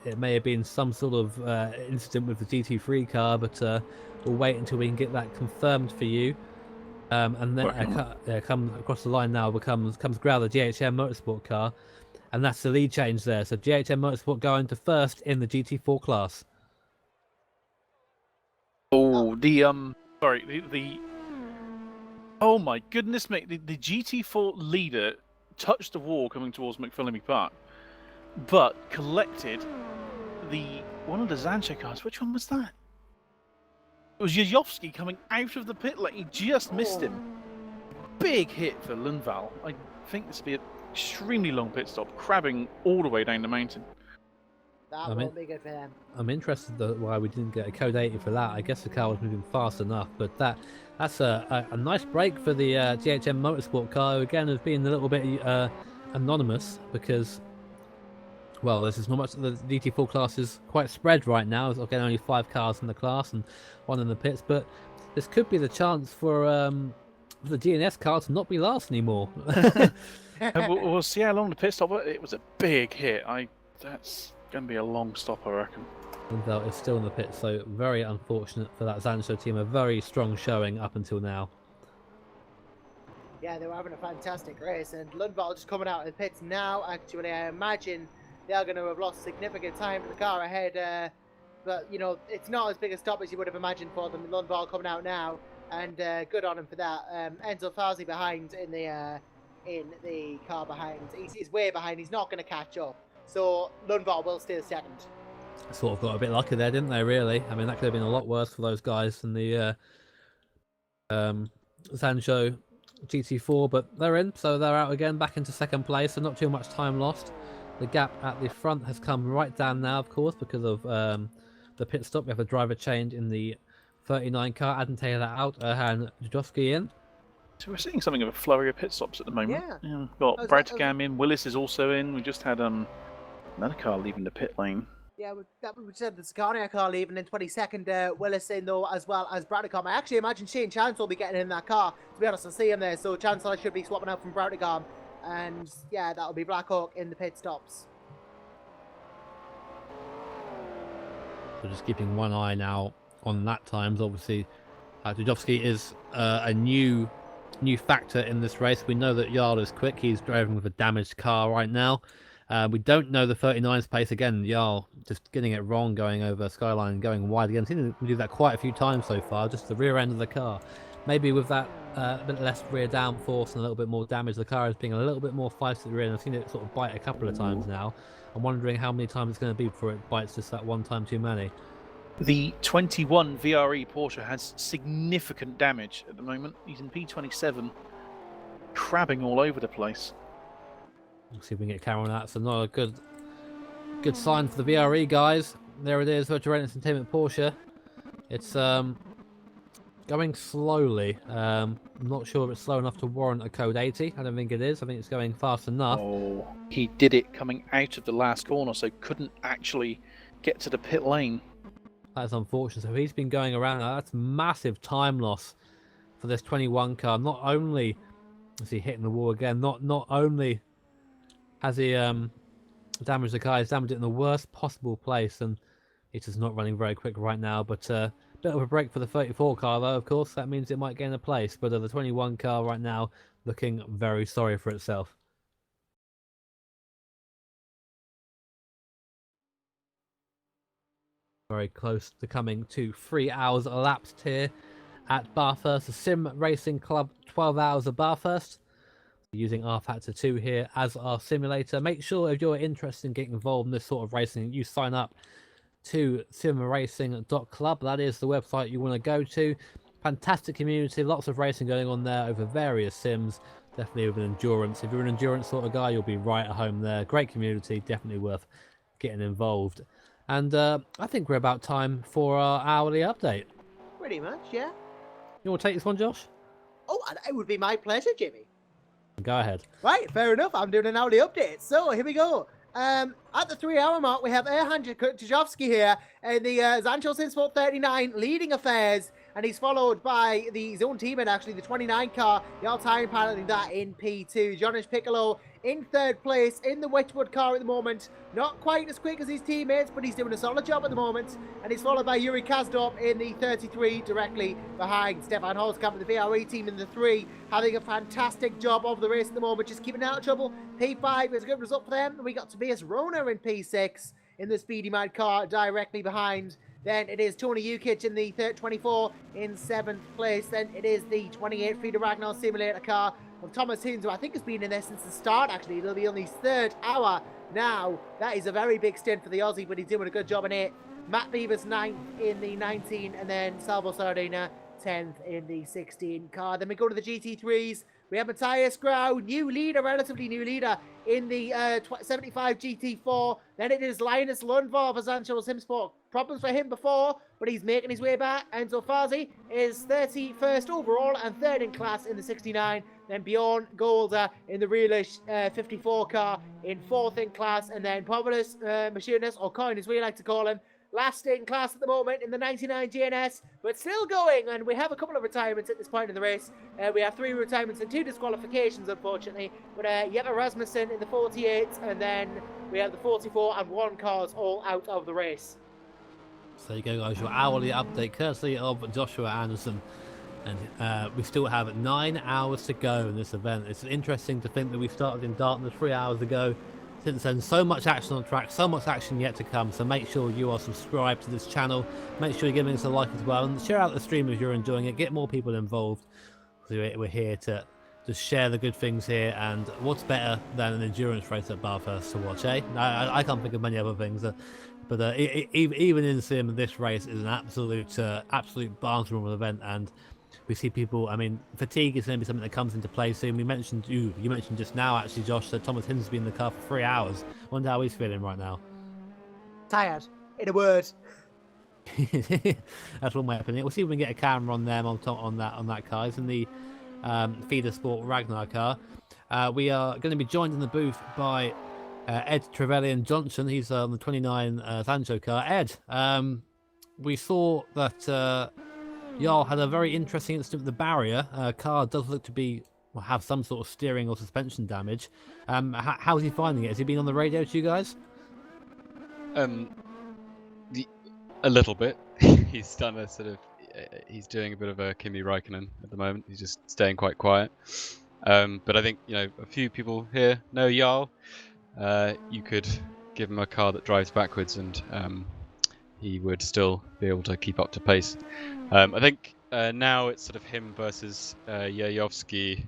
it may have been some sort of incident with the GT3 car, but we'll wait until we can get that confirmed for you. And then come across the line now comes Grau, the GHM Motorsport car. And that's the lead change there. So GHM Motorsport going to first in the GT4 class. Oh, oh my goodness, mate! The GT4 leader touched the wall coming towards McPhillamy Park, but collected one of the Zancho cars. Which one was that? It was Jajowski coming out of the pit lane. He just missed him. Big hit for Lundvall. I think this will be an extremely long pit stop, crabbing all the way down the mountain. That won't be good for them. I'm interested why we didn't get a code 80 for that. I guess the car was moving fast enough, but that's a nice break for the GHM Motorsport car, who again has been a little bit anonymous because, well, there's not much. The GT4 class is quite spread right now. There's again only 5 cars in the class and 1 in the pits, but this could be the chance for the DNS car to not be last anymore. We'll see how long the pit stop was. It was a big hit. That's going to be a long stop, I reckon. Lundvall is still in the pit, so very unfortunate for that Zancho team. A very strong showing up until now. Yeah, they were having a fantastic race, and Lundvall just coming out of the pits now. Actually, I imagine they are going to have lost significant time to the car ahead. But, you know, it's not as big a stop as you would have imagined for them. Lundvall coming out now, and good on him for that. Enzo Fauzi behind in the car behind. He's way behind. He's not going to catch up. So Lundvall will stay second. Sort of got a bit lucky there, didn't they, really? I mean, that could have been a lot worse for those guys than the Zancho GT4, but they're in, so they're out again, back into second place, so not too much time lost. The gap at the front has come right down now, of course, because of the pit stop. We have a driver change in the 39 car. Adam Taylor out, and Jodowski in. So we're seeing something of a flurry of pit stops at the moment. Yeah. We've got Bradgam in, Willis is also in. We just had another car leaving the pit lane. Yeah, we said the Scania car leaving in 22nd. Willis in, though, as well as Bradicom. I actually imagine Shane Chance will be getting in that car. To be honest, I see him there. So Chancellor should be swapping out from Bradicom. And yeah, that'll be Black Hawk in the pit stops. So just keeping one eye now on lap times. Obviously, Jodowski is a new factor in this race. We know that Jarl is quick. He's driving with a damaged car right now. We don't know the 39's pace again. Jarl just getting it wrong, going over Skyline and going wide again. Seen him do that quite a few times so far, just the rear end of the car. Maybe with that a bit less rear downforce and a little bit more damage, the car is being a little bit more feisty at the rear end. I've seen it sort of bite a couple of times now. I'm wondering how many times it's going to be before it bites just that one time too many. The 21 VRE Porsche has significant damage at the moment. He's in P27, crabbing all over the place. Let's see if we can get a camera on that. So not a good sign for the VRE guys. There it is, Virtual Entertainment Porsche. It's going slowly. I'm not sure if it's slow enough to warrant a code 80. I don't think it is. I think it's going fast enough. Oh, he did it coming out of the last corner, so couldn't actually get to the pit lane. That's unfortunate. So he's been going around. That's massive time loss for this 21 car. Not only is he hitting the wall again, not only has he damaged the car, he's damaged it in the worst possible place, and it's just not running very quick right now. But bit of a break for the 34 car though, of course. That means it might gain a place. But the 21 car right now looking very sorry for itself. Very close to coming to 3 hours elapsed here at Bathurst, the SimRacing.Club 12 hours of Bathurst. Using R-Factor 2 here as our simulator. Make sure if you're interested in getting involved in this sort of racing, you sign up to SimRacing.Club. That is the website you want to go to. Fantastic community, lots of racing going on there over various sims. Definitely with an endurance. If you're an endurance sort of guy, you'll be right at home there. Great community, definitely worth getting involved. And I think we're about time for our hourly update. Pretty much, yeah. You want to take this one, Josh? Oh, it would be my pleasure, Jimmy. Go ahead. Right, fair enough. I'm doing an hourly update. So here we go. At the 3 hour mark, we have Erhan Tjajovski here in the Zancho Simsport 39 leading affairs, and he's followed by his own teammate, actually, the 29 car, the all-time piloting that in P2. Jonas Piccolo in third place in the Witchwood car at the moment. Not quite as quick as his teammates, but he's doing a solid job at the moment. And he's followed by Yuri Kazdorp in the 33, directly behind Stefan Holzkamp and the VRE team in the 3, having a fantastic job of the race at the moment, just keeping out of trouble. P5 is a good result for them. We got Tobias Rona in P6 in the Speedy Mad car, directly behind. Then it is Tony Ukic in the 24 in 7th place. Then it is the 28 Frida Ragnar Simulator car of Thomas Hinz, who I think has been in there since the start, actually. It'll be on his 3rd hour now. That is a very big stint for the Aussie, but he's doing a good job in it. Matt Beavers 9th in the 19, and then Salvo Sardina 10th in the 16 car. Then we go to the GT3s. We have Matthias Grau, new leader, relatively new leader, in the 75 GT4. Then it is Linus Lundvall for Sancho Simsport. Problems for him before, but he's making his way back. Enzo Fazi is 31st overall and 3rd in class in the 69. Then Bjorn Golder in the Realish 54 car in 4th in class. And then Povelus Machinus, or Coin as we like to call him, last in class at the moment in the 99 GNS, but still going, and we have a couple of retirements at this point in the race. We have 3 retirements and 2 disqualifications, unfortunately, but Jeppe Rasmussen in the 48, and then we have the 44 and 1 cars all out of the race. So you go, guys, your hourly update courtesy of Joshua Anderson. And we still have 9 hours to go in this event. It's interesting to think that we started in darkness 3 hours ago. Since then, so much action on track, so much action yet to come. So make sure you are subscribed to this channel. Make sure you're giving us a like as well, and share out the stream if you're enjoying it. Get more people involved. We're here to just share the good things here. And what's better than an endurance race at Bathurst to watch, eh? I can't think of many other things. But even in sim, this race is an absolute barns rumble event, and we see people. I mean, fatigue is going to be something that comes into play soon. You mentioned just now, actually, Josh, that Thomas Hinz has been in the car for 3 hours. Wonder how he's feeling right now. Tired, in a word. That's one way of putting it. We'll see if we can get a camera on them on that car. It's in the Feeder Sport Ragnar car. We are going to be joined in the booth by Ed Trevelyan Johnson. He's on the 29 Sancho car. Ed, we saw that Jarl had a very interesting incident with the barrier. Car does look to have some sort of steering or suspension damage. How's he finding it? Has he been on the radio to you guys? A little bit. He's done a sort of. He's doing a bit of a Kimi Räikkönen at the moment. He's just staying quite quiet. But I think a few people here know Jarl. you could give him a car that drives backwards, and he would still be able to keep up to pace. I think now it's sort of him versus Yayovsky.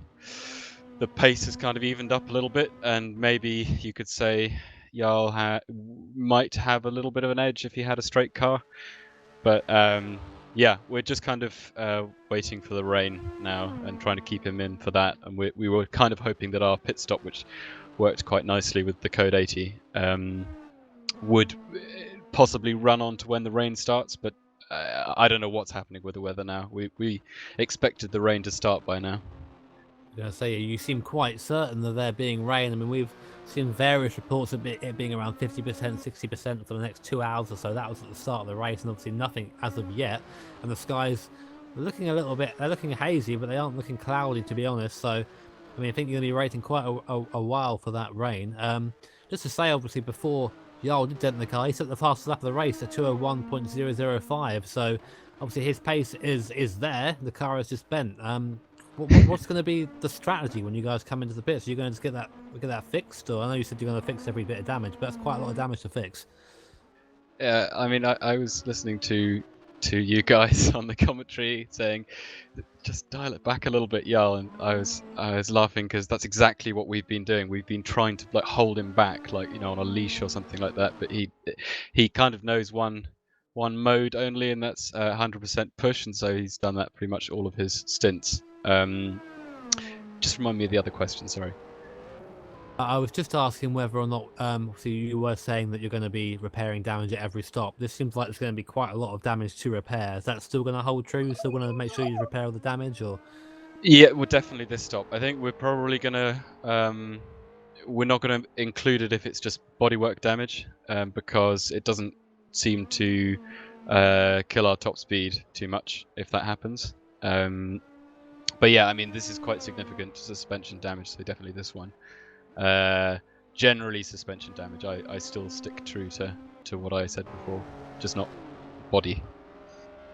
The pace has kind of evened up a little bit, and maybe you could say Jarl might have a little bit of an edge if he had a straight car. But yeah, we're just kind of waiting for the rain now and trying to keep him in for that. And we were kind of hoping that our pit stop, which worked quite nicely with the Code 80, would possibly run on to when the rain starts. But I don't know what's happening with the weather now. We expected the rain to start by now. I was going to say, you seem quite certain that there being rain. I mean, we've seen various reports of it being around 50%, 60% for the next 2 hours or so. That was at the start of the race, and obviously nothing as of yet. And the skies are looking a little bit, they're looking hazy, but they aren't looking cloudy, to be honest. So, I mean, I think you're going to be waiting quite a while for that rain. Just to say, obviously, before Jarl did dent the car, he set the fastest lap of the race at 2:01.005. So, obviously, his pace is there. The car is just bent. What's going to be the strategy when you guys come into the pits? Are you going to get that fixed? Or I know you said you're going to fix every bit of damage, but that's quite a lot of damage to fix. Yeah, I mean, I was listening to you guys on the commentary saying, just dial it back a little bit, Jarl, and I was laughing because that's exactly what we've been doing. We've been trying to like hold him back, like, you know, on a leash or something like that. But he kind of knows one mode only, and that's 100% push, and so he's done that pretty much all of his stints. Just remind me of the other question, sorry. I was just asking whether or not, so you were saying that you're going to be repairing damage at every stop. This seems like there's going to be quite a lot of damage to repair. Is that still going to hold true? Still going to make sure you repair all the damage, or? Yeah, well, definitely this stop. I think we're probably going to, we're not going to include it if it's just bodywork damage, because it doesn't seem to kill our top speed too much if that happens. But yeah, I mean, this is quite significant suspension damage, so definitely this one. Generally suspension damage, I still stick true to what I said before, just not body.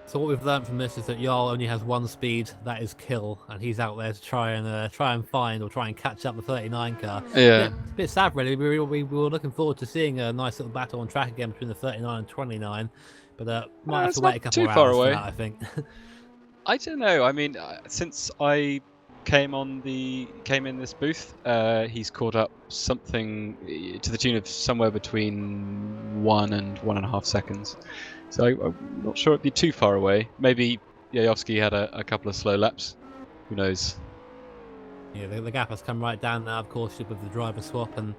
So what we've learned from this is that Jarl only has one speed, that is kill, and he's out there to try and find or try and catch up the 39 car. Yeah. It's a bit sad, really. We were looking forward to seeing a nice little battle on track again between the 39 and 29, but might have to wait a couple of hours for that, I think. I don't know. I mean, since I came in this booth, he's caught up something to the tune of somewhere between 1 and 1.5 seconds. So I'm not sure it'd be too far away. Maybe Yayovsky had a couple of slow laps. Who knows? Yeah, the gap has come right down now, of course, with the driver swap, and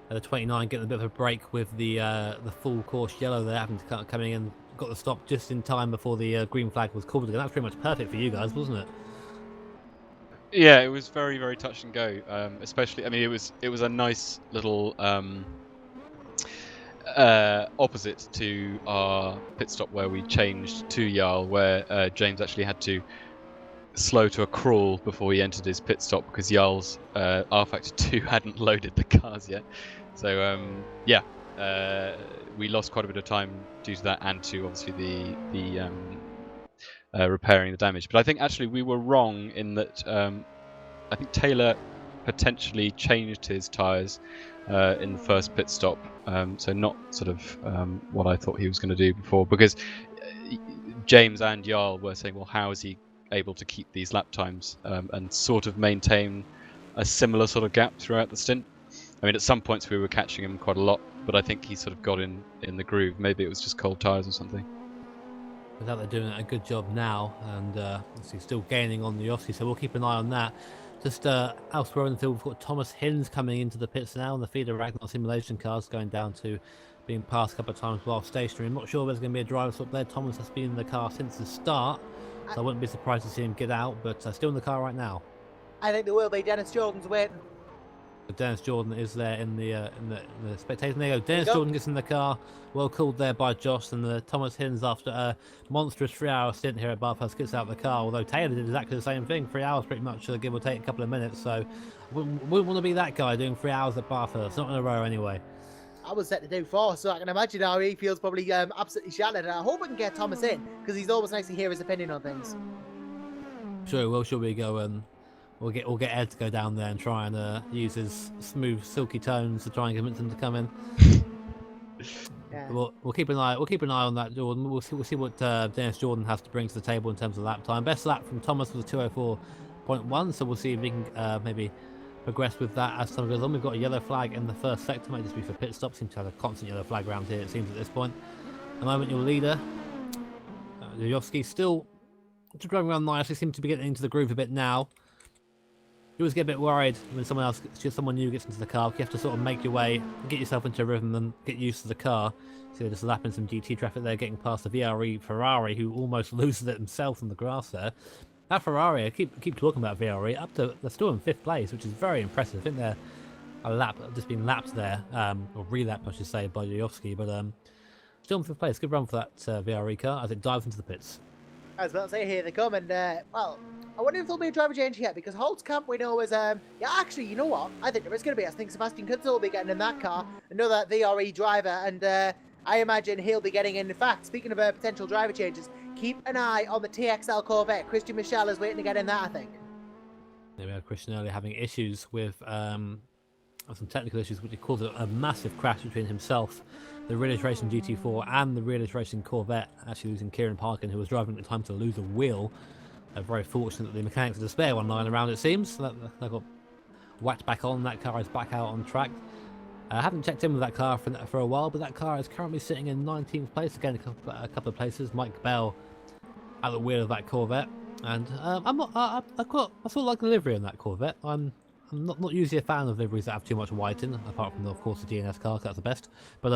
the 29 getting a bit of a break with the full course yellow there, having to coming in, got the stop just in time before the green flag was called again. That was pretty much perfect for you guys, wasn't it? Yeah, it was very, very touch and go. Especially, I mean, it was a nice little opposite to our pit stop where we changed to Jarl, where James actually had to slow to a crawl before he entered his pit stop because Jarl's R Factor 2 hadn't loaded the cars yet. So yeah, we lost quite a bit of time due to that, and to obviously the repairing the damage. But I think actually we were wrong in that. I think Taylor potentially changed his tyres in the first pit stop, so not sort of what I thought he was going to do before, because James and Jarl were saying, well, how is he able to keep these lap times and sort of maintain a similar sort of gap throughout the stint? I mean, at some points we were catching him quite a lot, but I think he sort of got in the groove. Maybe it was just cold tyres or something. Without they're doing a good job now, and obviously still gaining on the Aussie, so we'll keep an eye on that. Just elsewhere in the field, we've got Thomas Hinz coming into the pits now, and the feeder Ragnar simulation cars going down to being passed a couple of times while stationary. I'm not sure there's going to be a driver swap there. Thomas has been in the car since the start, so I wouldn't be surprised to see him get out, but still in the car right now. I think there will be. Dennis Jordan's waiting. Dennis Jordan is there in the spectators. There you go. Dennis Jordan gets in the car. Well called there by Josh, and Thomas Hinz, after a monstrous 3-hour stint here at Bathurst, gets out of the car. Although Taylor did exactly the same thing, 3 hours pretty much, give or take a couple of minutes. So wouldn't want to be that guy doing 3 hours at Bathurst, not in a row anyway. I was set to do 4, so I can imagine how he feels probably absolutely shattered. And I hope we can get Thomas in, because he's always nice to hear his opinion on things. Sure, well, shall we go and we'll get Ed to go down there and try and use his smooth, silky tones to try and convince him to come in. Yeah. We'll keep an eye on that, Jordan. We'll see what Dennis Jordan has to bring to the table in terms of lap time. Best lap from Thomas was 2:04.1, so we'll see if we can maybe progress with that as time goes on. We've got a yellow flag in the first sector, might just be for pit stop. Seems to have a constant yellow flag around here, it seems, at this point. At the moment, your leader, Jovski, still driving around nicely, seems to be getting into the groove a bit now. You always get a bit worried when someone new gets into the car. You have to sort of make your way, get yourself into a rhythm and get used to the car. So they're just lapping some GT traffic there, getting past the VRE Ferrari, who almost loses it himself on the grass there. That Ferrari, I keep talking about VRE, they're still in 5th place, which is very impressive. I think they're just been lapped there, or relapped I should say, by Jovski, but still in 5th place. Good run for that VRE car as it dives into the pits. I was about to say, here they come, and well, I wonder if there'll be a driver change here, because Holt's camp we know is yeah, actually, you know what? I think there is going to be. I think Sebastian Kunzel will be getting in that car, another VRE driver, and I imagine he'll be getting in. In fact, speaking of potential driver changes, keep an eye on the TXL Corvette. Christian Michel is waiting to get in that, I think. Yeah, we had Christian earlier having issues with some technical issues, which caused a massive crash between himself, the Real Racing GT4, and the Real Racing Corvette, actually losing Kieran Parkin, who was driving at the time, to lose a wheel. Very fortunate that the mechanics had a spare one lying around, it seems. So that got whacked back on. That car is back out on track. I haven't checked in with that car for a while, but that car is currently sitting in 19th place. Again, a couple of places. Mike Bell at the wheel of that Corvette. And I sort of like the livery on that Corvette. I'm not usually a fan of liveries that have too much white in, apart from, of course, the DNS car, 'cause that's the best. But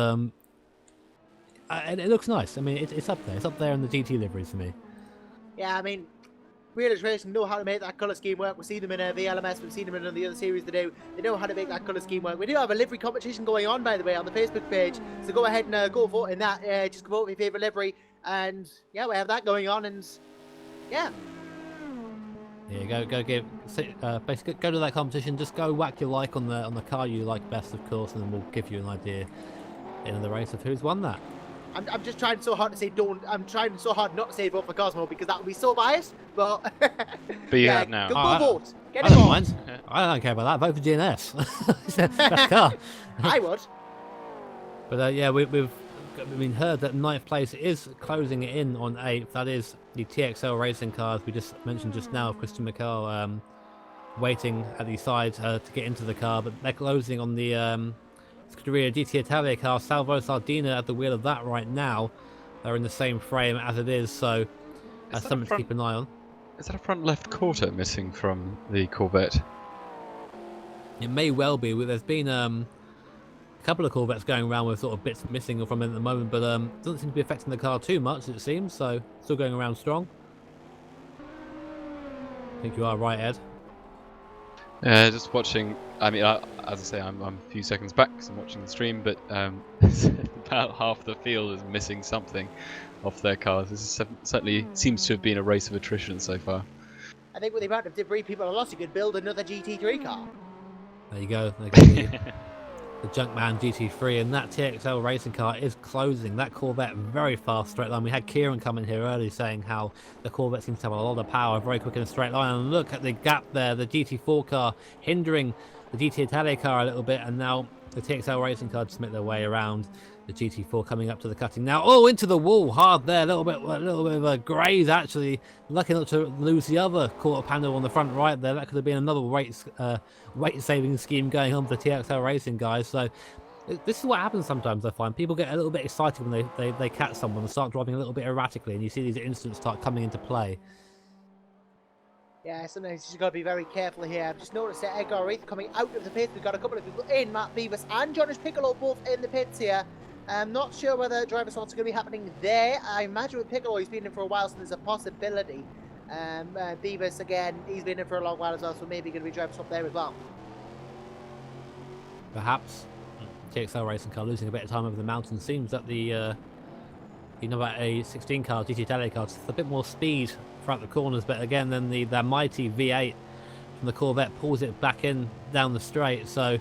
it looks nice. I mean, it's up there. It's up there in the GT liveries for me. Yeah, I mean, Real Racing know how to make that colour scheme work. We've seen them in VLMS, we've seen them in the other series they do. They know how to make that colour scheme work. We do have a livery competition going on, by the way, on the Facebook page. So go ahead and go vote in that. Just vote for your favourite livery. And yeah, we have that going on, and yeah. Yeah, basically go to that competition. Just go whack your like on the car you like best, of course, and then we'll give you an idea in the race of who's won that. I'm just trying so hard to say don't. I'm trying so hard not to say vote for Cosmo, because that would be so biased. But you have now. Go vote. Get I don't mind. I don't care about that. Vote for GNS. It's the best car. I would. But yeah, we've heard that 9th place is closing in on 8th. That is the TXL racing cars we just mentioned just now. Christian McCall waiting at the side to get into the car, but they're closing on the Scuderia GT Italia car. Salvo Sardina at the wheel of that right now. They're in the same frame as it is, so that's something to keep an eye on. Is that a front left quarter missing from the Corvette? It may well be. There's been a couple of Corvettes going around with sort of bits missing from it at the moment, but doesn't seem to be affecting the car too much, it seems, so still going around strong. I think you are right, Ed. Just watching. I mean, as I say, I'm a few seconds back because I'm watching the stream, but about half the field is missing something off their cars. This certainly seems to have been a race of attrition so far. I think with the amount of debris people have lost, you could build another GT3 car. There you go. The Junkman GT3, and that TXL racing car is closing. That Corvette very fast straight line. We had Kieran come in here early saying how the Corvette seems to have a lot of power, very quick in a straight line. And look at the gap there, the GT4 car hindering the GT Italia car a little bit, and now the TXL racing car just make their way around the GT4 coming up to the cutting now. Oh, into the wall hard there, a little bit of a graze actually. Lucky not to lose the other quarter panel on the front right there. That could have been another weight saving scheme going on for the TXL racing guys. So this is what happens sometimes. I find people get a little bit excited when they catch someone and start driving a little bit erratically, and you see these incidents start coming into play. Yeah, sometimes you just got to be very careful here. I've just noticed that Edgar Reith coming out of the pits. We've got a couple of people in, Matt Beavis and Jonas Piccolo both in the pits here. I'm not sure whether driver swaps are going to be happening there. I imagine with Piccolo, he's been in for a while, so there's a possibility. Beavis, again, he's been in for a long while as well, so maybe going to be driver swap there as well. Perhaps. TXL racing car losing a bit of time over the mountain. Seems that the about a 16 car GT Italia car, just a bit more speed throughout the corners, but again then the mighty V8 from the Corvette pulls it back in down the straight. So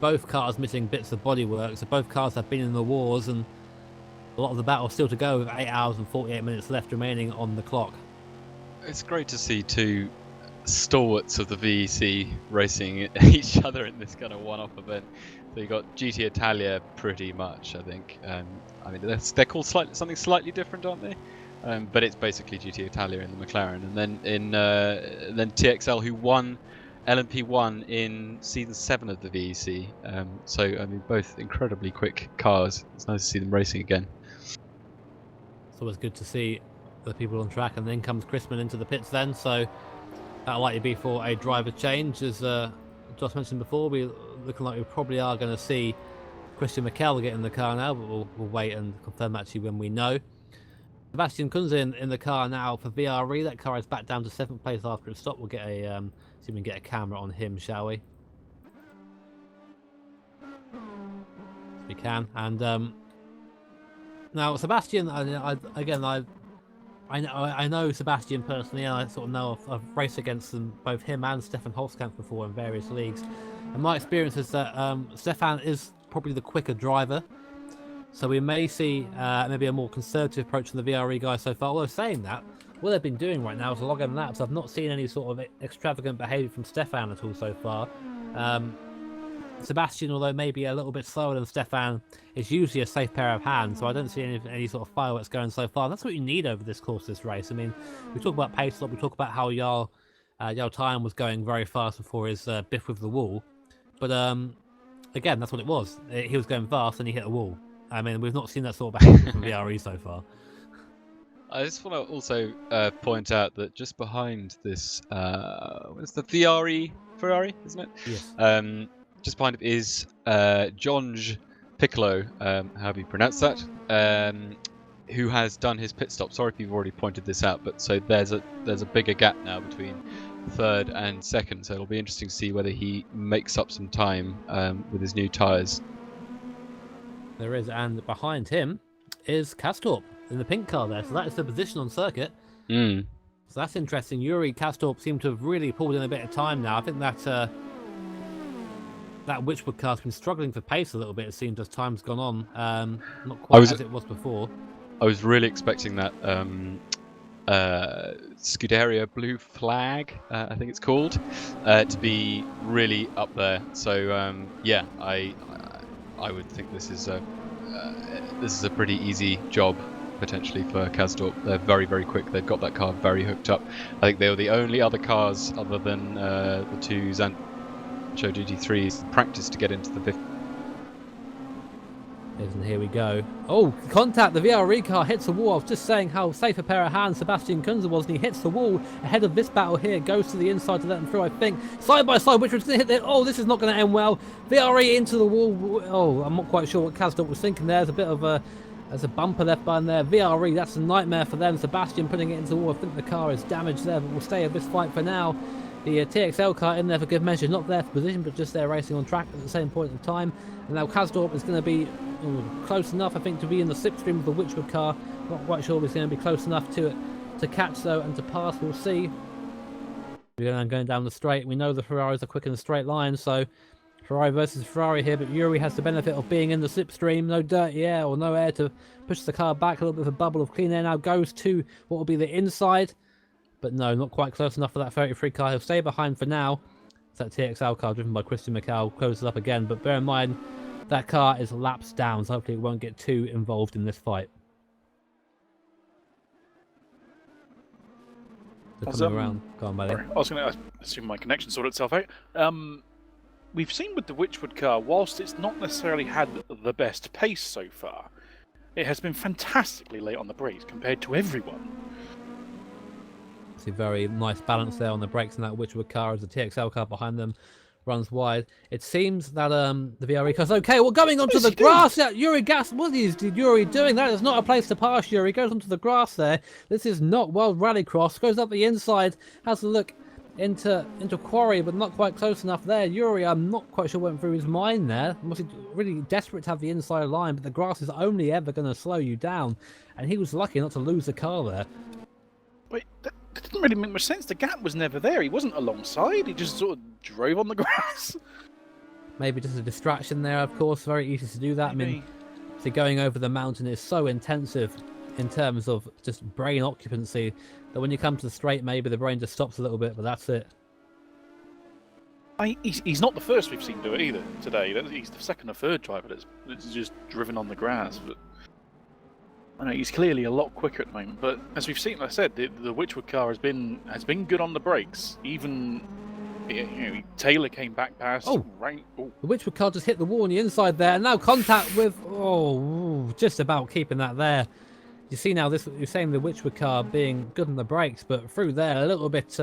both cars missing bits of bodywork, so both cars have been in the wars, and a lot of the battle still to go with 8 hours and 48 minutes left remaining on the clock. It's great to see two stalwarts of the VEC racing each other in this kind of one-off event. So you got GT Italia pretty much, I think. I mean, they're called something slightly different, aren't they? But it's basically GT Italia in the McLaren, and then then TXL, who won LMP1 in season 7 of the VEC. So I mean, both incredibly quick cars. It's nice to see them racing again. It's always good to see the people on track, and then comes Chrisman into the pits then, so that'll likely be for a driver change. As Josh mentioned before, we're looking like we probably are going to see Christian Mikel get in the car now, but we'll wait and confirm actually when we know. Sebastian Kunze in the car now for VRE. That car is back down to 7th place after it stopped. We'll get a see if we can get a camera on him, shall we? If we can. And now Sebastian, I know Sebastian personally, and I sort of know I've raced against them, both him and Stefan Holzkamp before in various leagues. And my experience is that Stefan is probably the quicker driver. So we may see maybe a more conservative approach from the VRE guys so far. Although saying that, what they've been doing right now is logging laps. I've not seen any sort of extravagant behaviour from Stefan at all so far. Sebastian, although maybe a little bit slower than Stefan, is usually a safe pair of hands, so I don't see any sort of fireworks going so far. That's what you need over this course, this race. I mean, we talk about pace a lot, we talk about how Jarl Tyan was going very fast before his biff with the wall, but again, that's what it was. He was going fast and he hit a wall. I mean, we've not seen that sort of behaviour from VRE so far. I just want to also point out that just behind this, it's the Ferrari, isn't it? Yes. Just behind it is Jonge Piccolo, however you pronounce that, who has done his pit stop. Sorry if you've already pointed this out, but so there's a bigger gap now between 3rd and 2nd. So it'll be interesting to see whether he makes up some time with his new tyres. There is, and behind him is Kastorp in the pink car there. So that is the position on circuit. Mm. So that's interesting. Yuri Kastorp seemed to have really pulled in a bit of time now. I think that that Witchwood car's been struggling for pace a little bit, it seems, as time's gone on. Not quite as it was before. I was really expecting that Scuderia Blue Flag, I think it's called, to be really up there. So yeah, I would think this is a pretty easy job potentially for Kastorp. They're very, very quick. They've got that car very hooked up. I think they were the only other cars other than the two Zancho GT3s practice to get into the 50. And here we go. Oh, contact! The VRE car hits the wall. I was just saying how safe a pair of hands Sebastian Kunze was, and he hits the wall ahead of this battle here. Goes to the inside to let them through, I think. Side by side, which was going to hit there. Oh, this is not going to end well. VRE into the wall. Oh, I'm not quite sure what Kastorp was thinking there. There's a bit of there's a bumper left behind there. VRE, that's a nightmare for them. Sebastian putting it into the wall. I think the car is damaged there, but we'll stay in this fight for now. The TXL car in there for good measure, not there for position, but just there racing on track at the same point in time. And now Kastorp is going to be close enough, I think, to be in the slipstream of the Witchwood car. Not quite sure if he's going to be close enough to catch, though, and to pass. We'll see. We're going down the straight. We know the Ferraris are quick in a straight line, so Ferrari versus Ferrari here, but Yuri has the benefit of being in the slipstream. No dirty air or no air to push the car back. A little bit of a bubble of clean air now goes to what will be the inside. But no, not quite close enough for that 33 car. He'll stay behind for now. It's that TXL car driven by Christian Mikel closes up again. But bear in mind, that car is laps down, so hopefully it won't get too involved in this fight. They're coming around. Go on, buddy. I was going to assume my connection sorted itself out. We've seen with the Witchwood car, whilst it's not necessarily had the best pace so far, it has been fantastically late on the brakes compared to everyone. See, very nice balance there on the brakes in that Witchwood car as the TXL car behind them runs wide. It seems that the VRE car's okay. Well, going onto the grass, Yuri Gas. What is Yuri doing? That is not a place to pass. Yuri goes onto the grass there. This is not World Rallycross. Goes up the inside, has a look into quarry, but not quite close enough there. Yuri, I'm not quite sure what went through his mind there. Must be really desperate to have the inside line, but the grass is only ever going to slow you down, and he was lucky not to lose the car there. Wait, that didn't really make much sense. The gap was never there. He wasn't alongside. He just sort of drove on the grass. Maybe just a distraction there, of course. Very easy to do that. Maybe. I mean, so going over the mountain is so intensive in terms of just brain occupancy that when you come to the straight, maybe the brain just stops a little bit, but that's it. He's not the first we've seen do it either today. He's the second or third driver that's just driven on the grass. But I know he's clearly a lot quicker at the moment. But as we've seen, like I said, the Witchwood car has been good on the brakes. Even Taylor came back past. The Witchwood car just hit the wall on the inside there, and now contact with just about keeping that there. You see now this. You're saying the Witchwood car being good on the brakes, but through there a little bit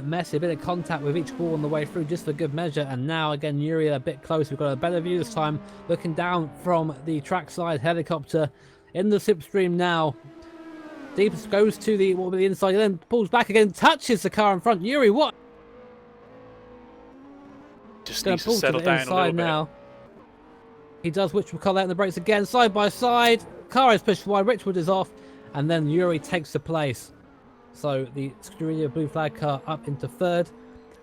messy, a bit of contact with each wall on the way through, just for good measure. And now again, Yuri a bit close. We've got a better view this time, looking down from the trackside helicopter in the slipstream now. Deepest goes to the inside, then pulls back again, touches the car in front. Yuri, what? Just needs to settle down a little bit. Now. He does Witchwood car out in the brakes again, side by side. Car is pushed wide, Witchwood is off, and then Yuri takes the place. So the Scuderia blue flag car up into third.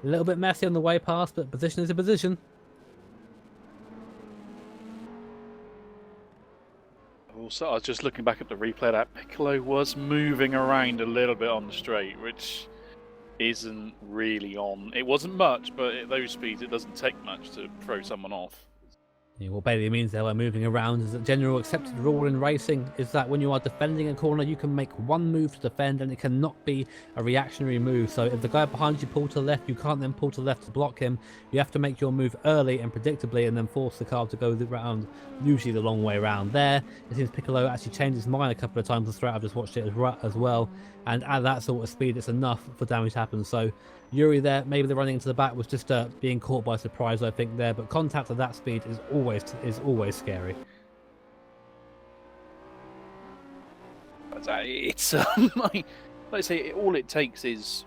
A little bit messy on the way past, but position is a position. Also, I was just looking back at the replay. That Piccolo was moving around a little bit on the straight, which isn't really on. It wasn't much, but at those speeds, it doesn't take much to throw someone off. Yeah, what Bailey means there by moving around is that general accepted rule in racing is that when you are defending a corner, you can make one move to defend, and it cannot be a reactionary move. So if the guy behind you pulls to the left, you can't then pull to the left to block him. You have to make your move early and predictably, and then force the car to go around, usually the long way around there. It seems Piccolo actually changed his mind a couple of times throughout. I've just watched it as well, and at that sort of speed, it's enough for damage to happen. So Yuri there, maybe the running into the back was just being caught by surprise, I think, there. But contact at that speed is always scary. It's like I say, all it takes is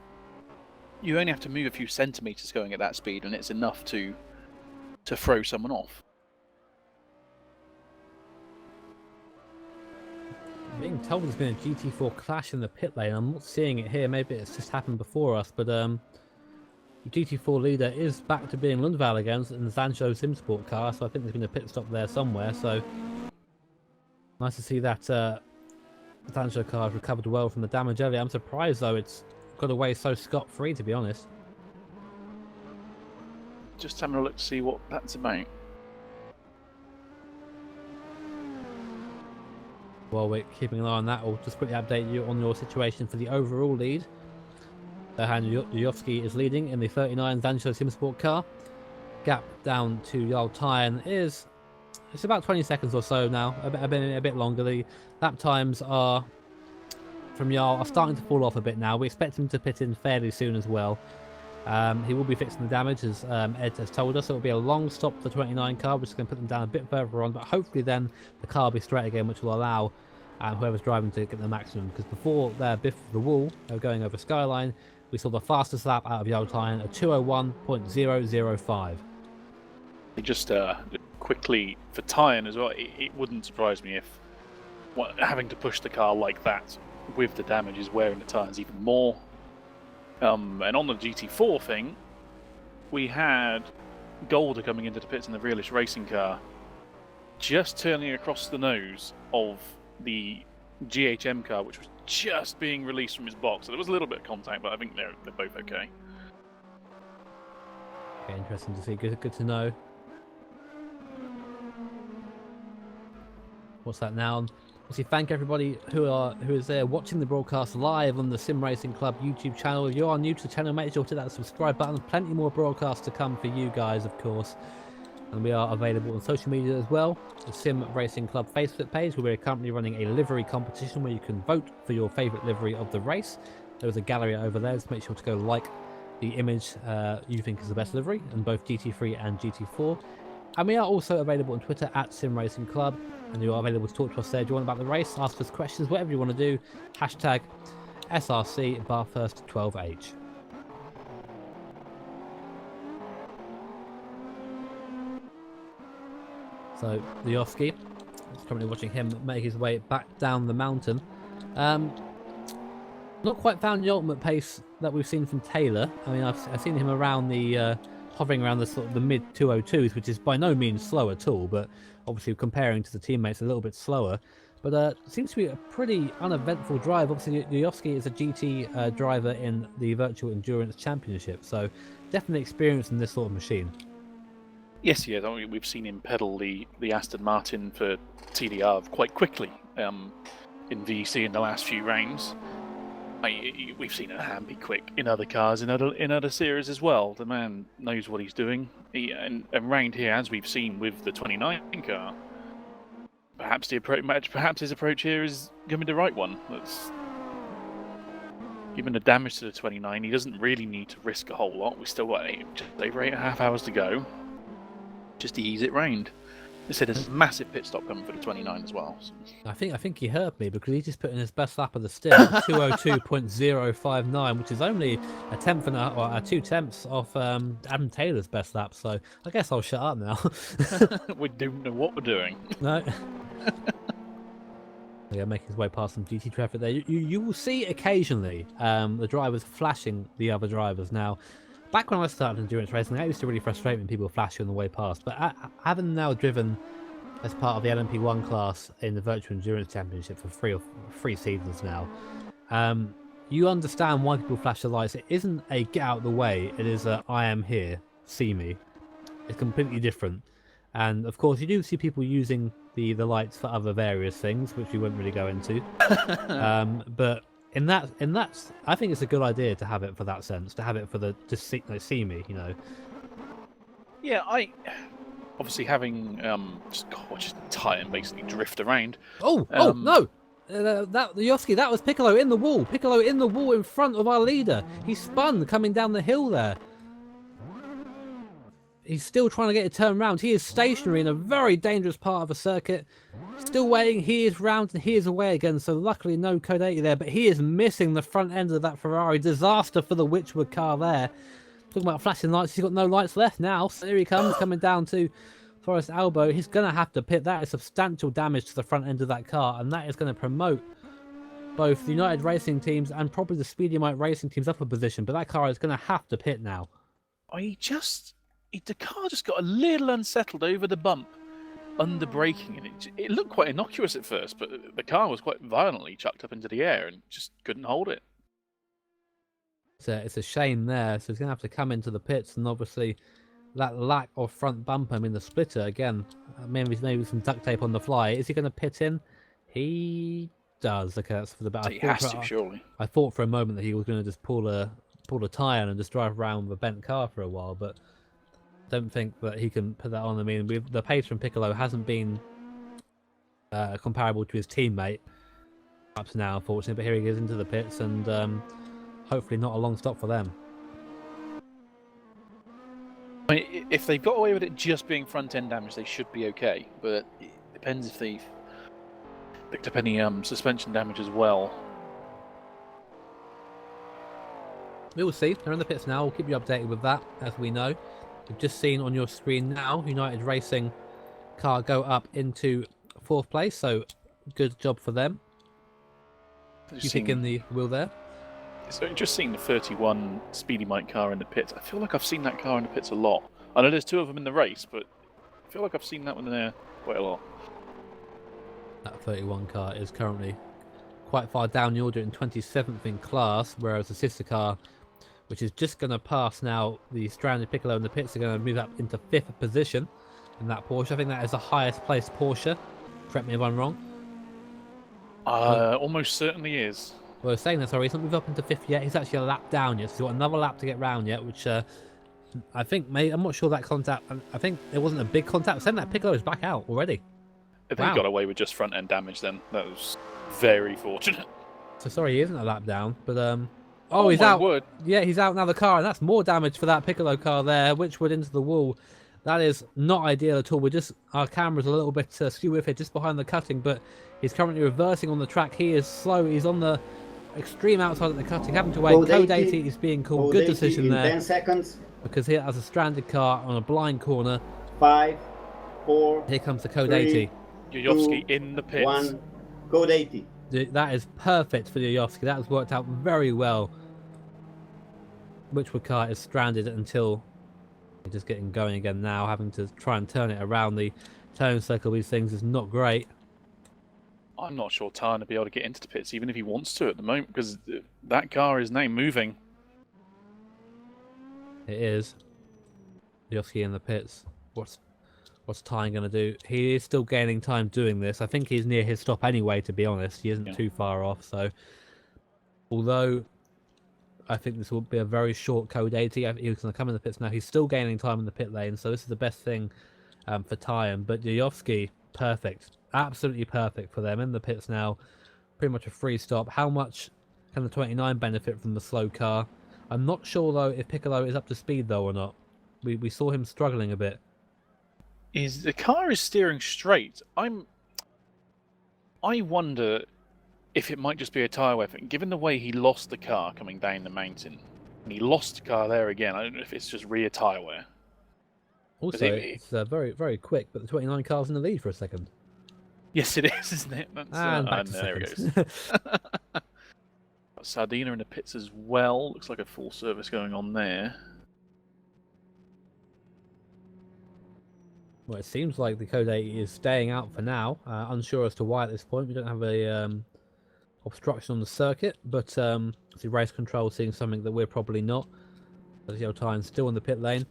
you only have to move a few centimeters going at that speed, and it's enough to throw someone off. Being told there's been a GT4 clash in the pit lane. I'm not seeing it here. Maybe it's just happened before us, but the GT4 leader is back to being Lundvall again in the Sancho SimSport car, so I think there's been a pit stop there somewhere. So nice to see that Sancho car has recovered well from the damage earlier. I'm surprised though it's got away so scot-free, to be honest. Just having a look to see what that's about. While we're keeping an eye on that, I'll just quickly update you on your situation for the overall lead. Johan Jujovski is leading in the 39 Sancho SimSport car. Gap down to Jarl Tyne it's about 20 seconds or so now, a bit longer. The lap times are from Jarl are starting to fall off a bit now. We expect him to pit in fairly soon as well. He will be fixing the damage, as Ed has told us. It will be a long stop for the 29 car, which is going to put them down a bit further on, but hopefully then the car will be straight again, which will allow whoever's driving to get the maximum. Because before they're biff the wall, they were going over Skyline, we saw the fastest lap out of Jarl Tyne, a 2:01.005. Just quickly for Tyne as well, it wouldn't surprise me if having to push the car like that with the damage is wearing the tyres even more. And on the GT4 thing, we had Golder coming into the pits in the Realish racing car, just turning across the nose of the GHM car, which was just being released from his box. So there was a little bit of contact, but I think they're both okay. Okay, interesting to see. Good to know. What's that now? Obviously, thank everybody who is there watching the broadcast live on the SimRacing.Club YouTube channel. If you are new to the channel, make sure to hit that subscribe button. Plenty more broadcasts to come for you guys, of course. And we are available on social media as well. The SimRacing.Club Facebook page, where we're currently running a livery competition where you can vote for your favourite livery of the race. There's a gallery over there, so make sure to go like the image you think is the best livery in both GT3 and GT4. And we are also available on Twitter at SimRacing.Club, and you are available to talk to us there. Do you want about the race, ask us questions, whatever you want to do, hashtag SRC Bathurst 12H. So Jujovski is currently watching him make his way back down the mountain. Not quite found the ultimate pace that we've seen from Taylor. I mean, I've seen him around the hovering around the sort of the mid 202s, which is by no means slow at all, but obviously comparing to the teammates a little bit slower. But it seems to be a pretty uneventful drive. Obviously, Yoski is a GT driver in the Virtual Endurance Championship, so definitely experienced in this sort of machine. Yes, yeah, we've seen him pedal the Aston Martin for TDR quite quickly in VC in the last few rounds. We've seen Ham be quick in other cars, in other series as well. The man knows what he's doing. And round here, as we've seen with the 29 car, perhaps his approach here is going to be the right one. That's given the damage to the 29. He doesn't really need to risk a whole lot. We still got just over 8.5 hours to go, just to ease it round. They said there's a massive pit stop coming for the 29 as well. So. I think he heard me because he just put in his best lap of the stint, 2:02.059, which is only a 2/10 off Adam Taylor's best lap. So I guess I'll shut up now. We don't know what we're doing. No. Yeah, making his way past some GT traffic there. You will see occasionally the drivers flashing the other drivers. Now, back when I started endurance racing, that used to really frustrate me when people flash you on the way past. But having now driven as part of the LMP1 class in the Virtual Endurance Championship for three seasons now, you understand why people flash the lights. It isn't a get out of the way. It is a I am here, see me. It's completely different. And of course, you do see people using the lights for other various things, which we won't really go into. But in that, I think it's a good idea to have it for that sense, to have it for the just see me, you know. Yeah, obviously having just tie and basically drift around. Oh no! That Yoski, that was Piccolo in the wall. Piccolo in the wall in front of our leader. He spun coming down the hill there. He's still trying to get it turned round. He is stationary in a very dangerous part of the circuit. Still waiting. He is round and he is away again. So luckily no Code 80 there. But he is missing the front end of that Ferrari. Disaster for the Witchwood car there. Talking about flashing lights. He's got no lights left now. So here he comes, coming down to Forest Elbow. He's going to have to pit. That is substantial damage to the front end of that car. And that is going to promote both the United Racing teams and probably the Speedy Mike Racing teams up a position. But that car is going to have to pit now. The car just got a little unsettled over the bump, under braking, and it looked quite innocuous at first, but the car was quite violently chucked up into the air and just couldn't hold it. It's a shame there, so he's going to have to come into the pits, and obviously that lack of front bumper, I mean the splitter, again, maybe some duct tape on the fly. Is he going to pit in? He does. Okay, that's for the better. He has to, surely. I thought for a moment that he was going to just pull a tyre and just drive around with a bent car for a while, but don't think that he can put that on. I mean, the pace from Piccolo hasn't been comparable to his teammate up to now, unfortunately. But here he goes into the pits, and hopefully not a long stop for them. I mean, if they've got away with it just being front end damage, they should be okay. But it depends if they've picked up any suspension damage as well. We will see. They're in the pits now. We'll keep you updated with that as we know. You've just seen on your screen now United Racing car go up into 4th place, so good job for them. You picking the wheel there? So just seeing the 31 Speedy Mike car in the pits, I feel like I've seen that car in the pits a lot. I know there's 2 of them in the race, but I feel like I've seen that one there quite a lot. That 31 car is currently quite far down the order in 27th in class, whereas the sister car, which is just going to pass now the stranded Piccolo in the pits, are going to move up into 5th position in that Porsche. I think that is the highest placed Porsche. Correct me if I'm wrong. Almost certainly is. Well, saying that, sorry, he's not moved up into 5th yet. He's actually a lap down yet, so he's got another lap to get round yet, which I think, I'm not sure that contact, I think it wasn't a big contact. Saying that Piccolo is back out already. If they got away with just front end damage then, that was very fortunate. So sorry, he isn't a lap down, but oh, he's out. Word. Yeah, he's out now the car, and that's more damage for that Piccolo car there, which went into the wall. That is not ideal at all. Our camera's a little bit skew with it just behind the cutting, but he's currently reversing on the track. He is slow. He's on the extreme outside of the cutting, having to wait. Code 80 is being called. Good decision there. 10 seconds. Because he has a stranded car on a blind corner. 5, 4. Here comes the Code 3, 80. Yuyovsky in the pits. 1. Code 80. That is perfect for Yuyovsky. That has worked out very well. Witchwood car is stranded until just getting going again now, having to try and turn it around. The turn circle of these things is not great. I'm not sure Tarn will be able to get into the pits, even if he wants to at the moment, because that car is now moving. It is. Yoski in the pits. What's Tyne going to do? He is still gaining time doing this. I think he's near his stop anyway, to be honest. He isn't too far off, so... Although I think this will be a very short code 80, he's going to come in the pits now. He's still gaining time in the pit lane, so this is the best thing for Tyne. But Yovsky, perfect. Absolutely perfect for them in the pits now. Pretty much a free stop. How much can the 29 benefit from the slow car? I'm not sure, though, if Piccolo is up to speed, though, or not. We saw him struggling a bit. The car is steering straight. I wonder if it might just be a tyre wear thing. Given the way he lost the car coming down the mountain, and he lost the car there again, I don't know if it's just rear tyre wear. Also, it's very, very quick, but the 29 car's in the lead for a second. Yes, it is, isn't it? That's, and back to there seconds. it goes. Got Sardina in the pits as well. Looks like a full service going on there. Well, it seems like the Code 80 is staying out for now. Unsure as to why at this point. We don't have a obstruction on the circuit, but the race control seeing something that we're probably not. There's Tyne still in the pit lane.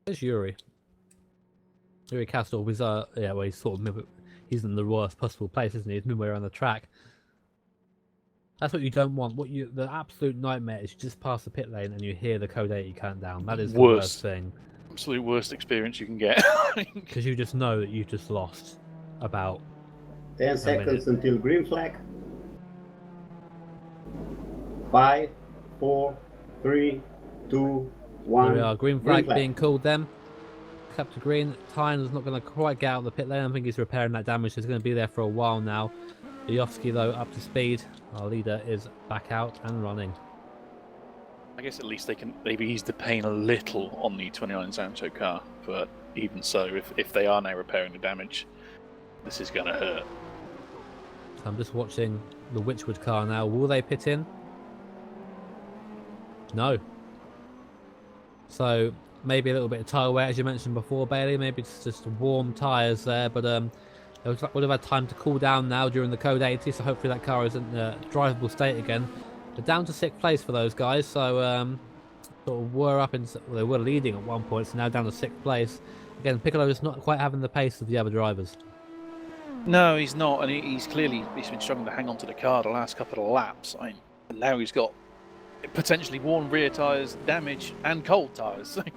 There's Yuri. Yuri Kastorp is well, he's sort of he's in the worst possible place, isn't he? He's midway around the track. That's what you don't want. The absolute nightmare is you just pass the pit lane and you hear the Code 80 countdown. That is the worst thing. Absolute worst experience you can get. Because you just know that you've just lost about 10 seconds until green flag. 5, 4, 3, 2, 1. There we are. Green flag being called then. Up to green. Tyne is not going to quite get out of the pit lane. I think he's repairing that damage. He's going to be there for a while now. Yovsky, though, up to speed. Our leader is back out and running. I guess at least they've eased the pain a little on the 29 Sancho car, but even so, if they are now repairing the damage, this is going to hurt. I'm just watching the Witchwood car now. Will they pit in? No. So maybe a little bit of tyre wear, as you mentioned before, Bailey. Maybe it's just warm tyres there, but it looks like we'll have had time to cool down now during the Code 80, so hopefully that car is in a drivable state again. But down to 6th place for those guys, so sort of they were leading at one point, so now down to 6th place. Again, Piccolo is not quite having the pace of the other drivers. No, he's not, and he's been struggling to hang on to the car the last couple of laps. Now he's got potentially worn rear tyres, damage, and cold tyres. So you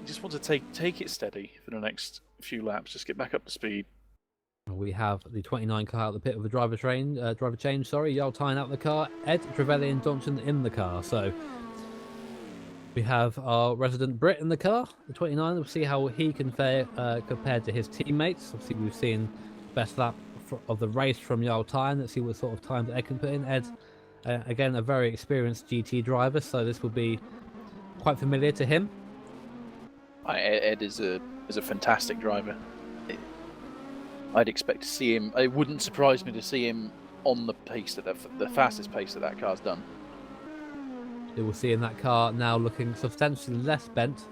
just want to take it steady for the next few laps, just get back up to speed. We have the 29 car out the pit with the driver change. Jarl Tyne out the car, Ed, Trevelyan and Johnson in the car. So we have our resident Brit in the car, the 29. We'll see how he can fare compared to his teammates. Obviously, we've seen best lap of the race from Jarl Tyne. Let's see what sort of time that Ed can put in. Ed, again, a very experienced GT driver, so this will be quite familiar to him. Ed is a fantastic driver. I'd expect to see him. It wouldn't surprise me to see him on the pace the fastest pace that car's done. You will see in that car now looking substantially less bent,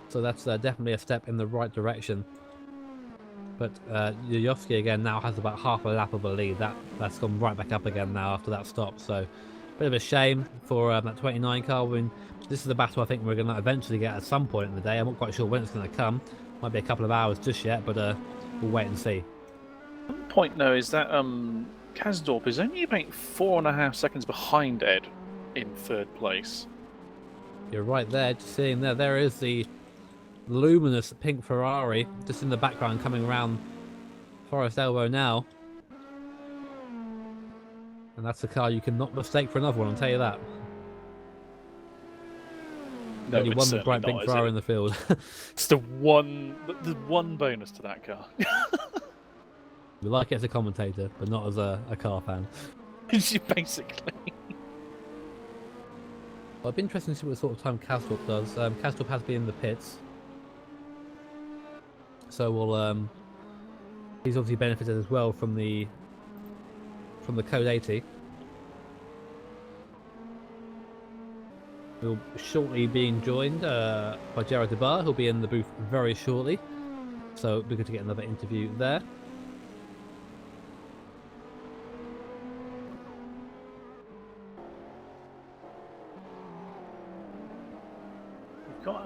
so that's definitely a step in the right direction. But Yovsky again now has about half a lap of a lead. That's gone right back up again now after that stop. So bit of a shame for that 29 car. This is the battle I think we're going to eventually get at some point in the day. I'm not quite sure when it's going to come. Might be a couple of hours just yet, but we'll wait and see. One point though is that Kastorp is only about 4.5 seconds behind Ed in 3rd place. You're right there, just seeing there. There is the luminous pink Ferrari just in the background coming around Forest Elbow now. And that's a car you cannot mistake for another one, I'll tell you that. No, only one bright pink Ferrari in the field. It's the one bonus to that car. We like it as a commentator, but not as a car fan. Basically. Well, it'd be interesting to see what sort of time Kastorp does. Kastorp has been in the pits, so we'll. He's obviously benefited as well from the Code 80. We'll shortly being joined by Jared DeBar, who'll be in the booth very shortly. So it'll be good to get another interview there.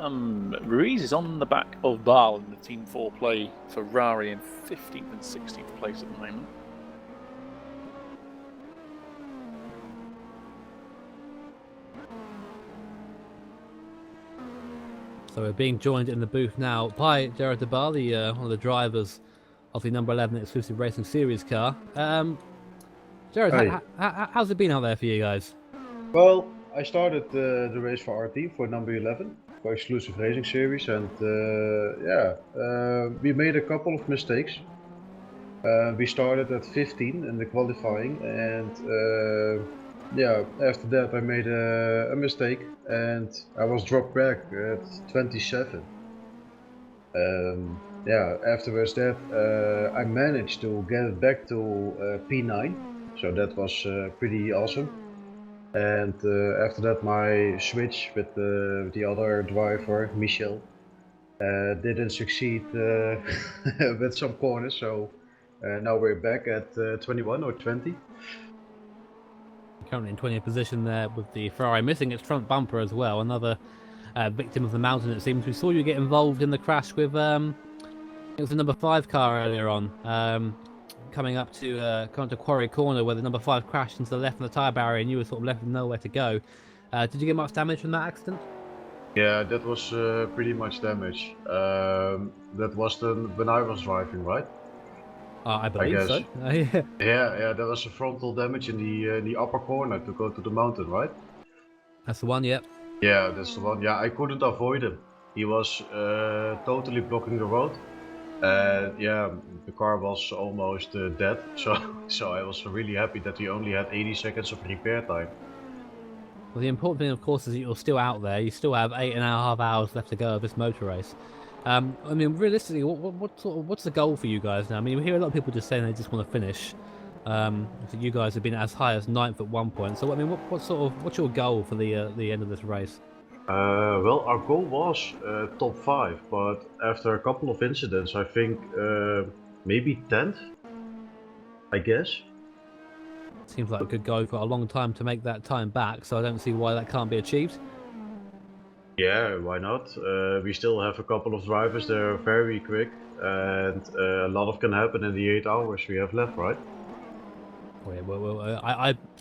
Ruiz is on the back of Bale in the Team 4 play. Ferrari in 15th and 16th place at the moment. So we're being joined in the booth now by Jared DeBar, one of the drivers of the number 11 exclusive racing series car. Jared, Hey. how's it been out there for you guys? Well, I started the race for our team for number 11 for exclusive racing series, and we made a couple of mistakes. We started at 15 in the qualifying, and after that I made a mistake, and I was dropped back at 27. Afterwards that I managed to get it back to P9, so that was pretty awesome. And after that my switch with the other driver, Michel, didn't succeed with some corners, so now we're back at 21 or 20. Currently in 20th position there with the Ferrari missing its front bumper as well. Another victim of the mountain, it seems. We saw you get involved in the crash with, it was the number 5 car earlier on, coming up to Quarry Corner, where the number 5 crashed into the left of the tyre barrier and you were sort of left with nowhere to go. Did you get much damage from that accident? Yeah, that was pretty much damage. That was when I was driving, right? I believe so. Yeah, there was a frontal damage in the upper corner to go to the mountain, right? That's the one, yep. Yeah, that's the one. Yeah, I couldn't avoid him. He was totally blocking the road. Yeah, the car was almost dead. So I was really happy that we only had 80 seconds of repair time. Well, the important thing, of course, is that you're still out there. You still have 8.5 hours left to go of this motor race. I mean, realistically, what's the goal for you guys now? I mean, we hear a lot of people just saying they just want to finish. So you guys have been as high as 9th at one point. So, I mean, what's your goal for the end of this race? Well, our goal was top 5, but after a couple of incidents, I think maybe 10th, I guess. Seems like a good goal. We've got a long time to make that time back, so I don't see why that can't be achieved. Yeah, why not? We still have a couple of drivers that are very quick, and a lot can happen in the 8 hours we have left, right? Well,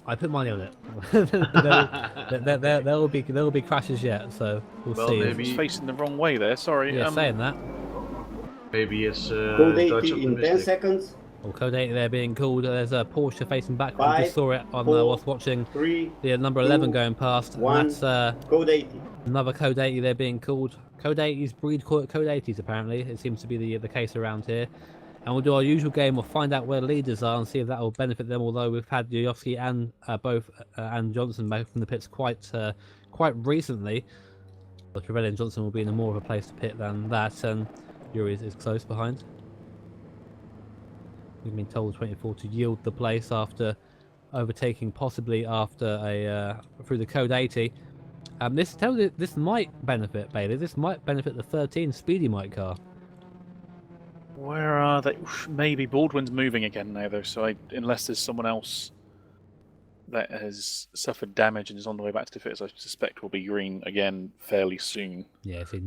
I put money on it. there will be crashes yet, so we'll see. Maybe he's facing the wrong way there. Sorry. Yeah, saying that. Maybe it's Code 80 in 10 seconds. Well, Code 80 there being called. There's a Porsche facing back. 5, I just saw it on 4, whilst watching 3, the number 11 going past. 1, and that's Code 80. Another Code 80 there being called. Code 80s breed Code 80s apparently. It seems to be the case around here. And we'll do our usual game. We'll find out where the leaders are and see if that will benefit them. Although we've had Yuyovsky and and Johnson both from the pits quite recently. But Trevelli and Johnson will be in a more of a place to pit than that, and Yuri is close behind. We've been told 24 to yield the place after overtaking possibly after through the Code 80. This might benefit Bailey. This might benefit the 13 Speedy Mike car. Where are they? Maybe Baldwin's moving again now, though. So unless there's someone else that has suffered damage and is on the way back to the pits, I suspect will be green again fairly soon. Yeah, so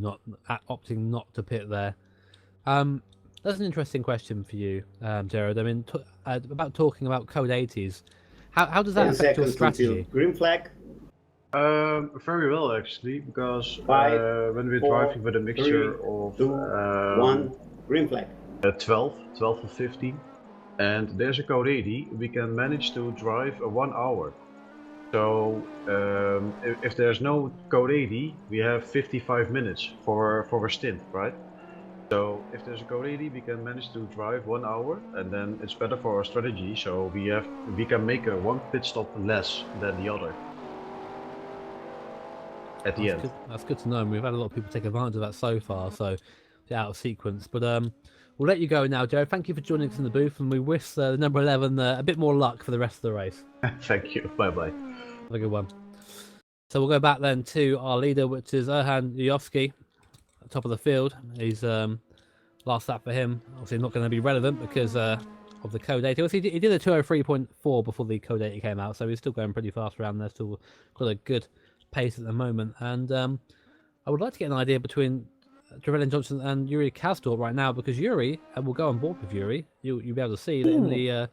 opting not to pit there. That's an interesting question for you, Jared. I mean, about talking about Code 80s. How does that affect your strategy? Green flag. Very well actually, because 5, when we're 4, driving with a mixture 3, of 2, 1, green flag. 12 or 15, and there's a Code 80, we can manage to drive a 1 hour. So if there's no Code 80, we have 55 minutes for a stint, right? So if there's a Code 80, we can manage to drive 1 hour, and then it's better for our strategy. So we can make a 1 pit stop less than the other at the end. That's good to know. We've had a lot of people take advantage of that so far, so out of sequence. But we'll let you go now, Joe. Thank you for joining us in the booth, and we wish the number 11 a bit more luck for the rest of the race. Thank you. Bye-bye. Have a good one. So we'll go back then to our leader, which is Erhan Yuyovsky, at the top of the field. He's last lap for him. Obviously not going to be relevant because of the Code 80. He did a 203.4 before the Code 80 came out, so he's still going pretty fast around there. Still got a good pace at the moment. And I would like to get an idea between Trevelyan Johnson and Yuri Kastor right now, because Yuri, and we'll go on board with Yuri. You'll be able to see that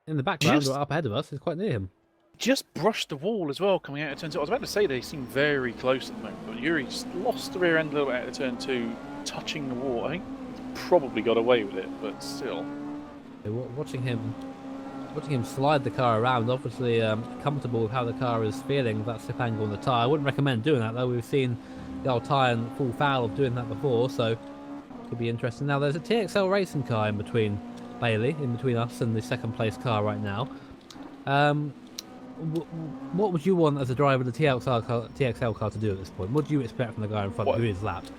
in the background or up ahead of us is quite near him. Just brushed the wall as well coming out of turn 2. I was about to say they seem very close at the moment, but Yuri just lost the rear end a little bit out of turn 2, touching the wall. I think he's probably got away with it, but still. Watching him slide the car around, obviously comfortable with how the car is feeling with that slip angle on the tyre. I wouldn't recommend doing that though. We've seen the old tyre fall foul of doing that before, so it could be interesting. Now there's a TXL racing car in between Bailey, in between us and the second place car right now. What would you want as a driver of the TXL car to do at this point? What do you expect from the guy in front who is lapped?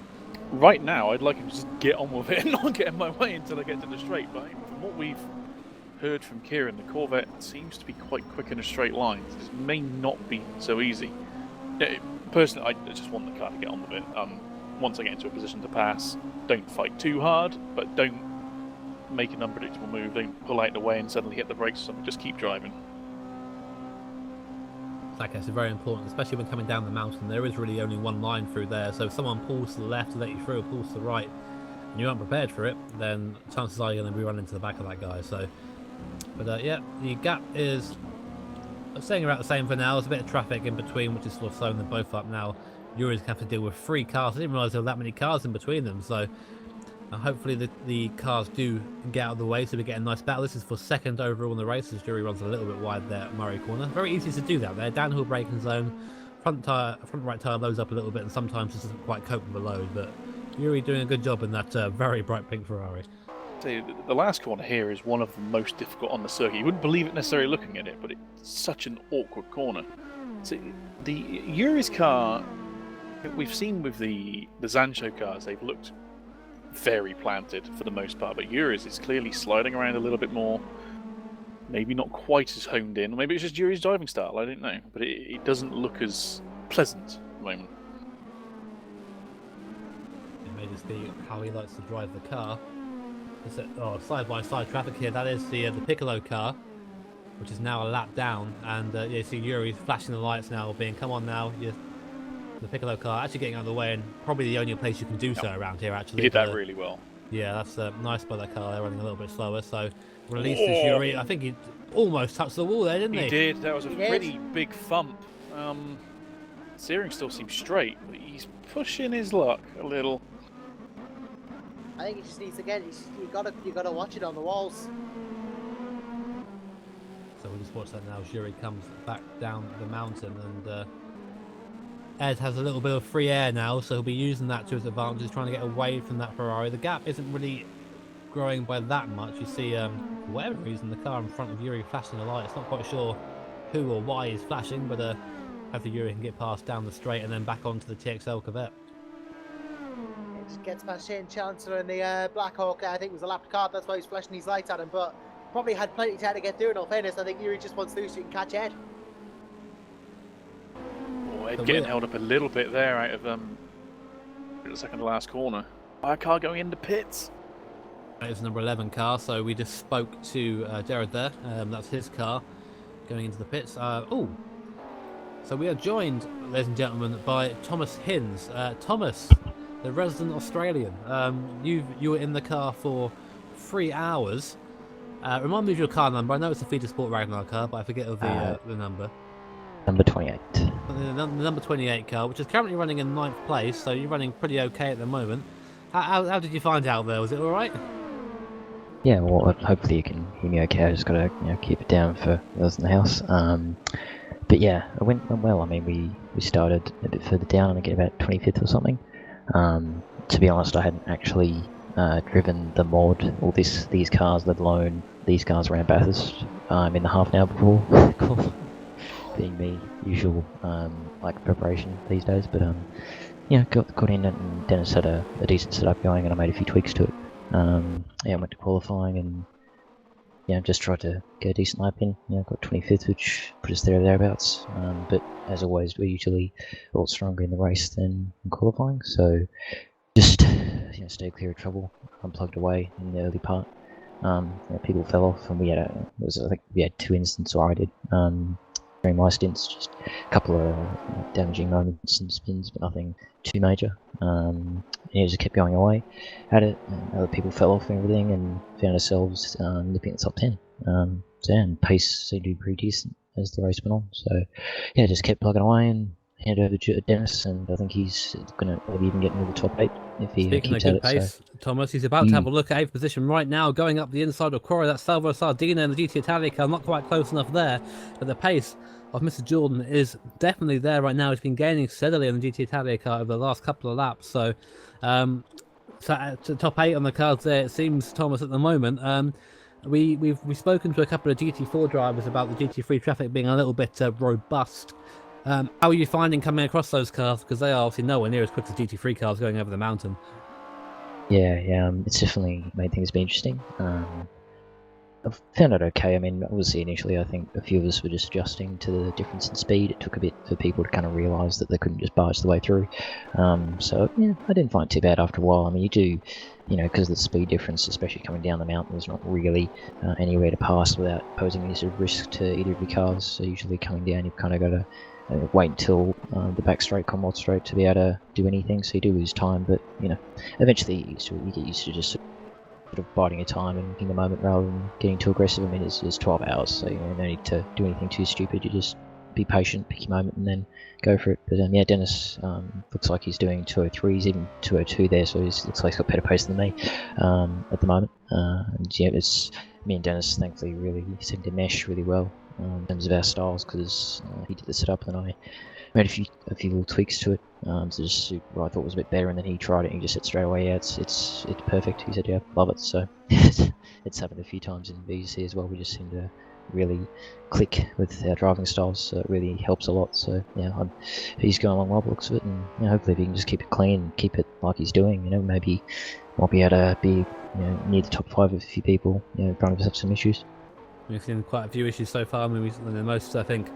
Right now, I'd like him to just get on with it and not get in my way until I get to the straight. But from what we've heard from Kieran, the Corvette seems to be quite quick in a straight line. So this may not be so easy. Personally, I just want the car to get on with it. Once I get into a position to pass, don't fight too hard, but don't make an unpredictable move. Don't pull out the way and suddenly hit the brakes or something. Just keep driving. That gets very important, especially when coming down the mountain. There is really only one line through there, so if someone pulls to the left to let you through, or pulls to the right, and you aren't prepared for it, then chances are you're going to be running into the back of that guy. So, but yeah, the gap is staying about the same for now. There's a bit of traffic in between, which is sort of slowing them both up now. Yuri's going to have to deal with 3 cars. I didn't realise there were that many cars in between them, so hopefully the cars do get out of the way so we get a nice battle. This is for second overall in the race as Yuri runs a little bit wide there at Murray Corner. Very easy to do that there. Downhill braking zone, front right tyre loads up a little bit, and sometimes just doesn't quite cope with the load, but Yuri doing a good job in that very bright pink Ferrari. So the last corner here is one of the most difficult on the circuit. You wouldn't believe it necessarily looking at it, but it's such an awkward corner. So the Yuri's car, we've seen with the Zancho cars, they've looked very planted for the most part, but Yuri's is clearly sliding around a little bit more. Maybe not quite as honed in, or maybe it's just Yuri's driving style, I don't know. But it doesn't look as pleasant at the moment. It may just be how he likes to drive the car. Side-by-side traffic here. That is the Piccolo car, which is now a lap down, and you see Yuri's flashing the lights now, being come on now. The Piccolo car actually getting out of the way, and probably the only place you can do so around here actually. He did that really well. Yeah, that's nice by that car. They're running a little bit slower, so releases Yuri. I think he almost touched the wall there, didn't he? He did. That was a pretty big thump. Steering still seems straight, but he's pushing his luck a little. I think he just needs to get. You gotta watch it on the walls. So we'll just watch that now as Yuri comes back down the mountain, and Ed has a little bit of free air now, so he'll be using that to his advantage, trying to get away from that Ferrari. The gap isn't really growing by that much. You see, for whatever reason, the car in front of Yuri flashing the lights. Not quite sure who or why he's flashing, but hopefully Yuri can get past down the straight and then back onto the TXL Corvette. It just gets past Shane Chancellor in the Blackhawk. I think it was a lapped car, that's why he's flashing his lights at him, but probably had plenty of time to get through. In all fairness, I think Yuri just wants through so he can catch Ed. Ed getting held up a little bit there out of the second to last corner. Our car going into pits. It was number 11 car, so we just spoke to Jared there. That's his car going into the pits. So we are joined, ladies and gentlemen, by Thomas Hinds. Thomas, the resident Australian. You were in the car for 3 hours. Remind me of your car number. I know it's a Feeder Sport Ragnar car, but I forget of the number. Number 28. The number 28 car, which is currently running in 9th place, so you're running pretty okay at the moment. How did you find out there? Was it all right? Yeah, well, hopefully you can hear me okay. I just gotta keep it down for those in the house. But yeah, it went well. I mean, we started a bit further down, I get about 25th or something. To be honest, I hadn't actually driven the mod or these cars, let alone these cars around Bathurst in the half an hour before. Being me, usual like preparation these days, but got in it, and Dennis had a decent setup going, and I made a few tweaks to it. I went to qualifying and just tried to get a decent lap in. Got 25th, which put us there or thereabouts. But as always, we're usually a lot stronger in the race than in qualifying, so just stay clear of trouble. Unplugged away in the early part. People fell off, and I think we had 2 instances, or I did. during my stints. Just a couple of damaging moments and spins, but nothing too major. He just kept going away at it, and other people fell off and everything, and found ourselves nipping at the top 10. So yeah, and pace seemed to be pretty decent as the race went on. So yeah, just kept plugging away and hand over to Dennis, and I think he's going to maybe even get into the top 8 if he Speaking of keeps at good it. pace, So. Thomas, he's about to have a look at 8th position right now, going up the inside of Cora. That's Salvo Sardina and the GT Italia car, not quite close enough there, but the pace of Mr. Jordan is definitely there right now. He's been gaining steadily on the GT Italia car over the last couple of laps, so to top 8 on the cards there, it seems, Thomas, at the moment. We've spoken to a couple of GT4 drivers about the GT3 traffic being a little bit robust. How are you finding coming across those cars? Because they are obviously nowhere near as quick as GT3 cars going over the mountain. Yeah, it's definitely made things be interesting. I've found it okay. I mean, obviously initially I think a few of us were just adjusting to the difference in speed. It took a bit for people to kind of realise that they couldn't just barge the way through. So yeah, I didn't find it too bad after a while. I mean, you do, because of the speed difference, especially coming down the mountain, there's not really anywhere to pass without posing any sort of risk to either of your cars. So usually coming down, you've kind of got to wait until the back straight, combat straight, to be able to do anything. So you do lose time, but eventually you get used to just sort of biding your time and in the moment rather than getting too aggressive. I mean, it's 12 hours, so no need to do anything too stupid. You just be patient, pick your moment, and then go for it. But yeah, Dennis looks like he's doing 203. He's even 202 there, so he looks like he's got better pace than me at the moment. And yeah, me and Dennis thankfully really seem to mesh really well in terms of our styles, because he did the setup and I made a few little tweaks to it to just suit what I thought was a bit better, and then he tried it and he just said straight away, yeah, it's perfect. He said, yeah, love it. So it's happened a few times in VC as well. We just seem to really click with our driving styles, so it really helps a lot. So yeah, he's going along well by the looks of it, and hopefully if he can just keep it clean and keep it like he's doing, maybe might be able to be near the top 5 of a few people. Trying to have some issues. We've seen quite a few issues so far. I mean, the most, I think,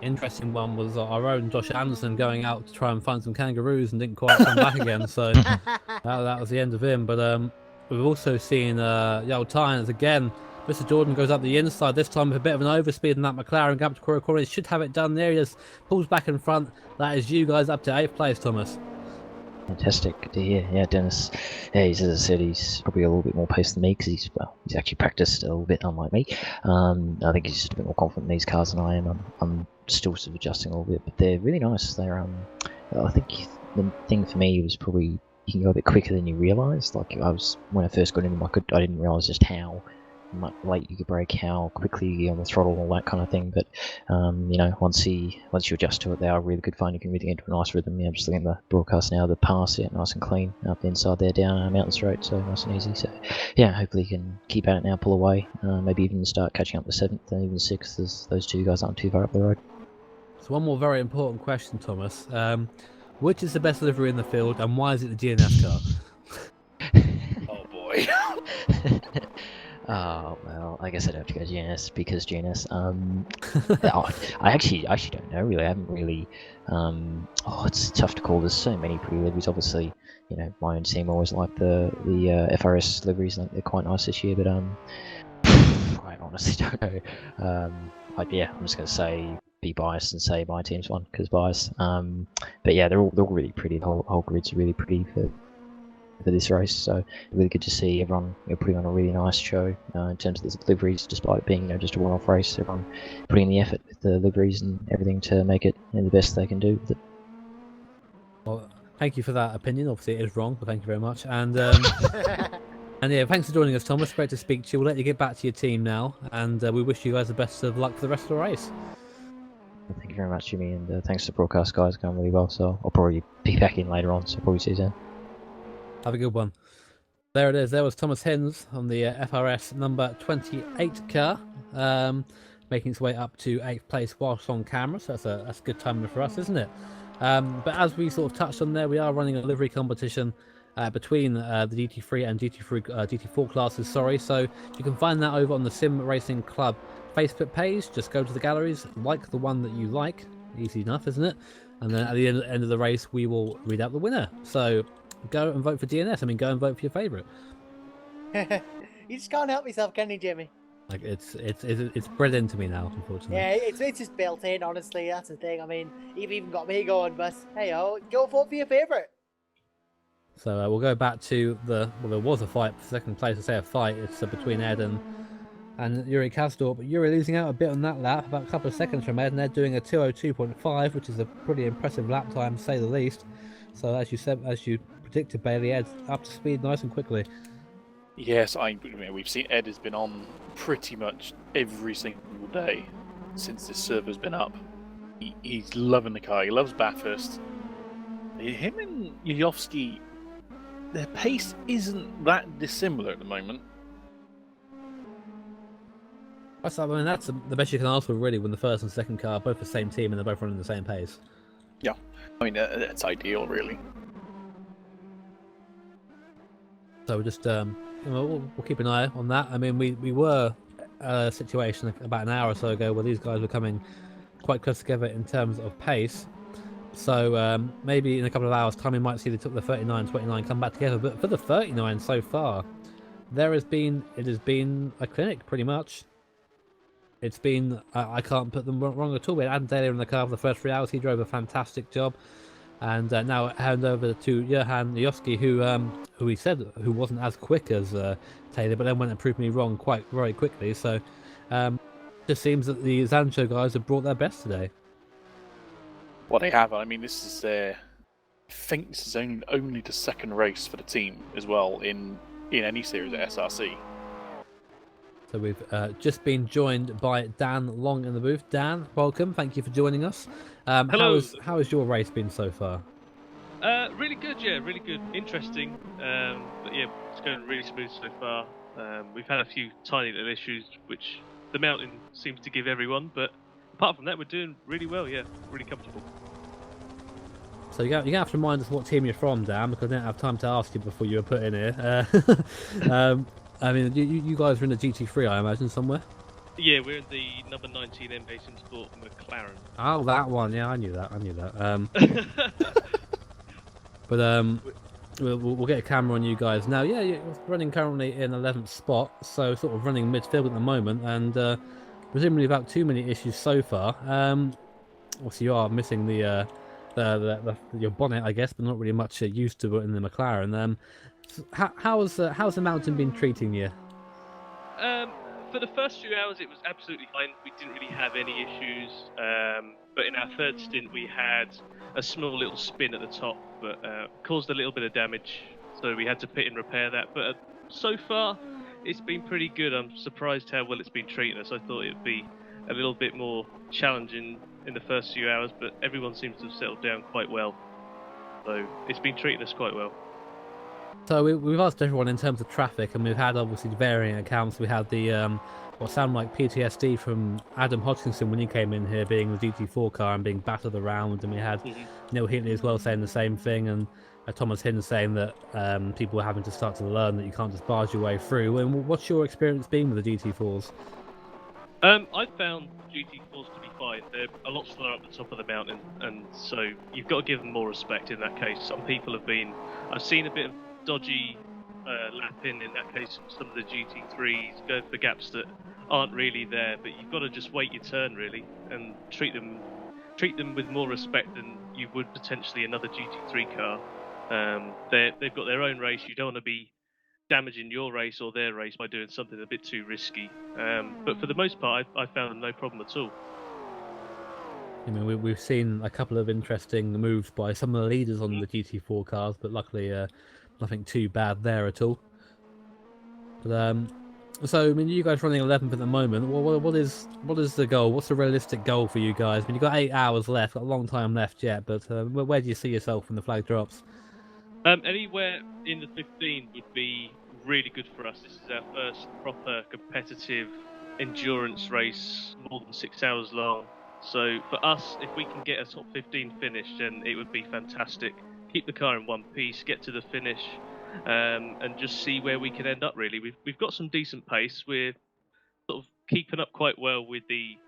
interesting one was our own Josh Anderson going out to try and find some kangaroos and didn't quite come back again. So that was the end of him. But we've also seen Yale Tynes again. Mr. Jordan goes up the inside, this time with a bit of an overspeed in that McLaren gap to Corey Corey. He should have it done there. He just pulls back in front. That is you guys up to 8th place, Thomas. Fantastic, good to hear. Yeah, Dennis, as I said, he's probably a little bit more paced than me because he's actually practiced a little bit, unlike me. I think he's just a bit more confident in these cars than I am. I'm still sort of adjusting a little bit, but they're really nice. They're I think the thing for me was probably you can go a bit quicker than you realise. Like when I first got in them, I didn't realise just how late you could brake, how quickly you get on the throttle, all that kind of thing. But once you adjust to it, they are really good fun. You can really get into a nice rhythm. I'm just looking at the broadcast now, the pass, nice and clean up the inside there, down Mountain Straight, so nice and easy. So yeah, hopefully you can keep at it now, pull away, maybe even start catching up to 7th and even 6th, as those two guys aren't too far up the road. So one more very important question, Thomas. Which is the best livery in the field, and why is it the GNS car? Oh boy. Oh, well, I guess I'd have to go GNS because GNS. I actually don't know really. I haven't really. It's tough to call. There's so many pretty liveries. Obviously, my own team always like the FRS liveries. They're quite nice this year, but I honestly don't know. I'm just gonna say be biased and say my team's won because bias. But yeah, they're all really pretty. The whole grid's really pretty for this race, so really good to see everyone putting on a really nice show in terms of the liveries, despite it being just a one-off race. Everyone putting in the effort with the liveries and everything to make it the best they can do with it. Well, thank you for that opinion. Obviously it is wrong, but thank you very much. And and yeah, thanks for joining us, Thomas. Great to speak to you. We'll let you get back to your team now, and we wish you guys the best of luck for the rest of the race. Thank you very much, Jimmy, and thanks to the broadcast guys, going really well. So I'll probably be back in later on, so probably see you then. Have a good one. There it is. There was Thomas Hens on the FRS number 28 car, making its way up to 8th place whilst on camera. So that's a good timing for us, isn't it? But as we sort of touched on there, we are running a livery competition between the GT3 and GT4 classes. So you can find that over on the SimRacing.Club Facebook page. Just go to the galleries, like the one that you like. Easy enough, isn't it? And then at the end of the race, we will read out the winner. So go and vote for DNS. Go and vote for your favourite. You just can't help yourself, can you, Jimmy? Like it's bred into me now, unfortunately. Yeah, it's just built in. Honestly, that's the thing. I mean, you've even got me going, but hey, go vote for your favourite. So we'll go back to well, there was a fight for second place. I say a fight. It's between Ed and Yuri Kastor, but Yuri losing out a bit on that lap, about a couple of seconds from Ed, and Ed doing a 2:02.5, which is a pretty impressive lap time to say the least. So as you said, as you predicted, Bailey, Ed's up to speed nice and quickly. Yes, we've seen Ed has been on pretty much every single day since this server's been up. He's loving the car. He loves Bathurst. Him and Yuyovsky, their pace isn't that dissimilar at the moment. That's the best you can ask for, really, when the first and second car are both the same team and they're both running the same pace. Yeah, I mean that's ideal, really. So we'll just we'll keep an eye on that. I mean, we were a situation about an hour or so ago where these guys were coming quite close together in terms of pace. So maybe in a couple of hours' time we might see the 39-29 come back together. But for the 39 so far, it has been a clinic pretty much. It's been I can't put them wrong at all. We had Adam Taylor in the car for the first 3 hours. He drove a fantastic job. And now hand over to Johan Joski, who he said who wasn't as quick as Taylor, but then went and proved me wrong quite very quickly. So just seems that the Zancho guys have brought their best today. Well, they have. I mean, this is I think this is only the second race for the team as well in any series at SRC. So we've just been joined by Dan Long in the booth. Dan, welcome. Thank you for joining us. Hello. How has your race been so far? Really good, yeah, really good. Interesting, but yeah, it's going really smooth so far. We've had a few tiny little issues, which the mountain seems to give everyone, but apart from that, we're doing really well, yeah, really comfortable. So you're gonna have to remind us what team you're from, Dan, because I didn't have time to ask you before you were put in here. I mean, you guys are in the GT3, I imagine, somewhere? Yeah, we're in the number 19 M Racing Sport McLaren. Oh, that one. Yeah, I knew that. But we'll get a camera on you guys now. Yeah, you're running currently in 11th spot, so sort of running midfield at the moment, and presumably without too many issues so far. Also, you are missing your bonnet, I guess, but not really much used to it in the McLaren. How's the mountain been treating you? For the first few hours, it was absolutely fine. We didn't really have any issues. But in our third stint, we had a small little spin at the top, but caused a little bit of damage. So we had to pit and repair that. But so far, it's been pretty good. I'm surprised how well it's been treating us. I thought it'd be a little bit more challenging in the first few hours, but everyone seems to have settled down quite well. So it's been treating us quite well. So we've asked everyone in terms of traffic, and we've had obviously varying accounts. We had the what sounded like PTSD from Adam Hodgkinson when he came in here, being the GT4 car and being battered around, and we had Neil Heatley as well saying the same thing, and Thomas Hinn saying that people were having to start to learn that you can't just barge your way through. And what's your experience been with the GT4s? I've found GT4s to be fine. They're a lot slower up the top of the mountain, and so you've got to give them more respect in that case. Some people have been... I've seen a bit of dodgy lapping in that case. Some of the GT3s go for gaps that aren't really there, but you've got to just wait your turn really and treat them with more respect than you would potentially another GT3 car. They've got their own race. You don't want to be damaging your race or their race by doing something a bit too risky. But for the most part, I found no problem at all. I mean, we've seen a couple of interesting moves by some of the leaders on the GT4 cars, but luckily nothing too bad there at all. But so I mean, you guys running 11th at the moment. What is the goal? What's the realistic goal for you guys? I mean, you've got 8 hours left, got a long time left yet, but where do you see yourself when the flag drops? Anywhere in the 15 would be really good for us. This is our first proper competitive endurance race, more than 6 hours long. So for us, if we can get a top 15 finish, then it would be fantastic. Keep the car in one piece, get to the finish, and just see where we can end up. Really, we've got some decent pace. We're sort of keeping up quite well with the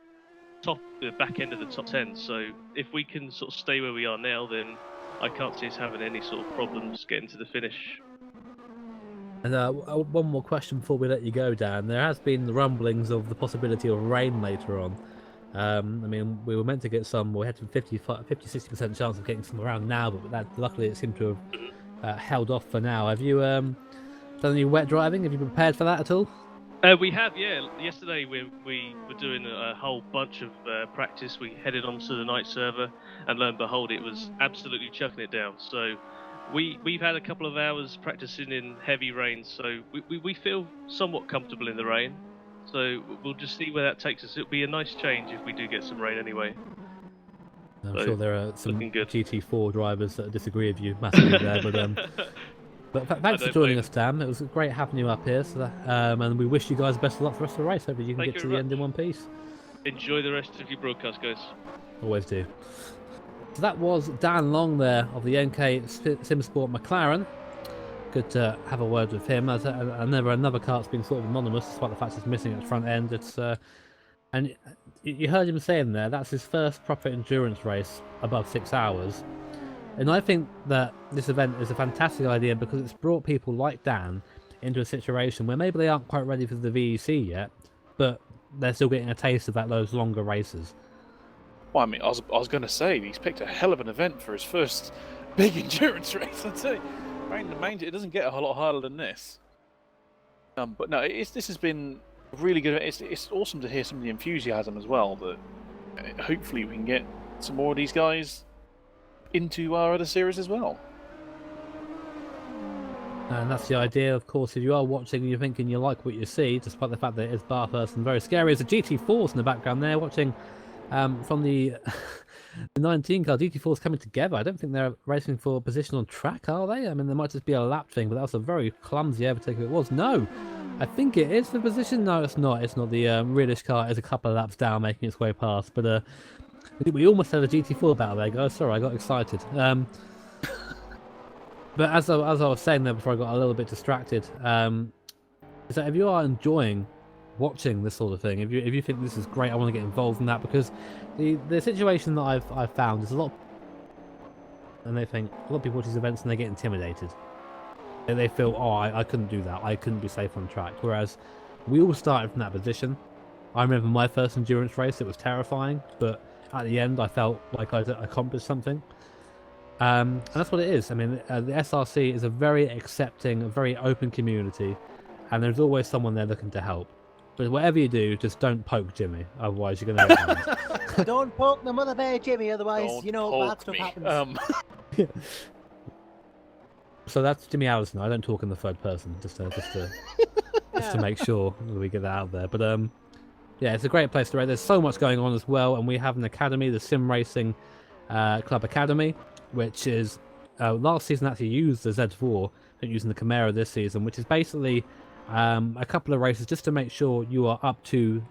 back end of the top 10. So if we can sort of stay where we are now, then I can't see us having any sort of problems getting to the finish. And one more question before we let you go, Dan. There has been the rumblings of the possibility of rain later on. I mean, we were meant to get some. We had a 50-60% chance of getting some around now, but that luckily it seemed to have held off for now. Have you done any wet driving? Have you prepared for that at all? We have, yeah. Yesterday we were doing a whole bunch of practice. We headed onto the night server, and lo and behold, it was absolutely chucking it down. So we've had a couple of hours practicing in heavy rain, so we feel somewhat comfortable in the rain. So we'll just see where that takes us. It'll be a nice change if we do get some rain anyway. I'm So, sure there are some looking good. GT4 drivers that disagree with you massively there, but thanks for joining us, Dan. It was great having you up here. So and we wish you guys best of luck for the rest of the race. Hopefully you can Thank get you to the very end in one piece. Enjoy the rest of your broadcast, guys. Always do. So that was Dan Long there of the NK SimSport McLaren. Good to have a word with him. As another car's been sort of anonymous, despite the fact it's missing its front end. It's and you heard him saying there that's his first proper endurance race above 6 hours. And I think that this event is a fantastic idea because it's brought people like Dan into a situation where maybe they aren't quite ready for the VEC yet, but they're still getting a taste of those longer races. Well, I mean, I was going to say, he's picked a hell of an event for his first big endurance race, I'd say. It doesn't get a whole lot harder than this. But no, this has been really good. It's awesome to hear some of the enthusiasm as well, that hopefully we can get some more of these guys into our other series as well. And that's the idea, of course. If you are watching and you're thinking you like what you see, despite the fact that it is Bathurst and very scary, there's a GT4s in the background there watching from the 19 car. GT4s coming together. I don't think they're racing for position on track, are they? I mean, there might just be a lap thing, but that was a very clumsy overtake if it was. No, I think it is for position. No, it's not. It's not. The realish car is a couple of laps down, making its way past. But we almost had a GT4 battle there, guys. Sorry, I got excited. But as I was saying there before I got a little bit distracted, is that if you are enjoying watching this sort of thing, if you think this is great, I want to get involved in that, because the situation that I've found is a lot, and they think a lot of people watch these events and they get intimidated. They feel, oh, I couldn't do that, I couldn't be safe on track. Whereas we all started from that position. I remember my first endurance race; it was terrifying, but at the end, I felt like I'd accomplished something. And that's what it is. I mean, the SRC is a very accepting, a very open community, and there's always someone there looking to help. But whatever you do, just don't poke Jimmy, otherwise you're going to get harmed. Don't poke the mother bear, Jimmy, otherwise, Don't you know, bad stuff happens. So that's Jimmy Allison. I don't talk in the third person, just to make sure that we get that out there. But yeah, it's a great place to race. There's so much going on as well, and we have an academy, the SimRacing.Club Academy, which is last season actually used the Z4, but using the Camaro this season, which is basically a couple of races just to make sure you are up to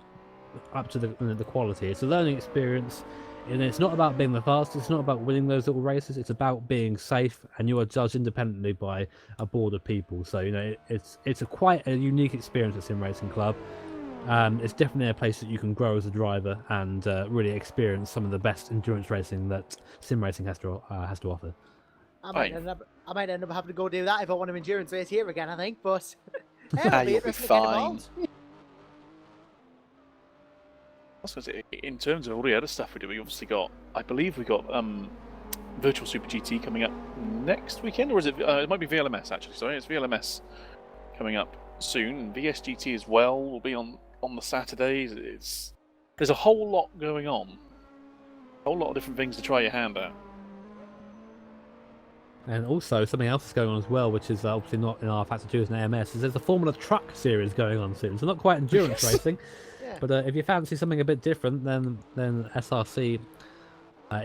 the quality. It's a learning experience, and it's not about being the fastest. It's not about winning those little races. It's about being safe, and you are judged independently by a board of people. So you know it's quite a unique experience at SimRacing.Club. It's definitely a place that you can grow as a driver and really experience some of the best endurance racing that sim racing has to offer. I might end up having to go do that if I want an endurance race here again, I think, but You'll be fine. I was going to say, in terms of all the other stuff we do, we obviously got, I believe we got Virtual Super GT coming up next weekend, or is it? It might be VLMS actually. Sorry, it's VLMS coming up soon. And VSGT as well will be on the Saturdays. There's a whole lot going on, a whole lot of different things to try your hand at. And also something else is going on as well, which is obviously not in our Factor 2 as an AMS, is there's a Formula Truck series going on soon. So not quite endurance racing, but if you fancy something a bit different, then SRC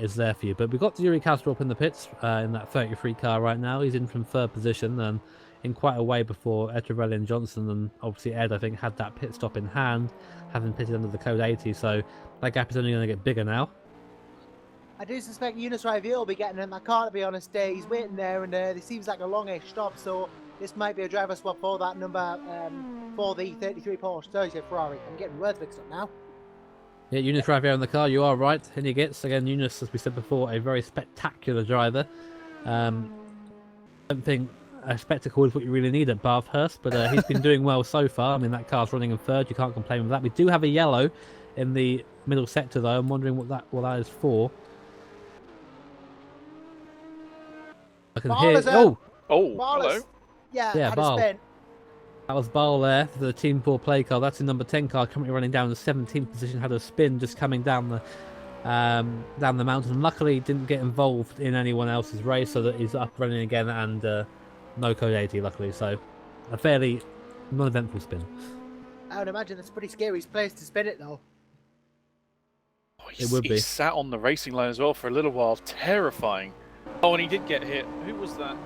is there for you. But we've got Yuri Kastrop in the pits in that 33 car right now. He's in from third position and in quite a way before Ed Trevelyan and Johnson, and obviously Ed, I think, had that pit stop in hand, having pitted under the code 80, so that gap is only going to get bigger now. I do suspect Eunice Riviere will be getting in that car, to be honest. He's waiting there, and it seems like a longish stop, so this might be a driver swap for that number for the 33 Porsche 30 Ferrari. I'm getting words mixed up now. Yeah, Eunice Riviere in the car, you are right. In he gets. Again, Eunice, as we said before, a very spectacular driver. I don't think a spectacle is what you really need at Bathurst, but he's been doing well so far. I mean, that car's running in third. You can't complain with that. We do have a yellow in the middle sector, though. I'm wondering what that is for. I can hear. Oh, hello. Yeah, had Barl. a spin. That was Barl there for the Team 4 play car. That's the number 10 car, currently running down the 17th position. Had a spin just coming down the mountain. Luckily, didn't get involved in anyone else's race, so that he's up running again and no code 80. Luckily, so a fairly non-eventful spin. I would imagine that's a pretty scary place to spin it, though. Oh, It would be. He sat on the racing line as well for a little while. Terrifying. Oh, and he did get hit. Who was that?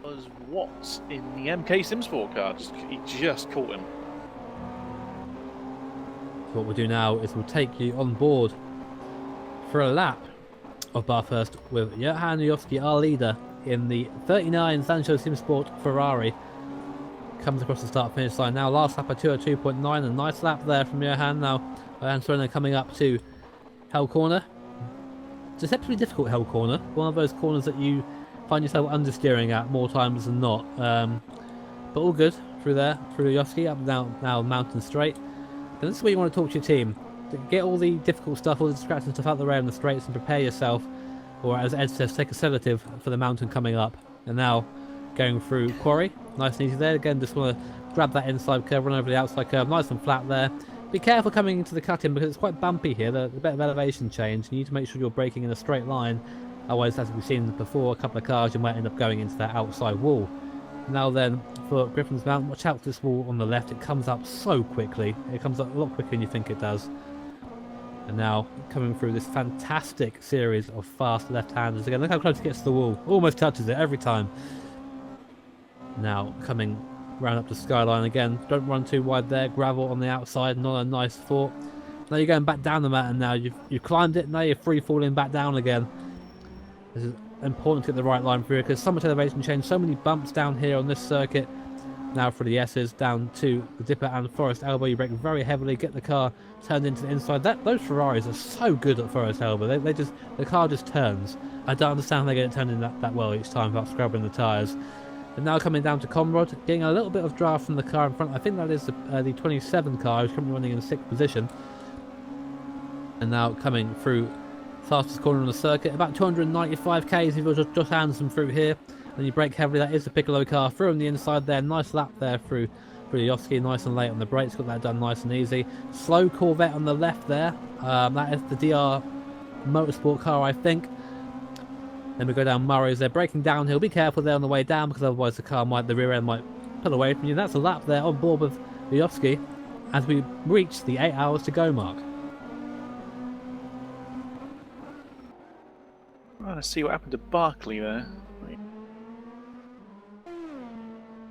Was Watts in the MK SimSport car. He just caught him. So what we'll do now is we'll take you on board for a lap of Bathurst with Johan Jovski, our leader, in the 39 Sancho SimSport Ferrari. Comes across the start finish line now. Last lap at 202.9. A nice lap there from Johan. Now Johan Sorena coming up to Hell Corner. Deceptively difficult Hell Corner. One of those corners that you find yourself understeering at more times than not. But all good through there, through Jovski, up now Mountain Straight. And this is where you want to talk to your team. Get all the difficult stuff, all the distracting stuff out of the way on the straights and prepare yourself. Or as Ed says, take a sedative for the mountain coming up. And now going through Quarry. Nice and easy there. Again, just want to grab that inside curve, run over the outside curve. Nice and flat there. Be careful coming into the cut-in because it's quite bumpy here. There's a bit of elevation change. You need to make sure you're braking in a straight line. Otherwise, as we've seen before, a couple of cars, you might end up going into that outside wall. Now then, for Griffin's Mountain, watch out for this wall on the left. It comes up so quickly. It comes up a lot quicker than you think it does. And now, coming through this fantastic series of fast left-handers. Again, look how close it gets to the wall. Almost touches it every time. Now, coming round up to Skyline again. Don't run too wide there. Gravel on the outside, not a nice thought. Now you're going back down the mountain now. You've climbed it, now you're free-falling back down again. This is important to get the right line through because so much elevation change, so many bumps down here on this circuit. Now for the S's, down to the Dipper and Forest Elbow, you brake very heavily, get the car turned into the inside. Those Ferraris are so good at Forest Elbow. The car just turns. I don't understand how they get it turned in that well each time without scrubbing the tyres. And now coming down to Conrod, getting a little bit of draft from the car in front. I think that is the 27 car, who's currently running in 6th position. And now coming through fastest corner on the circuit, about 295 k's if you're just Anderson through here. Then you brake heavily, that is the Piccolo car, through on the inside there, nice lap there through Jovski, nice and late on the brakes, got that done nice and easy. Slow Corvette on the left there, that is the DR Motorsport car I think. Then we go down Murray's, they're braking downhill, be careful there on the way down because otherwise the rear end might pull away from you. That's a lap there on board with Jovski as we reach the 8 hours to go mark. Let's see what happened to Barkley there.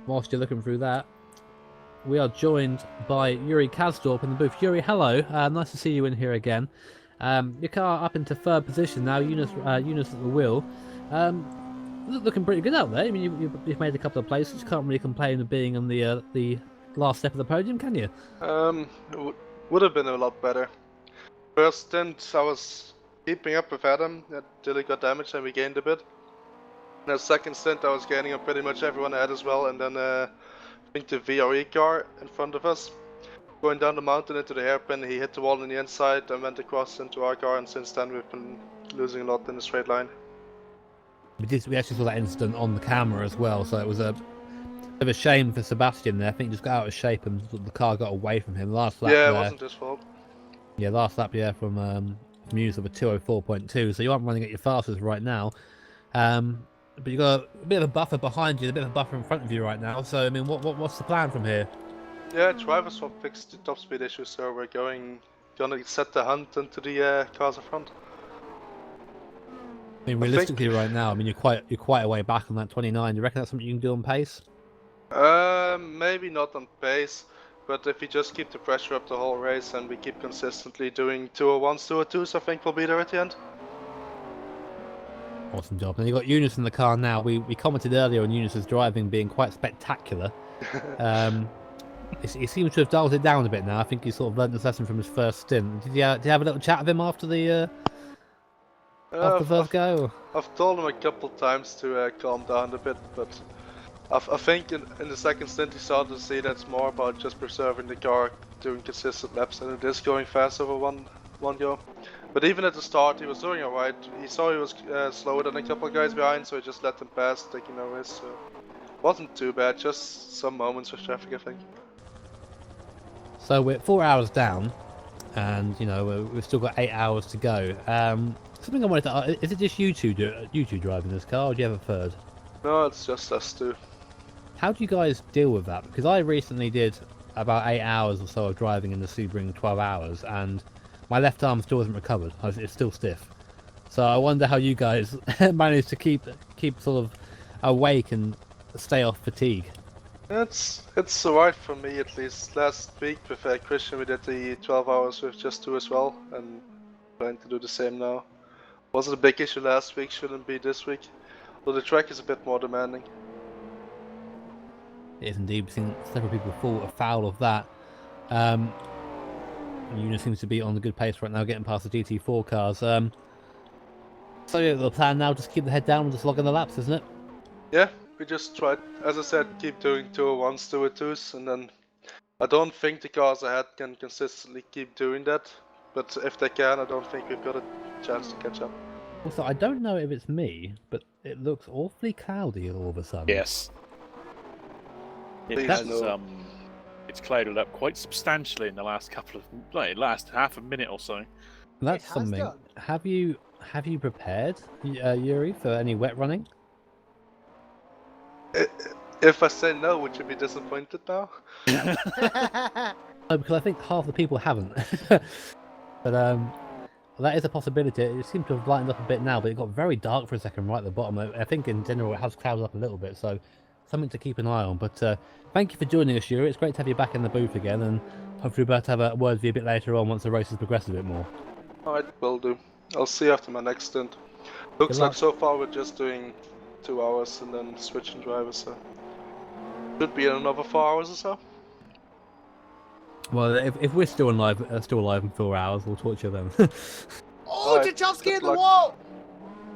Whilst you're looking through that, we are joined by Yuri Kazdorp in the booth. Yuri, hello. Nice to see you in here again. Your car up into 3rd position now, Eunice at the wheel. Looking pretty good out there. I mean, you've made a couple of places. You can't really complain of being on the last step of the podium, can you? Would have been a lot better. First stint, I was keeping up with Adam until he got damaged and we gained a bit. And the second stint, I was gaining on pretty much everyone ahead as well. And then I think the VRE car in front of us, going down the mountain into the hairpin, he hit the wall on the inside and went across into our car. And since then, we've been losing a lot in the straight line. We actually saw that incident on the camera as well, so it was a bit of a shame for Sebastian there. I think he just got out of shape and the car got away from him. Last lap, yeah, it wasn't his fault. Yeah, last lap, yeah, from Muse of a 204.2, so you aren't running at your fastest right now. But you got a bit of a buffer behind you, a bit of a buffer in front of you right now. So I mean, what's the plan from here? Yeah, driver swap fixed the top speed issue, so we're gonna set the hunt into the cars in front. I mean, realistically, right now, I mean, you're quite a way back on that 29. Do you reckon that's something you can do on pace? Maybe not on pace, but if we just keep the pressure up the whole race and we keep consistently doing 201s, 202s, I think we'll be there at the end. Awesome job. And you've got Eunice in the car now. We commented earlier on Eunice's driving being quite spectacular. He seems to have dialed it down a bit now. I think he sort of learned this lesson from his first stint. Did you have a little chat with him after the after the first go? I've told him a couple times to calm down a bit, but I think in the second stint he started to see that it's more about just preserving the car, doing consistent laps, and it is going fast over one go. But even at the start, he was doing alright. He saw he was slower than a couple of guys behind, so he just let them pass, taking no risk. So it wasn't too bad, just some moments with traffic, I think. So we're 4 hours down, and you know we've still got 8 hours to go. Something I wanted to ask, is it just you two driving this car, or do you have a third? No, it's just us two. How do you guys deal with that? Because I recently did about 8 hours or so of driving in the Sebring 12 hours, and my left arm still hasn't recovered. It's still stiff. So I wonder how you guys manage to keep sort of awake and stay off fatigue. It's alright for me at least. Last week with Christian we did the 12 hours with just two as well, and trying to do the same now. Wasn't a big issue last week, shouldn't be this week. Well, the track is a bit more demanding. It is indeed. We've seen several people fall afoul of that. Unit seems to be on a good pace right now, getting past the GT4 cars. So yeah, the plan now, just keep the head down and just log in the laps, isn't it? Yeah, we just tried, as I said, keep doing 201s, 202s, and then I don't think the cars ahead can consistently keep doing that. But if they can, I don't think we've got a chance to catch up. Also, I don't know if it's me, but it looks awfully cloudy all of a sudden. Yes. It's clouded up quite substantially in the last last half a minute or so. That's something. done. Have you prepared, Yuri, for any wet running? If I say no, would you be disappointed now? No, because I think half the people haven't. But that is a possibility. It seems to have lightened up a bit now, but it got very dark for a second right at the bottom. I think in general it has clouded up a little bit, so something to keep an eye on. But thank you for joining us, Yuri. It's great to have you back in the booth again, and hopefully we'll be able to have a word with you a bit later on once the race has progressed a bit more. Alright, will do. I'll see you after my next stint. Looks like so far we're just doing 2 hours and then switching drivers, so should be another 4 hours or so. Well, if we're still alive in 4 hours, we'll talk to you then. Oh, Jachowski in the wall!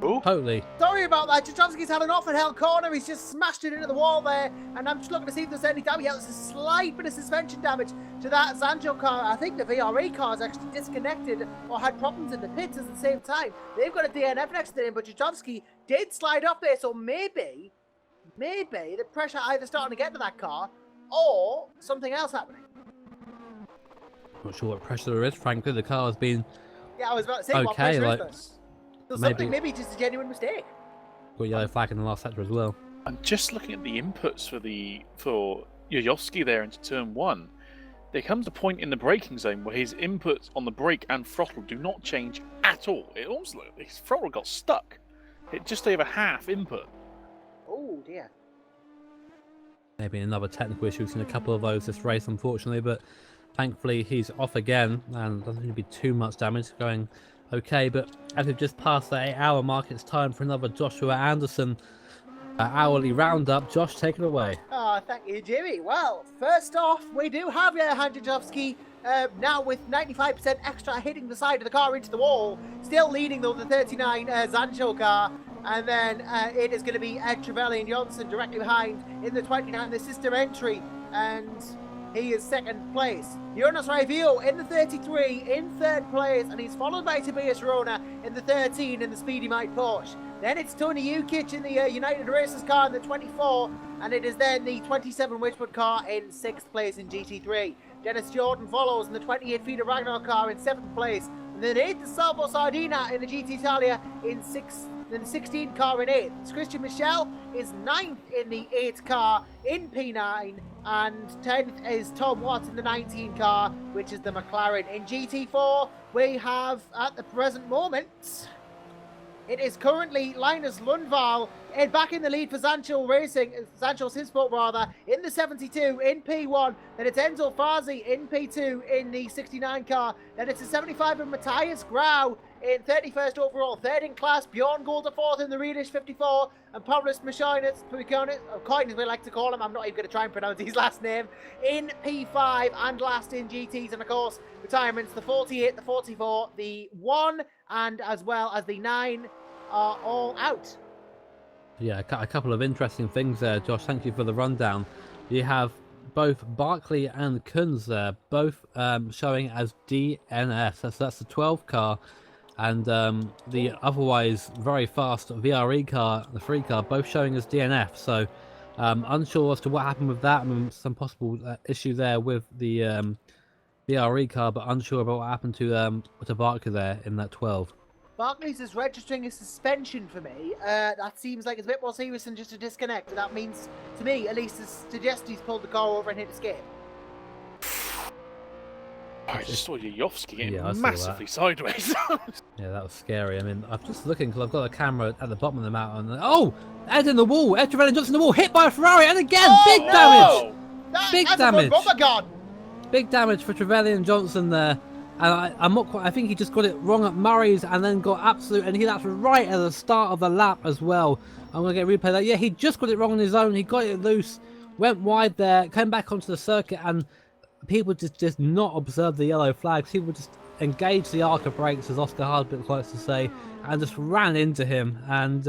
Ooh. Totally. Sorry about that. Jachowski's had an awful hell corner. He's just smashed it into the wall there. And I'm just looking to see if there's any damage. Yeah, there's a slight bit of suspension damage to that Zanjo car. I think the VRE car is actually disconnected or had problems in the pits at the same time. They've got a DNF next to him, but Jachowski did slide up there. So maybe the pressure either starting to get to that car or something else happening. Not sure what pressure there is, frankly. The car has been Yeah, I was about to say, what okay, pressure like is this? So something, maybe just a genuine mistake. got yellow flag in the last sector as well. I'm just looking at the inputs for Yoyovsky there into turn 1. There comes a point in the braking zone where his inputs on the brake and throttle do not change at all. It almost looked like his throttle got stuck. It just over half input. Oh dear. Maybe another technical issue. We've seen a couple of those this race, unfortunately, but thankfully he's off again and doesn't seem to be too much damage, going okay. But as we've just passed the 8 hour mark, it's time for another Joshua Anderson hourly roundup. Josh, take it away. Oh, thank you, Jimmy. Well, first off, we do have Johan Jachowski now with 95% extra hitting the side of the car into the wall. Still leading, though, the 39 Zancho car. And then it is going to be Ed Trevelyan Johnson directly behind in the 29, the sister entry. And he is second place. Jonas Raivio in the 33 in third place. And he's followed by Tobias Rona in the 13 in the Speedy Mite Porsche. Then it's Tony Ukic in the United Racers car in the 24. And it is then the 27 Witchwood car in 6th place in GT3. Dennis Jordan follows in the 28 Feeder Ragnar car in 7th place. And then 8th is Salvo Sardina in the GT Italia in 6th. Then 16 car in 8th. Christian Michel is 9th in the 8th car in P9. And 10th is Tom Watts in the 19 car, which is the McLaren. In GT4, we have, at the present moment, it is currently Linus Lundvall And back in the lead for Zancho Racing, Zancho Simsport rather, in the 72 in P1. Then it's Enzo Fazi in P2 in the 69 car. Then it's the 75 of Matthias Grau in 31st overall, third in class. Bjorn Golder fourth in the Reedish 54. And Pavlos Mashinitz, as we like to call him, I'm not even going to try and pronounce his last name, in P5 and last in GTs. And of course, retirements, the 48, the 44, the 1, and as well as the 9 are all out. Yeah, a couple of interesting things there, Josh. Thank you for the rundown. You have both Barkley and Kunz there, both showing as DNS. That's the 12 car, and the otherwise very fast VRE car, the 3 car, both showing as DNF. So unsure as to what happened with that. I mean, some possible issue there with the VRE car, but unsure about what happened to Barkley there in that 12. Barclays is registering a suspension for me. That seems like it's a bit more serious than just a disconnect. That means, to me, at least, it suggests he's pulled the car over and hit escape. I just saw Yovsky getting Yeah, I saw massively that. sideways. Yeah, that was scary. I mean, I'm just looking because I've got a camera at the bottom of the mountain. Oh, Ed in the wall. Ed Trevelyan Johnson in the wall, hit by a Ferrari, and again, big damage. Big damage. Big damage for Trevelyan Johnson there. And I'm not quite. I think he just got it wrong at Murray's and then got absolute. And that's right at the start of the lap as well. I'm gonna get replay that. Yeah, he just got it wrong on his own. He got it loose, went wide there, came back onto the circuit, and people just not observe the yellow flags. People just engage the arc of brakes, as Oscar Hardbit likes to say, and just ran into him. And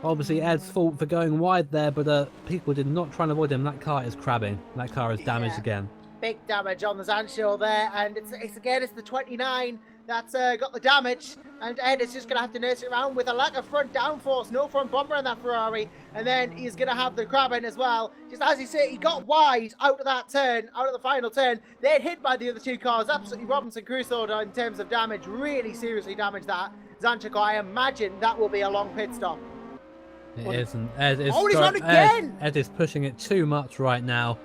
obviously Ed's fault for going wide there, but people did not try and avoid him. That car is crabbing. That car is damaged again. Big damage on the Zancho there, and it's the 29 that's got the damage, and Ed is just going to have to nurse it around with a lack of front downforce, no front bumper in that Ferrari, and then he's going to have the crabbing as well. Just as you say, he got wide out of that turn, out of the final turn. They're hit by the other 2 cars, absolutely Robinson Crusoe in terms of damage, really seriously damaged that Zancho car. I imagine that will be a long pit stop. It isn't. Ed is, he's on again! Ed is pushing it too much right now.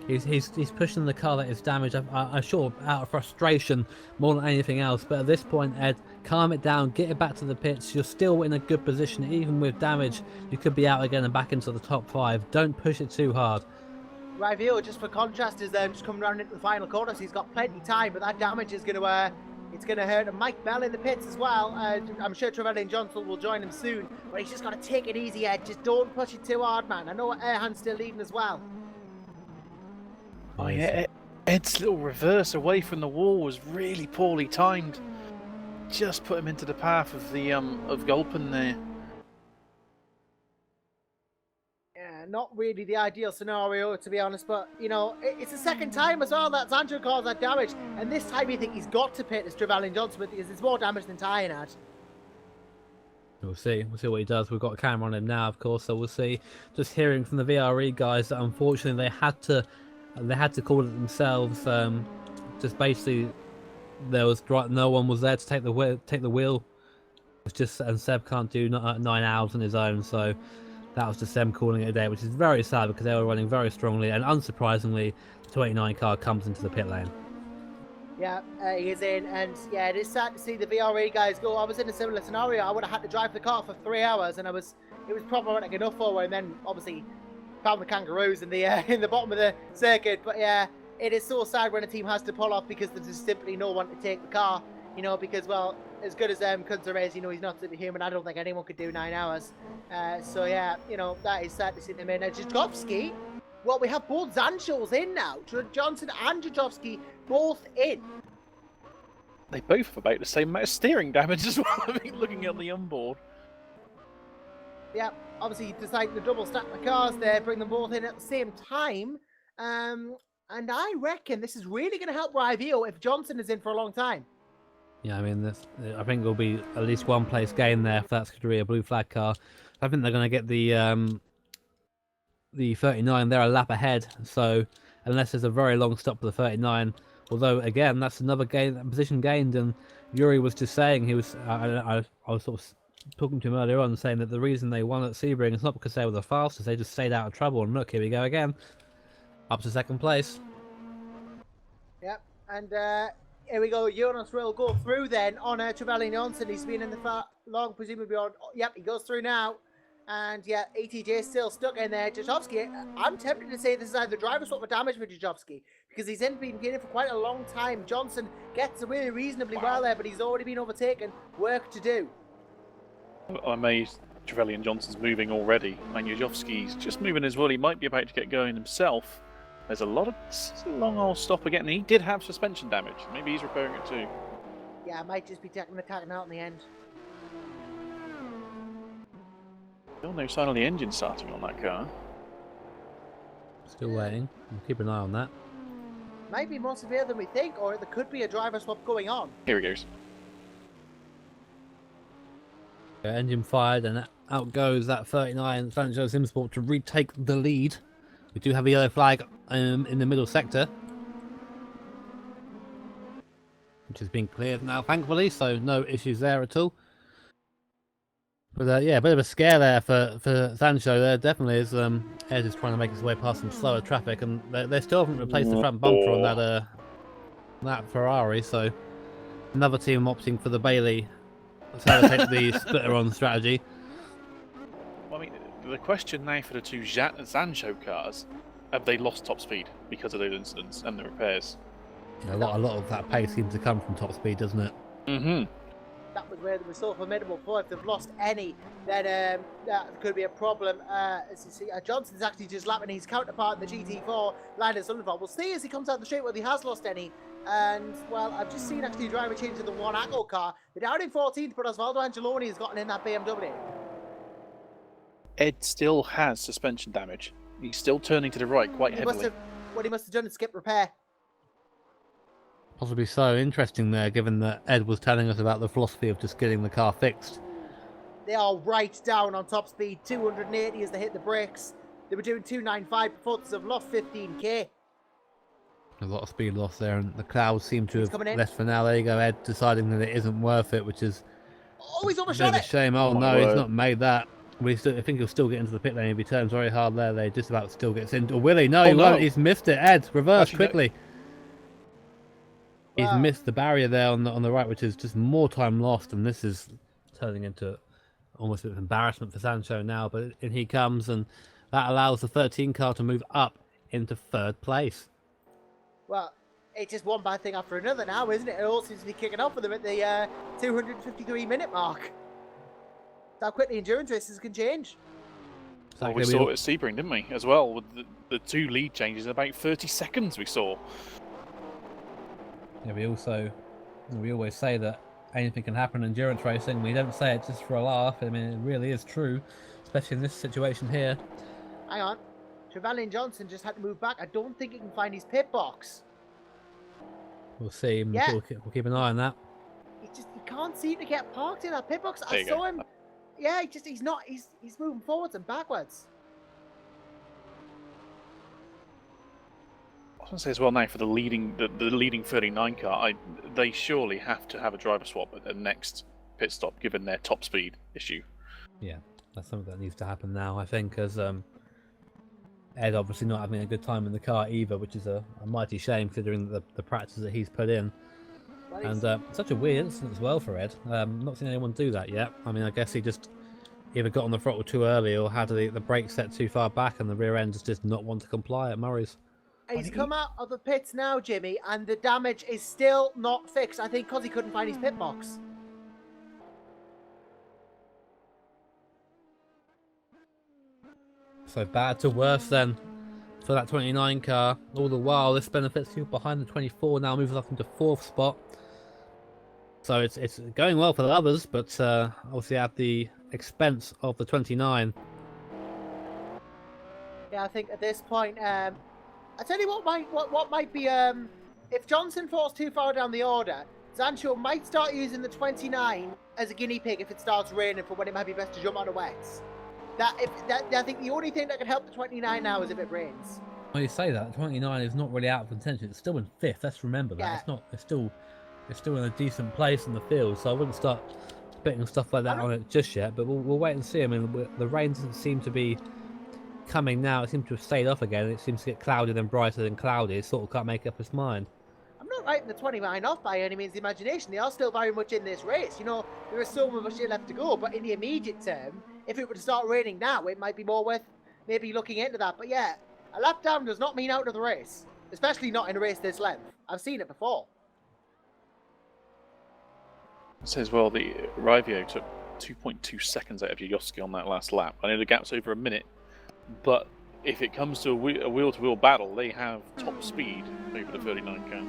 He's pushing the car that is damaged. I'm sure out of frustration more than anything else. But at this point, Ed, calm it down, get it back to the pits. You're still in a good position, even with damage. You could be out again and back into the top 5. Don't push it too hard. Rivio, just for contrast, is just coming around into the final corner, so he's got plenty of time. But that damage is going to it's going to hurt him. Mike Bell in the pits as well. I'm sure Trevelyan Johnson will join him soon. But he's just got to take it easy, Ed. Just don't push it too hard, man. I know Airhand's still leading as well. Oh yeah, Ed's little reverse away from the wall was really poorly timed. Just put him into the path of the of Gulpen there. Yeah, not really the ideal scenario, to be honest, but you know, it's the second time as well that Zancho caused that damage, and this time you think he's got to pit as Trevelyan Johnson because it's more damage than Tyan had. We'll see what he does. We've got a camera on him now, of course, so we'll see. Just hearing from the VRE guys that unfortunately they had to call it themselves. Just basically, there was no one was there to take the wheel. It's just, and Seb can't do 9 hours on his own, so that was just them calling it a day, which is very sad because they were running very strongly, and unsurprisingly, the 29 car comes into the pit lane. Yeah, he is in, and yeah, it is sad to see the VRE guys go. I was in a similar scenario. I would have had to drive the car for 3 hours, and it was problematic enough for, and then obviously found the kangaroos in the bottom of the circuit. But yeah, it is so sad when a team has to pull off because there's just simply no one to take the car, you know, because, well, as good as Kunzer is, you know, he's not superhuman. I don't think anyone could do 9 hours. So yeah, you know, that is sad to see them in. And Jadkowski, well, we have both Zanchos in now. Johnson and Jadkowski both in. They both have about the same amount of steering damage as well, I mean, looking at the onboard. Yeah, obviously deciding to double stack the cars there, bring them both in at the same time. And I reckon this is really going to help Rivio if Johnson is in for a long time. Yeah, I mean, I think there'll be at least 1 place gain there if that's going to be a blue flag car. I think they're going to get the 39. They're a lap ahead, so unless there's a very long stop for the 39. Although again, that's another position gained, and Yuri was just saying I was sort of talking to him earlier on, saying that the reason they won at Sebring is not because they were the fastest, they just stayed out of trouble. And look, here we go again, up to 2nd place. Yep, and here we go. Jonas will go through then on Trevelyan Johnson. He's been in the far long, presumably on. Yep, he goes through now. And yeah, ETJ still stuck in there. Jajovski, I'm tempted to say this is either driver swap or damage for Jajovski, because he's been getting for quite a long time. Johnson gets away reasonably well there, but he's already been overtaken. Work to do. I'm amazed Trevelli and Johnson's moving already. And Jajovski's just moving as well. He might be about to get going himself. There's a long old stop again. And he did have suspension damage. Maybe he's repairing it too. Yeah, might just be taking the tagging out in the end. Still no sign of the engine starting on that car. Still waiting. We'll keep an eye on that. Might be more severe than we think, or there could be a driver swap going on. Here he goes. Engine fired, and out goes that 39 Sancho Simsport to retake the lead. We do have a yellow flag in the middle sector, which has been cleared now, thankfully, so no issues there at all. But yeah, a bit of a scare there for Sancho there, definitely, as Ed is trying to make his way past some slower traffic, and they still haven't replaced the front bumper on that Ferrari, so another team opting for the Bailey to take the splitter-on strategy. Well, I mean, the question now for the two Sancho cars, have they lost top speed because of those incidents and the repairs? A lot of that pace seems to come from top speed, doesn't it? Mm-hmm. That was where they were so formidable before. If they've lost any, then that could be a problem. As you see, Johnson's actually just lapping his counterpart in the GT4, Landon Sullivan. We'll see as he comes out the straight whether he has lost any. And, well, I've just seen actually a driver change to the one Acco car. They're down in 14th, but Osvaldo Angeloni has gotten in that BMW. Ed still has suspension damage. He's still turning to the right quite heavily. What he must have done is skip repair. Possibly so. Interesting there, given that Ed was telling us about the philosophy of just getting the car fixed. They are right down on top speed, 280 as they hit the brakes. They were doing 295 before, so they've lost 15k. A lot of speed loss there, and the clouds seem to have coming left for now. There you go, Ed deciding that it isn't worth it, which is he's a overshot bit of it. a shame. Oh My no, word. he's not made that. I think he'll still get into the pit lane if he turns very hard there. They just about still gets into. Will he? No, he won't. He's missed it. Ed, reverse Actually, no. quickly. He's missed the barrier there on the right, which is just more time lost, and this is turning into almost a bit of embarrassment for Sancho now. But in he comes, and that allows the 13 car to move up into third place. Well, it's just one bad thing after another now, isn't it? It all seems to be kicking off for them at the 253-minute mark. That's how quickly endurance races can change. Well, we saw it at Sebring, didn't we, as well, with the two lead changes in about 30 seconds we saw. Yeah, we always say that anything can happen in endurance racing. We don't say it just for a laugh. I mean, it really is true, especially in this situation here. Hang on. Trevelyan Johnson just had to move back. I don't think he can find his pit box. We'll see. Yeah. We'll keep an eye on that. He can't seem to get parked in that pit box. There I you saw go. him. Yeah, he's moving forwards and backwards. I was going to say as well now for the leading 39 car, they surely have to have a driver swap at the next pit stop, given their top speed issue. Yeah, that's something that needs to happen now, I think, as Ed obviously not having a good time in the car either, which is a mighty shame considering the practice that he's put in. And such a weird incident as well for Ed. Not seen anyone do that yet. I mean, I guess he just either got on the throttle too early or had the brake set too far back and the rear end just did not want to comply at Murray's. He's come out of the pits now, Jimmy, and the damage is still not fixed. I think because he couldn't find his pit box. So bad to worse then for that 29 car. All the while, this benefits you behind the 24 now, moves up into 4th spot. So it's going well for the others, but obviously at the expense of the 29. Yeah, I think at this point, I tell you what might be if Johnson falls too far down the order, Sancho might start using the 29 as a guinea pig if it starts raining for when it might be best to jump on the wets. I think the only thing that could help the 29 now is if it rains. Well, you say that 29 is not really out of contention. It's still in 5th. Let's remember that. Yeah. It's not. It's still in a decent place in the field. So I wouldn't start putting stuff like that on it just yet. But we'll wait and see. I mean, the rain doesn't seem to be coming now. It seems to have stayed off again. It seems to get cloudier and brighter than cloudy. It sort of can't make up its mind. I'm not writing the 29 off by any means of the imagination. They are still very much in this race. You know, there is so much left to go. But in the immediate term, if it were to start raining now, it might be more worth maybe looking into that. But yeah, a lap down does not mean out of the race, especially not in a race this length. I've seen it before. It says, well, the Rivio took 2.2 seconds out of Yoski on that last lap. I know the gap's over a minute, but if it comes to a wheel-to-wheel battle, they have top speed over the 39 car.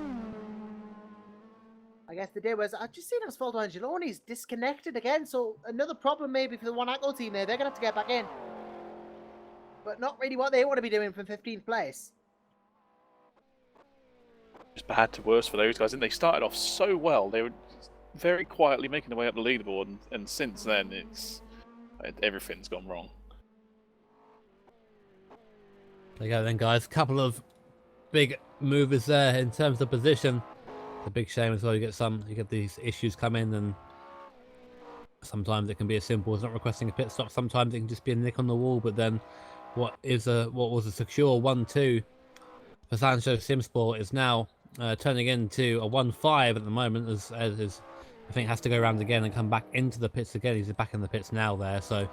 I guess the day was, I've just seen Asfalto Angeloni's disconnected again, so another problem maybe for the One Echo team there. They're going to have to get back in. But not really what they want to be doing from 15th place. It's bad to worse for those guys. And they started off so well. They were very quietly making their way up the leaderboard, and since then, everything's gone wrong. There you go then, guys. Couple of big movers there in terms of position. It's a big shame as well. You get these issues come in, and sometimes it can be as simple as not requesting a pit stop. Sometimes it can just be a nick on the wall. But then, what was a secure 1-2 for Sancho Simsport is now turning into a 1-5 at the moment, as I think has to go around again and come back into the pits again. He's back in the pits now there. So,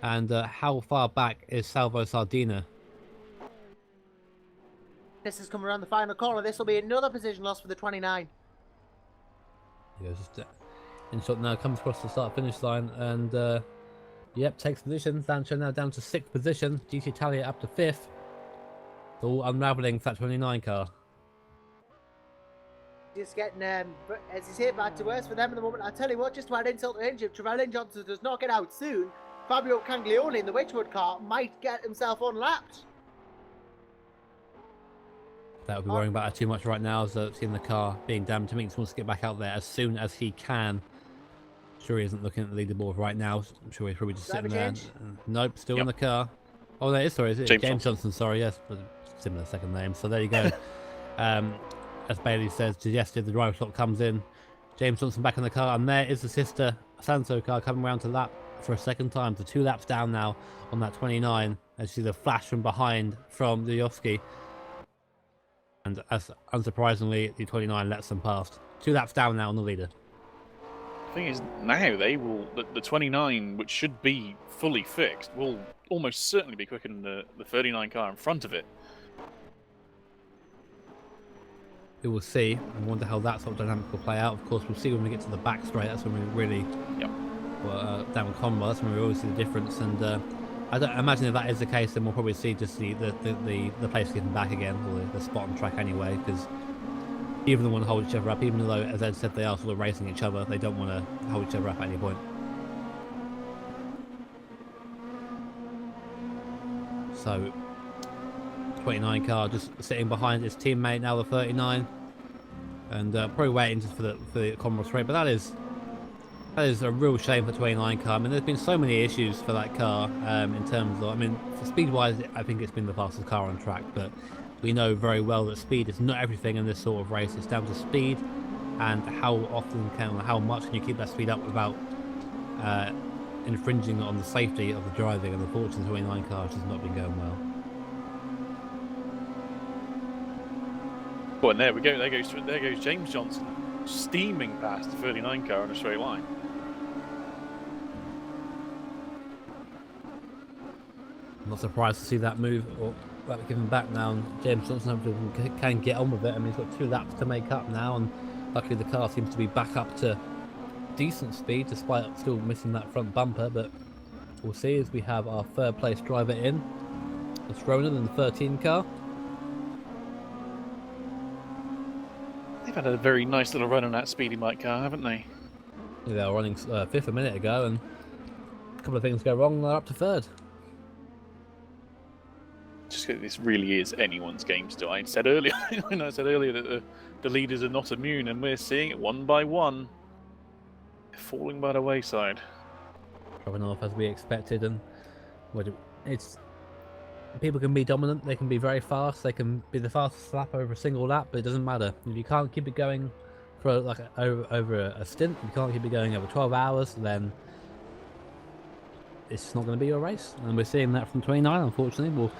and how far back is Salvo Sardina? This has come around the final corner. This will be another position loss for the 29. He goes just in shot now, comes across the start-finish line, and yep, takes position. Sancho now down to 6th position. GT Italia up to 5th. It's all unravelling for that 29 car. Just getting, as you say, back to worse for them at the moment. I tell you what, just to add insult to injury, if Trevellyn Johnson does not get out soon, Fabio Canglione in the Witchwood car might get himself unlapped. That would be worrying about it too much right now, as seeing the car being damaged. He wants to get back out there as soon as he can. Sure, he isn't looking at the leaderboard right now. I'm sure he's probably just sitting there. Nope, still in the car. Oh, no, sorry, is it James Johnson? Sorry, yes, but similar second name. So there you go. As Bailey says, suggested the driver slot comes in. James Johnson back in the car, and there is the sister Sanso car coming around to lap for a second time. So 2 laps down now on that 29. As you see the flash from behind from the Yoski. And as unsurprisingly, the 29 lets them past. 2 laps down now on the leader. The thing is, now they will, the 29, which should be fully fixed, will almost certainly be quicker than the 39 car in front of it. We will see. I wonder how that sort of dynamic will play out. Of course, we'll see when we get to the back straight. That's when we really, down with Conwell. That's when we really see the difference. And I don't imagine if that is the case, then we'll probably see just the place getting back again, or the spot on track anyway. Because even they want to hold each other up, even though, as Ed said, they are sort of racing each other, they don't want to hold each other up at any point. So 29 car just sitting behind his teammate now, the 39, and probably waiting just for the Commonwealth straight. But that is a real shame for 29 car. I mean, there's been so many issues for that car in terms of, I mean, for speed wise, I think it's been the fastest car on track, but we know very well that speed is not everything in this sort of race. It's down to speed and how much can you keep that speed up without infringing on the safety of the driving. And unfortunately, 29 car has not been going well. Well, and there we go. There goes James Johnson, steaming past the 39 car on a straight line. I'm not surprised to see that move, or that given back now. And James Johnson can get on with it. I mean, he's got 2 laps to make up now, and luckily the car seems to be back up to decent speed, despite still missing that front bumper. But we'll see as we have our 3rd place driver in. It's Ronan in the 13 car. They've had a very nice little run on that speedy bike car, haven't they? Yeah, they were running 5th a minute ago, and a couple of things go wrong, they're up to 3rd. Just this really is anyone's game still. I said earlier, that the leaders are not immune, and we're seeing it one by one. They're falling by the wayside. Dropping off as we expected, and it's people can be dominant, they can be very fast, they can be the fastest lap over a single lap, but it doesn't matter. If you can't keep it going for over a stint, if you can't keep it going over 12 hours, then it's not going to be your race. And we're seeing that from 29, unfortunately. We'll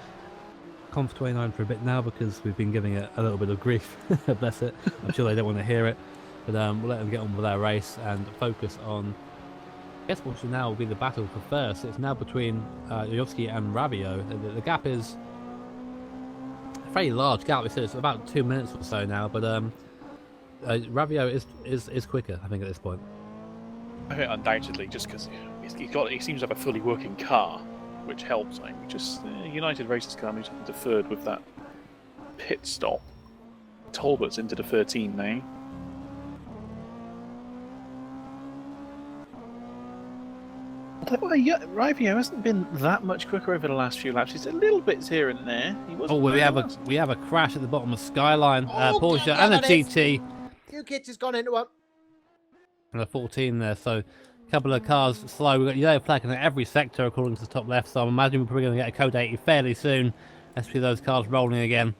come for 29 for a bit now because we've been giving it a little bit of grief. Bless it. I'm sure they don't want to hear it, but we'll let them get on with their race and focus on I guess what should now will be the battle for first. It's now between Yovsky and Ravio. The gap is a fairly large gap. It's about 2 minutes or so now, but Ravio is quicker, I think, at this point. I think undoubtedly, just because he seems to have a fully working car, which helps. I mean, just United Races car moves into third with that pit stop. Talbot's into the 13 now. Ravio hasn't been that much quicker over the last few laps. He's a little bit here and there. Oh, we have a crash at the bottom of Skyline. Porsche God, and a it is. GT. Kukic has gone into him. And a 14 there, so a couple of cars slow. We've got yellow flag in every sector according to the top left, so I'm imagining we're probably going to get a code 80 fairly soon. Let's see those cars rolling again.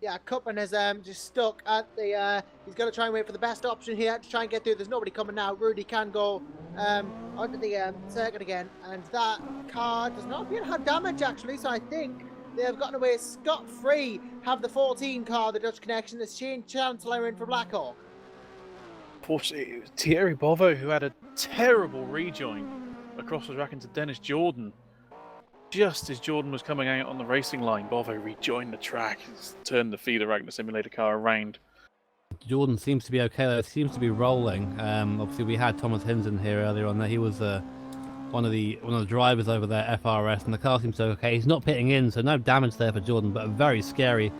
Yeah, Cupman is just stuck at the. He's going to try and wait for the best option here to try and get through. There's nobody coming now. Rudy can go onto the circuit again, and that car does not appear to have damage actually. So I think they have gotten away scot-free. Have the 14 car, the Dutch connection, is Shane Chancellor in for Blackhawk. Unfortunately, it was Thierry Bovo who had a terrible rejoin across the track into Dennis Jordan. Just as Jordan was coming out on the racing line, Bovo rejoined the track and turned the feeder Ragnar simulator car around. Jordan seems to be okay though. Seems to be rolling. Obviously, we had Thomas Hinson here earlier on. There, he was one of the drivers over there, FRS, and the car seems to be okay. He's not pitting in, so no damage there for Jordan, but a very scary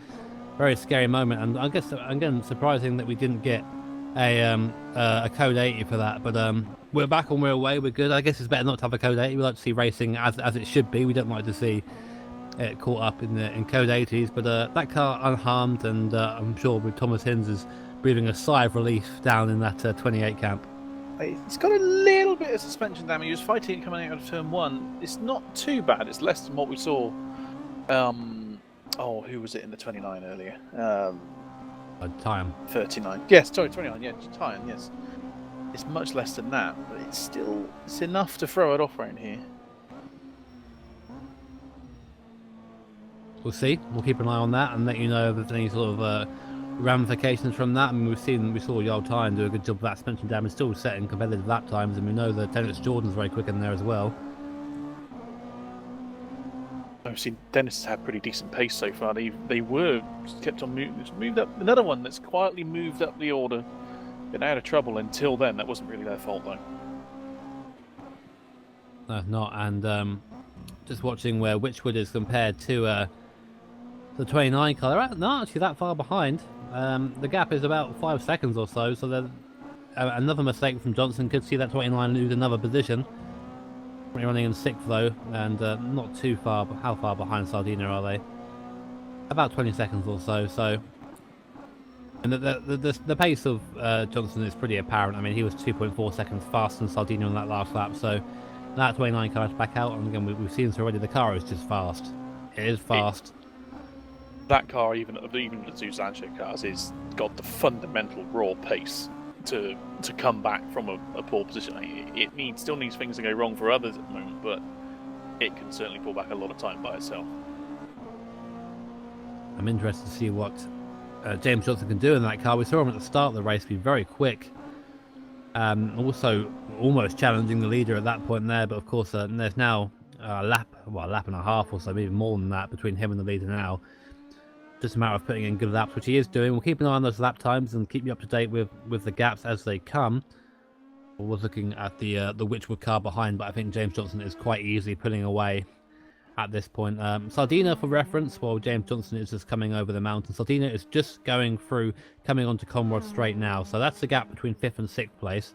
moment. And I guess again, surprising that we didn't get a code 80 for that, but we're back on our way. We're good. I guess it's better not to have a code 80. We like to see racing as it should be. We don't like to see it caught up in code 80s, but that car unharmed, and I'm sure with Thomas Hinz is breathing a sigh of relief down in that 28 camp. It's got a little bit of suspension damage. He was fighting it coming out of turn 1. It's not too bad. It's less than what we saw. Who was it in the 29 earlier? Time 39. Yes, sorry, 29. Yeah, time. Yes, it's much less than that, but it's enough to throw it off around here. We'll see. We'll keep an eye on that and let you know if there's any sort of ramifications from that. I mean, we saw Yol Tyne do a good job of that suspension damage, still setting competitive lap times, and we know that Dennis Jordan's very quick in there as well. I've seen Dennis has had pretty decent pace so far. They were kept on moved up. Another one that's quietly moved up the order, been out of trouble until then. That wasn't really their fault though. No, not. And just watching where Witchwood is compared to the 29 car, they're not actually that far behind. The gap is about 5 seconds or so. So another mistake from Johnson could see that 29 lose another position. Running in 6th though, and not too far. But how far behind Sardinia are they? About 20 seconds or so. So, and the pace of Johnson is pretty apparent. I mean, he was 2.4 seconds faster than Sardinia on that last lap. So that 29 car is back out, and again we've seen this already. The car is just fast. It is fast. That car, even the Zuzancho cars, is got the fundamental raw pace to come back from a poor position. It still needs things to go wrong for others at the moment, but it can certainly pull back a lot of time by itself. I'm interested to see what James Johnson can do in that car. We saw him at the start of the race be very quick, also almost challenging the leader at that point there, but of course there's now a lap and a half or so, maybe more than that, between him and the leader now. Just a matter of putting in good laps, which he is doing. We'll keep an eye on those lap times and keep you up to date with the gaps as they come. We're looking at the Witchwood car behind, but I think James Johnson is quite easily pulling away at this point. Sardinia, for reference, while James Johnson is just coming over the mountain. Sardinia is just coming onto Conrod Straight now. So that's the gap between 5th and 6th place.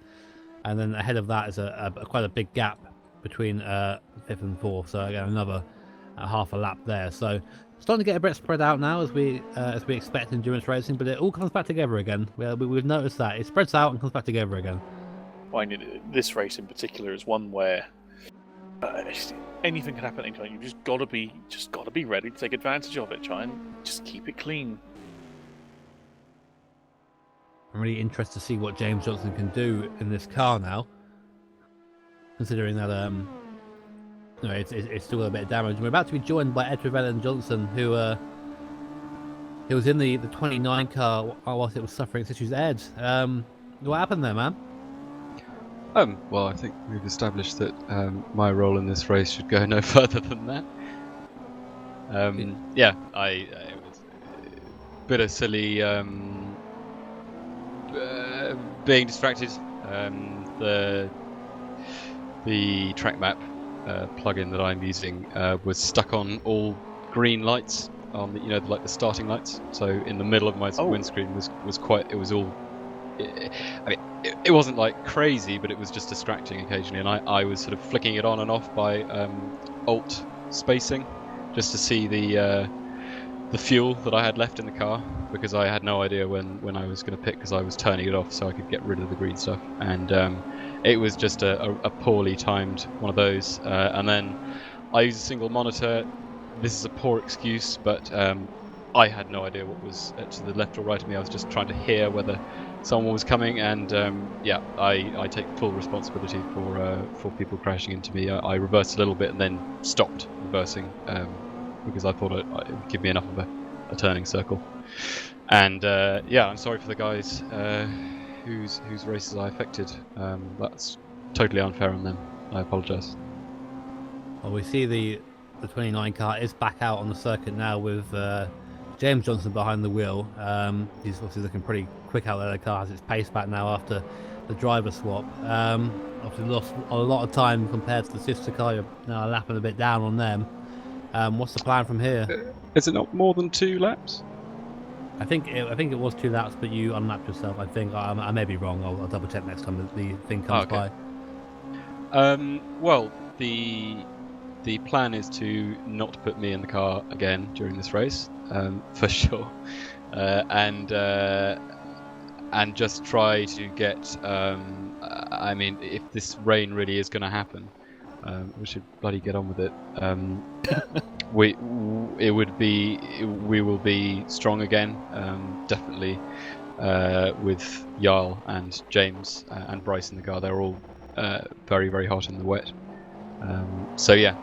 And then ahead of that is quite a big gap between 5th and 4th. So again, another half a lap there. So starting to get a bit spread out now, as we expect in endurance racing, but it all comes back together again. We've noticed that it spreads out and comes back together again. Well, this race in particular is one where anything can happen at any time. You've just got to be ready to take advantage of it. Try and just keep it clean. I'm really interested to see what James Johnson can do in this car now, considering that it's still got a bit of damage. We're about to be joined by Ed Trevell and Johnson, who was in the 29 car whilst it was suffering its issues. Ed, what happened there, man? Well, I think we've established that my role in this race should go no further than that. Yeah, it was a bit of silly being distracted. The track map plugin that I'm using was stuck on all green lights on the, like the starting lights. So in the middle of my windscreen was quite. It was all. It wasn't like crazy, but it was just distracting occasionally, and I was sort of flicking it on and off by alt spacing, just to see the fuel that I had left in the car, because I had no idea when I was going to pick, because I was turning it off so I could get rid of the green stuff, and it was just a poorly timed one of those. And then I used a single monitor. This is a poor excuse, but I had no idea what was to the left or right of me. I was just trying to hear whether someone was coming, and yeah, I take full responsibility for people crashing into me. I reversed a little bit and then stopped reversing because I thought it would give me enough of a turning circle. And yeah, I'm sorry for the guys whose races I affected. That's totally unfair on them. I apologise. Well, we see the 29 car is back out on the circuit now with James Johnson behind the wheel. He's obviously looking pretty quick out there. The car has its pace back now after the driver swap. Obviously lost a lot of time compared to the sister car. You're now lapping a bit down on them. What's the plan from here? Is it not more than 2 laps? I think it was 2 laps, but you unlapped yourself. I think I may be wrong. I'll double check next time the thing comes by. Well, the plan is to not put me in the car again during this race, for sure, and just try to get. I mean, if this rain really is going to happen, we should bloody get on with it. We will be strong again, definitely, with Jarl and James and Bryce in the car. They're all very, very hot in the wet. So yeah,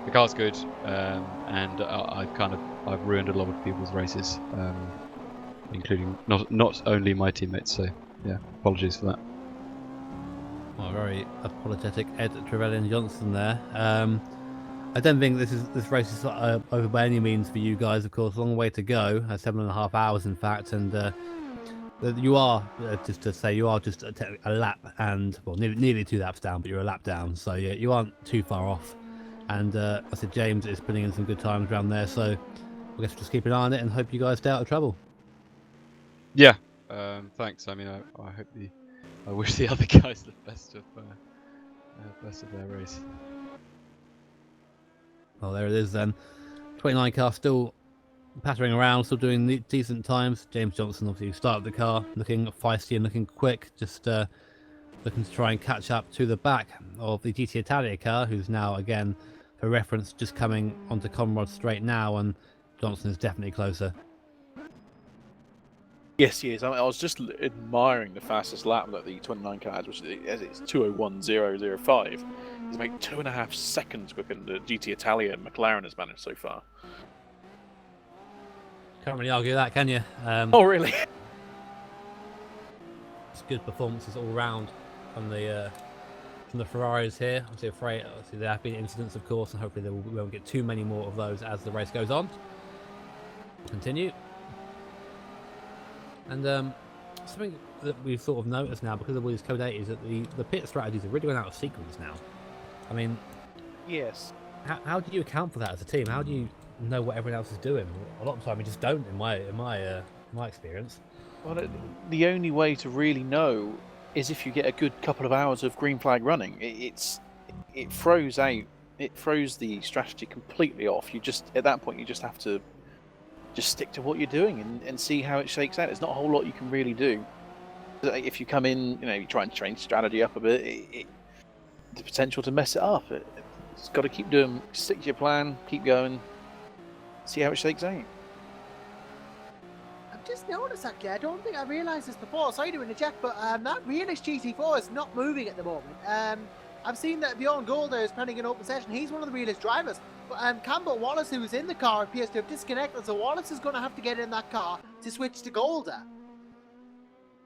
the car's good, and I've ruined a lot of people's races, including not only my teammates. So yeah, apologies for that. Well, very apologetic Ed Trevelyan Johnson there. I don't think this race is over by any means for you guys. Of course, long way to go. 7.5 hours, in fact, and you are just to say you are just a lap and nearly 2 laps down, but you're a lap down. So yeah, you aren't too far off. And I said James is putting in some good times around there. So I guess just keep an eye on it and hope you guys stay out of trouble. Yeah, thanks. I mean, I wish the other guys the best of their race. Well, there it is then. 29 car still pattering around, still doing decent times. James Johnson obviously started the car, looking feisty and looking quick, just looking to try and catch up to the back of the GT Italia car, who's now, again, for reference, just coming onto Conrad straight now, and Johnson is definitely closer. Yes, he is. I was just admiring the fastest lap that the 29 car has, which is 2:01.005. He's made 2.5 seconds quicker than the GT Italia McLaren has managed so far. Can't really argue that, can you? Oh, really? It's good performances all round from the Ferraris here. Obviously, there have been incidents, of course, and hopefully we won't get too many more of those as the race goes on. Continue. And something that we've sort of noticed now, because of all these Code 8, is that the pit strategies are really going out of sequence now. I mean, yes. How do you account for that as a team? How do you know what everyone else is doing? A lot of the time, we just don't. In my experience. Well, the only way to really know is if you get a good couple of hours of green flag running. It throws the strategy completely off. At that point you just have to just stick to what you're doing and see how it shakes out. There's not a whole lot you can really do. If you come in, you try and change strategy up a bit, the potential to mess it up. It's got to keep doing, stick to your plan, keep going, see how it shakes out. I've just noticed actually, I don't think I realised this before, sorry to interject, but that realist GT4 is not moving at the moment. I've seen that Bjorn Golder is planning an open session. He's one of the realist drivers. But Campbell Wallace, who was in the car, appears to have disconnected, so Wallace is going to have to get in that car to switch to Golder.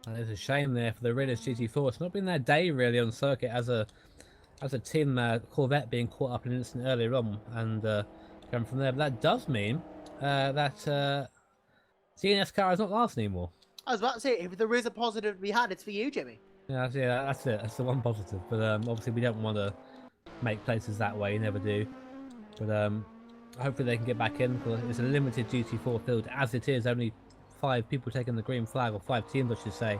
And it's a shame there for the Realist GT4. It's not been their day really on circuit as a team. Corvette being caught up in an incident earlier on and going from there. But that does mean that CNS car is not last anymore. I was about to say, if there is a positive to be had, it's for you, Jimmy. Yeah, that's it. That's the one positive. But obviously we don't want to make places that way. You never do. But hopefully they can get back in, because it's a limited GT4 field as it is. Only 5 people taking the green flag, or 5 teams I should say.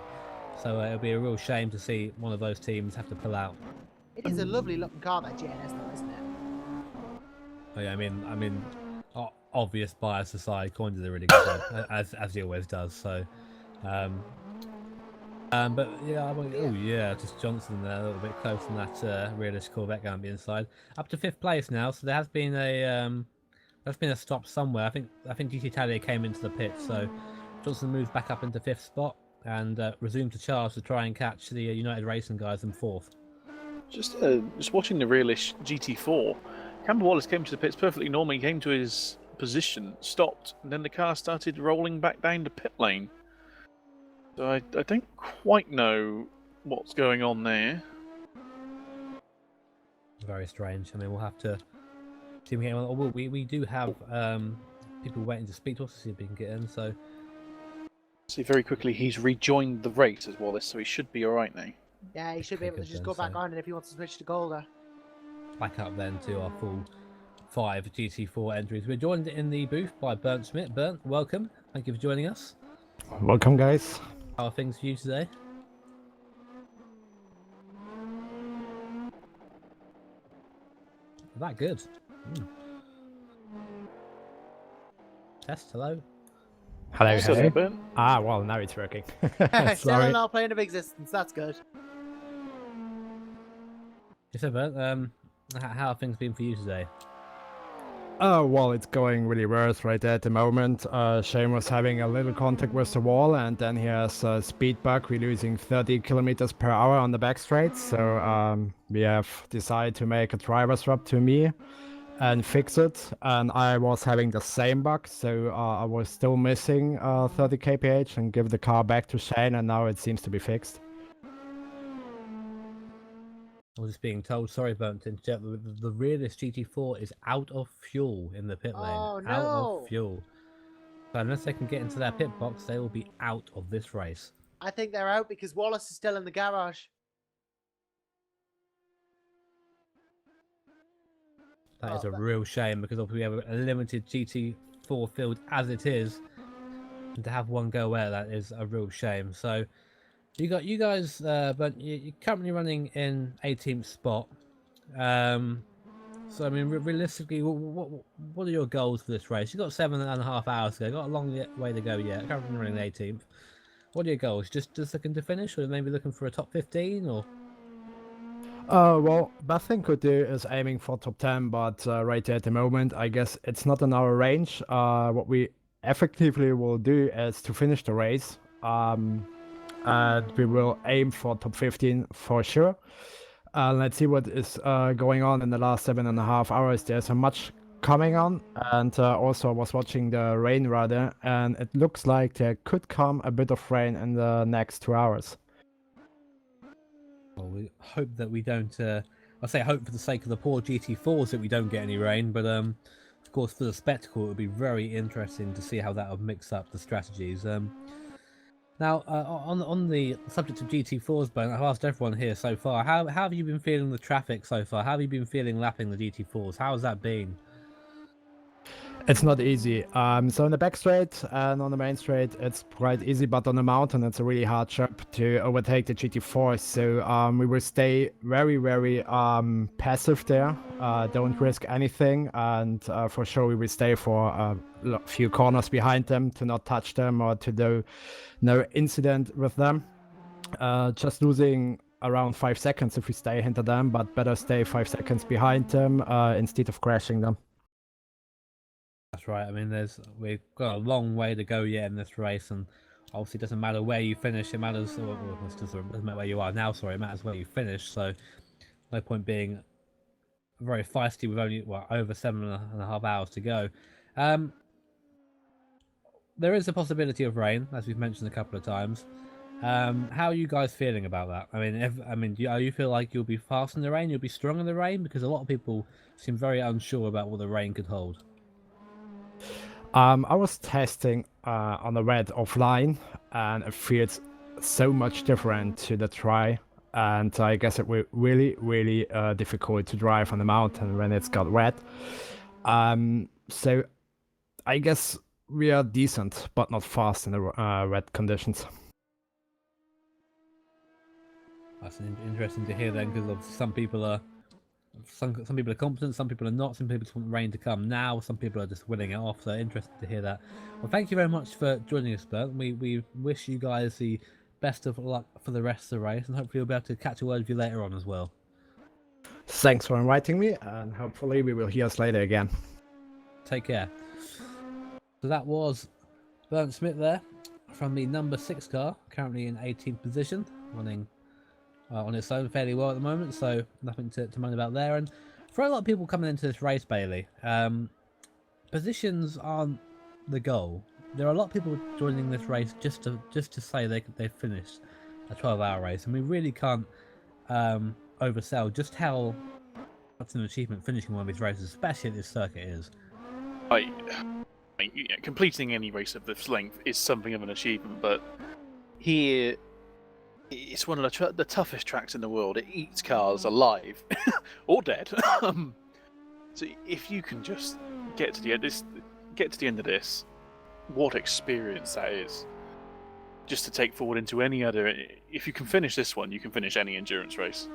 So it'll be a real shame to see one of those teams have to pull out. It is a lovely looking car, that GNS, though, isn't it? Oh yeah, I mean, obvious bias aside, Coins did a really good job, as he always does. So, but yeah, oh yeah, just Johnson there a little bit close on that Realist Corvette going to be inside. Up to 5th place now, so there has been a stop somewhere. I think GT Italia came into the pit, so Johnson moves back up into 5th spot and resumes to charge to try and catch the United Racing guys in 4th. Just watching the Realist GT4, Campbell Wallace came to the pits perfectly normal. He came to his position, stopped, and then the car started rolling back down the pit lane. So I don't quite know what's going on there. Very strange. I mean, we'll have to see if we can. We do have people waiting to speak to us to see if we can get in. So, see very quickly, he's rejoined the race as Wallace, so he should be all right now. Yeah, he should be able to just go back on, and if he wants to switch to Golda. Back up then to our full 5 GT4 entries. We're joined in the booth by Bernd Schmidt. Bernd, welcome. Thank you for joining us. Welcome, guys. How are things for you today? That good. Test, hello. Hello, hello. Bernd. Ah, well, now it's working. Still an all plane of existence, that's good. Yes, Bernd, how have things been for you today? Oh, well, it's going really worse right there at the moment. Shane was having a little contact with the wall, and then he has a speed bug. We're losing 30 kilometers per hour on the back straight, so we have decided to make a driver swap to me and fix it. And I was having the same bug, so I was still missing 30 kph and give the car back to Shane, and now it seems to be fixed. I was just being told, sorry, Bernd, the Realist GT4 is out of fuel in the pit lane. Oh, no. Out of fuel. So unless they can get into their pit box, they will be out of this race. I think they're out because Wallace is still in the garage. That is a real shame, because we have a limited GT4 field as it is, and to have one go away, that is a real shame. So you guys, but you're currently running in 18th spot. So I mean, realistically, what are your goals for this race? You've got 7.5 hours to go. Got a long way to go yet. Currently running 18th. What are your goals? Just looking to finish, or maybe looking for a top 15, or? Well, best thing could do is aiming for top 10, but right there at the moment, I guess it's not in our range. What we effectively will do is to finish the race. And we will aim for top 15 for sure. Let's see what is going on in the last 7.5 hours. There's so much coming on, and also I was watching the rain radar, and it looks like there could come a bit of rain in the next 2 hours. Well, we hope that we don't. I say hope for the sake of the poor GT4s that we don't get any rain, but of course for the spectacle, it would be very interesting to see how that would mix up the strategies. Now, on the subject of GT4s, Ben, I've asked everyone here so far, how have you been feeling the traffic so far? How have you been feeling lapping the GT4s? How has that been? It's not easy. So on the back straight and on the main straight, it's quite easy, but on the mountain, it's a really hard job to overtake the GT4. So we will stay very, very passive there. Don't risk anything, and for sure we will stay for a few corners behind them to not touch them or to do no incident with them. Just losing around 5 seconds if we stay into them, but better stay 5 seconds behind them instead of crashing them. That's right. I mean, we've got a long way to go yet in this race, and obviously it doesn't matter where you finish. It matters, or it doesn't matter where you are now. Sorry, it matters where you finish. So, no point being very feisty with only over 7.5 hours to go. There is a possibility of rain, as we've mentioned a couple of times. How are you guys feeling about that? I mean, do you feel like you'll be fast in the rain? You'll be strong in the rain? Because a lot of people seem very unsure about what the rain could hold. I was testing on the red offline, and it feels so much different to the dry. And I guess it will really, really difficult to drive on the mountain when it's got wet. So I guess we are decent, but not fast in the wet conditions. That's interesting to hear then, because some people are some people are confident, some people are not, some people just want rain to come now, some people are just winning it off. So interesting to hear that. Well, thank you very much for joining us, Bert. We wish you guys the best of luck for the rest of the race, and hopefully we'll be able to catch a word with you later on as well. Thanks for inviting me, and hopefully we will hear us later again. Take care. So that was Bernd Smith there from the number 6 car, currently in 18th position, running on its own fairly well at the moment, so nothing to moan about there. And for a lot of people coming into this race, Bailey, positions aren't the goal. There are a lot of people joining this race just to say they finished a 12-hour race, and we really can't oversell just how much an achievement finishing one of these races, especially at this circuit, is. Completing any race of this length is something of an achievement, but here it's one of the toughest tracks in the world. It eats cars alive or dead. So if you can just get to the end of this, what experience that is! Just to take forward into any other. If you can finish this one, you can finish any endurance race.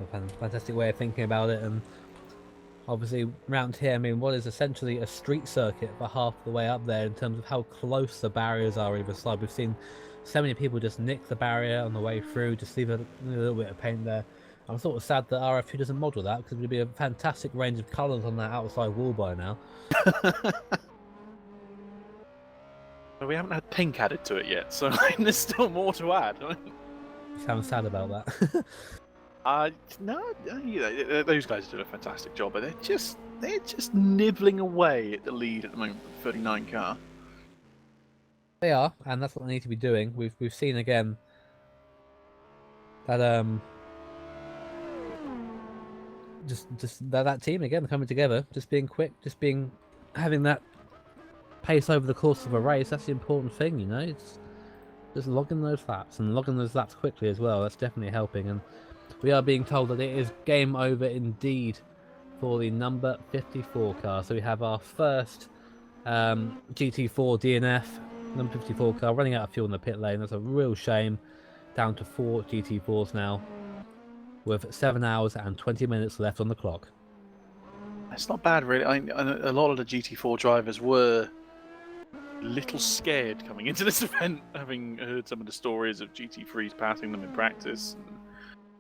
A fantastic way of thinking about it, and obviously round here, I mean, what is essentially a street circuit for half the way up there in terms of how close the barriers are either side. We've seen so many people just nick the barrier on the way through, just leave a little bit of paint there. I'm sort of sad that RF2 doesn't model that, because it would be a fantastic range of colours on that outside wall by now. We haven't had pink added to it yet, so there's still more to add. You sound sad about that. No, those guys do a fantastic job, but they're just nibbling away at the lead at the moment with the 39 car. They are, and that's what they need to be doing. We've seen again that just that team again coming together, just being quick, having that pace over the course of a race. That's the important thing, you know. It's just logging those laps and logging those laps quickly as well. That's definitely helping, and we are being told that it is game over indeed for the number 54 car. So we have our first GT4 DNF, number 54 car, running out of fuel in the pit lane. That's a real shame. Down to 4 GT4s now, with 7 hours and 20 minutes left on the clock. It's not bad, really. A lot of the GT4 drivers were a little scared coming into this event, having heard some of the stories of GT3s passing them in practice.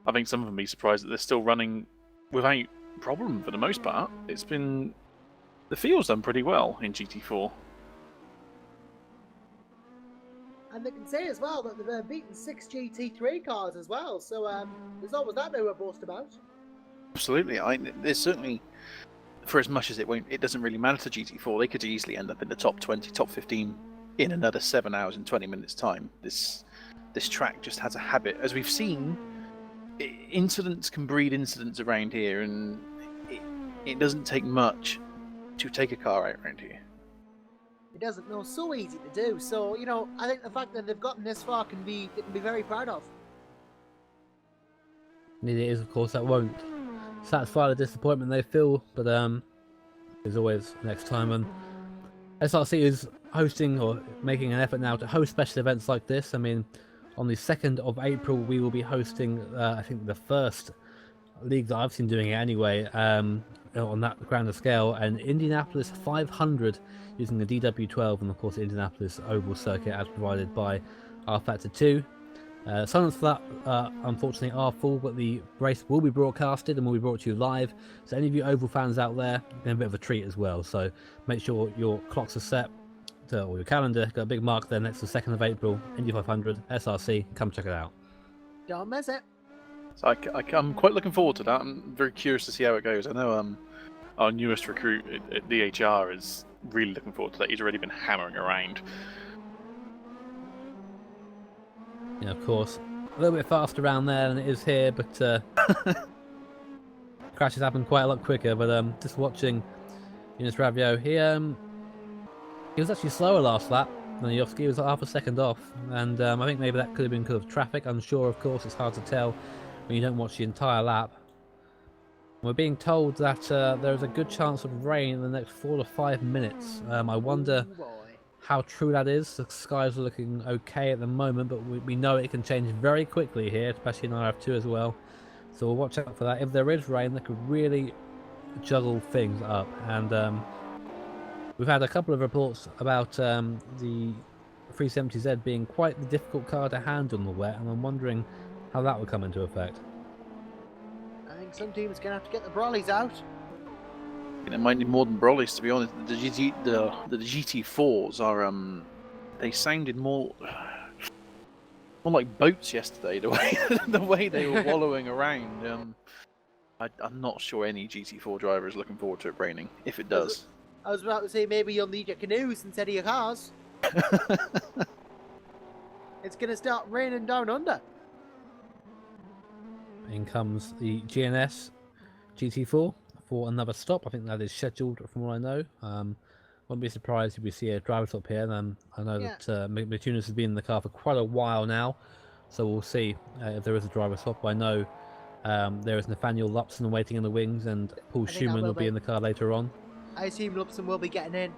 I think some of them be surprised that they're still running without problem for the most part. The field's done pretty well in GT4. And they can say as well that they've beaten 6 GT3 cars as well, so there's always that they were boast about. Absolutely. There's certainly, for as much as it doesn't really matter to GT4, they could easily end up in the top 20, top 15 in another 7 hours and 20 minutes time. This track just has a habit, as we've seen. Incidents can breed incidents around here, and it doesn't take much to take a car out around here. It doesn't know, so easy to do. So, you know, I think the fact that they've gotten this far can be very proud of. It is, of course, that won't satisfy the disappointment they feel, but there's always next time. And SRC is hosting, or making an effort now to host special events like this. I mean, on the 2nd of April, we will be hosting, I think, the first league that I've seen doing it anyway, on that grander scale, an Indianapolis 500 using the DW12 and, of course, the Indianapolis Oval Circuit as provided by R-Factor 2. Silence for that, unfortunately, are full, but the race will be broadcasted and will be brought to you live. So any of you Oval fans out there, get a bit of a treat as well. So make sure your clocks are set, or your calendar, got a big mark there next to the 2nd of April, Indy 500, SRC, come check it out. Don't miss it. So I'm quite looking forward to that. I'm very curious to see how it goes. I know our newest recruit at DHR is really looking forward to that. He's already been hammering around. you know, of course, a little bit faster around there than it is here, but crashes happen quite a lot quicker. But just watching Eunice Ravio, he was actually slower last lap than Yoski. He was half a second off, and I think maybe that could have been because of traffic. Unsure, of course, it's hard to tell when you don't watch the entire lap. We're being told that there is a good chance of rain in the next 4 to 5 minutes. I wonder how true that is. The skies are looking okay at the moment, but we know it can change very quickly here, especially in IF2 as well. So we'll watch out for that. If there is rain, that could really juggle things up. And we've had a couple of reports about the 370Z being quite the difficult car to handle in the wet, and I'm wondering how that would come into effect. I think some teams are going to have to get the brollies out. It might need more than brollies, to be honest. The GT4s are they sounded more like boats yesterday. The way they were wallowing around. I'm not sure any GT4 driver is looking forward to it raining. If it does, I was about to say maybe you'll need your canoes instead of your cars. It's going to start raining down under. In comes the GNS GT4 for another stop. I think that is scheduled from what I know. Won't be surprised if we see a driver stop here. I know that Matunas has been in the car for quite a while now, so we'll see if there is a driver swap. I know there is Nathaniel Lupson waiting in the wings, and Paul Schumann will be in the car later on. I assume Lupson will be getting in.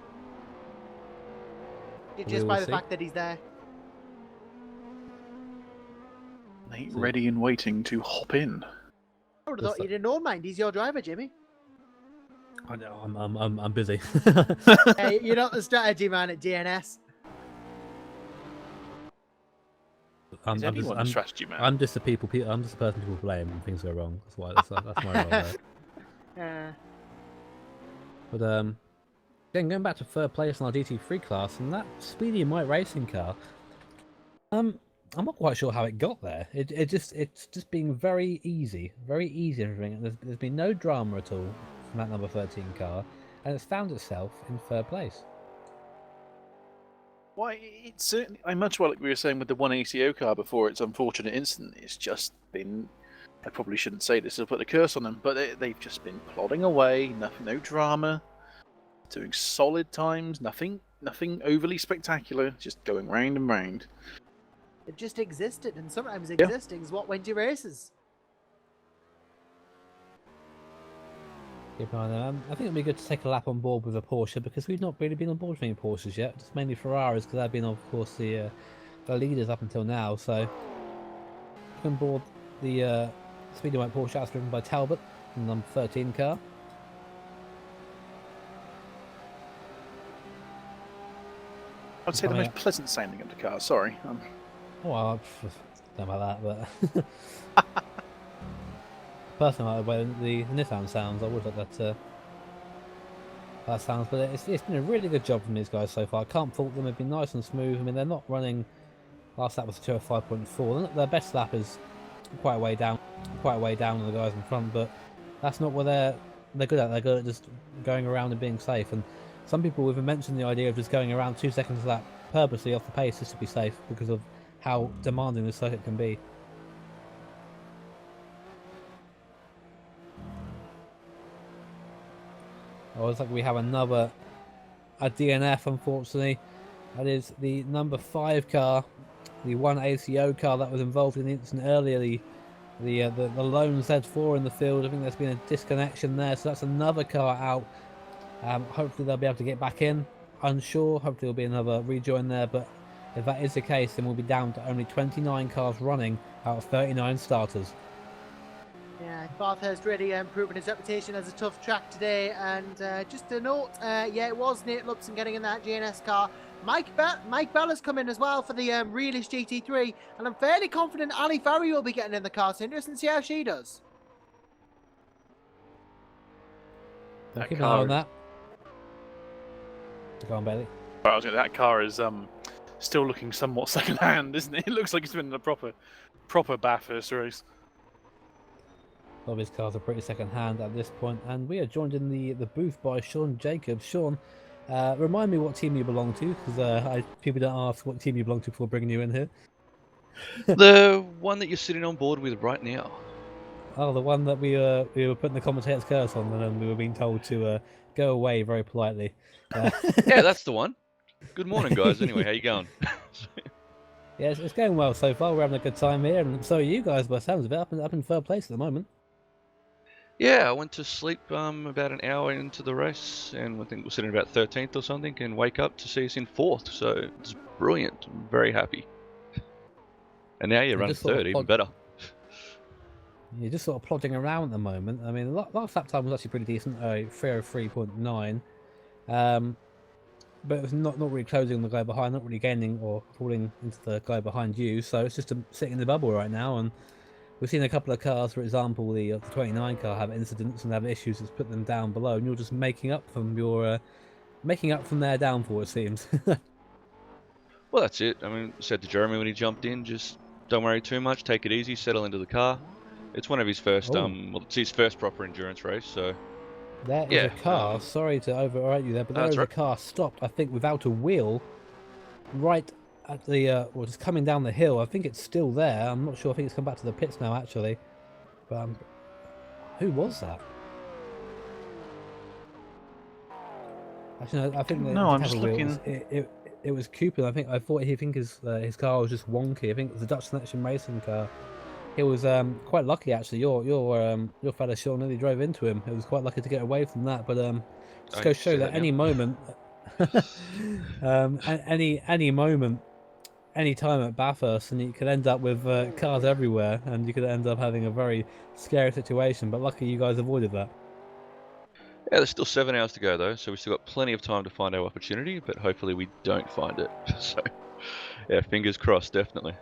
Just by the fact that he's there. Ready and waiting to hop in. I would have thought you didn't know, mind. He's your driver, Jimmy. I know, I'm busy. Hey, you're not the strategy man at DNS. I'm strategy man? I'm just the I'm just the person people blame when things go wrong. That's my role there. Yeah. But again, going back to third place in our DT3 class, and that Speedy Mike racing car, I'm not quite sure how it got there. It's just being very easy everything. There's been no drama at all from that number 13 car, and it's found itself in third place. Why, it's certainly, much like we were saying with the 180 car before its unfortunate incident, it's just been, I probably shouldn't say this, I'll put a curse on them, but they've just been plodding away, no drama, doing solid times, nothing overly spectacular, just going round and round. It just existed, and sometimes existing is what wins you races. Keep an eye on them. I think it'd be good to take a lap on board with a Porsche, because we've not really been on board with any Porsches yet. Just mainly Ferraris, because they've been, of course, the leaders up until now. So, on board the Speedy White Porsche that's driven by Talbot, the number 13 car. I'd say the most pleasant sounding of the car. Sorry. Well, I don't know about that, but personally, I like the way the Nissan sounds. I would like that sounds, but it's been a really good job from these guys so far. I can't fault them. They've been nice and smooth. I mean, they're not running. Last lap was 205.4. Their best lap is quite a way down on the guys in front, but that's not what they're good at. They're good at just going around and being safe. And some people even mentioned the idea of just going around 2 seconds of lap purposely off the pace just to be safe because of how demanding this circuit can be. Oh, it's like we have a DNF, unfortunately. That is the number 5 car, the 1ACO car that was involved in the incident earlier, the lone Z4 in the field. I think there's been a disconnection there, so that's another car out. Hopefully they'll be able to get back in. Unsure, hopefully there'll be another rejoin there, but if that is the case, then we'll be down to only 29 cars running out of 39 starters. Yeah, Bathurst really proving his reputation as a tough track today. And just a note, yeah, it was Nate Lupson getting in that GNS car. Mike Bella's come in as well for the Realish GT3, and I'm fairly confident Ali Farry will be getting in the car. So interesting to see how she does. Keep an eye on that. Go on, Bailey. Well, that car is still looking somewhat second-hand, isn't it? It looks like it's been in a proper Bathurst race. A lot of his cars are pretty second-hand at this point, and we are joined in the booth by Sean Jacobs. Sean, remind me what team you belong to, because people don't ask what team you belong to before bringing you in here. The one that you're sitting on board with right now. Oh, the one that we were putting the commentator's curse on, and then we were being told to go away very politely. Yeah, that's the one. Good morning, guys. Anyway, how you going? Yeah, it's going well so far. We're having a good time here, and so are you guys. By the sounds of it, up in third place at the moment. Yeah, I went to sleep about an hour into the race, and I think we're sitting about 13th or something, and wake up to see us in 4th. So it's brilliant. I'm very happy. And now you're running third, even better. You're just sort of plodding around at the moment. I mean, last lap time was actually pretty decent, 3:03.9. But it was not really closing on the guy behind, not really gaining or falling into the guy behind you. So it's just sitting in the bubble right now. And we've seen a couple of cars, for example, the 29 car have incidents and have issues that's put them down below, and you're just making up from their downfall, it seems. Well, that's it. I mean, said to Jeremy when he jumped in, just don't worry too much, take it easy, settle into the car. It's one of his first, well, it's his first proper endurance race, so. There is a car, sorry to overwrite you there, but there is a car stopped, I think, without a wheel, right at the, well, just coming down the hill. I think it's still there. I'm not sure. I think it's come back to the pits now, actually. But who was that? Actually, no, I think no, I'm just looking. It was Cooper. I thought his car was just wonky. I think it was the Dutch Selection Racing car. It was quite lucky, actually. Your fella Sean nearly drove into him. It was quite lucky to get away from that. But just go show that any moment, any moment, any time at Bathurst, and you could end up with cars everywhere, and you could end up having a very scary situation. But luckily, you guys avoided that. Yeah, there's still 7 hours to go though, so we've still got plenty of time to find our opportunity. But hopefully, we don't find it. So, yeah, fingers crossed, definitely.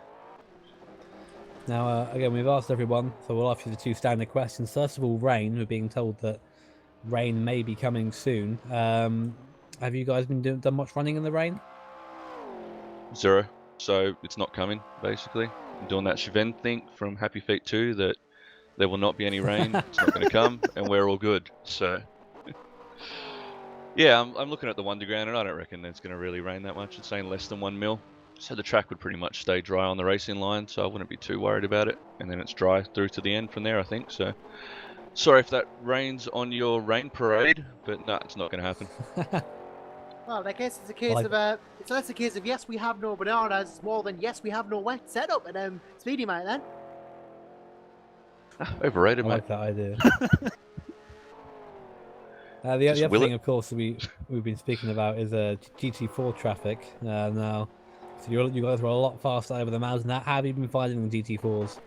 Now, again, we've asked everyone, so we'll ask you the 2 standard questions. First of all, rain. We're being told that rain may be coming soon. Have you guys been done much running in the rain? 0. So it's not coming, basically. I'm doing that Cheven thing from Happy Feet 2 that there will not be any rain, it's not going to come, and we're all good. So, yeah, I'm looking at the Wonderground, and I don't reckon it's going to really rain that much. It's saying less than 1 mil. So the track would pretty much stay dry on the racing line, so I wouldn't be too worried about it. And then it's dry through to the end from there, I think. So, sorry if that rains on your rain parade, but no, it's not going to happen. Well, I guess it's a case of it's less a case of yes, we have no bananas, more than yes, we have no wet setup. And Speedy, mate, then. Overrated, I mate. like that idea. The other thing, of course, we've been speaking about is GT4 traffic. Now, so you guys were a lot faster over the mountain. How have you been finding the GT4s?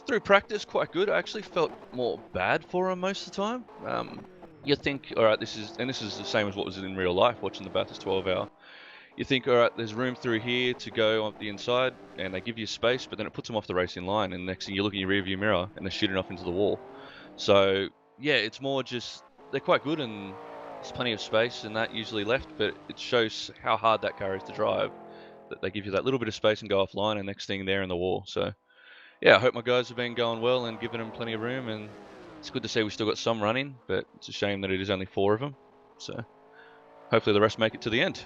Through practice, quite good. I actually felt more bad for them most of the time. You think, all right, this is the same as what was in real life, watching the Bathurst 12-hour. You think, all right, there's room through here to go on the inside, and they give you space, but then it puts them off the racing line, and next thing you look in your rearview mirror, and they're shooting off into the wall. So, yeah, it's more just, they're quite good, and there's plenty of space, and that usually left, but it shows how hard that car is to drive, that they give you that little bit of space and go offline, and next thing they're in the wall. So, yeah, I hope my guys have been going well and giving them plenty of room, and it's good to see we've still got some running, but it's a shame that it is only 4 of them. So, hopefully the rest make it to the end.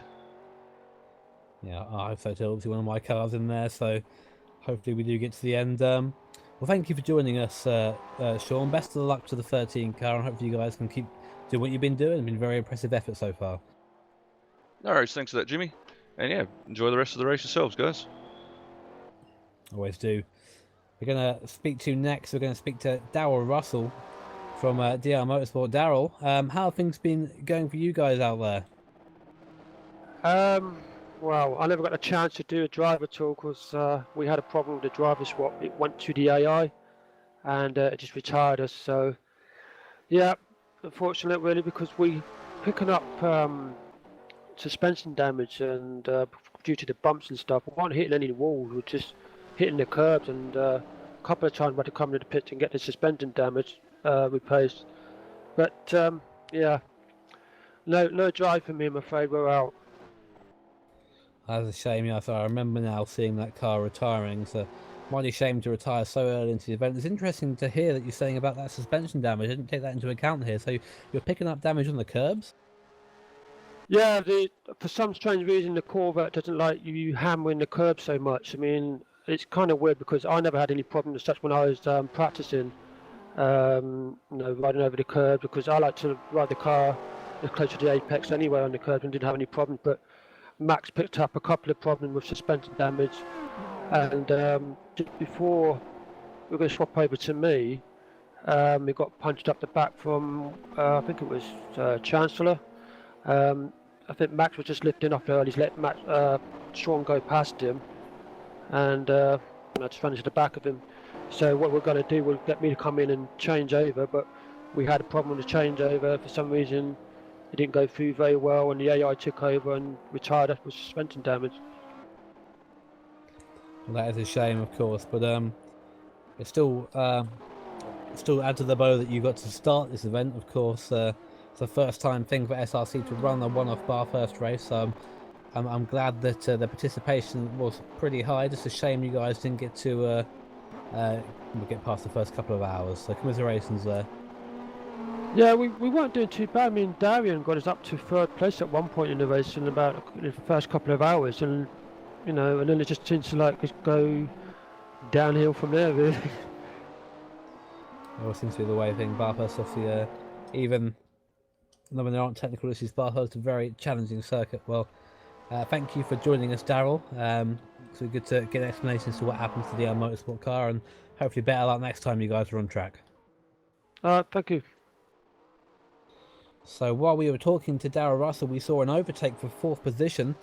Yeah, I hope so too. Obviously, one of my cars in there, so hopefully we do get to the end. Well, thank you for joining us, Sean. Best of luck to the 13 car, and hopefully you guys can keep doing what you've been doing. It's been a very impressive effort so far. No worries, thanks for that, Jimmy. And yeah, enjoy the rest of the race yourselves, guys. Always do. We're going to speak to next. We're going to speak to Daryl Russell from DR Motorsport. Daryl, how have things been going for you guys out there? Well, I never got a chance to do a driver tour because we had a problem with the driver swap. It went to the AI and it just retired us. So, yeah, unfortunately, really, because we picking up suspension damage and due to the bumps and stuff, we weren't hitting any walls. We were just hitting the curbs, and a couple of times we had to come to the pit and get the suspension damage replaced. But yeah, no drive for me, I'm afraid. We're out. That's a shame. Yeah, so I remember now seeing that car retiring. So, mighty shame to retire so early into the event. It's interesting to hear that you're saying about that suspension damage. I didn't take that into account here. So, you're picking up damage on the curbs? Yeah, for some strange reason, the Corvette doesn't like you hammering the curb so much. I mean, it's kind of weird because I never had any problems such when I was practicing, riding over the curb, because I like to ride the car as close to the apex anyway on the curb and didn't have any problems. But Max picked up a couple of problems with suspension damage, and just before we were going to swap over to me, we got punched up the back from I think it was Chancellor. I think Max was just lifting off early. He's let Sean go past him, and I just ran into the back of him. So what we're going to do, we'll get me to come in and change over, but we had a problem with the changeover. For some reason, it didn't go through very well, and the AI took over and retired us with suspension damage. Well, that is a shame, of course, but it's still add to the bow that you got to start this event. Of course, it's the first time thing for SRC to run a one-off Bathurst race. So I'm glad that the participation was pretty high. Just a shame you guys didn't get to get past the first couple of hours. So commiserations there. Yeah, we weren't doing too bad. I mean, Darian got us up to third place at one point in the race in about the first couple of hours, and and then it just seems to just go downhill from there, really. It always seems to be the way thing. Bathurst, obviously, even when there aren't technical issues, Bathurst is a very challenging circuit. Well, thank you for joining us, Daryl. It's good to get an explanation as to what happens to the motorsport car, and hopefully better luck next time you guys are on track. Thank you. So while we were talking to Darryl Russell, we saw an overtake for 4th position.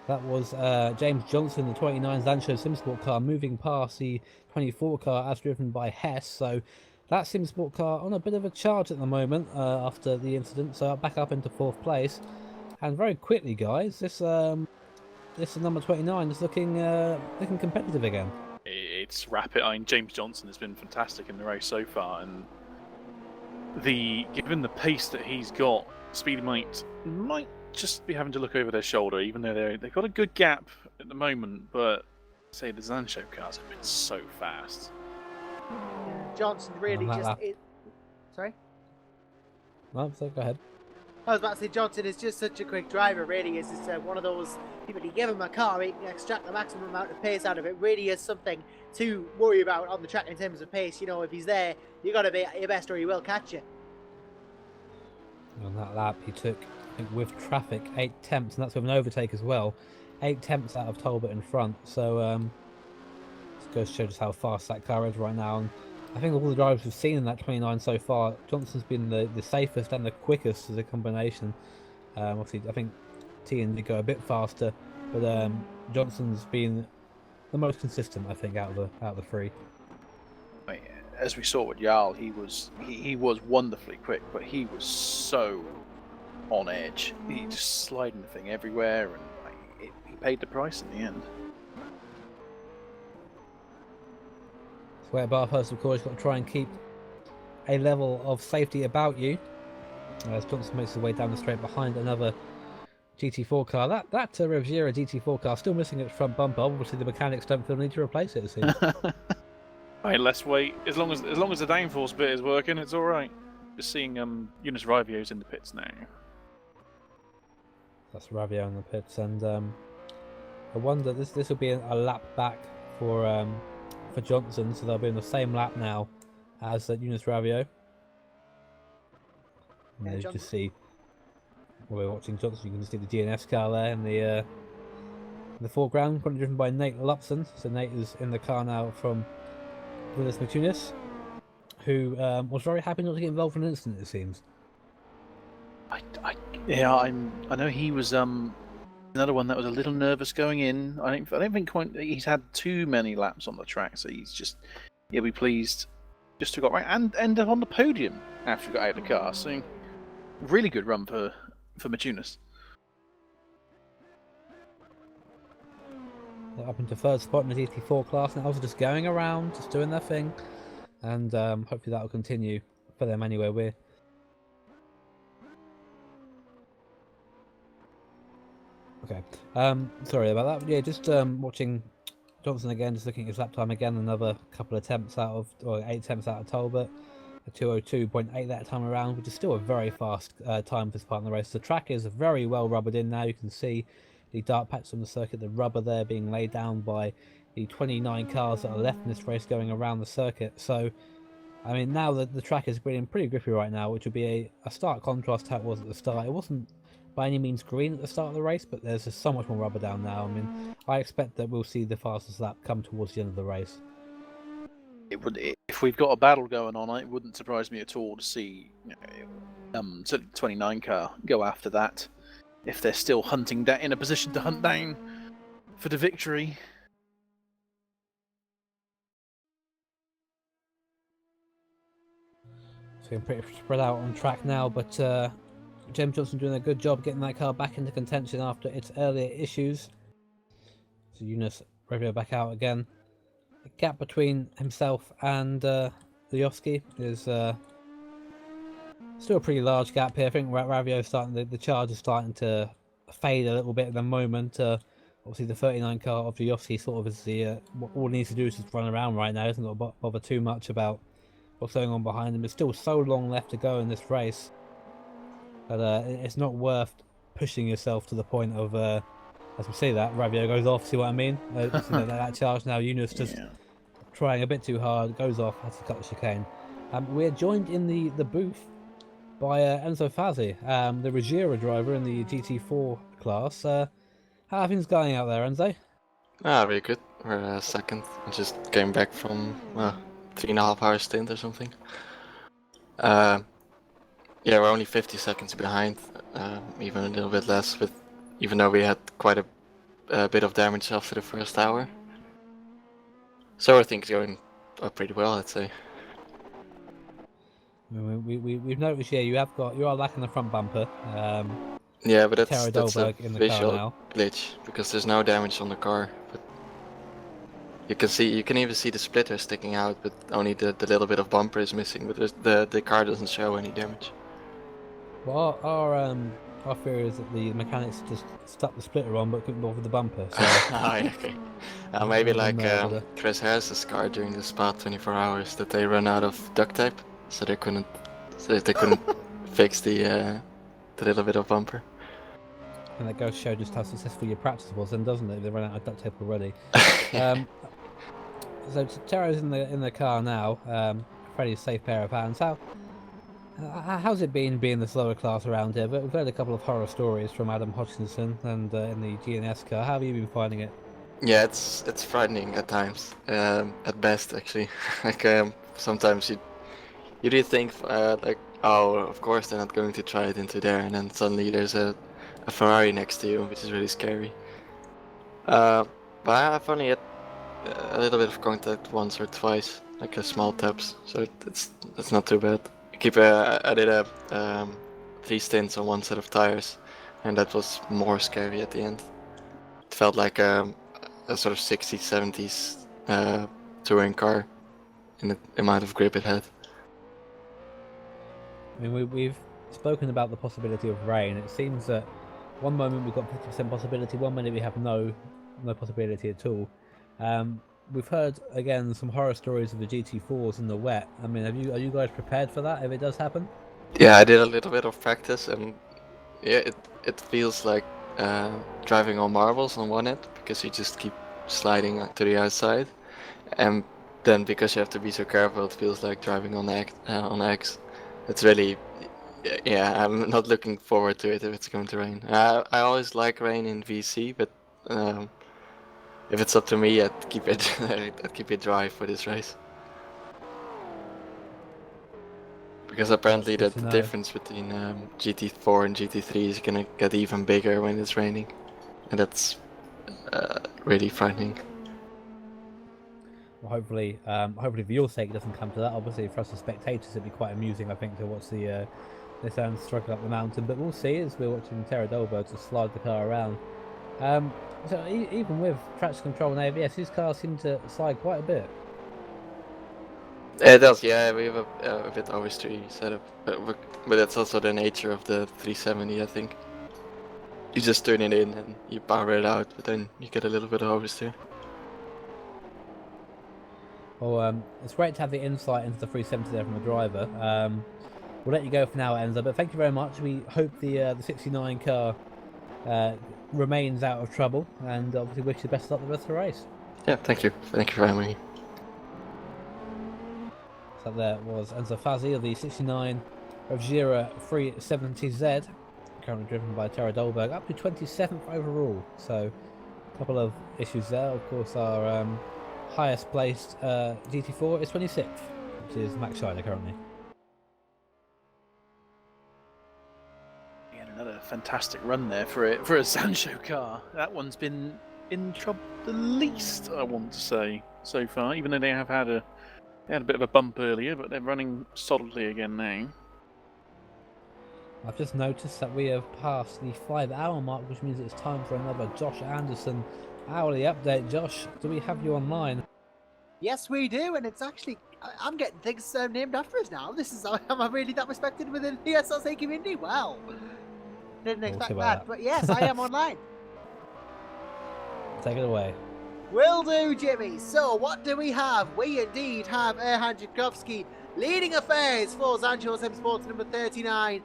That was James Johnson, the 29 Lancia SimSport car, moving past the 24 car as driven by Hess. So that SimSport car on a bit of a charge at the moment after the incident. So back up into 4th place. And very quickly, guys, this number 29 is looking competitive again. It's rapid. I mean, James Johnson has been fantastic in the race so far, and given the pace that he's got, Speedy might just be having to look over their shoulder, even though they've got a good gap at the moment. But say the Zancho cars have been so fast. Johnson really Sorry? No, so go ahead. I was about to say Johnson is just such a quick driver. Really, is just one of those people. You give him a car, he can extract the maximum amount of pace out of it. Really is something to worry about on the track in terms of pace. If he's there, you got to be at your best, or he will catch you. On that lap, he took, I think, with traffic 8 tenths, and that's with an overtake as well. 8 tenths out of Talbot in front. So this goes to show just how fast that car is right now. And I think all the drivers we've seen in that 29 so far, Johnson's been the safest and the quickest as a combination. Obviously, I think Tian did go a bit faster, but Johnson's been the most consistent, I think, out of the three. As we saw with Jarl, he was wonderfully quick, but he was so on edge. He just sliding the thing everywhere, and he paid the price in the end. So at Bathurst, of course, you've got to try and keep a level of safety about you. As Johnson makes his way down the straight behind another GT4 car. That Riviera GT4 car still missing its front bumper. Obviously, the mechanics don't feel the need to replace it, it seems. Right, let's wait. As long as the downforce bit is working, it's all right. Just seeing Eunice Ravio's in the pits now. That's Ravio in the pits, and I wonder this will be a lap back for Johnson, so they'll be in the same lap now as Eunice Ravio. And you just see, while we're watching Johnson, you can see the DNS car there in the foreground, currently driven by Nate Lupson. So Nate is in the car now from Willis McTunis, who was very happy not to get involved in an incident, it seems. I know he was another one that was a little nervous going in. I don't think he's had too many laps on the track, so he'll be pleased just to got right and end up on the podium after he got out of the car. So really good run for Matunis. They're up into third spot in the GT4 class, and also just going around, just doing their thing, and hopefully that will continue for them anyway. Okay, sorry about that. Yeah, just watching Johnson again, just looking at his lap time again. Another couple of attempts 8 attempts out of Talbot. a 2:02.8 that time around, which is still a very fast time for this part of the race. The track is very well rubbered in now. You can see the dark patch on the circuit, the rubber there being laid down by the 29 cars that are left in this race going around the circuit. So, I mean, now the track is getting pretty grippy right now, which would be a stark contrast to how it was at the start. It wasn't by any means green at the start of the race, but there's just so much more rubber down now. I mean, I expect that we'll see the fastest lap come towards the end of the race. It would, if we've got a battle going on, it wouldn't surprise me at all to see 29 car go after that. If they're still hunting that in a position to hunt down for the victory. So we're pretty spread out on track now, but James Johnson doing a good job getting that car back into contention after its earlier issues. So Yunus Revio back out again. The gap between himself and Lyovsky is still a pretty large gap here. I think Ravio starting the charge is starting to fade a little bit at the moment. Obviously, the 39 car of Lyovsky sort of is the all he needs to do is just run around right now. He doesn't got to bother too much about what's going on behind him. There's still so long left to go in this race that it's not worth pushing yourself to the point of, as we see that, Ravio goes off, see what I mean? See that charge now, Yunus just trying a bit too hard, goes off, has to cut the chicane. We're joined in the booth by Enzo Fazzi, the Regira driver in the GT4 class. How are things going out there, Enzo? Very good. We're second. I just came back from 3.5 hour stint or something. Yeah, we're only 50 seconds behind, even a little bit less, even though we had quite a bit of damage after the first hour. So I think it's going pretty well, I'd say. We've noticed, yeah, you are lacking the front bumper. Yeah, but that's a in the visual car now. glitch because there's no damage on the car. But you can even see the splitter sticking out, but only the little bit of bumper is missing. But the car doesn't show any damage. Well, our fear is that the mechanics just stuck the splitter on but couldn't bother the bumper. So yeah, okay. Maybe like Chris Harris's car during the Spa 24 hours that they run out of duct tape, so they couldn't fix the little bit of bumper. And that goes to show just how successful your practice was, then, doesn't it? They ran out of duct tape already. So Tero's in the car now. Pretty safe pair of hands. How's it been being the slower class around here? But we've heard a couple of horror stories from Adam Hodgkinson and in the GNS car. How have you been finding it? Yeah, it's frightening at times. At best, actually. Like sometimes you do think like, oh, of course they're not going to try it into there, and then suddenly there's a Ferrari next to you, which is really scary. But I've only had a little bit of contact once or twice, like a small taps, so it's not too bad. I did 3 stints on one set of tires, and that was more scary at the end. It felt like a sort of 60s, 70s touring car in the amount of grip it had. I mean, we've spoken about the possibility of rain. It seems that one moment we've got 50% possibility, one minute we have no possibility at all. We've heard again some horror stories of the GT4s in the wet. I mean, are you guys prepared for that if it does happen? Yeah, I did a little bit of practice, and yeah, it feels like driving on marbles on one end because you just keep sliding to the outside, and then because you have to be so careful, it feels like driving on eggs. It's really, yeah, I'm not looking forward to it if it's going to rain. I always like rain in VC, but if it's up to me, I'd keep it dry for this race. Because apparently the difference between GT4 and GT3 is gonna get even bigger when it's raining, and that's really frightening. Well, hopefully for your sake it doesn't come to that. Obviously, for us as spectators, it'd be quite amusing, I think, to watch this struggle up the mountain. But we'll see as we're watching Terra Dolberg just slide the car around. So even with traction control and ABS, these cars seem to slide quite a bit. It does, yeah. We have a bit oversteer setup, but that's also the nature of the 370, I think. You just turn it in and you power it out, but then you get a little bit of oversteer. Well, it's great to have the insight into the 370 there from the driver. We'll let you go for now, Enzo, but thank you very much. We hope the 69 car remains out of trouble, and obviously wish you the best of luck with the rest of the race. Yeah, thank you. Thank you for having me. So there was Enzo Fazzi of the 69 of Gira 370Z, currently driven by Tara Dolberg, up to 27th overall. So a couple of issues there. Of course, our highest placed GT4 is 26th, which is Max Scheider currently. Another fantastic run there for a Sancho car. That one's been in trouble the least, I want to say, so far. Even though they had a bit of a bump earlier, but they're running solidly again now. I've just noticed that we have passed the 5-hour mark, which means it's time for another Josh Anderson hourly update. Josh, do we have you online? Yes, we do, and it's actually I'm getting things named after us now. This is am I really that respected within the SLC community? Well. Didn't expect that, but yes, I am online. Take it away. Will do, Jimmy. So, what do we have? We indeed have Erhan Jankowski leading affairs for Zancho Sim Sports number 39,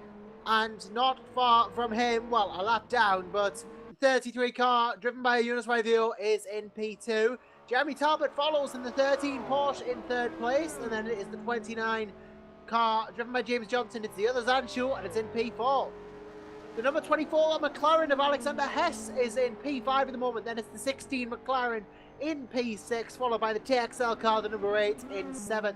and not far from him, well, a lap down, but the 33 car driven by Yunus Raivio is in P2. Jeremy Talbot follows in the 13 Porsche in third place, and then it is the 29 car driven by James Johnson. It's the other Zancho, and it's in P4. The number 24 McLaren of Alexander Hess is in P5 at the moment. Then it's the 16 McLaren in P6, followed by the TXL car, the number 8 in 7th.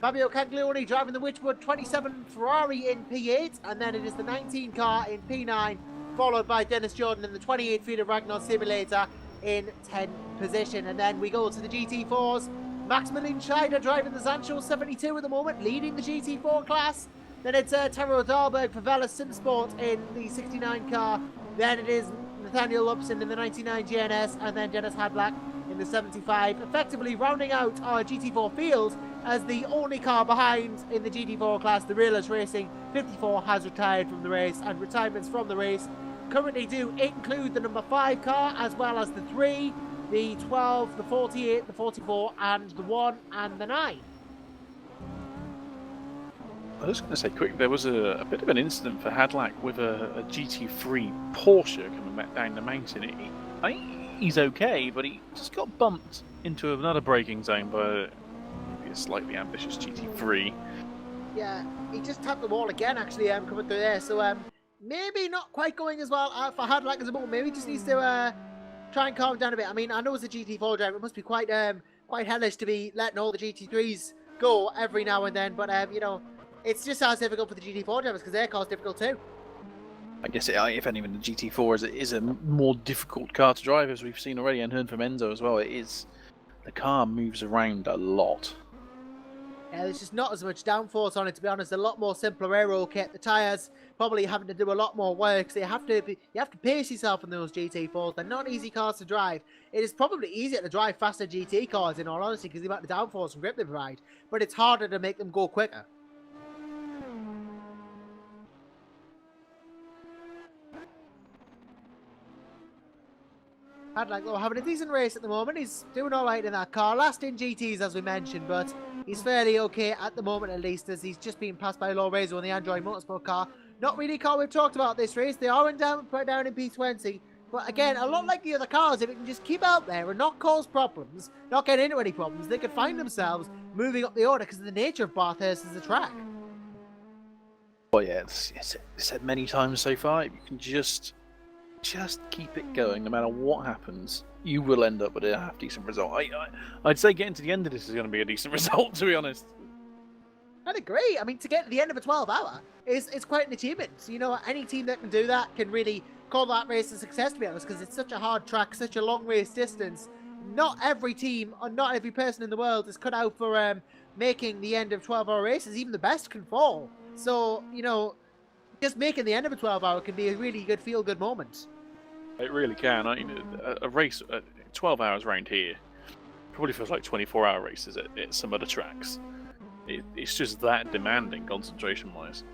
Fabio Caglioni driving the Wychwood 27 Ferrari in P8, and then it is the 19 car in P9, followed by Dennis Jordan in the 28 Fiat Ragnar Simulator in 10th position. And then we go to the GT4s. Maximilian Scheider driving the Zancho 72 at the moment, leading the GT4 class. Then it's Taro Dahlberg for Velas Simsport in the 69 car. Then it is Nathaniel Lupson in the 99 GNS, and then Dennis Hadlack in the 75. Effectively rounding out our GT4 field as the only car behind in the GT4 class, the Realist Racing 54 has retired from the race, and retirements from the race currently do include the number 5 car, as well as the 3, the 12, the 48, the 44, and the 1 and the 9. I was going to say quick, there was a bit of an incident for Hadlack with a GT3 Porsche coming back down the mountain. I think he's okay, but he just got bumped into another braking zone by a slightly ambitious GT3. Yeah, he just tapped the wall again, actually, coming through there. So maybe not quite going as well for Hadlack as a moment. Maybe he just needs to try and calm down a bit. I mean, I know as a GT4 driver, it must be quite hellish to be letting all the GT3s go every now and then, but you know, it's just as difficult for the GT4 drivers because their car's difficult too. I guess, if anything, the GT4 is a more difficult car to drive, as we've seen already and heard from Enzo as well. The car moves around a lot. Yeah, there's just not as much downforce on it, to be honest. A lot more simpler aero kit. The tyres probably having to do a lot more work, so you have to pace yourself in those GT4s. They're not easy cars to drive. It is probably easier to drive faster GT cars, in all honesty, because the amount of downforce and grip they provide. But it's harder to make them go quicker. Hadlack, though, having a decent race at the moment. He's doing all right in that car. Last in GTs, as we mentioned, but he's fairly okay at the moment, at least, as he's just been passed by Lorenzo in the Android Motorsport car. Not really a car we've talked about this race. They are down in P20, but again, a lot like the other cars, if it can just keep out there and not cause problems, not get into any problems, they could find themselves moving up the order because of the nature of Bathurst as a track. Well, yeah, it's said many times so far. If you can just keep it going, no matter what happens, you will end up with a half-decent result. I'd say getting to the end of this is going to be a decent result, to be honest. I'd agree. I mean, to get to the end of a 12-hour is quite an achievement. You know, any team that can do that can really call that race a success, to be honest, because it's such a hard track, such a long race distance. Not every team or not every person in the world is cut out for making the end of 12-hour races. Even the best can fall. So, you know, just making the end of a 12-hour can be a really good feel-good moment. It really can. A race, 12 hours around here, probably feels like 24-hour races at some other tracks. It's just that demanding, concentration-wise.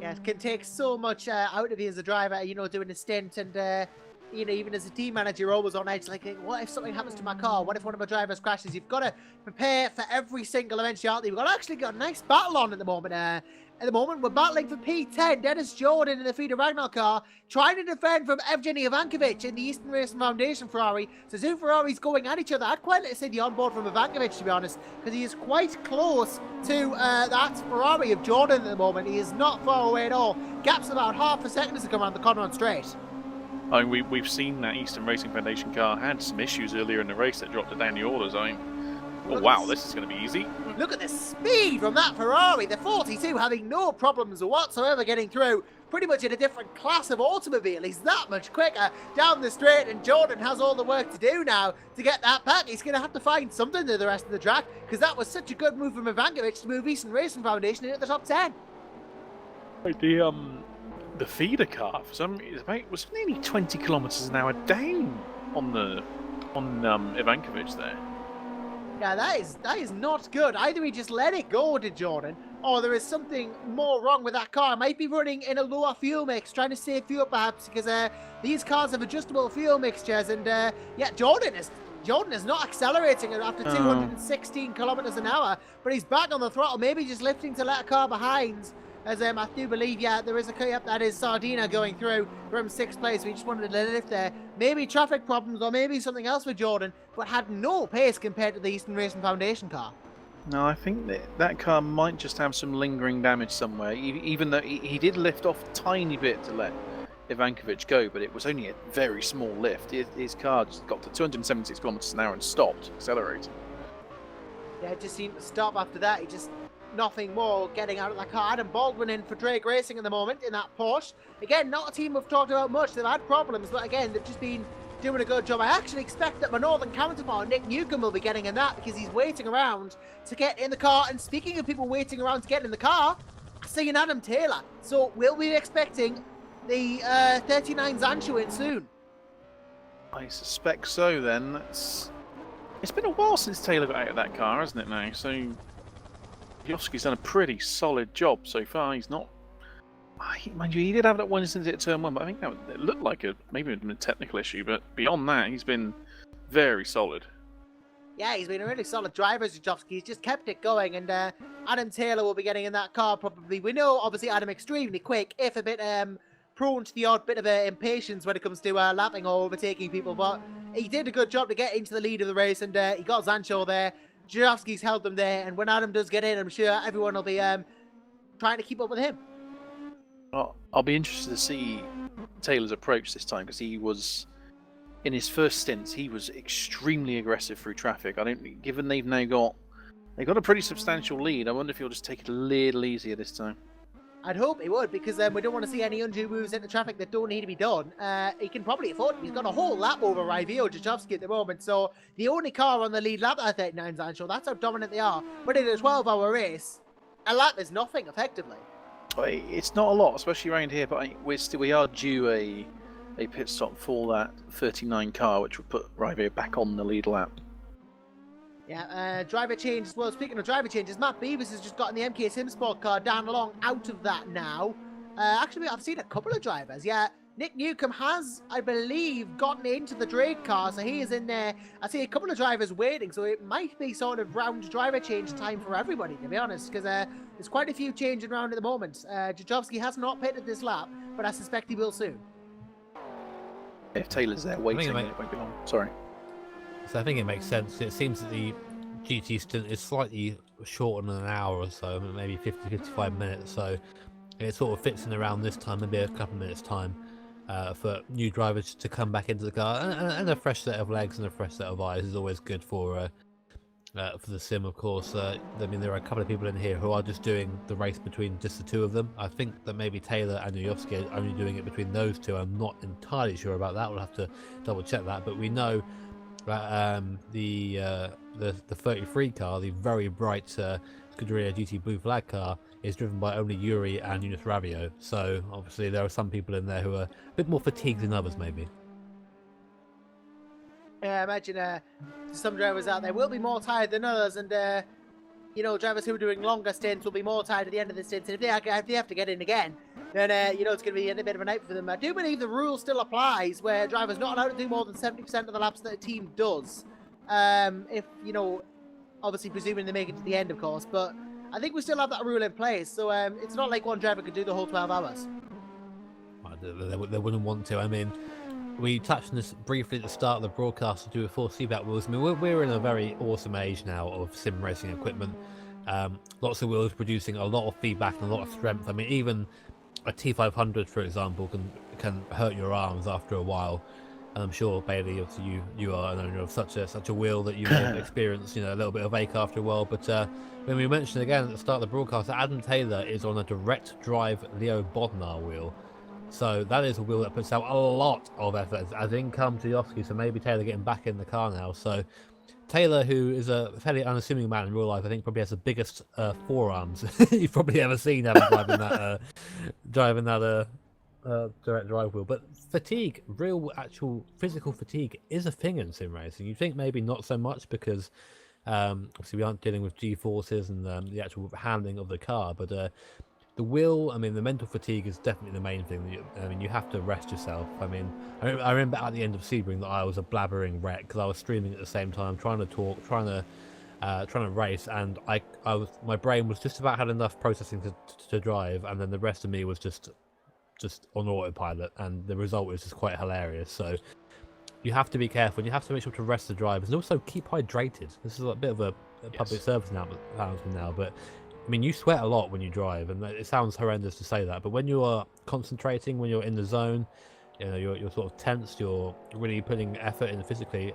Yeah, it can take so much out of you as a driver, you know, doing a stint and you know, even as a team manager, you're always on edge. Like, what if something happens to my car? What if one of my drivers crashes? You've got to prepare for every single eventuality. We've actually got a nice battle on at the moment. At the moment, we're battling for P10. Dennis Jordan in the Feeder Ragnar car, trying to defend from Evgeny Ivankovic in the Eastern Racing Foundation Ferrari. So two Ferraris going at each other. I'd quite like to see the onboard from Ivankovic, to be honest, because he is quite close to that Ferrari of Jordan at the moment. He is not far away at all. Gap's about half a second as they come around the corner on straight. I mean, we've seen that Eastern Racing Foundation car had some issues earlier in the race that dropped it down the orders. I mean, oh wow, this is going to be easy. Look at the speed from that Ferrari. The 42 having no problems whatsoever getting through. Pretty much in a different class of automobile. He's that much quicker down the straight, and Jordan has all the work to do now to get that back. He's going to have to find something to the rest of the track, because that was such a good move from Ivankovic to move Eastern Racing Foundation into the top 10. The feeder car for some reason was nearly 20 kilometers an hour down on Ivankovic there. Yeah, that is not good. Either he just let it go to Jordan, or there is something more wrong with that car. Might be running in a lower fuel mix, trying to save fuel perhaps, because these cars have adjustable fuel mixtures, and yeah, Jordan is not accelerating after 216 kilometers an hour, but he's back on the throttle, maybe just lifting to let a car behind. As I do believe, yeah, there is that is Sardina going through from 6th place. We just wanted to lift there. Maybe traffic problems or maybe something else with Jordan, but had no pace compared to the Eastern Racing Foundation car. No, I think that car might just have some lingering damage somewhere, even though he did lift off a tiny bit to let Ivankovic go, but it was only a very small lift. His car just got to 276 kilometers an hour and stopped accelerating. Yeah, it just seemed to stop after that. He just... nothing more getting out of that car. Adam Baldwin in for Drake Racing at the moment in that Porsche. Again, not a team we've talked about much. They've had problems, but again, they've just been doing a good job. I actually expect that my northern counterpart, Nick Newcomb, will be getting in that because he's waiting around to get in the car. And speaking of people waiting around to get in the car, I see an Adam Taylor. So we'll be expecting the 39 Zancho in soon. I suspect so then. It's been a while since Taylor got out of that car, hasn't it now? So Yoski's done a pretty solid job so far. He's not... mind you, he did have that one instance at turn 1, but I think it looked like maybe a technical issue, but beyond that, he's been very solid. Yeah, he's been a really solid driver, Zajowski. He's just kept it going, and Adam Taylor will be getting in that car probably. We know, obviously, Adam extremely quick, if a bit prone to the odd bit of impatience when it comes to lapping or overtaking people, but he did a good job to get into the lead of the race, and he got Zancho there. Zajowski's held them there, and when Adam does get in, I'm sure everyone will be trying to keep up with him. I'll be interested to see Taylor's approach this time, because he was, in his first stints, he was extremely aggressive through traffic. Given they've got a pretty substantial lead, I wonder if he'll just take it a little easier this time. I'd hope he would, because we don't want to see any undue moves into traffic that don't need to be done. He can probably afford it. He's got a whole lap over Raivio Zajowski at the moment, so the only car on the lead lap at 39 Zancho, that's how dominant they are. But in a 12-hour race, a lap is nothing, effectively. It's not a lot, especially around here, but we are due a pit stop for that 39 car, which would put Raivio back on the lead lap. Yeah, driver change as well. Speaking of driver changes, Matt Beavis has just gotten the MK Sim Sport car down along out of that now. Actually, I've seen a couple of drivers. Yeah, Nick Newcomb has, I believe, gotten into the Drake car, so he is in there. I see a couple of drivers waiting, so it might be sort of round driver change time for everybody, to be honest, because there's quite a few changing around at the moment. Zajowski has not pitted this lap, but I suspect he will soon. If Taylor's there waiting, it won't be long. Sorry. So I think it makes sense. It seems that the GT stint is slightly shorter than an hour or so, maybe 50-55 minutes. So it sort of fits in around this time, maybe a couple of minutes time, for new drivers to come back into the car. And a fresh set of legs and a fresh set of eyes is always good for the sim, of course. I mean, there are a couple of people in here who are just doing the race between just the two of them. I think that maybe Taylor and Zajowski are only doing it between those two. I'm not entirely sure about that. We'll have to double check that. But we know the 33 car, the very bright Scuderia GT Blue Flag car, is driven by only Yuri and Yunus Ravio. So obviously there are some people in there who are a bit more fatigued than others, maybe. Yeah, I imagine some drivers out there will be more tired than others, and drivers who are doing longer stints will be more tired at the end of the stints, and if they have to get in again, then it's going to be a bit of a night for them. I do believe the rule still applies where drivers not allowed to do more than 70% of the laps that a team does. If obviously presuming they make it to the end, of course, but I think we still have that rule in place, so it's not like one driver could do the whole 12 hours. They wouldn't want to. I mean, we touched on this briefly at the start of the broadcast to do with 4 seatbelt wheels. I mean, we're in a very awesome age now of sim racing equipment. Lots of wheels producing a lot of feedback and a lot of strength. I mean, even a T500, for example, can hurt your arms after a while. And I'm sure, Bailey, obviously you are an owner of such a wheel that you may have experienced, a little bit of ache after a while. But when we mentioned again at the start of the broadcast that Adam Taylor is on a direct drive Leo Bodnar wheel. So that is a wheel that puts out a lot of effort, as in comes Jodowski, so maybe Taylor getting back in the car now. So Taylor, who is a fairly unassuming man in real life, I think probably has the biggest forearms you've probably ever seen driving that direct drive wheel. But fatigue, real actual physical fatigue, is a thing in sim racing. You'd think maybe not so much because obviously we aren't dealing with G-forces and the actual handling of the car, but the will, I mean, the mental fatigue is definitely the main thing. You have to rest yourself. I mean, I remember at the end of Sebring that I was a blabbering wreck because I was streaming at the same time, trying to talk, trying to race, and my brain was just about had enough processing to drive, and then the rest of me was just on autopilot, and the result was just quite hilarious. So you have to be careful, and you have to make sure to rest the drivers, and also keep hydrated. This is a bit of a public service announcement now, but I mean, you sweat a lot when you drive, and it sounds horrendous to say that, but when you are concentrating, when you're in the zone, you're sort of tense, you're really putting effort in physically,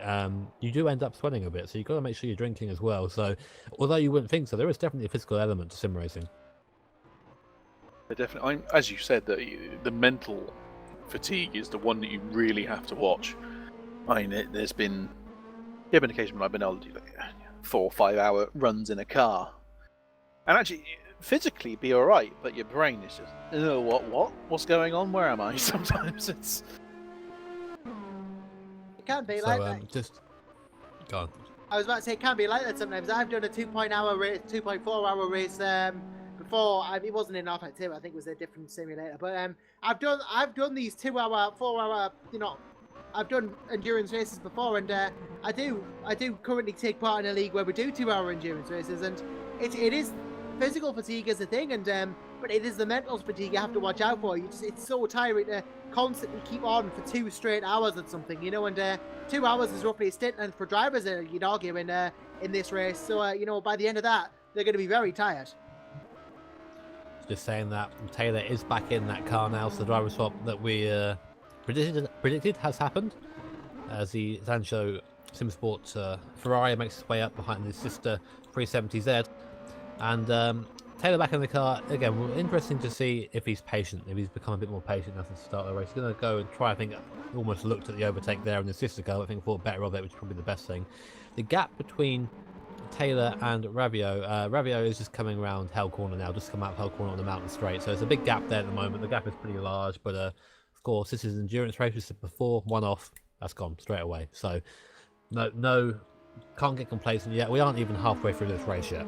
you do end up sweating a bit, so you've got to make sure you're drinking as well. So although you wouldn't think so, there is definitely a physical element to sim racing. Definitely, as you said, the mental fatigue is the one that you really have to watch. I mean, there's been occasions when I've been able to do 4 or 5 hour runs in a car, and actually physically be all right, but your brain is just, what's going on? Where am I? Sometimes it can be like that. Just go on. I was about to say it can be like that sometimes. I've done a 2.4 hour race before. It wasn't in Half-Life 2. I think it was a different simulator. But I've done these 2 hour, 4 hour. I've done endurance races before, and I do currently take part in a league where we do 2 hour endurance races, and it is physical fatigue is a thing, and but it is the mental fatigue you have to watch out for. It's so tiring to constantly keep on for 2 straight hours at something, and 2 hours is roughly a stint, and for drivers, you'd argue in this race. So by the end of that, they're going to be very tired. Just saying that Taylor is back in that car now, so the driver swap that we predicted has happened, as the Sancho SimSport Ferrari makes its way up behind his sister 370Z, and Taylor back in the car again. Interesting to see if he's patient, if he's become a bit more patient at the start of the race. He's going to go and try. I think almost looked at the overtake there in the sister car. I think thought better of it, which is probably the best thing. The gap between Taylor and Ravio. Ravio is just coming around Hell Corner now, just come out of Hell Corner on the mountain straight. So it's a big gap there at the moment. The gap is pretty large, but of course this is an endurance race. We said before, one off, that's gone straight away. So no, can't get complacent yet. We aren't even halfway through this race yet.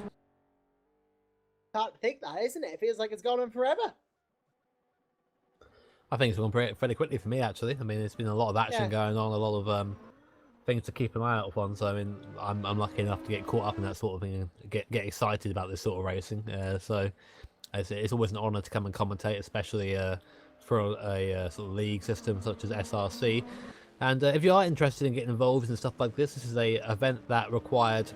Can't think that, isn't it? It feels like it's gone on forever. I think it's gone pretty quickly for me, actually. I mean, it's been a lot of action going on, a lot of things to keep an eye out on. So I mean, I'm lucky enough to get caught up in that sort of thing and get excited about this sort of racing. So it's always an honour to come and commentate, especially for a sort of league system such as SRC. And if you are interested in getting involved in stuff like this is a event that required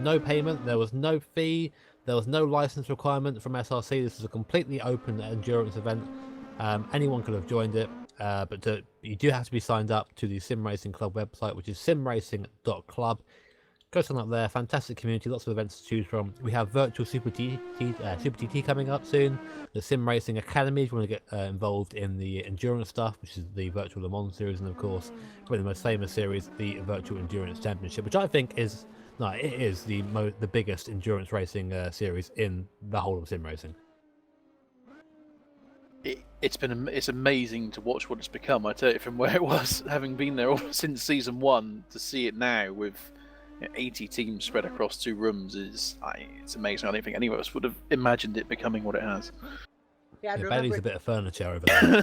no payment. There was no fee. There was no license requirement from SRC. This is a completely open endurance event. Anyone could have joined it, but you do have to be signed up to the SimRacing.Club website, which is SimRacing.Club. Go sign up there. Fantastic community, lots of events to choose from. We have virtual Super TT coming up soon. The Sim Racing Academy, if you want to get involved in the endurance stuff, which is the virtual Le Mans series, and of course, probably the most famous series, the Virtual Endurance Championship, which I think is the biggest endurance racing series in the whole of sim racing. It's amazing to watch what it's become. I tell you, from where it was, having been there since season 1, to see it now with 80 teams spread across 2 rooms it's amazing. I don't think any of us would have imagined it becoming what it has. Yeah, and Yeah, remember, Bailey's a bit of furniture over there.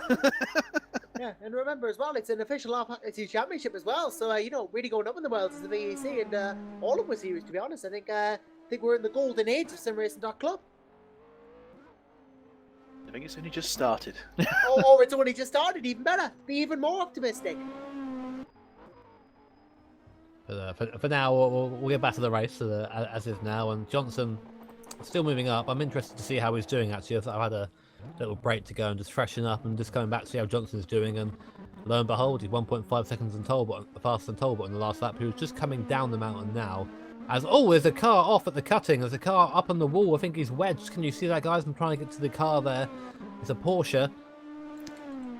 yeah, and remember as well, it's an official R2 championship as well. So you know, really going up in the world is the VEC and all of the series. To be honest, I think we're in the golden age of SimRacing.Club. I think it's only just started. or it's only just started. Even better. Be even more optimistic. But for now, we'll get back to the race as is now. And Johnson still moving up. I'm interested to see how he's doing, actually. I've had a little break to go and just freshen up and just coming back to see how Johnson's doing. And lo and behold, he's 1.5 seconds faster than Talbot in the last lap, who's just coming down the mountain now. As there's a car off at the cutting. There's a car up on the wall. I think he's wedged. Can you see that, guys? I'm trying to get to the car there. It's a Porsche.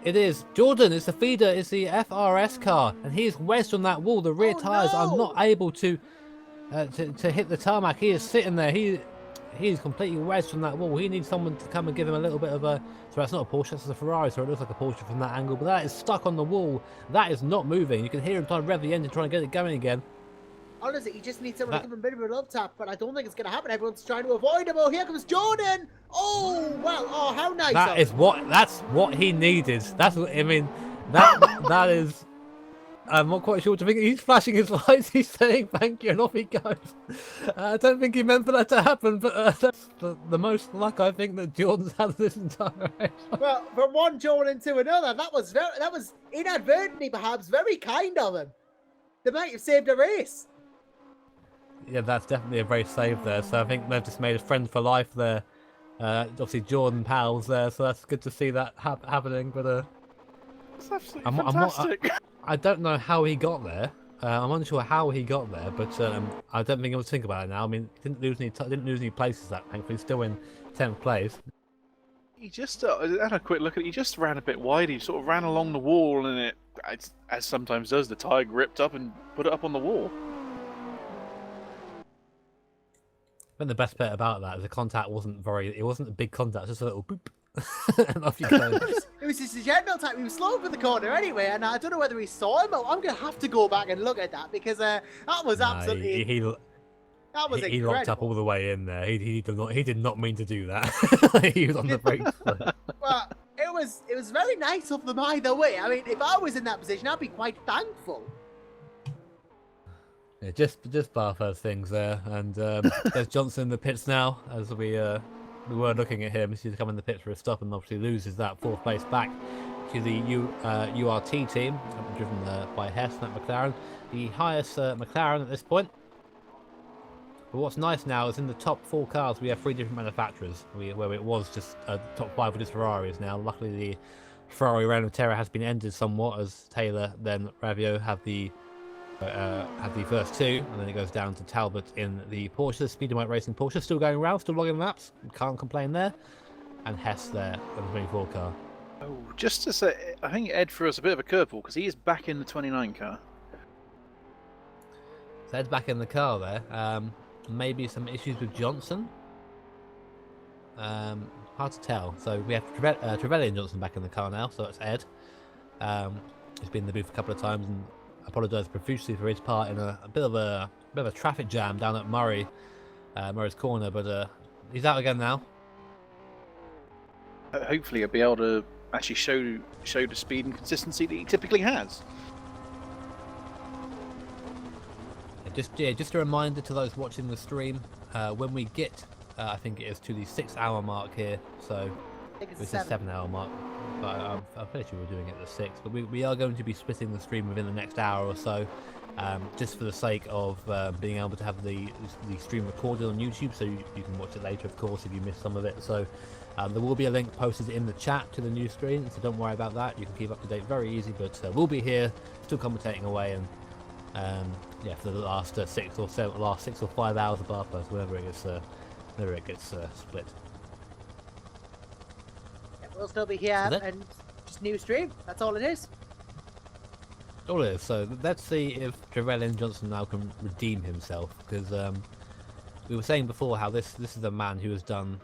It is. Jordan, it's the feeder. It's the FRS car. And he's wedged on that wall. The rear tyres are not able to hit the tarmac. He is sitting there. He's completely wedged on that wall. He needs someone to come and give him a little bit of a... So that's not a Porsche, that's a Ferrari, so it looks like a Porsche from that angle. But that is stuck on the wall. That is not moving. You can hear him trying to rev the engine, trying to get it going again. Honestly, he just needs someone to give him a bit of a love tap, but I don't think it's going to happen. Everyone's trying to avoid him. Oh, here comes Jordan! Oh, well, oh, how nice. That's what he needed. That's what, I mean, that is... I'm not quite sure what to think. He's flashing his lights, he's saying thank you, and off he goes. I don't think he meant for that to happen, but that's the most luck I think that Jordan's had this entire race. Well, from one Jordan to another, that was inadvertently perhaps very kind of him. They might have saved a race. Yeah, that's definitely a race save there. So I think they've just made a friend for life there. Obviously, Jordan pals there, so that's good to see that happening. But it's absolutely fantastic. I don't know how he got there. I'm unsure how he got there, but I don't think I was thinking about it now. I mean, didn't lose any places. That thankfully still in 10th place. He just had a quick look at it. He just ran a bit wide. He sort of ran along the wall, and it, as sometimes does, the tyre gripped up and put it up on the wall. I think the best bit about that is the contact it wasn't a big contact, just a little boop. And off you go. It was just a general type. He was slow for the corner anyway, and I don't know whether he saw him. I'm going to have to go back and look at that because that was absolutely... He incredible. locked up all the way in there. He did not mean to do that. He was on the brakes. Well, it was very nice of them either way. I mean, if I was in that position, I'd be quite thankful. Yeah, just Bathurst things there, and there's Johnson in the pits now. As we were looking at him, he's coming in the pits for a stop, and obviously loses that 4th place back to the URT team, driven by Hess and that McLaren, the highest McLaren at this point. But what's nice now is in the top 4 cars we have 3 different manufacturers. Where it was just top 5 with just Ferraris now. Luckily, the Ferrari Reign of Terror has been ended somewhat, as Taylor then Ravio have the first 2, and then it goes down to Talbot in the Porsche. Speed and White Racing Porsche still going around, still logging laps, can't complain there. And Hess there on the 24 car. Oh, just to say, I think Ed threw us a bit of a curveball because he is back in the 29 car. So Ed's back in the car there. Maybe some issues with Johnson. Hard to tell. So we have Trevelyan and Johnson back in the car now, so it's Ed. He's been in the booth a couple of times and apologise profusely for his part in a bit of a traffic jam down at Murray's corner, but he's out again now. Hopefully he'll be able to actually show the speed and consistency that he typically has. Just a reminder to those watching the stream, when we get I think it is to the 6-hour mark here, so it's a 7-hour mark, but I'm pretty sure we're doing it at the 6, but we are going to be splitting the stream within the next hour or so, just for the sake of being able to have the stream recorded on YouTube, so you can watch it later, of course, if you missed some of it. So there will be a link posted in the chat to the new stream, so don't worry about that. You can keep up to date very easy, but we'll be here still commentating away, and yeah, for the last 6 or 5 hours of Bathurst, whenever it gets split. We'll still be here and just new stream. That's all it is. All it is. So let's see if Trevelyan Johnson now can redeem himself, because we were saying before how this is a man who has done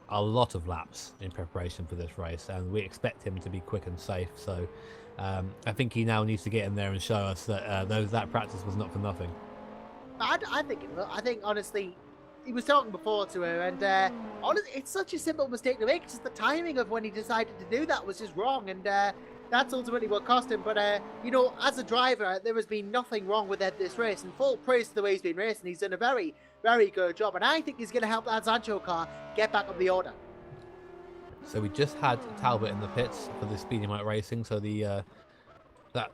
a lot of laps in preparation for this race, and we expect him to be quick and safe. So I think he now needs to get in there and show us that that practice was not for nothing. I think it will. I think, honestly, he was talking before to her, and honestly, it's such a simple mistake to make. It's just the timing of when he decided to do that was just wrong, and that's ultimately what cost him. But, you know, as a driver, there has been nothing wrong with this race, and full praise to the way he's been racing. He's done a very, very good job, and I think he's going to help that Sancho car get back up the order. So we just had Talbot in the pits for the Speedy Mike Racing, so the that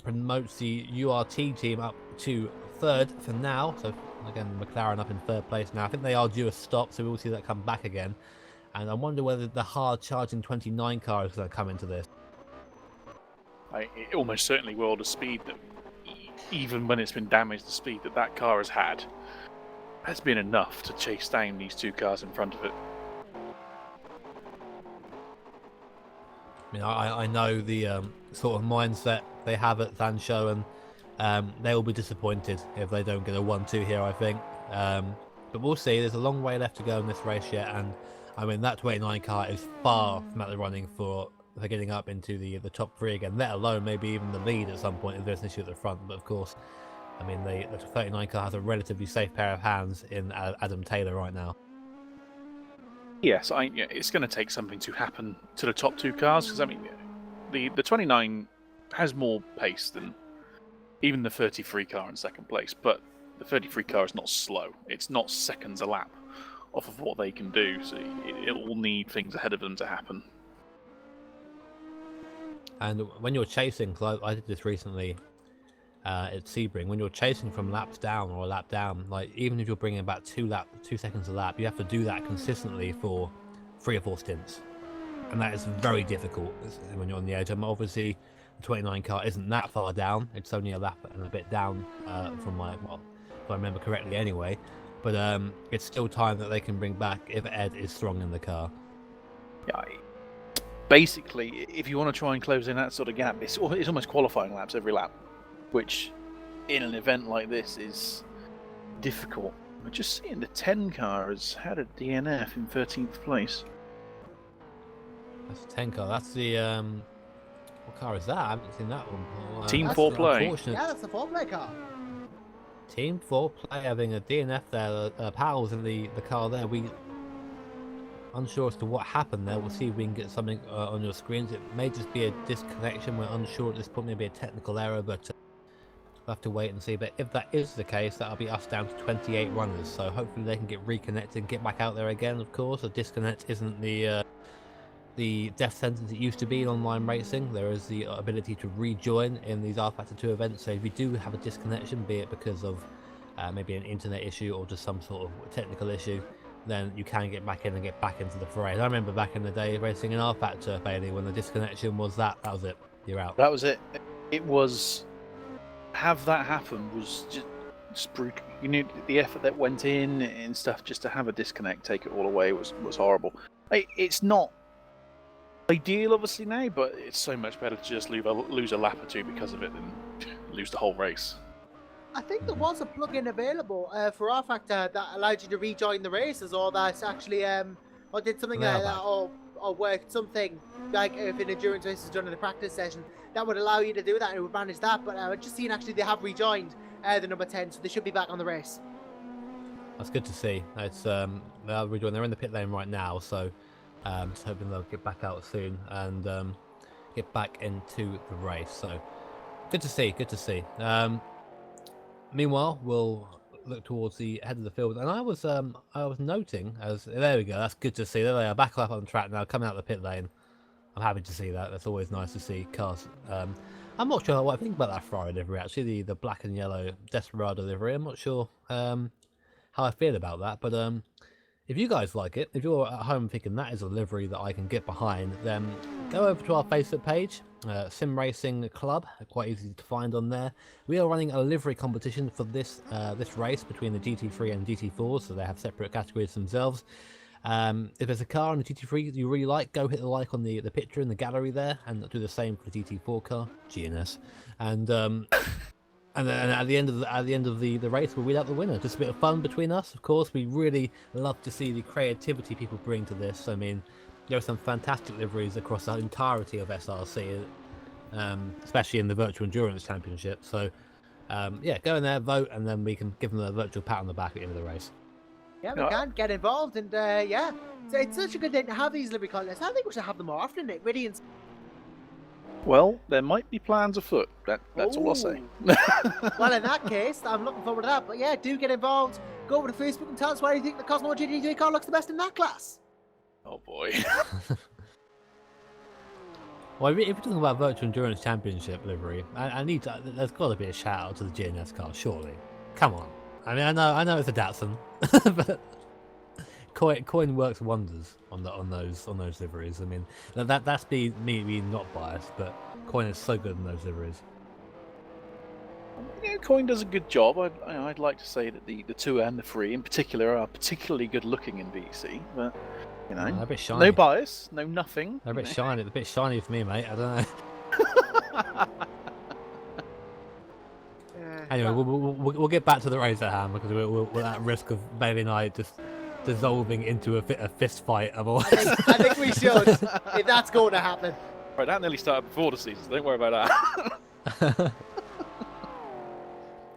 promotes the URT team up to third for now. So again, McLaren up in third place now. I think they are due a stop, so we will see that come back again. And I wonder whether the hard charging 29 car is going to come into this. It almost certainly will. The speed that, even when it's been damaged, the speed that car has had has been enough to chase down these two cars in front of it. I mean, I know the sort of mindset they have at Sancho, and they will be disappointed if they don't get a 1-2 here, I think. But we'll see. There's a long way left to go in this race yet, and I mean, that 29 car is far from out the running for getting up into the top 3 again, let alone maybe even the lead at some point if there's an issue at the front. But of course, I mean, the 39 car has a relatively safe pair of hands in Adam Taylor right now. Yes, it's going to take something to happen to the top 2 cars, because I mean, the 29 has more pace than even the 33 car in second place, but the 33 car is not slow. It's not seconds a lap off of what they can do, so it will need things ahead of them to happen. And when you're chasing, because I did this recently at Sebring, when you're chasing from laps down or a lap down, like even if you're bringing about 2 seconds a lap, you have to do that consistently for 3 or 4 stints, and that is very difficult when you're on the edge. Obviously, the 29 car isn't that far down; it's only a lap and a bit down from if I remember correctly, anyway. But it's still time that they can bring back if Ed is strong in the car. Yeah. Basically, if you want to try and close in that sort of gap, it's almost qualifying laps every lap, which in an event like this is difficult. We're just seeing the 10 car has had a DNF in 13th place. That's the 10 car. That's the what car is that? I haven't seen that one. Team 4 Play. Yeah, that's the 4 Play car. Team 4 Play having a DNF there. Powell was in the car there. We unsure as to what happened there. We'll see if we can get something on your screens. It may just be a disconnection. We're unsure at this point. Maybe a technical error, but we'll have to wait and see. But if that is the case, that'll be us down to 28 runners. So hopefully they can get reconnected and get back out there again. Of course, a disconnect isn't the death sentence it used to be in online racing. There is the ability to rejoin in these R-Factor 2 events. So if you do have a disconnection, be it because of maybe an internet issue or just some sort of technical issue, then you can get back in and get back into the fray. I remember back in the day racing in R-Factor, Bailey, when the disconnection was that was it. You're out. That was it. It was... Have that happen was just brutal. You knew the effort that went in and stuff just to have a disconnect, take it all away was horrible. It's not ideal, obviously, now, but it's so much better to just lose a lap or 2 because of it than lose the whole race. I think there was a plugin available for R-Factor that allowed you to rejoin the races, or that's actually or did something like that, or worked something like if an endurance race is done in a practice session that would allow you to do that and it would manage that. But I've just seen actually they have rejoined the number 10, so they should be back on the race. That's good to see. It's they're rejoining. They're in the pit lane right now, so just hoping they'll get back out soon and get back into the race. So good to see. Good to see. Meanwhile, we'll look towards the head of the field, and I was noting there we go. That's good to see. There they are, back up on track now, coming out the pit lane. I'm happy to see that. That's always nice to see cars. I'm not sure what I think about that Ferrari livery. Actually, the black and yellow Desperado livery. I'm not sure how I feel about that, but if you guys like it, if you're at home thinking that is a livery that I can get behind, then go over to our Facebook page, SimRacing.Club, quite easy to find on there. We are running a livery competition for this race between the GT3 and GT4, so they have separate categories themselves. If there's a car on the GT3 you really like, go hit the like on the picture in the gallery there, and do the same for the GT4 car, GNS. And then at the end of the race, we'll read out the winner. Just a bit of fun between us, of course. We really love to see the creativity people bring to this. I mean, there are some fantastic liveries across the entirety of SRC, especially in the Virtual Endurance Championship. So yeah, go in there, vote, and then we can give them a virtual pat on the back at the end of the race. Yeah, we can get involved, and yeah, so it's such a good thing to have these livery contests. I think we should have them more often, Nick. Really, Well, there might be plans afoot. That's all I'll say. well, in that case, I'm looking forward to that. But yeah, do get involved. Go over to Facebook and tell us why you think the Cosmo GT3 car looks the best in that class. Oh boy. Well, if we're talking about Virtual Endurance Championship livery, I need to. There's got to be a shout out to the GNS car, surely. Come on. I mean, I know it's a Datsun, but Coin works wonders on those liveries. I mean, that's me being not biased, but Coin is so good in those liveries. You know, Coin does a good job. I'd like to say that the 2 and the 3 in particular are particularly good looking in VC, but you know, a bit shiny. no bias, no nothing. They're a bit shiny. They're a bit shiny for me, mate. I don't know. Anyway, we'll get back to the race at hand because we're at risk of Bailey and I just dissolving into a fist fight. Otherwise, I think we should, if that's going to happen. Right, that nearly started before the season, so don't worry about that.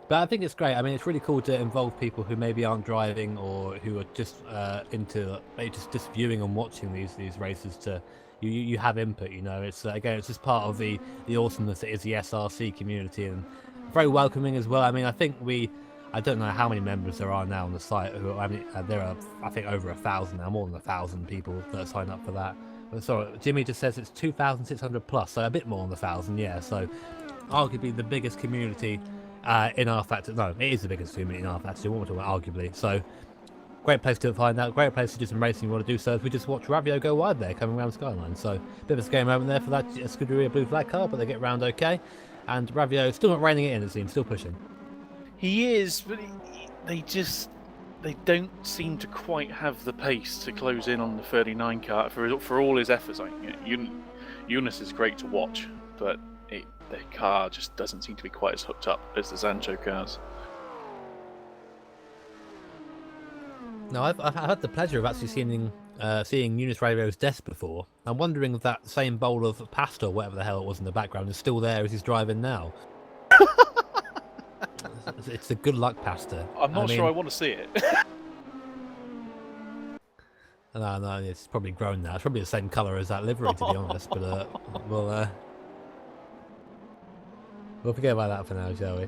But I think it's great. I mean, it's really cool to involve people who maybe aren't driving or who are just into just viewing and watching these races. You have input. You know, it's again, it's just part of the awesomeness that is the SRC community, and very welcoming as well. I mean, I don't know how many members there are now on the site. I mean, there are, I think, over 1,000 now, more than 1,000 people that sign up for that. But sorry, Jimmy just says it's 2,600 plus, so a bit more than 1,000, yeah. So arguably the biggest community in our factory. No, it is the biggest community in our factory. What we're talking arguably. So great place to find out. Great place to do some racing. You want to do so? If we just watch Ravio go wide there, coming around Skyline. So bit of a scary moment there for that Scuderia blue flag car, but they get round okay. And Ravio still not reining it in, it seems, still pushing. He is, but they don't seem to quite have the pace to close in on the 39 car for all his efforts. I mean, Eunice is great to watch, but the car just doesn't seem to be quite as hooked up as the Sancho cars. No, I've had the pleasure of actually seeing Eunice Ravio's desk before. I'm wondering if that same bowl of pasta, or whatever the hell it was in the background, is still there as he's driving now. It's a good luck pasta. I'm not sure I want to see it. No, it's probably grown now. It's probably the same colour as that livery, to be honest. But we'll forget about that for now, shall we?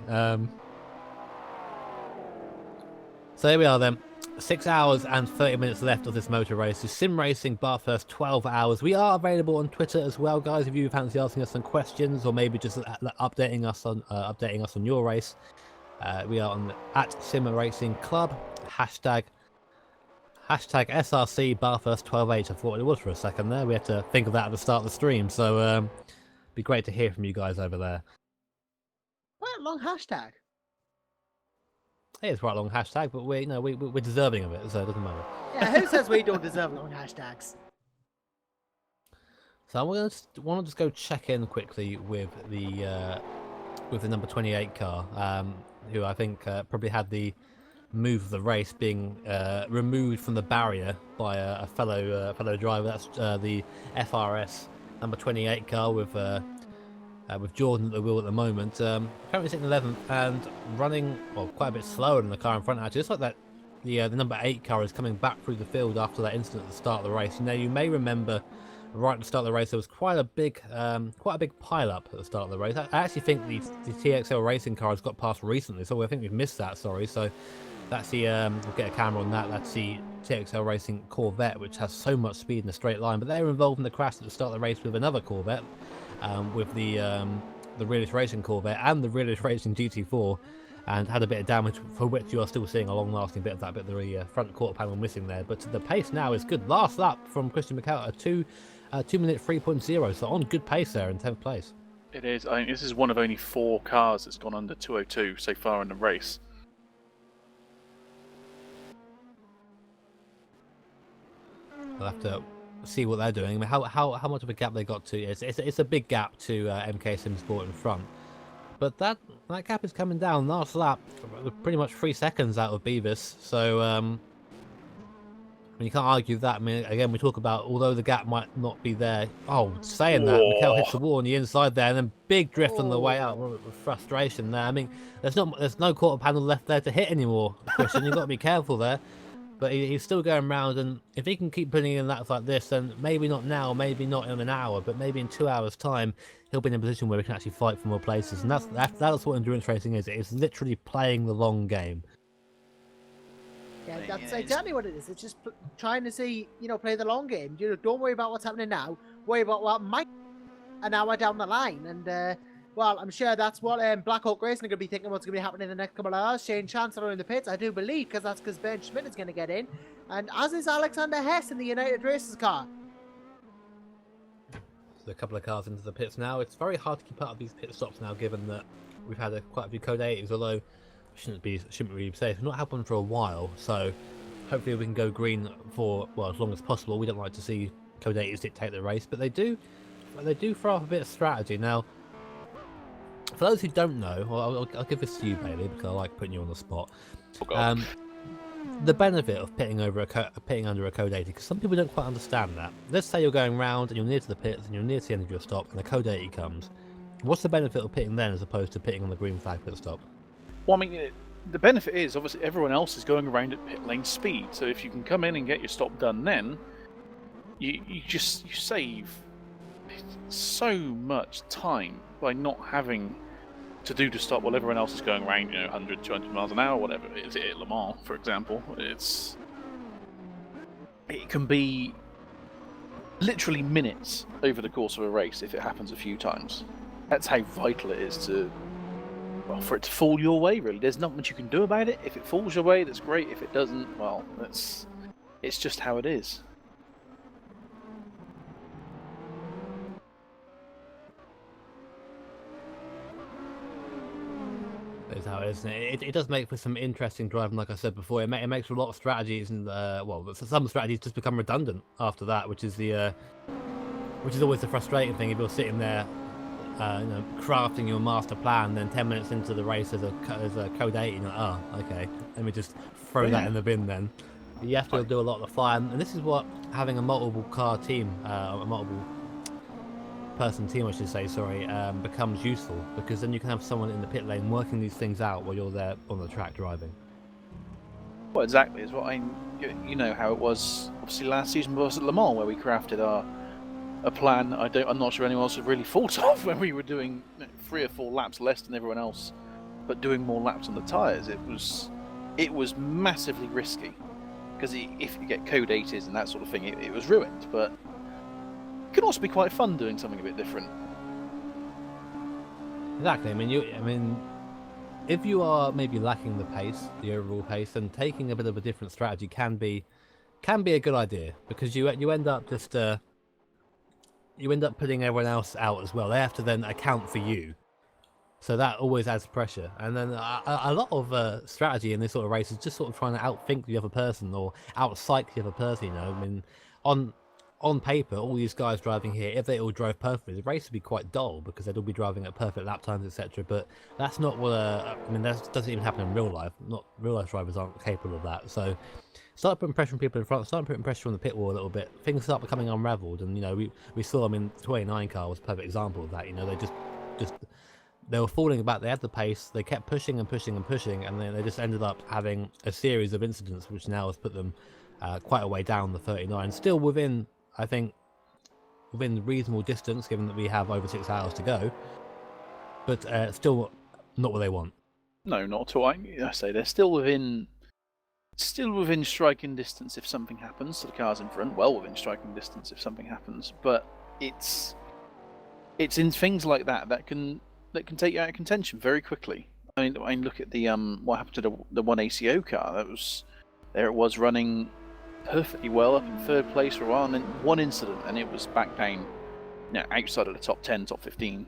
So here we are then. 6 hours and 30 minutes left of this motor race. So Sim Racing Bathurst 12 hours. We are available on Twitter as well, guys. If you fancy asking us some questions or maybe just updating us on your race, we are on at SimRacing.Club. Hashtag SRC Bathurst 12H. I thought it was for a second there. We had to think of that at the start of the stream. So be great to hear from you guys over there. Quite a long hashtag. It is quite a long hashtag, but we're deserving of it, so it doesn't matter. Yeah, who says we don't deserve long hashtags? So I want to just go check in quickly with the number 28 car, who I think probably had the move of the race being removed from the barrier by a fellow driver. That's the FRS number 28 car with Jordan at the wheel at the moment. Currently sitting 11th and running quite a bit slower than the car in front. Actually, it's like that. The number 8 car is coming back through the field after that incident at the start of the race. You may remember right at the start of the race there was quite a big pile-up at the start of the race. I actually think the TXL racing car has got past recently, so I think we've missed that. Sorry, so that's the we'll get a camera on that. That's the TXL Racing Corvette, which has so much speed in a straight line. But they were involved in the crash at the start of the race with another Corvette. With the Realist Racing Corvette and the Realist Racing GT4, and had a bit of damage for which you are still seeing a long-lasting bit of that bit of the front quarter panel missing there. But the pace now is good. Last lap from Christian McCall, a 2-minute 3.0, so on good pace there in 10th place. It is. I mean, this is one of only 4 cars that's gone under 2:02 so far in the race. I'll have to see what they're doing. I mean, how much of a gap they got to? It's a big gap to MK Sim Sport in front, but that gap is coming down. Last lap, pretty much 3 seconds out of Beavis. So mean, you can't argue that. I mean, again, we talk about although the gap might not be there. Oh, saying that, Mikel hits the wall on the inside there, and then big drift on the way out with frustration there. I mean, there's no quarter panel left there to hit anymore, Christian. You've got to be careful there. But he's still going round, and if he can keep putting in laps like this, then maybe not now, maybe not in an hour, but maybe in 2 hours' time, he'll be in a position where he can actually fight for more places. And that's what endurance racing is. It's literally playing the long game. Yeah, that's exactly what it is. It's just trying to see, play the long game. Don't worry about what's happening now. Worry about what might an hour down the line. And, well, I'm sure that's what Black Hawk Racing are going to be thinking what's going to be happening in the next couple of hours. Shane Chancellor in the pits, I do believe, because that's because Ben Schmidt is going to get in. And as is Alexander Hess in the United Races car. So a couple of cars into the pits now. It's very hard to keep up with these pit stops now, given that we've had quite a few Code 80s, although shouldn't really say it's not happened for a while. So hopefully we can go green for, well, as long as possible. We don't like to see Code 80s dictate the race, but they do throw off a bit of strategy. Now, for those who don't know, well, I'll give this to you, Bailey, because I like putting you on the spot. The benefit of pitting under a Code 80, because some people don't quite understand that. Let's say you're going round and you're near to the pits and you're near to the end of your stop, and a Code 80 comes. What's the benefit of pitting then as opposed to pitting on the green flag pit stop? Well, I mean, the benefit is obviously everyone else is going around at pit lane speed. So if you can come in and get your stop done, then you save so much time by not having to do the stop while everyone else is going around, 100, 200 miles an hour, whatever it is at Le Mans, for example. It can be literally minutes over the course of a race if it happens a few times. That's how vital it is for it to fall your way, really. There's not much you can do about it. If it falls your way, that's great. If it doesn't, well, it's just how it is. Is how it is. It does make for some interesting driving, like I said before. It makes for a lot of strategies, and some strategies just become redundant after that, which is always the frustrating thing. If you're sitting there, crafting your master plan, then 10 minutes into the race there's a Code 80, you're like, oh, okay, let me just throw that in the bin then. You have to do a lot of the flying, and this is what having a multiple car team, a multiple person team, I should say, sorry, becomes useful, because then you can have someone in the pit lane working these things out while you're there on the track driving. Well, exactly. Is what you know how it was. Obviously, last season was at Le Mans where we crafted a plan. I'm not sure anyone else had really thought of when we were doing 3 or 4 laps less than everyone else, but doing more laps on the tyres. It was massively risky, because if you get Code 80s and that sort of thing, it was ruined. But it can also be quite fun doing something a bit different. Exactly. I mean, if you are maybe lacking the pace, the overall pace, then taking a bit of a different strategy can be a good idea, because you end up just you end up putting everyone else out as well. They have to then account for you, so that always adds pressure. And then a lot of strategy in this sort of race is just sort of trying to outthink the other person or outpsych the other person. I mean, on paper, all these guys driving here, if they all drove perfectly, the race would be quite dull because they'd all be driving at perfect lap times, etc. But that's not what that doesn't even happen in real life. Real life drivers aren't capable of that. So start putting pressure on people in front, start putting pressure on the pit wall a little bit. Things start becoming unravelled, and we saw. I mean, the 29 car was a perfect example of that. They were falling back. They had the pace. They kept pushing and pushing and pushing, and then they just ended up having a series of incidents, which now has put them quite a way down the 39. Still within, I think, within reasonable distance, given that we have over 6 hours to go, but still not what they want. No, not at all. I say they're still within striking distance if something happens to the cars in front. Well within striking distance if something happens, but it's in things like that can take you out of contention very quickly. I mean, look at the what happened to the 1ACO car. It was running perfectly well up in 3rd place for a while, and then one incident and it was back down, outside of the top 10, top 15.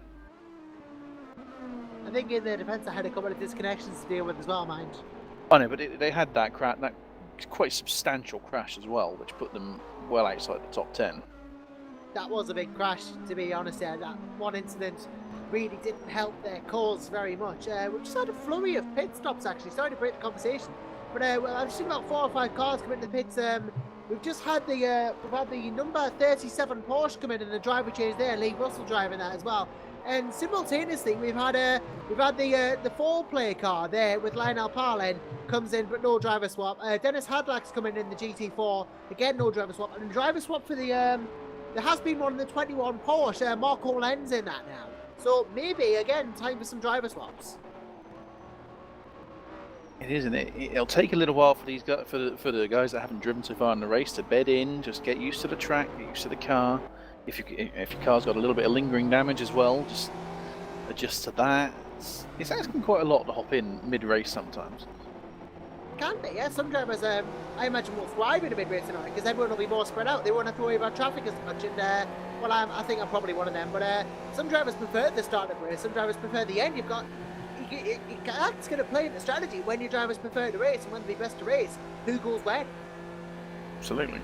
I think in the defence I had a couple of disconnections to deal with as well, mind. I know, but they had that quite substantial crash as well, which put them well outside the top 10. That was a big crash, to be honest. That one incident really didn't help their cause very much. We just had a flurry of pit stops, actually. Sorry to break the conversation, but I've seen about 4 or 5 cars come into the pits we've just had the number 37 Porsche come in and the driver change there, Lee Russell driving that as well. And simultaneously, we've had the 4-player car there with Lionel Parlin comes in, but no driver swap. Dennis Hadlack's coming in the GT4, again no driver swap, and the driver swap for the there has been one in the 21 Porsche. Marco Lenz in that now, so maybe again time for some driver swaps. It is, isn't it? It'll take a little while for these guys, for the guys that haven't driven so far in the race to bed in, just get used to the track, get used to the car. If your car's got a little bit of lingering damage as well, just adjust to that. It's asking quite a lot to hop in mid-race sometimes. Can be, yeah. Some drivers, I imagine, will thrive in a mid-race tonight because everyone will be more spread out. They won't have to worry about traffic as much. And well, I think I'm probably one of them. But some drivers prefer the start of the race. Some drivers prefer the end. You've got that's going to play in the strategy when your drivers prefer to race and when they best to race. Who goes when? Absolutely.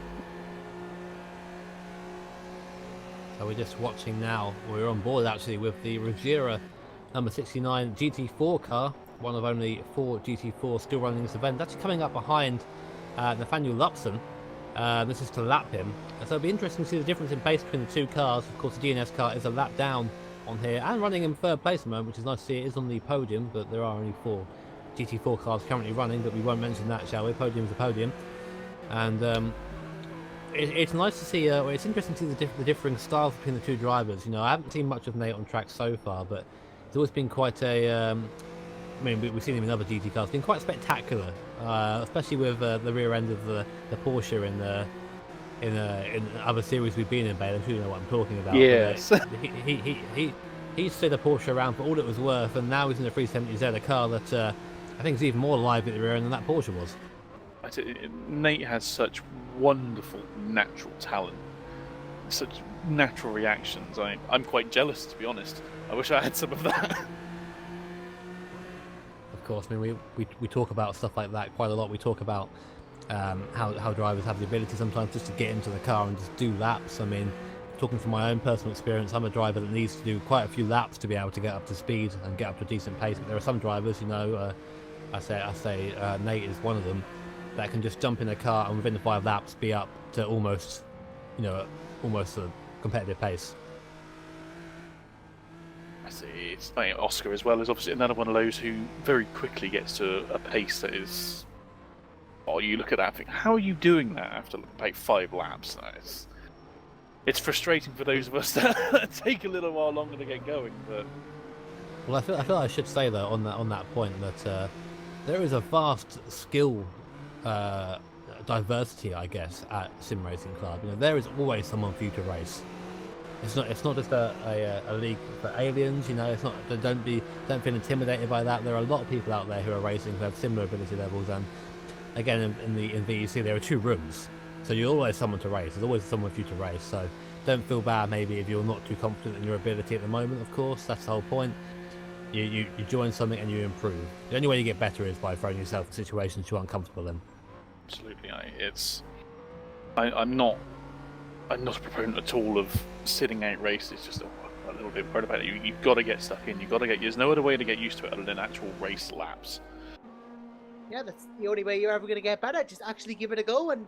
So we're just watching now. We're on board actually with the Ruggiera number 69 GT4 car, one of only 4 GT4 still running this event. Actually coming up behind Nathaniel Luxon. This is to lap him. So it'll be interesting to see the difference in pace between the two cars. Of course, the DNS car is a lap down on here and running in third place at the moment, which is nice to see. It is on the podium, but there are only 4 GT4 cars currently running, but we won't mention that, shall we? Podium's a podium. And it's nice to see, it's interesting to see the differing styles between the two drivers. You know, I haven't seen much of Nate on track so far, but it's always been quite a, I mean, we've seen him in other GT cars, it's been quite spectacular, especially with the rear end of the Porsche in other series we've been in, Bale. I'm sure you know what I'm talking about. Yes. He stood a Porsche around for all it was worth, and now he's in a 370Z, a car that I think is even more lively at the rear end than that Porsche was. Nate has such wonderful natural talent, such natural reactions. I'm quite jealous, to be honest. I wish I had some of that. Of course, I mean, we talk about stuff like that quite a lot. We talk about how drivers have the ability sometimes just to get into the car and just do laps. I mean, talking from my own personal experience, I'm a driver that needs to do quite a few laps to be able to get up to speed and get up to a decent pace. But there are some drivers, you know, I say Nate is one of them, that can just jump in a car and within the 5 laps be up to almost a competitive pace. I see. It's like Oscar as well is obviously another one of those who very quickly gets to a pace that is. Oh, you look at that and think, how are you doing that after like 5 laps? It's frustrating for those of us that take a little while longer to get going. But well, I feel I should say though on that point that there is a vast skill diversity, I guess, at SimRacing.Club. You know, there is always someone for you to race. It's not just a league for aliens. You know, it's not. Don't feel intimidated by that. There are a lot of people out there who are racing who have similar ability levels. And again, in VEC there are 2 rooms, so you're always someone to race. There's always someone for you to race. So don't feel bad maybe if you're not too confident in your ability at the moment. Of course, that's the whole point. You join something and you improve. The only way you get better is by throwing yourself in situations you're uncomfortable in. Absolutely, I'm not a proponent at all of sitting out races. Just a little bit worried about it. You've got to get stuck in. There's no other way to get used to it other than actual race laps. Yeah, that's the only way you're ever going to get better. Just actually give it a go. And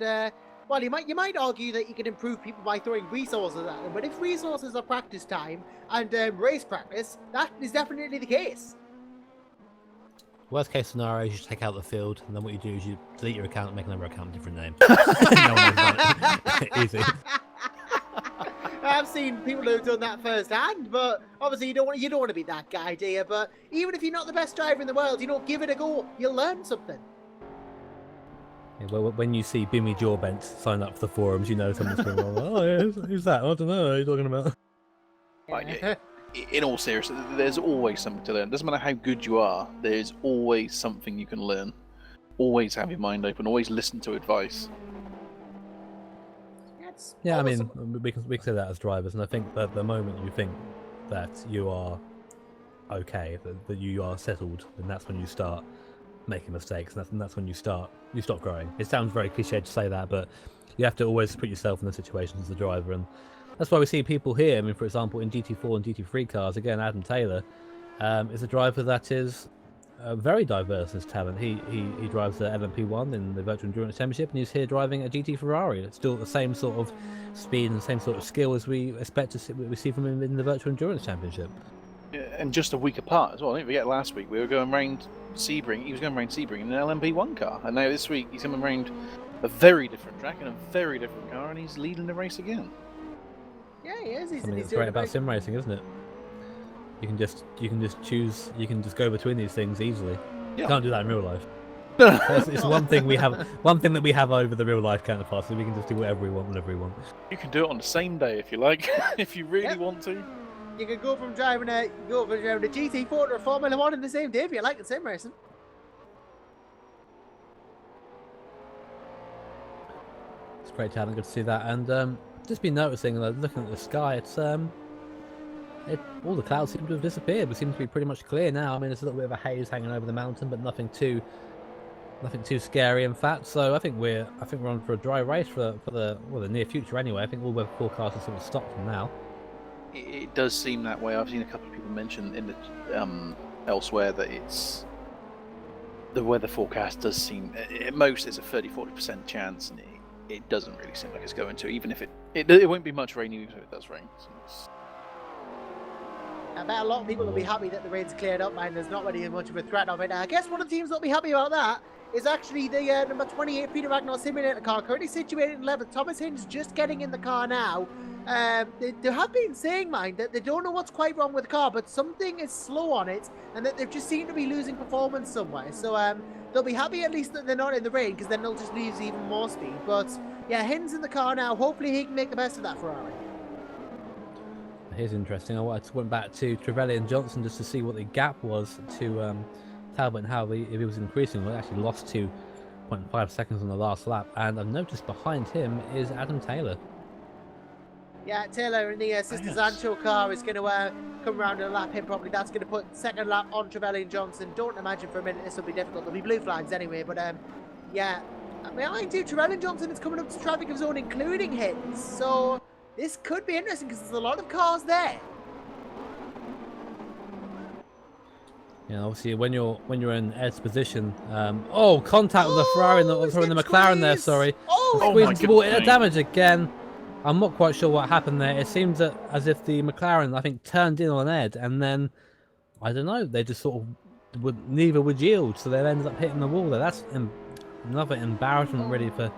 well, you might argue that you can improve people by throwing resources at them. But if resources are practice time and race practice, that is definitely the case. Worst case scenario, you just take out the field, and then what you do is you delete your account and make another account, different name. No one knows about it. Easy. I've seen people who've done that firsthand, but obviously you don't want to be that guy, do you? But even if you're not the best driver in the world, give it a go. You'll learn something. Yeah, well, when you see Bimmy Jawbent sign up for the forums, you know someone's going, oh, yeah, who's that? I don't know what you're talking about. Yeah. In all seriousness, there's always something to learn. Doesn't matter how good you are, there's always something you can learn. Always have your mind open, always listen to advice. Yeah, I mean, we can say that as drivers, and I think that the moment you think that you are okay, that you are settled, then that's when you start making mistakes, and that's when you stop growing. It sounds very cliche to say that, but you have to always put yourself in the situations as a driver, and that's why we see people here. I mean, for example, in GT4 and GT3 cars, again, Adam Taylor is a driver that is very diverse as talent. He drives the LMP1 in the Virtual Endurance Championship, and he's here driving a GT Ferrari. It's still the same sort of speed and the same sort of skill as we expect to see from him in the Virtual Endurance Championship. Yeah, and just a week apart as well. I think we get last week we were going round Sebring. He was going round Sebring in an LMP1 car, and now this week he's coming round a very different track in a very different car, and he's leading the race again. Yeah, he is. Something that's great about sim racing, isn't it? You can just choose. You can just go between these things easily. Yeah. You can't do that in real life. It's one thing we have. One thing that we have over the real life counterparts is we can just do whatever we want whenever we want. You can do it on the same day if you like, if you really want to. You can go from driving a GT4 to a Formula 1 in the same day if you like in sim racing. It's great talent. Good to see that. And just been noticing, looking at the sky, it's all the clouds seem to have disappeared. We seem to be pretty much clear now. I mean, there's a little bit of a haze hanging over the mountain, but nothing too scary, in fact. So I think we're on for a dry race for the near future anyway. I think all weather forecasts are sort of stopped from now. It does seem that way. I've seen a couple of people mention in the elsewhere that it's the weather forecast does seem at most it's a 30-40% chance, and it doesn't really seem like it's going to. Even if it won't be much rain even if it does rain. So I bet a lot of people will be happy that the rain's cleared up and there's not really much of a threat of it. I guess one of the teams that'll be happy about that is actually the number 28 Peter Ragnar Simulator car, currently situated in 11th. Thomas Hinge just getting in the car now. They have been saying, mind, that they don't know what's quite wrong with the car, but something is slow on it, and that they've just seemed to be losing performance somewhere. So they'll be happy at least that they're not in the rain, because then they'll just lose even more speed. But yeah, Hinge in the car now. Hopefully he can make the best of that Ferrari. Here's interesting. I went back to Trevelyan and Johnson just to see what the gap was to Talbot and how if it was increasing. Well, it actually lost 2.5 seconds on the last lap, and I've noticed behind him is Adam Taylor. Yeah, Taylor in the Sister Zancho car is going to come around and lap him probably. That's going to put second lap on Trevelyan Johnson. Don't imagine for a minute this will be difficult. There'll be blue flags anyway, but yeah. I mean, I do. Trevelyan Johnson is coming up to traffic of his own, including Hinds. So this could be interesting because there's a lot of cars there. Yeah, obviously when you're in Ed's position, contact with the Ferrari and the McLaren there. Sorry, squeezing the ball, damage again. I'm not quite sure what happened there. It seems as if the McLaren, I think, turned in on Ed, and then I don't know. They just sort of neither would yield, so they ended up hitting the wall there. That's another embarrassment really for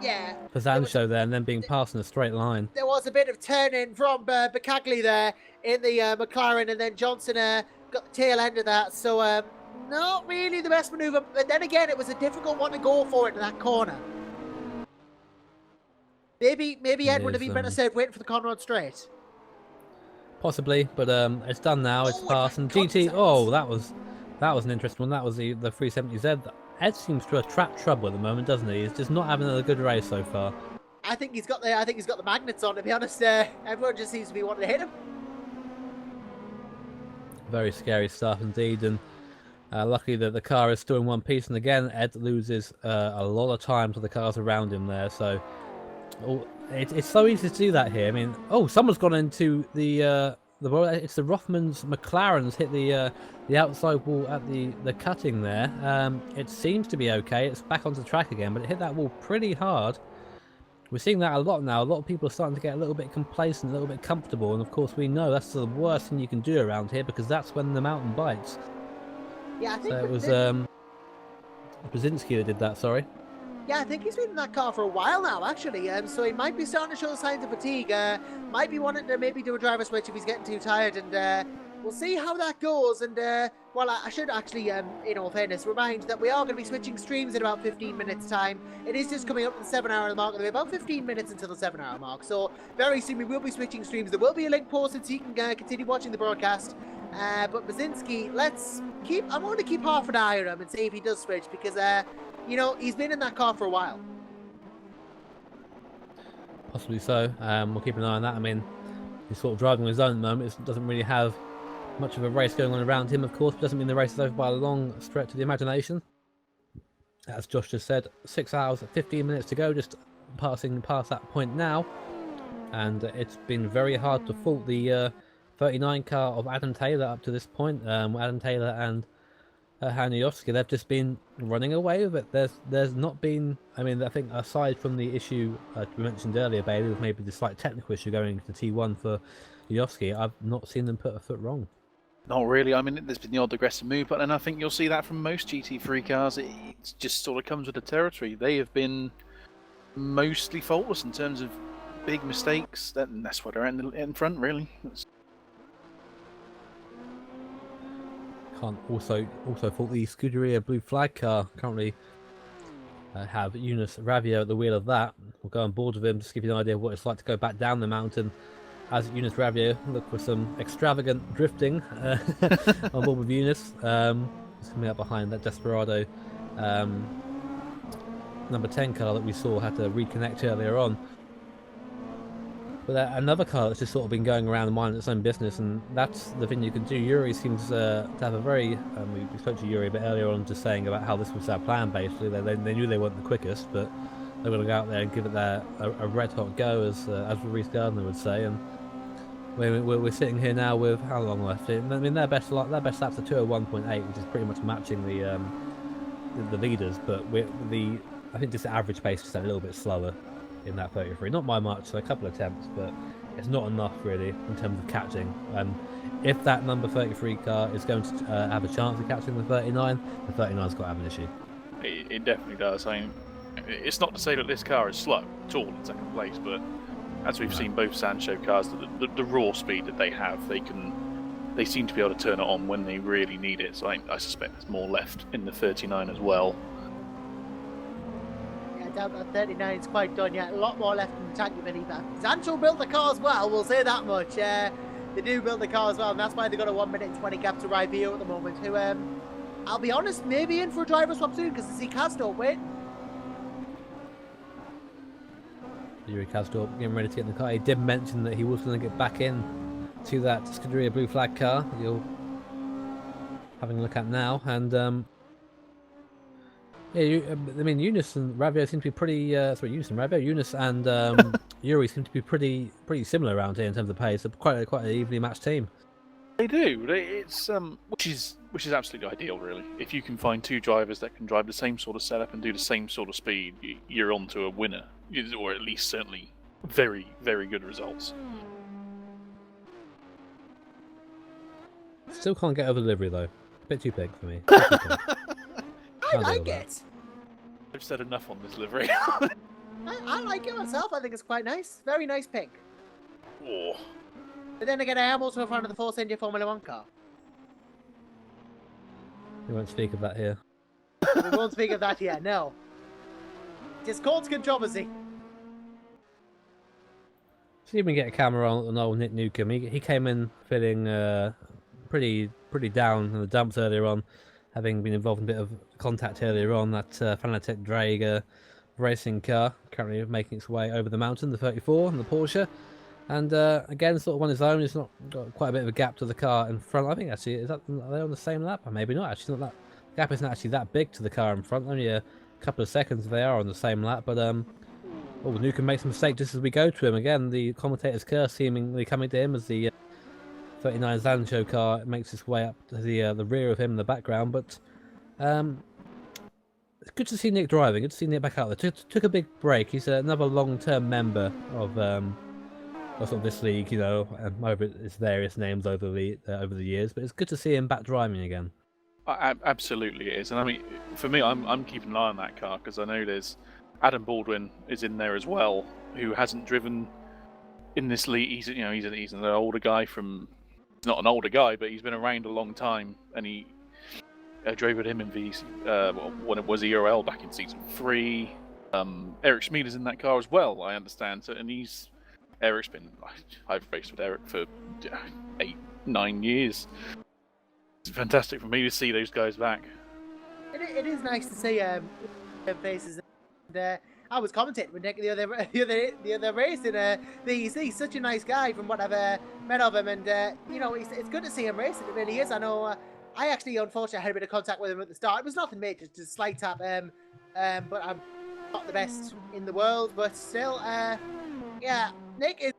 Zancho there, and then being passed in a straight line. There was a bit of turning from Bacagli there in the McLaren, and then Johnson got the tail end of that. So not really the best manoeuvre. But then again, it was a difficult one to go for it in that corner. Maybe Ed would have been better said waiting for the Conrad straight. Possibly, but it's done now. It's passed, and GT. Oh, that was an interesting one. That was the 370Z. Ed seems to attract trouble at the moment, doesn't he? He's just not having a good race so far. I think he's got the magnets on. To be honest, everyone just seems to be wanting to hit him. Very scary stuff indeed, and lucky that the car is still in one piece. And again, Ed loses a lot of time to the cars around him there. So it's so easy to do that here. I mean, someone's gone into it's the Rothmans McLarens hit the outside wall at the cutting there. It seems to be okay. It's back onto the track again, but it hit that wall pretty hard. We're seeing that a lot now. A lot of people are starting to get a little bit complacent, a little bit comfortable, and of course we know that's the worst thing you can do around here because that's when the mountain bites. Yeah, I think so it was Brzezinski that did that. Sorry. Yeah, I think he's been in that car for a while now, actually. So he might be starting to show signs of fatigue. Might be wanting to maybe do a driver switch if he's getting too tired. And we'll see how that goes. And, I should actually, in all fairness, remind that we are going to be switching streams in about 15 minutes' time. It is just coming up to the 7-hour mark. It'll be about 15 minutes until the 7-hour mark. So very soon we will be switching streams. There will be a link posted so you can continue watching the broadcast. But Brzezinski, I'm going to keep half an eye on him and see if he does switch because, he's been in that car for a while. Possibly so. We'll keep an eye on that. I mean, he's sort of driving on his own at the moment. It doesn't really have much of a race going on around him, of course. But doesn't mean the race is over by a long stretch of the imagination. As Josh just said, 6 hours, 15 minutes to go, just passing past that point now. And it's been very hard to fault the 39 car of Adam Taylor up to this point. Adam Taylor and Haniowski, they've just been running away with it. There's not been. I mean, I think aside from the issue we mentioned earlier, Bailey, with maybe the slight technical issue going into T1 for Haniowski, I've not seen them put a foot wrong. Not really. I mean, there's been the odd aggressive move, but and I think you'll see that from most GT3 cars. It just sort of comes with the territory. They have been mostly faultless in terms of big mistakes. That's why they're in front, really. Can't also fault the Scuderia Blue Flag car. Currently have Eunice Ravio at the wheel of that. We'll go on board with him just to give you an idea of what it's like to go back down the mountain. As Eunice Ravio, look for some extravagant drifting on board with Eunice. Just coming up behind that Desperado number 10 car that we saw had to reconnect earlier on. But another car that's just sort of been going around and minding its own business, and that's the thing you can do. Yuri seems to have a very... we spoke to Yuri a bit earlier on, just saying about how this was their plan, basically. They knew they weren't the quickest, but they were going to go out there and give it a red-hot go, as Reese Gardner would say. And we're sitting here now with how long left? I mean, their best laps are 2:01.8, which is pretty much matching the leaders, but I think just the average pace is a little bit slower in that 33. Not by much, so a couple of attempts, but it's not enough really in terms of catching. And if that number 33 car is going to have a chance of catching the 39, the 39's got to have an issue. It definitely does. I mean, it's not to say that this car is slow at all in second place, but as we've seen both Sancho cars, the raw speed that they have, they seem to be able to turn it on when they really need it. So I suspect there's more left in the 39 as well. Down to 39 is quite done yet. A lot more left in the tank, you believe that. Sancho built the car as well, we'll say that much. They do build the car as well, and that's why they've got a 1 minute and 20 gap to Rivio at the moment, who, I'll be honest, maybe in for a driver swap soon, because the Castor wait. Yuri Kasdorp getting ready to get in the car. He did mention that he was going to get back in to that Scuderia Blue Flag car that you're having a look at now, and I mean, Eunice and Ravio seem to be pretty. Eunice and Yuri seem to be pretty similar around here in terms of pace. They're quite an evenly matched team. They do. It's which is absolutely ideal, really. If you can find two drivers that can drive the same sort of setup and do the same sort of speed, you're on to a winner, or at least certainly very, very good results. Still can't get over the livery though. A bit too big for me. I like it. I've said enough on this livery. I like it myself. I think it's quite nice. Very nice pink. Oh. But then again, I am also a fan of the Force India Formula 1 car. We won't speak of that here. We won't speak of that yet, no. Just cause controversy. See if we can get a camera on old Nick Newcomb. He came in feeling pretty down in the dumps earlier on, having been involved in a bit of contact earlier on. That Fanatec Drag racing car currently making its way over the mountain, the 34 and the Porsche. And again, sort of on his own, it's not got quite a bit of a gap to the car in front. I think actually, are they on the same lap? Or maybe not. Actually, not that gap isn't actually that big to the car in front. Only a couple of seconds they are on the same lap. But Newcomb makes a mistake just as we go to him again. The commentator's curse seemingly coming to him as the 39 Zancho car makes its way up to the rear of him in the background. But it's good to see Nick driving. Good to see Nick back out there. Took a big break. He's another long-term member of this league, you know, over its various names over the years. But it's good to see him back driving again. Absolutely it is, and I mean, for me, I'm keeping an eye on that car because I know there's Adam Baldwin is in there as well, who hasn't driven in this league. He's an older guy from. Not an older guy, but he's been around a long time, and he drove with him in when it was ERL back in season 3. Eric Schmieder's in that car as well, I understand. So, and Eric's been. I've raced with Eric for 8-9 years. It's fantastic for me to see those guys back. It is nice to see faces. And, I was commentating with Nick the other race, and he's such a nice guy from what I've met of him, and it's good to see him racing. It really is. I know. I actually, unfortunately, had a bit of contact with him at the start. It was nothing major, just a slight tap. But I'm not the best in the world, but still, Nick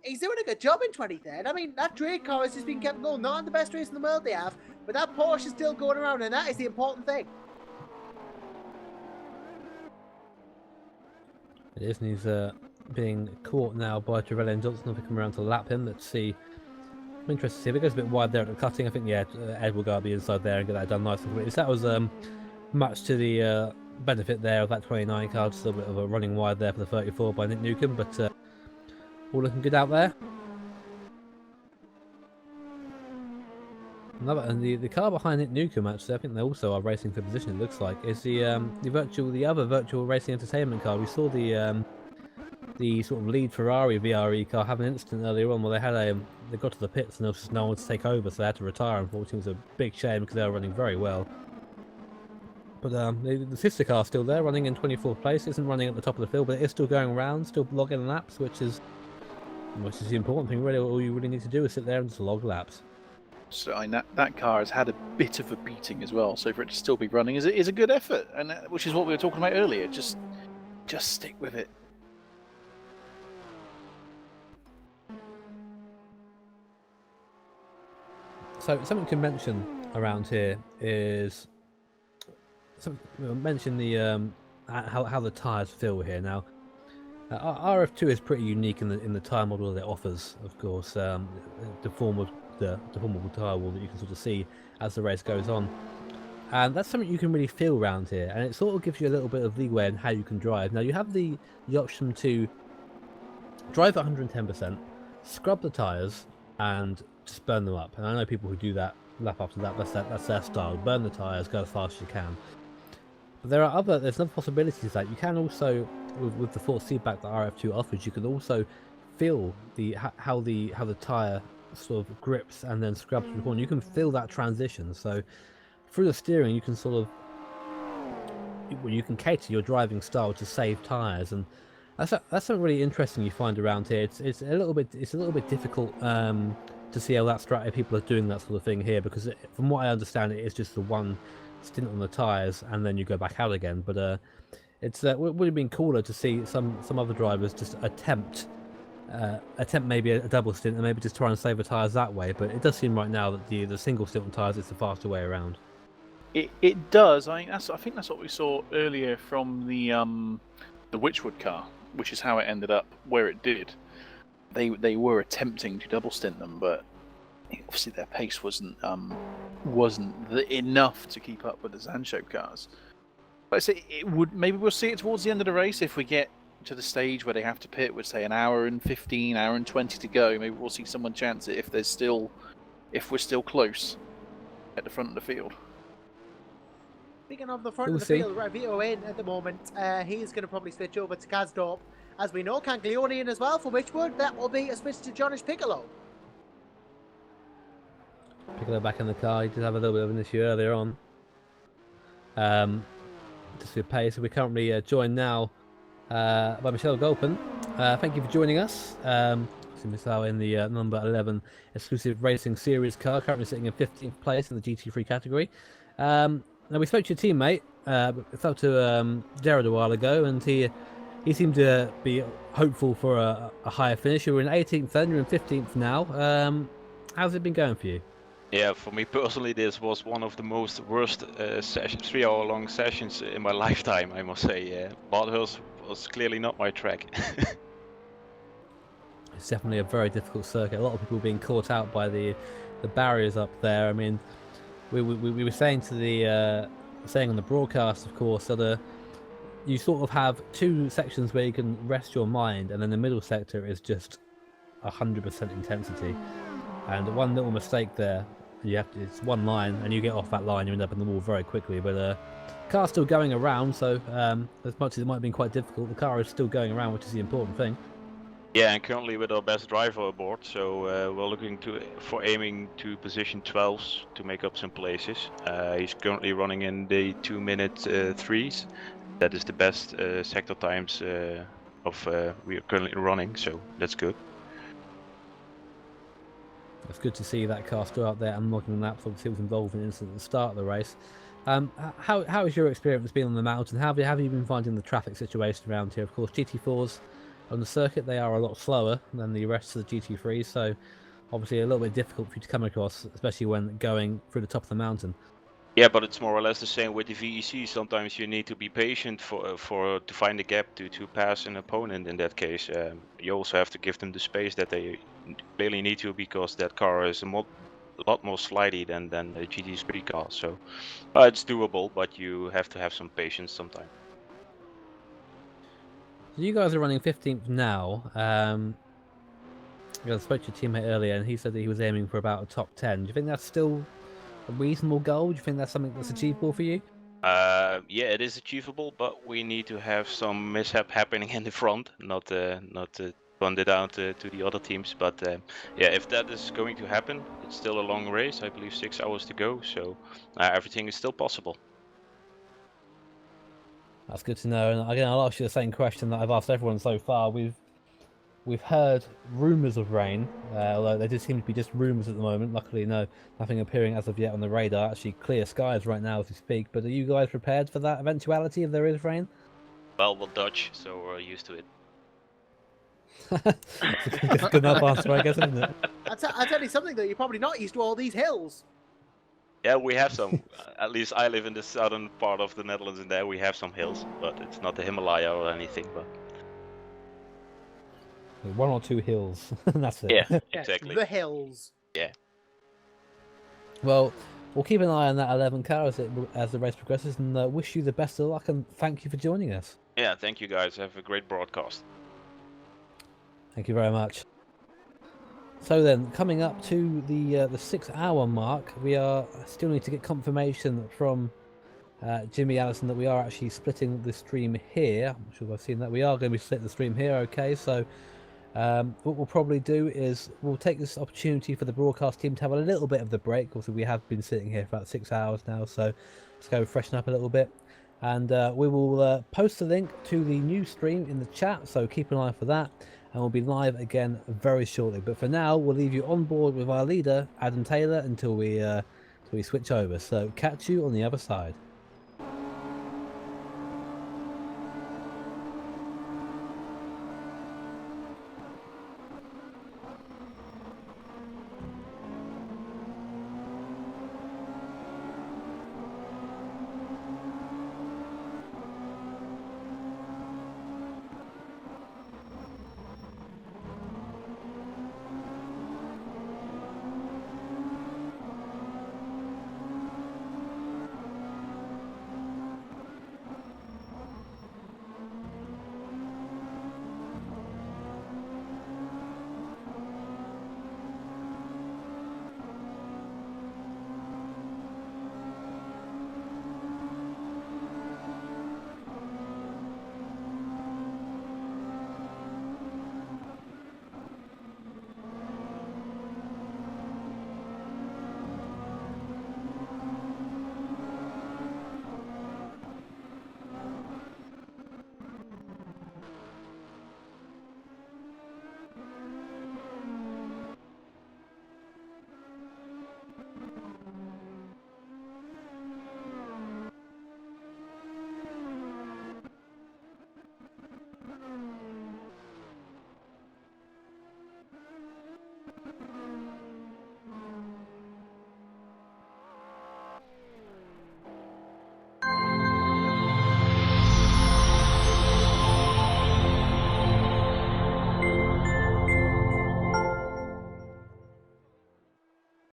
he's doing a good job in 23rd. I mean, that Drake car has just been kept going. Not in the best race in the world they have, But that Porsche is still going around, and that is the important thing. It is, and he's being caught now by Trevelli and Johnson. If they come around to lap him, let's see. I'm interested to see if it goes a bit wide there at the cutting. I think, yeah, Ed will go up the inside there and get that done nice and quick. That was much to the benefit there of that 29 car. Just a bit of a running wide there for the 34 by Nick Newcomb, but all looking good out there. And the car behind Nick Newcomb, actually, I think they also are racing for position. It looks like is the other virtual racing entertainment car. We saw the sort of lead Ferrari VRE car have an incident earlier on where they got to the pits and there was just no one to take over, so they had to retire. Unfortunately, it was a big shame because they were running very well. But the sister car is still there, running in 24th place. It isn't running at the top of the field, but it is still going around, still logging laps, which is the important thing. Really, all you really need to do is sit there and just log laps. So that car has had a bit of a beating as well. So for it to still be running is a good effort, and which is what we were talking about earlier. Just stick with it. So something to mention around here is mention the how the tyres feel here. Now, RF2 is pretty unique in the tyre model that it offers. Of course, the deformable tyre wall that you can sort of see as the race goes on, and that's something you can really feel around here. And it sort of gives you a little bit of leeway in how you can drive. Now you have the option to drive at 110%, scrub the tyres, and just burn them up. And I know people who do that lap after that. That's their style. Burn the tyres, go as fast as you can. But there's other possibilities that you can also, with the force feedback that RF2 offers, you can also feel how the tyre sort of grips and then scrubs through the corner. You can feel that transition. So through the steering, you can you can cater your driving style to save tyres, and that's something really interesting you find around here. It's a little bit difficult to see how that strategy people are doing that sort of thing here, because from what I understand, it is just the one stint on the tyres and then you go back out again. But it would have been cooler to see some other drivers just attempt maybe a double stint and maybe just try and save the tyres that way. But it does seem right now that the single stint on tyres is the faster way around. It does. I think that's what we saw earlier from the Witchwood car, which is how it ended up where it did. They were attempting to double stint them, but obviously their pace wasn't enough to keep up with the Zanshow cars. But I say maybe we'll see it towards the end of the race if we get to the stage where they have to pit with, say, an hour and 15, hour and 20 to go. Maybe we'll see someone chance it if we're still close at the front of the field. Speaking of the front of the field, right, Vito in at the moment. He's going to probably switch over to Kazdorp. As we know, Canglione in as well for Witchwood. That will be a switch to Jonish Piccolo. Piccolo back in the car. He did have a little bit of an issue earlier on. Just for pace. So we're currently joined now by Michelle Golpin. Thank you for joining us. Michelle in the number 11 exclusive racing series car, currently sitting in 15th place in the GT3 category. Now we spoke to your teammate, spoke to Jared a while ago, and he seemed to be hopeful for a higher finish. You were in 18th then, you're in 15th now. How's it been going for you? Yeah, for me personally, this was one of the worst 3-hour-long sessions in my lifetime, I must say. Bathurst was clearly not my track. It's definitely a very difficult circuit. A lot of people being caught out by the barriers up there. I mean, we were saying saying on the broadcast, of course, that you sort of have two sections where you can rest your mind, and then the middle sector is just 100% intensity. And one little mistake there, it's one line, and you get off that line, you end up in the wall very quickly. But the car's still going around, so as much as it might have been quite difficult, the car is still going around, which is the important thing. Yeah, and currently with our best driver aboard, so we're looking for aiming to position 12s to make up some places. He's currently running in the 2-minute 3s. That is the best sector times we are currently running, so that's good. It's good to see that car still out there unlocking laps. Obviously, it was involved in an incident at the start of the race. How has your experience been on the mountain? How have you been finding the traffic situation around here? Of course, GT4s on the circuit, they are a lot slower than the rest of the GT3s, so obviously a little bit difficult for you to come across, especially when going through the top of the mountain. Yeah, but it's more or less the same with the VEC. Sometimes you need to be patient for to find a gap to pass an opponent. In that case, you also have to give them the space that they clearly need to, because that car is a lot more slidey than the GT3 car. So it's doable, but you have to have some patience sometimes. So you guys are running 15th now. I spoke to your teammate earlier, and he said that he was aiming for about a top 10. Do you think that's still a reasonable goal? Do you think that's something that's achievable for you? Yeah, it is achievable, but we need to have some mishap happening in the front, not fund it out to the other teams. But yeah, if that is going to happen, it's still a long race. I believe 6 hours to go, so everything is still possible. That's good to know. And again, I'll ask you the same question that I've asked everyone so far. We've heard rumours of rain, although they do seem to be just rumours at the moment. Luckily, nothing appearing as of yet on the radar. Actually, clear skies right now as we speak. But are you guys prepared for that eventuality if there is rain? Well, we're Dutch, so we're used to it. It's a good enough answer, I guess, isn't it? I'll tell you something though. You're probably not used to all these hills. Yeah, we have some. At least I live in the southern part of the Netherlands, and there we have some hills, but it's not the Himalaya or anything. But 1 or 2 hills, and that's it. yeah, exactly. The hills. Yeah. Well, we'll keep an eye on that 11 car as the race progresses, and wish you the best of luck, and thank you for joining us. Yeah, thank you guys. Have a great broadcast. Thank you very much. So then, coming up to the 6 hour mark, we still need to get confirmation from Jimmy Allison that we are actually splitting the stream here. I'm not sure if I've seen that. We are going to be splitting the stream here, okay? So what we'll probably do is we'll take this opportunity for the broadcast team to have a little bit of the break. Also, we have been sitting here for about 6 hours now, so let's go freshen up a little bit. And we will post the link to the new stream in the chat, so keep an eye for that. And we'll be live again very shortly. But for now, we'll leave you on board with our leader, Adam Taylor, until we switch over. So catch you on the other side.